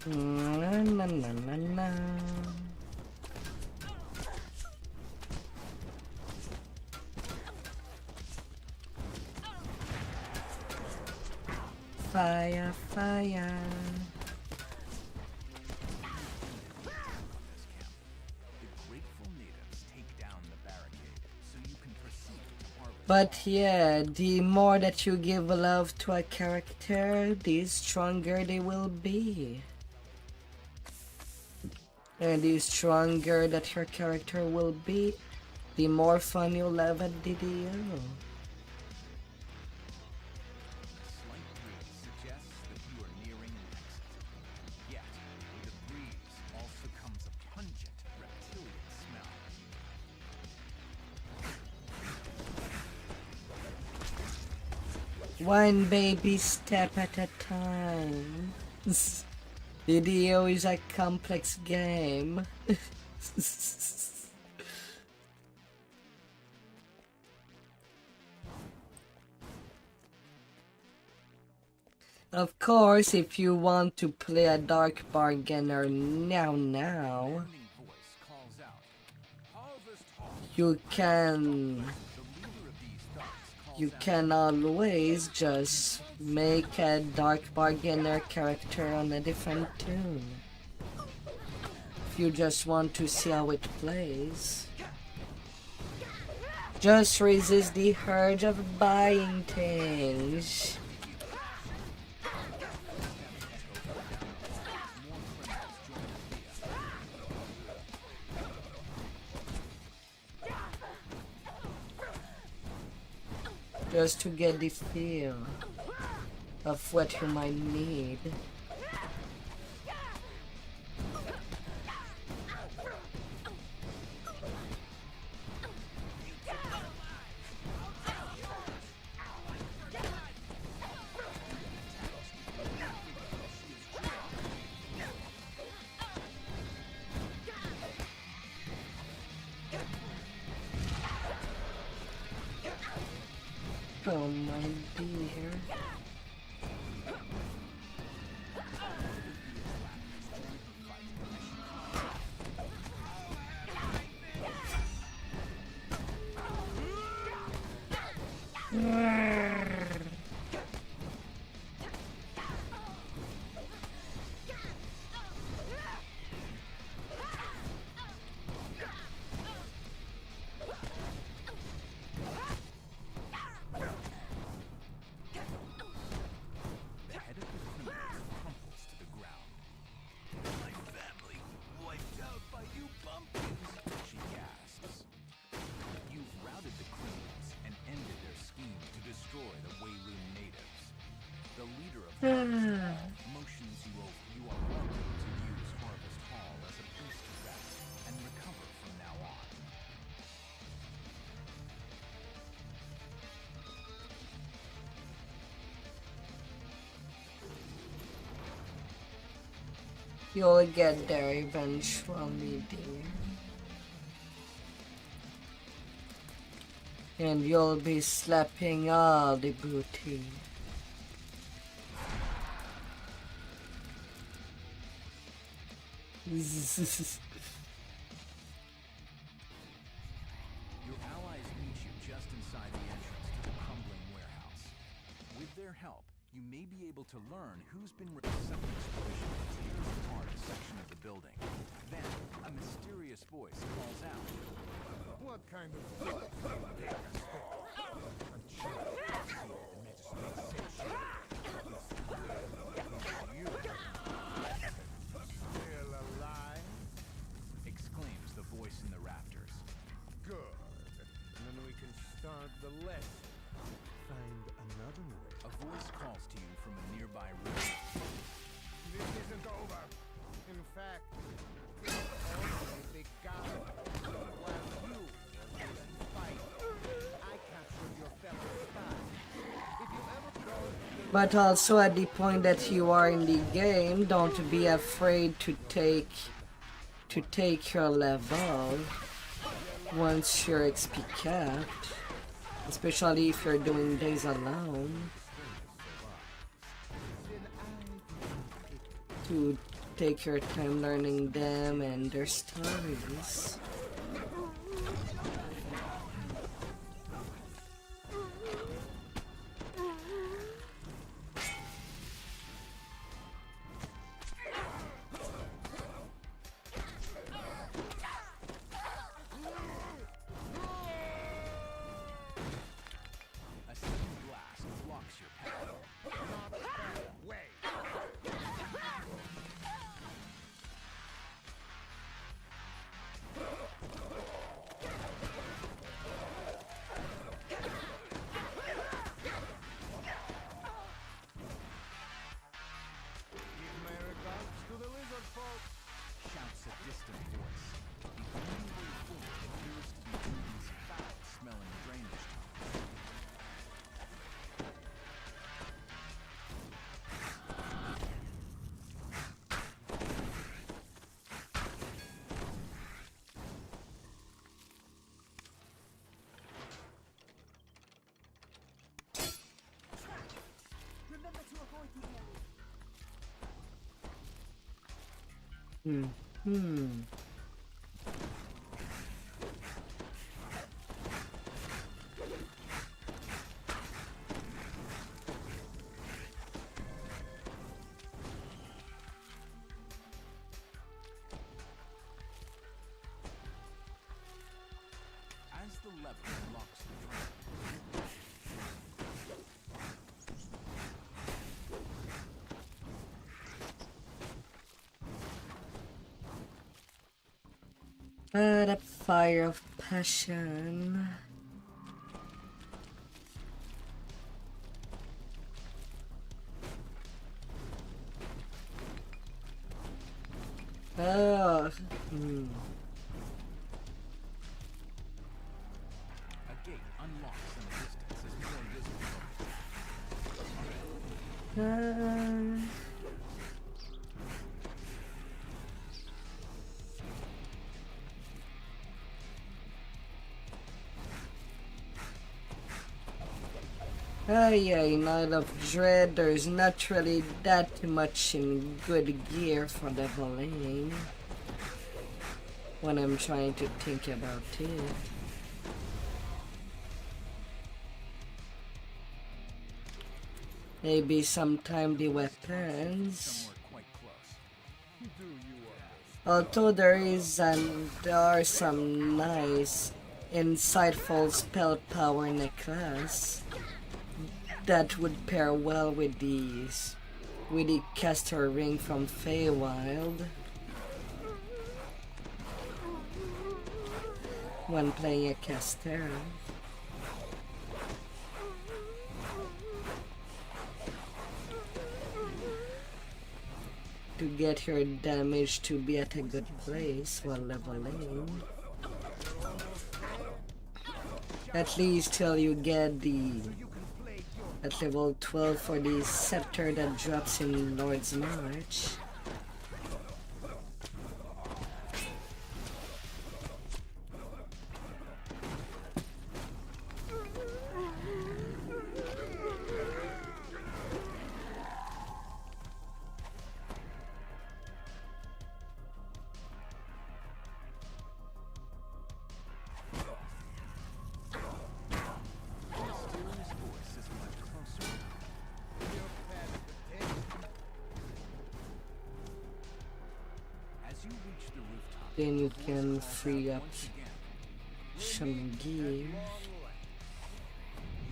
A: Na, na, na, na, na. Fire, fire. But yeah, the more that you give love to a character, the stronger they will be. And the stronger that your character will be, the more fun you'll have at DDO.
G: Slight
A: One baby step at a time. Video is a complex game. Of course, if you want to play a dark bargainer now,
G: Voice calls out. Harvest Hall.
A: you can
G: The leader of these thugs calls
A: you
G: out.
A: can always just make a dark bargainer character on a different tune. If you just want to see how it plays. Just resist the urge of buying things. Just to get the feel of what you might need. Oh my dear.
G: The head of the criminals crumples to the ground. My family wiped out by you bumpkins, she gasps. You've routed the criminals and ended their scheme to destroy the Wayloon natives. The leader of Harvest Hall motions you over. You are welcome to use Harvest Hall as a place to rest and recover from now on.
A: You'll get there eventually, dear. And you'll be slapping all the booty.
G: Your allies meet you just inside the entrance to the crumbling warehouse. With their help, you may be able to learn who's been a sudden explosion tears apart a section of the building. Then, a mysterious voice calls out.
F: What kind of food do you take us for? I'm sure the magistrate said you. Still alive?
G: Exclaims the voice in the rafters.
F: Good. Then we can start the lesson. Find another way.
G: A voice calls to you from a nearby room.
F: This isn't over. In fact, it's only begun. While you were in the fight, I captured your fellow spy. If you ever go to the
A: But also at the point that you are in the game, don't be afraid to take your level once your XP capped, especially if you're doing days alone, to take your time learning them and their stories.
G: A sudden blast blocks your path.
F: not that way.
G: As the lever unlocks the drum,
A: The fire of passion. Oh.
G: a gate unlocks in the distance is more visible.
A: Yeah, Night of Dread, there's not really that much in good gear for leveling when I'm trying to think about it. Maybe sometime the weapons.
G: Somewhere quite close.
A: Although there are some nice, insightful spell power in the class that would pair well with the caster ring from Feywild when playing a caster. To get your damage to be at a good place while leveling. At least till you get at level 12 for the scepter that drops in Lord's March. Then you can free up some gear.
G: You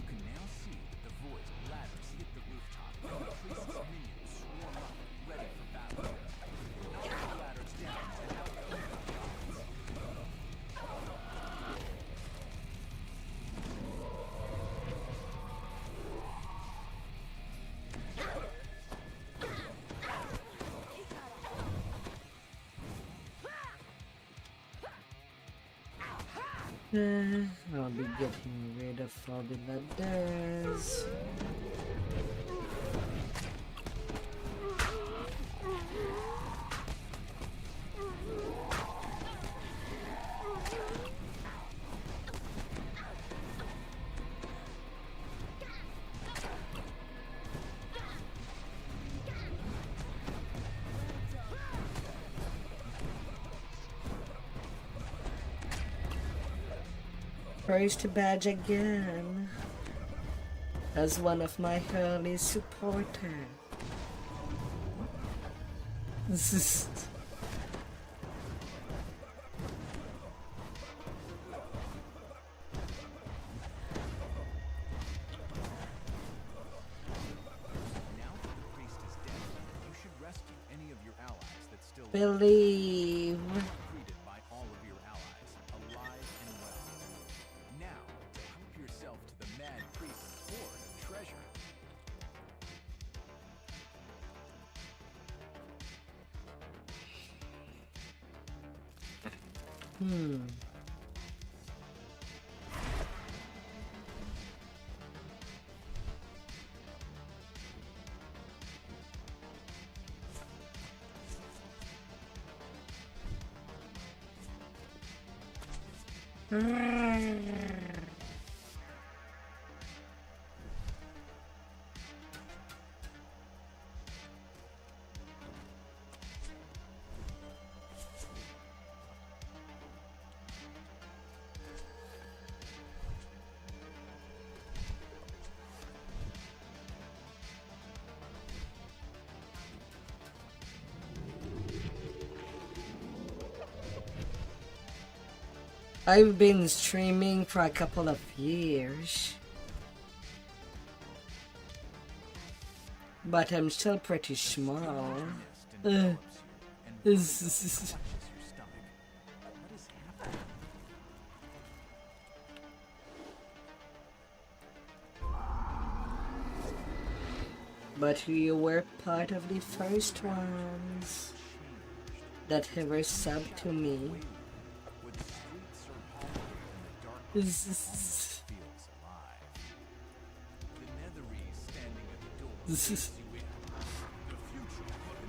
G: can now see that the void's ladders hit the rooftop and the priest's minions swarm up, ready for battle. Knock the ladders down and out come the gods.
A: I'll be getting rid of all the ladders. First badge again as one of my early supporters. Believe.
G: Greeted by all of your allies, alive and well. Now, help yourself to the mad priest's hoard of treasure.
A: I've been streaming for a couple of years, but I'm still pretty small. But you were part of the first ones that ever subbed to me.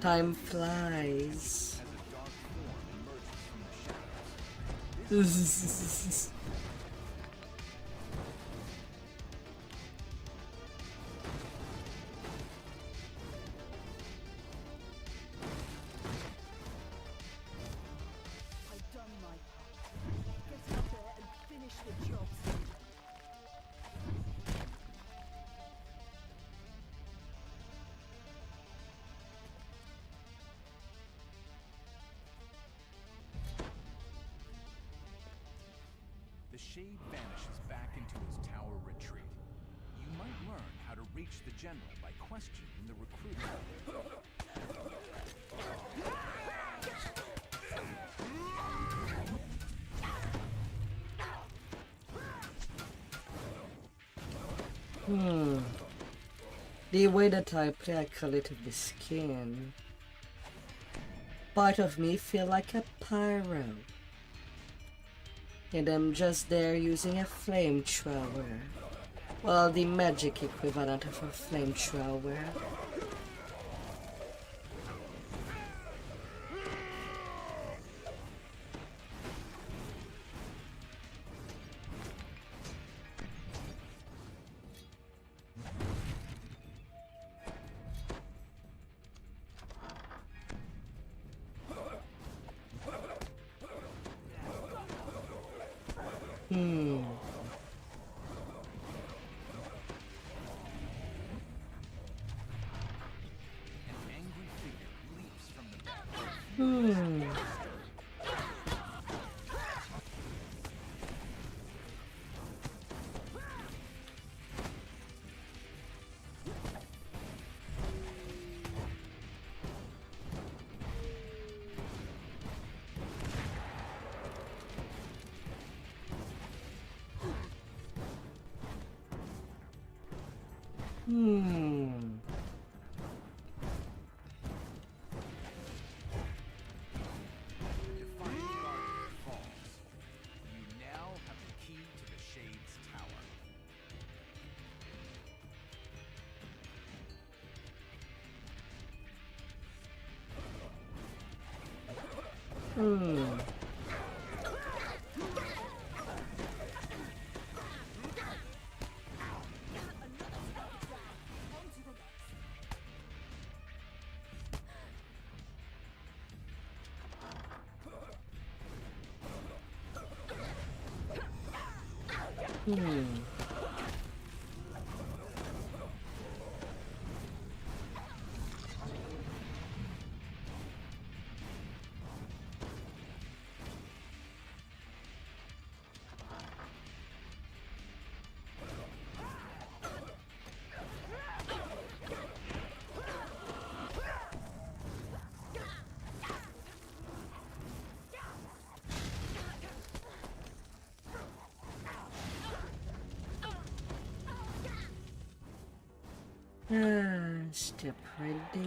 A: Time flies.
I: I've done my part. Get out there and finish the job.
G: The shade vanishes back into his tower retreat. You might learn how to reach the general by questioning the recruiter.
A: The way that I play Acolyte of the Skin, part of me feel like a pyro. And I'm just there using a flamethrower. Well, the magic equivalent of a flamethrower.
G: An angry figure leaps from the back. Defiant Guardian falls. You now have the key to the Shade's tower. Step right there.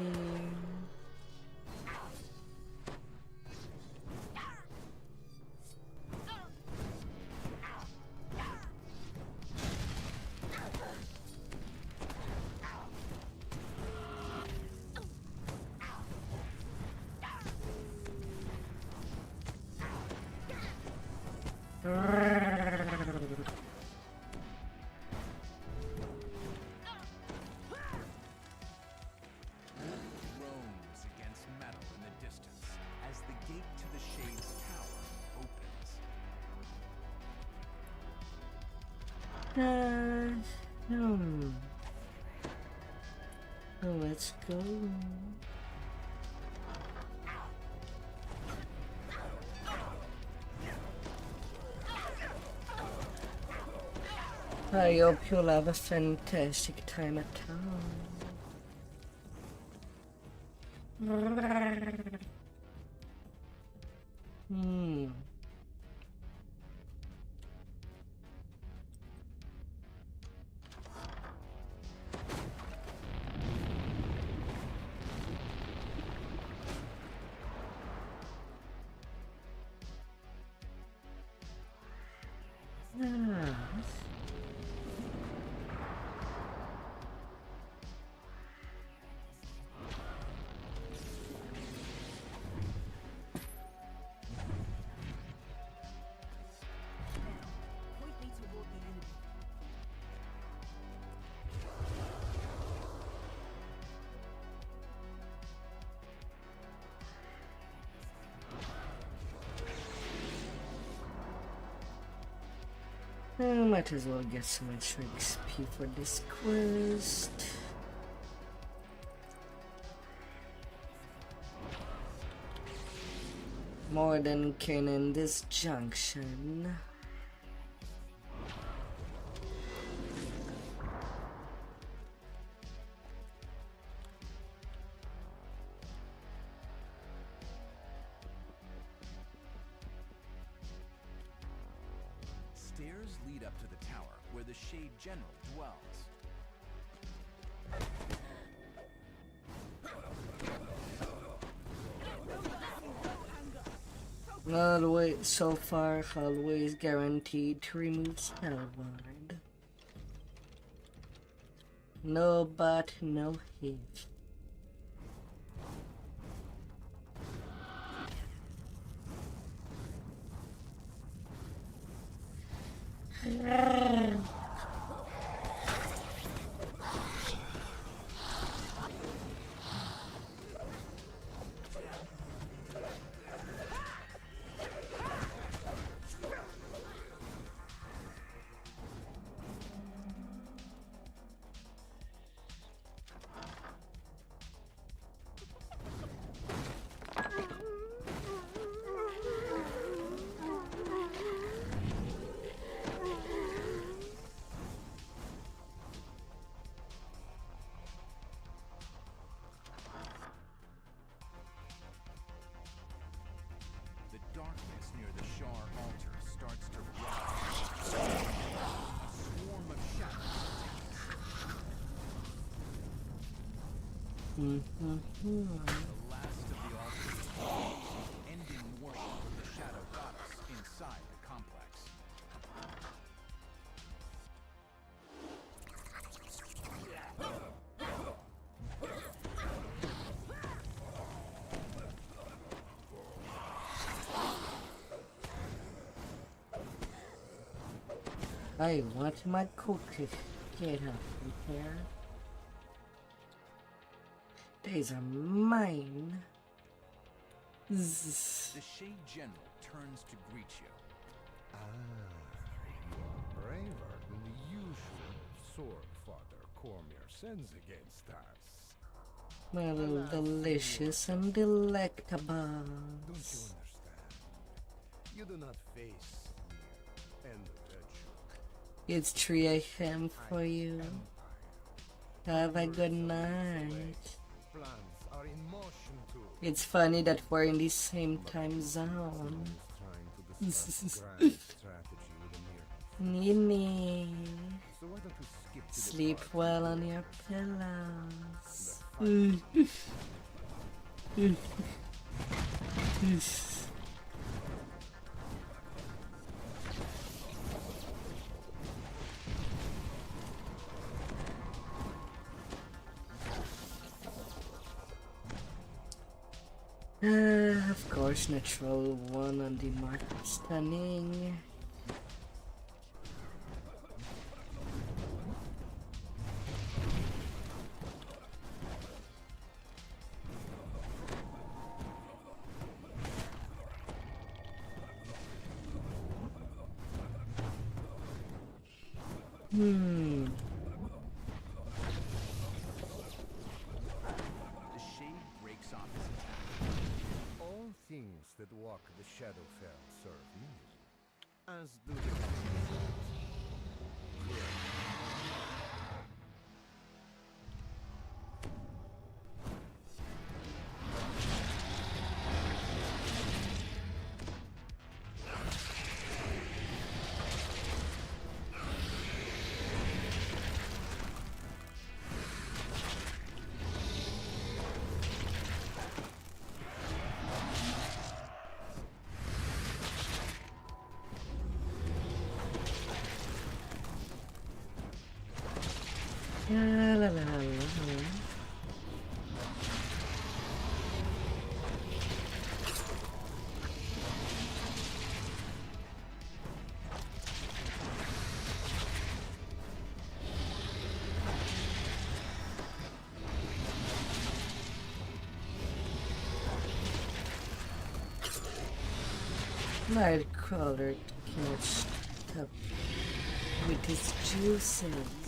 G: Groans against metal in the distance as the gate to the Shade's tower opens.
A: Let's go. I hope you'll have a fantastic time at town.
I: Point me toward the enemy.
A: Might as well get some extra XP for this quest. More than can in this junction.
G: Stairs lead up to the tower where the Shade General dwells.
A: Always, so far, always guaranteed to remove Spellboard. No but, no hit.
G: The darkness near the Shar altar starts to rise. A swarm of shadows. The last of the altar, ending worship of the shadow goddess inside the complex.
A: I want my cookie. Get up here. These are mine. Zzz.
G: The Shade General turns to greet you.
J: Ah, you are braver than the usual sword father Cormier sends against us.
A: My little delicious and delectable.
J: Don't you understand? You do not face mere end of virtue.
A: It's 3 a.m. for you. Have a good night.
J: Plans are in motion too.
A: It's funny that we're in the same time zone.
J: Trying to discuss grand strategy with a mere.
A: Nini.
J: So why don't you skip to the
A: Sleep
J: part
A: well on your pillows. Of course, natural one on the mark. Stunning.
G: The Shade breaks off his attack.
J: all things that walk the Shadowfell serve me, as do the
G: clear.
A: La la la la. Nightcrawler cannot stop with his juices.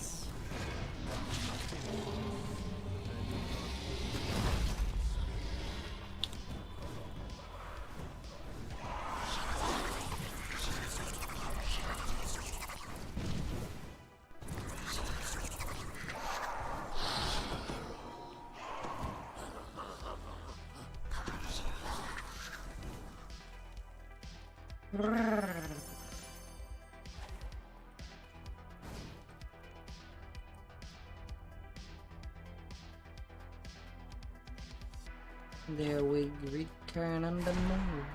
A: There we return on the moon.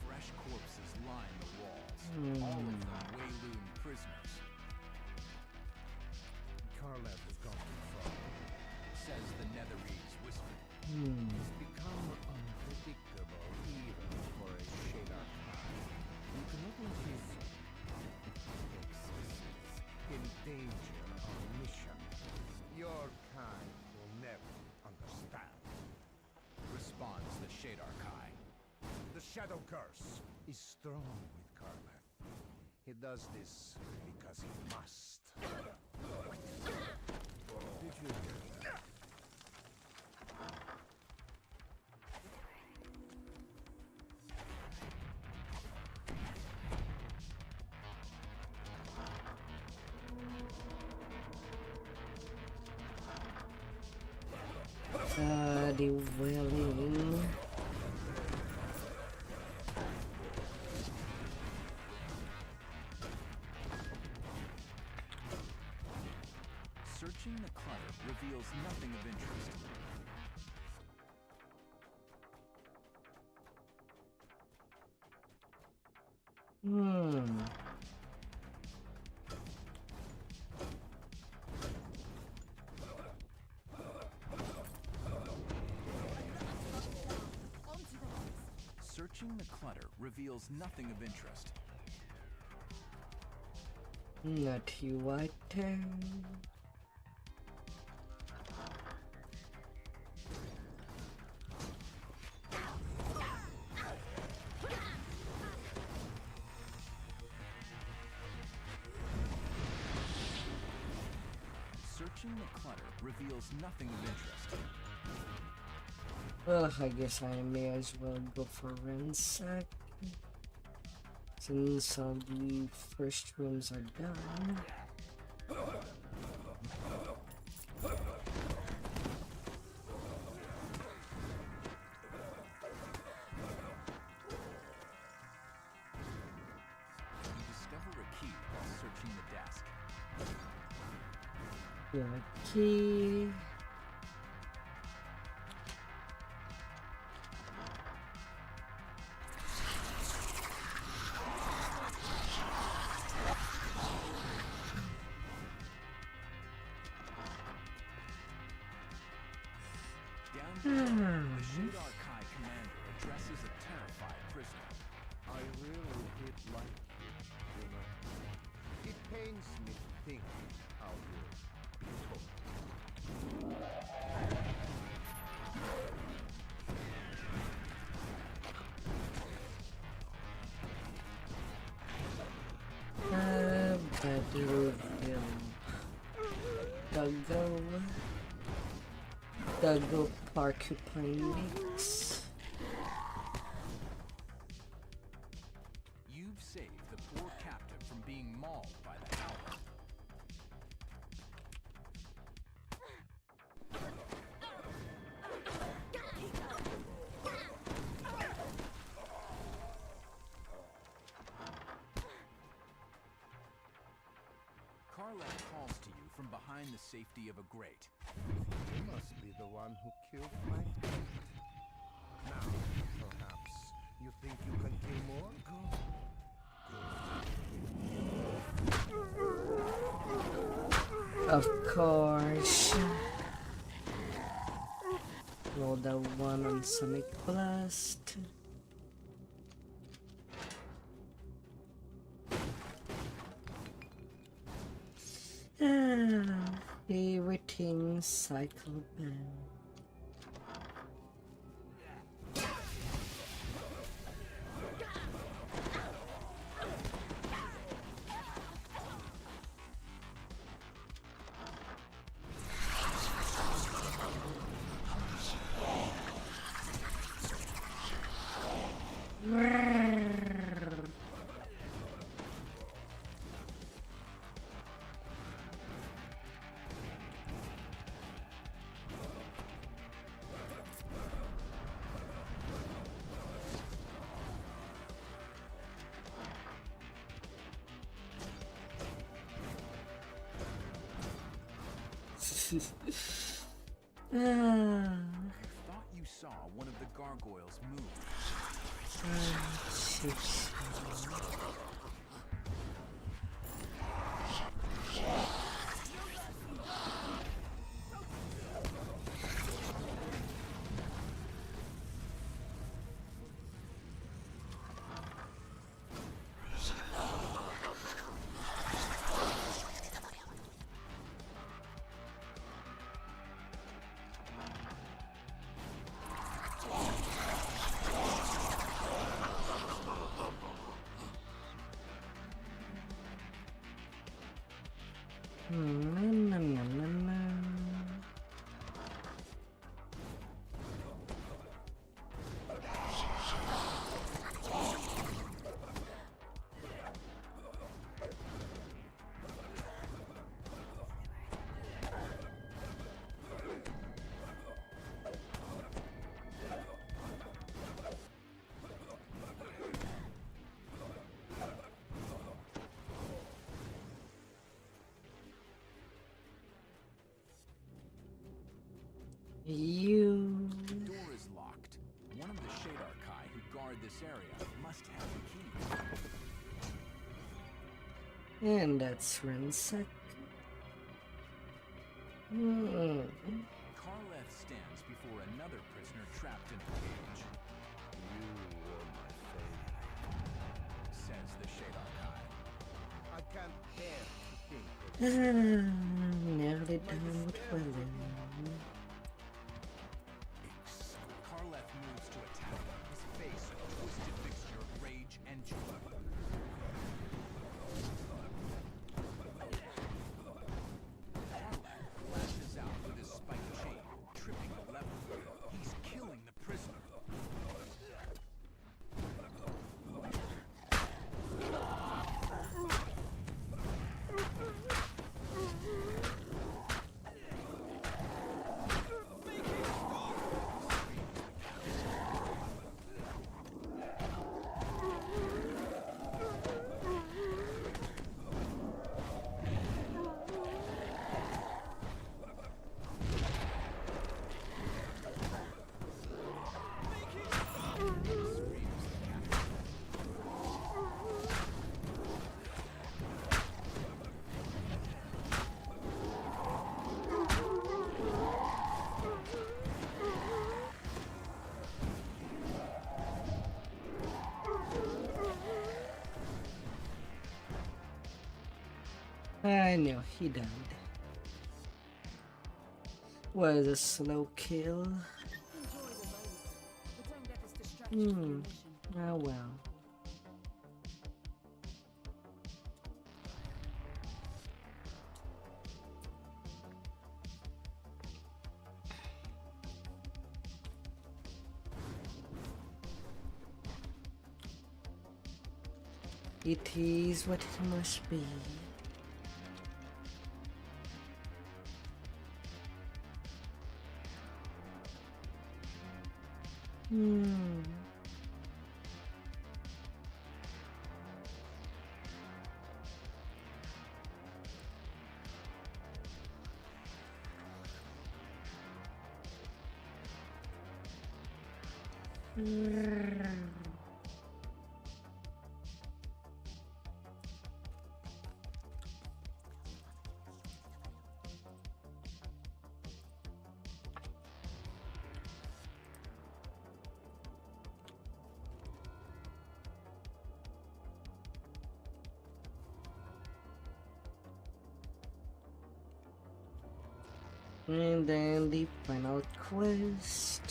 G: Fresh corpses line the walls, all of them Wayloon prisoners.
J: Karlev has gone too far.
G: Says the Netherese whisper.
F: It's become unpredictable even for a Shadar Khan. You cannot let his excesses endanger our mission. Your kind will never understand.
G: Responds the Shadar Kai.
J: The Shadow Curse.
F: He's strong with Karlev. He does this because he must. Did you hear that?
A: The wailing.
G: Searching the clutter reveals nothing of interest. Searching the clutter reveals nothing of interest.
A: Naughty water.
G: Searching the clutter reveals nothing of interest.
A: Well, I guess I may as well go for ransack, since all the first rooms are done.
G: You discover a key while searching the desk.
A: Yeah, key.
G: Down below, the Shadar Kai commander addresses a terrified prisoner.
F: I really did like you, you know. It pains me to think how you took.
A: Battlefield. Doggo porcupine mix.
G: You've saved the poor captive from being mauled by the owl. Carleth calls to you from behind the safety of a grate.
F: You must be the one who killed my friend. Now, perhaps, you think you can kill more? Good.
A: Of course. Roll that one on Sonic Blast. Everything cycle back.
G: Thought you saw one of the gargoyles move.
A: You.
G: The door is locked. One of the Shadarkai who guard this area must have the key.
A: And that's ransack.
G: Carleth stands before another prisoner trapped in a cage.
F: You were my favorite,
G: Says the Shadarkai.
F: I can't bear to think of
A: Nearly done with William.
G: Carleth moves to attack, his face a twisted mixture of rage and joy. Carleth lashes out with his spiked chain, tripping the lever. He's killing the prisoner.
A: I knew he died. Was a slow kill.
I: Enjoy the moment, but don't get us distracted from your mission.
A: Oh well. It is what it must be. And then the final quest.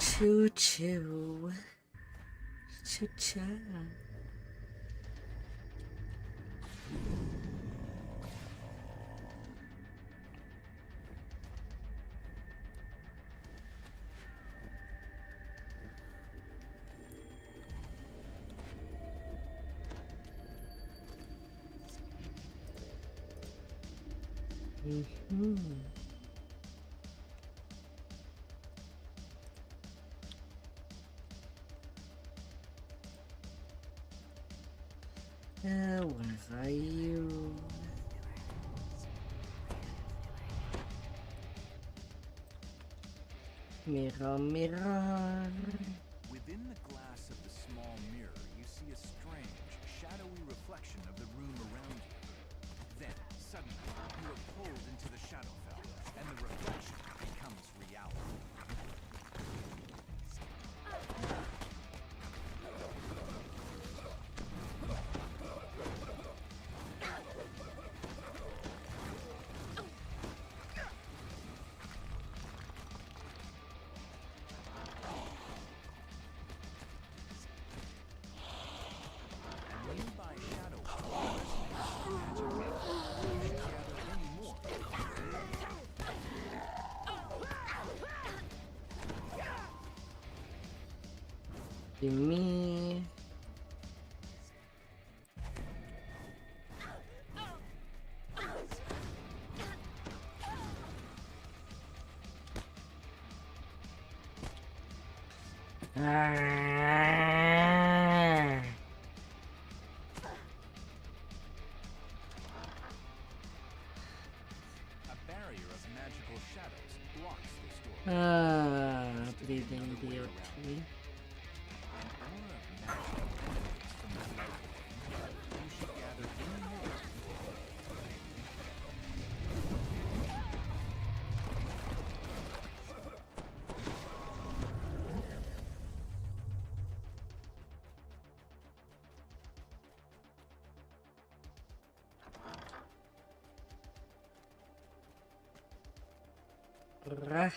A: Choo choo. Choo choo. Where are you? Mirror, mirror.
G: Within the glass of the small mirror, you see a strange, shadowy reflection of the room around you. Then, suddenly, you are pulled into the Shadowfell, and the reflection becomes reality. Nearby Shadowfell resonates with magic. You should gather any more.
A: Give me.
G: A barrier of magical shadows blocks this door.
A: Bleeding
G: Another way around.
A: beauty.
G: An aura of magic emanates from the light. You should gather any more.
A: Rah.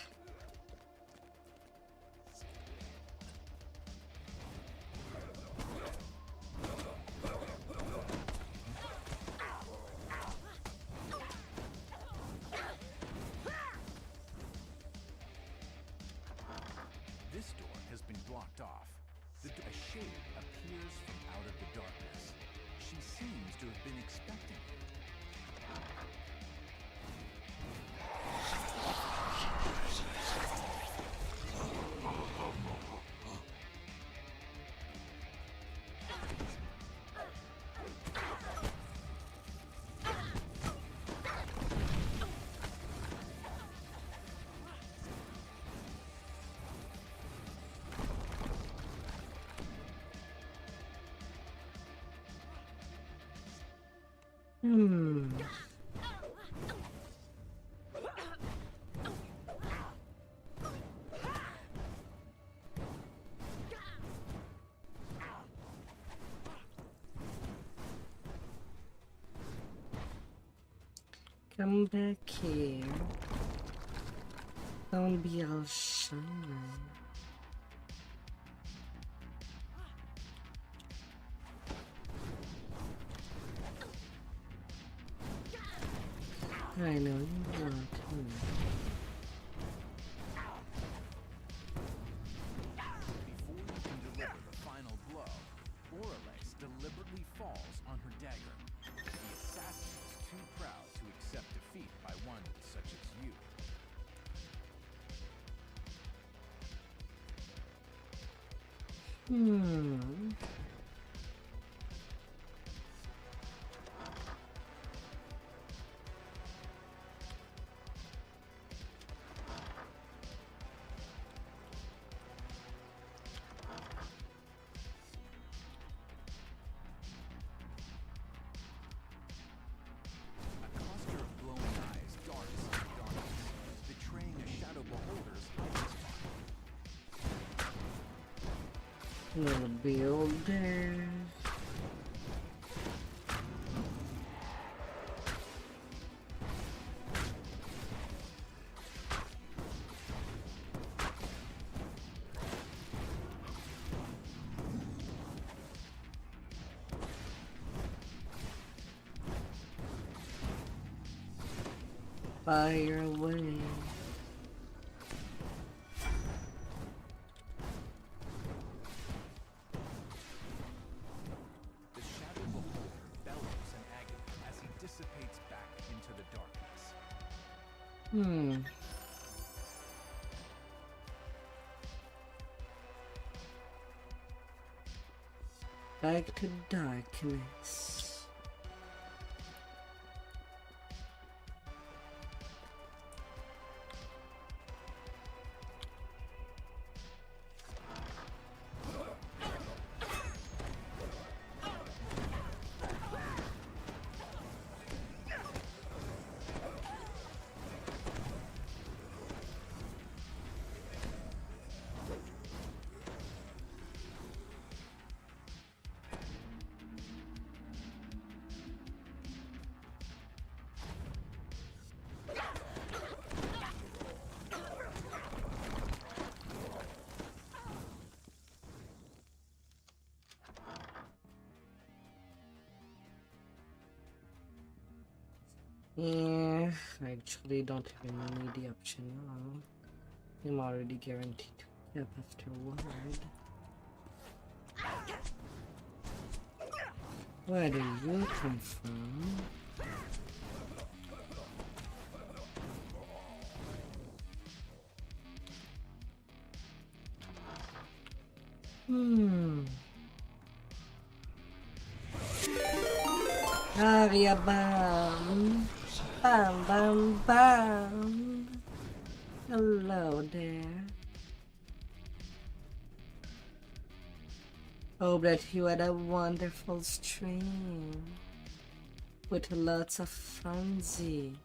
G: This door has been blocked off. A shade appears from out of the darkness. She seems to have been expecting you.
A: Hmm. Come back here. Don't be all shy. I know you want to.
G: Before you can deliver the final blow, Oralex deliberately falls on her dagger. The assassin is too proud to accept defeat by one such as you. A cluster of glowing eyes darts in the darkness, betraying a shadow beholder's hiding spot.
A: Little builder. Fire away.
G: The shadow beholder bellows in agony as he dissipates back into the darkness.
A: Back to darkness. Yeah, I actually don't even need the option now. I'm already guaranteed to get afterward. Where do you come from? Aria bam. Bam bam bam. Hello there. Hope that you had a wonderful stream with lots of frenzy.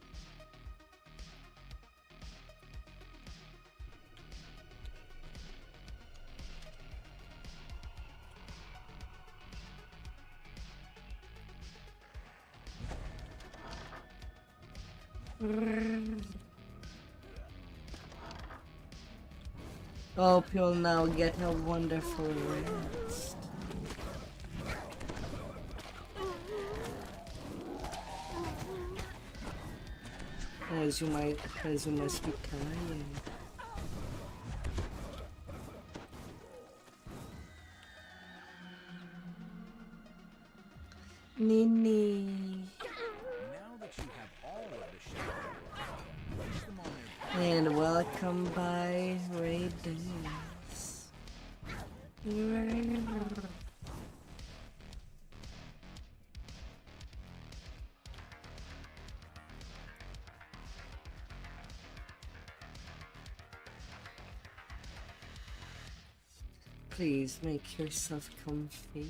A: Hope you'll now get a wonderful rest. As you must be tired. Nini.
G: Now that you have all of the shadow, place them on their
A: And welcome by Raiders. Please make yourself comfy.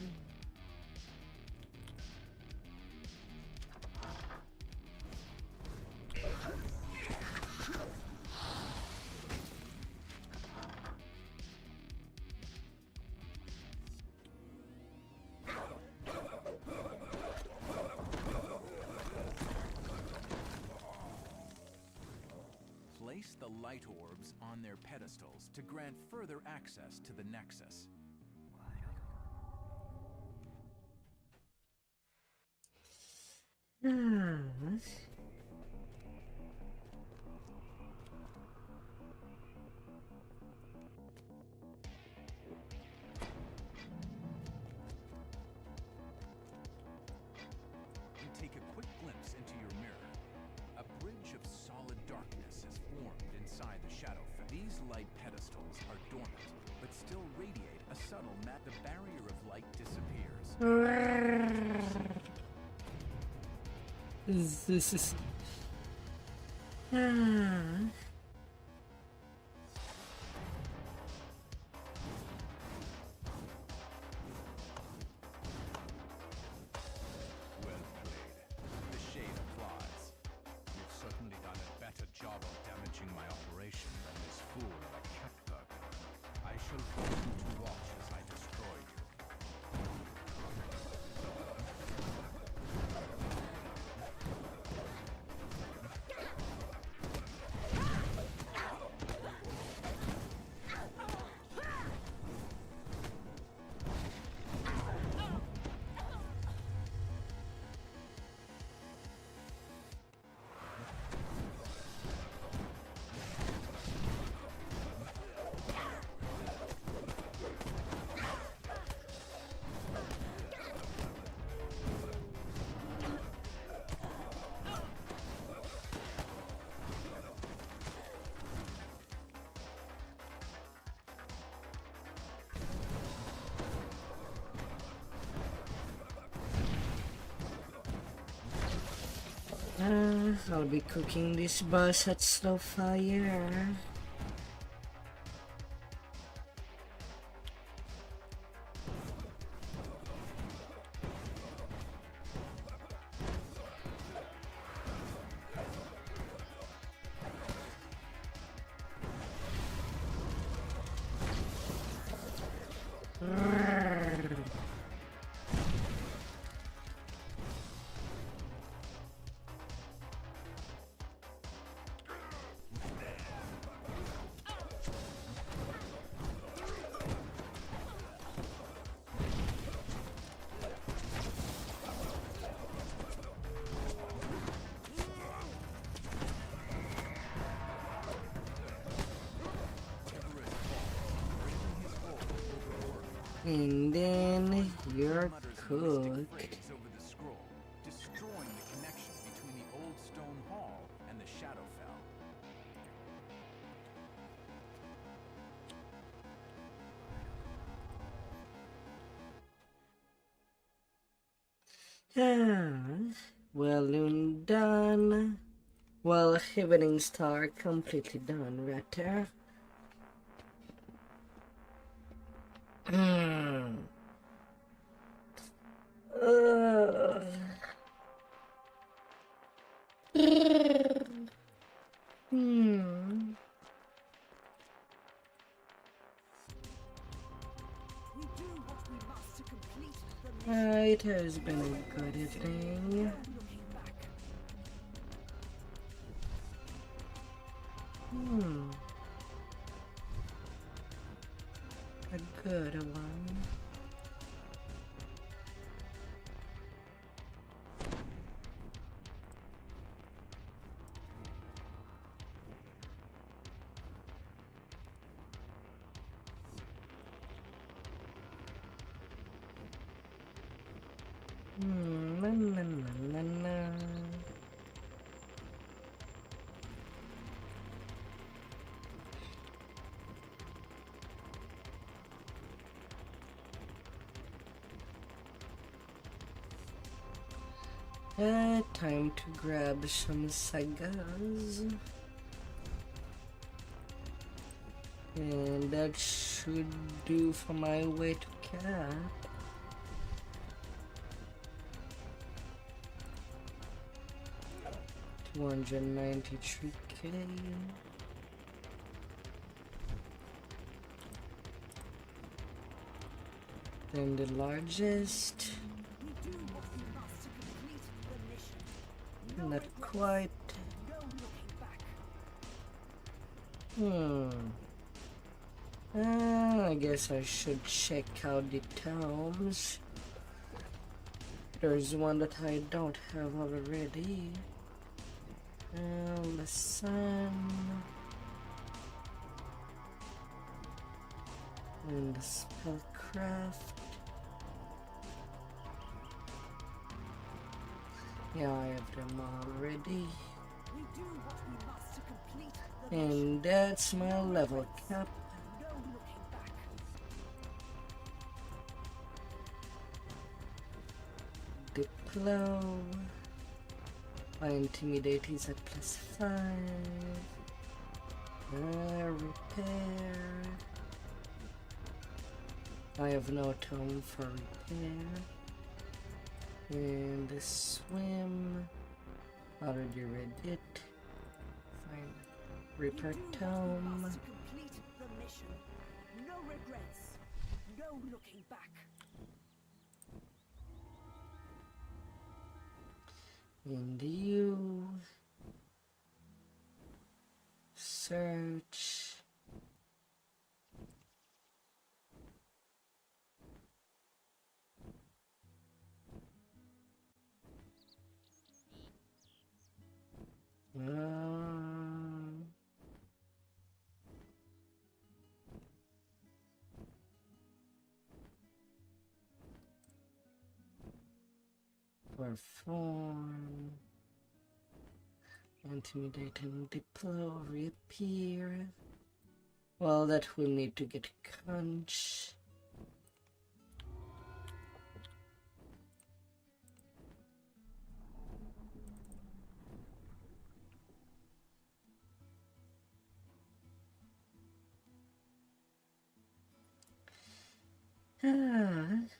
G: Place the light orbs on their pedestals to grant further access to the Nexus. You take a quick glimpse into your mirror. A bridge of solid darkness has formed inside the Shadowfell. These light pedestals are dormant, but still radiate a subtle mat. The barrier of light disappears.
A: This is...
G: Well played. The shade applies. You've certainly done a better job of damaging my operation than this fool of a catburger. I shall continue to watch as I destroy you.
A: I'll be cooking this boss at slow fire. And then you're cooked.
G: Phrase over the scroll, destroying the connection between the old stone hall and the Shadowfell.
A: Well, done. Well, Eveningstar completely done right there.
I: We do what we must to complete the mission.
A: It has been a good thing.
I: No looking back.
A: A good one. Na, na, na, na, na. Time to grab some sagas. And that should do for my way to cap. $293K. Then the largest.
I: We do what we must to complete the mission.
A: Not quite.
I: No looking back.
A: I guess I should check out the tomes. There's one that I don't have already. The sun. And the spellcraft. Yeah, I have them already.
I: We do what we must to complete the
A: And that's my level cap.
I: no looking back.
A: Diplo. My intimidate is at +5. Repair. I have no tome for repair. And the swim. Already read it. Fine. Repair
I: We do what we
A: tome.
I: must to complete the mission. No regrets. No looking back.
A: And you search. Perform. Intimidate and deploy. Reappear. Well, that will need to get conch.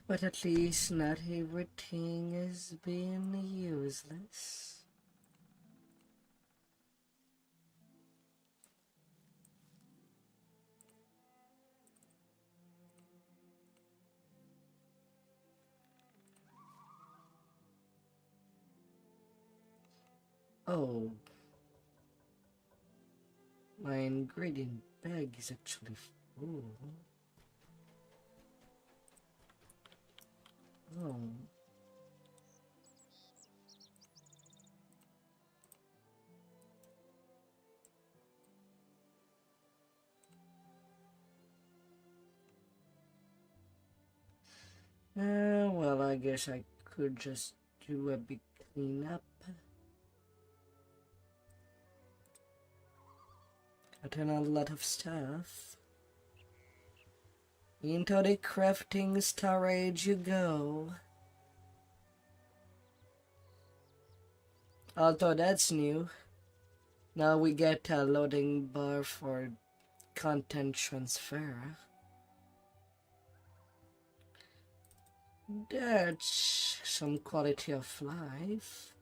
A: But at least not everything is being useless. Oh, my ingredient bag is actually full. Oh. Well, I guess I could just do a big cleanup. Gotten a lot of stuff. Into the crafting storage you go. Although that's new. Now we get a loading bar for content transfer. That's some quality of life.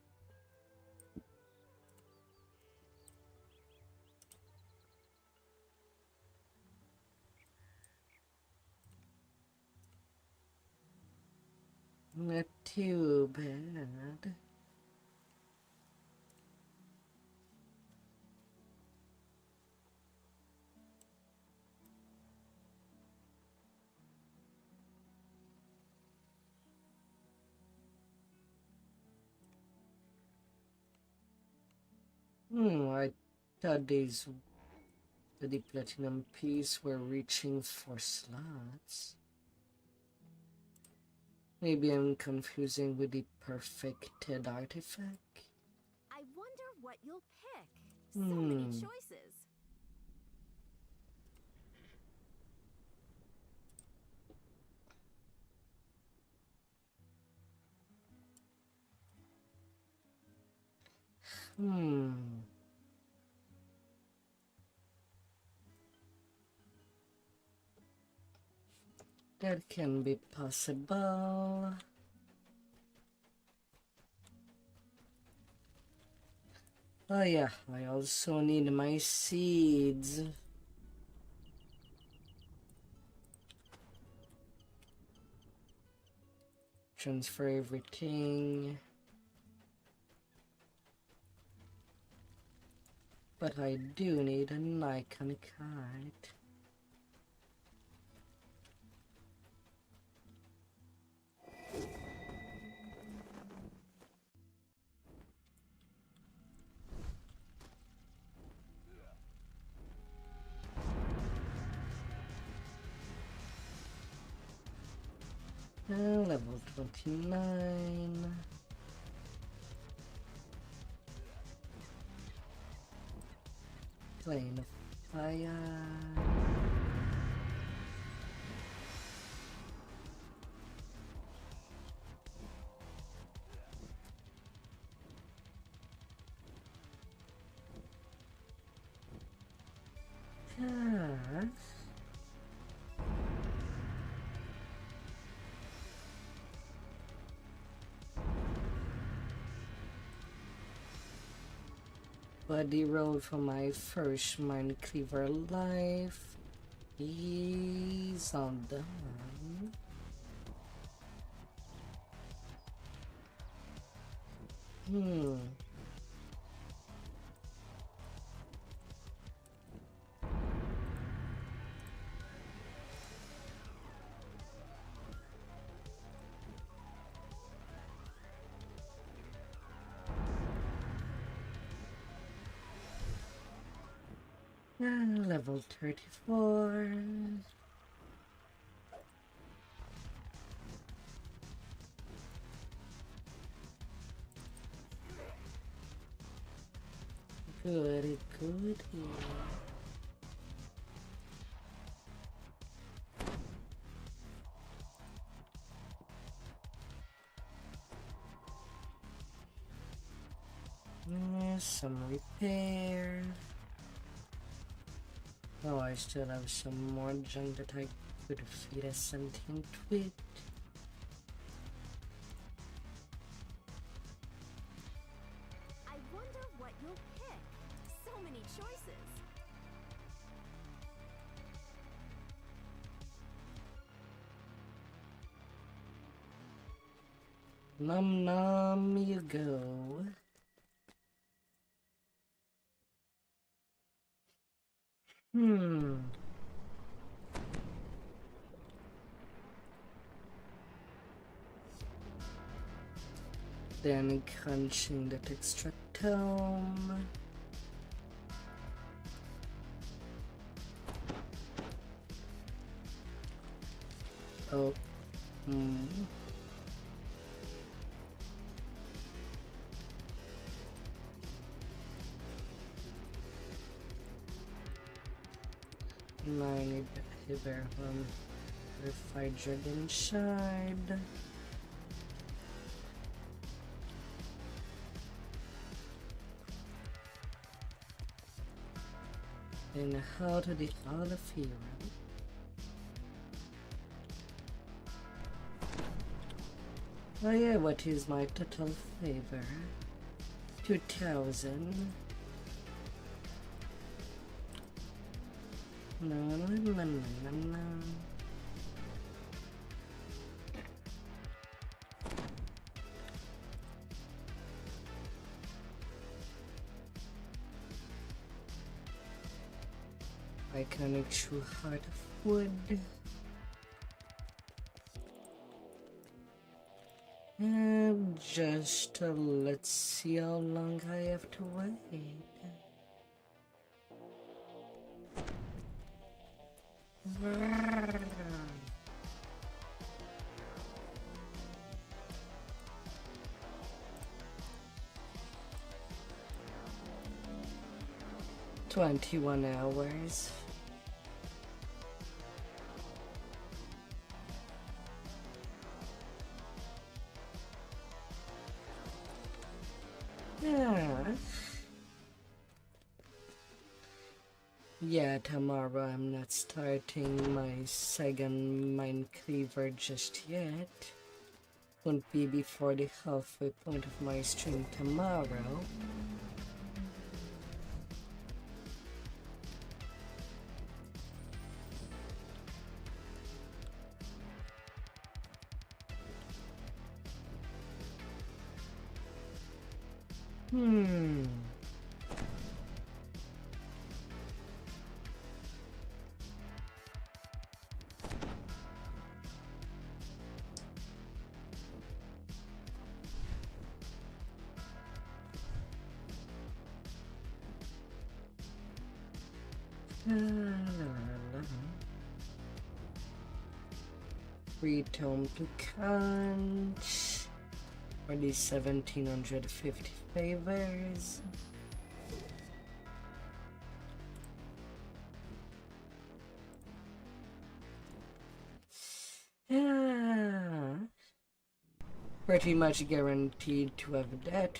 A: Not too bad. I thought the platinum piece were reaching for slots. Maybe I'm confusing with the perfected artifact.
D: I wonder what you'll pick. So many choices.
A: That can be possible. Oh yeah, I also need my seeds. Transfer everything. But I do need an icon card. Level 29. Plane of fire. Yes. Body roll for my first Mindcleaver life is all done. Level 34. Goody, goody. Some repair. Oh, I still have some more junk that I could feed a sentient twit.
D: I wonder what you'll pick. So many choices.
A: Nom nom, you go. Then crunching that extra tome. Oh. Now I need to bear Verified Dragon Shard. And how to the Hall of Hero. Oh yeah, what is my total favor? 2000. No, no, no, no, no, no. Iconic True Heart of Wood. And just let's see how long I have to wait. "21 hours. Yeah, tomorrow I'm not starting my second Mindcleaver just yet. Won't be before the halfway point of my stream tomorrow. Tome to Kant. For these 1750 favors. Pretty much guaranteed to have that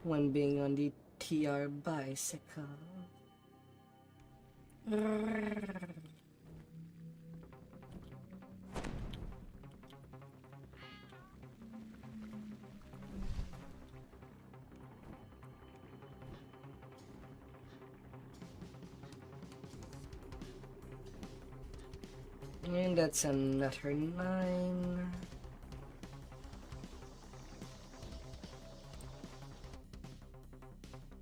A: when being on the TR bicycle. And that's another 9.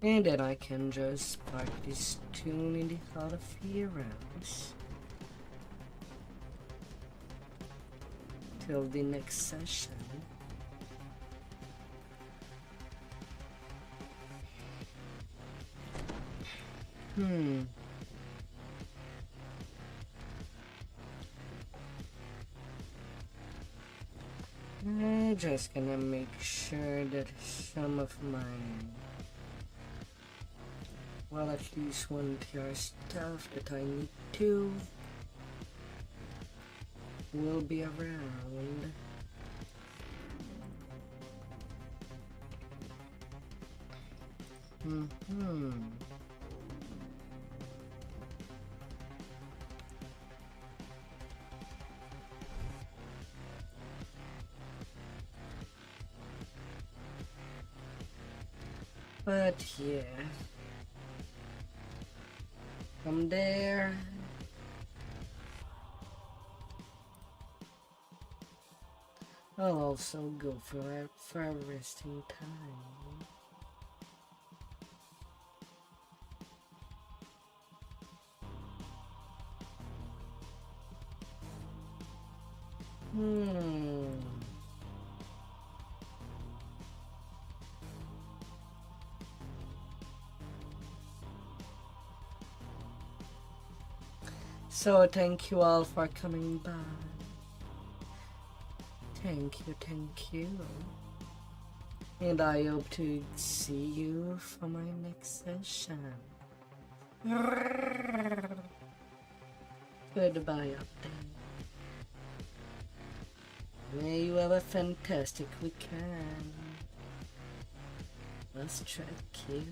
A: And then I can just park this tune in the Hall of Heroes till the next session. I'm just gonna make sure that some of my, well, at least one TR stuff that I need to will be around. But yeah, from there, I'll also go for a resting time. So thank you all for coming by. Thank you. And I hope to see you for my next session. Goodbye up there. May you have a fantastic weekend. Let's try to kill.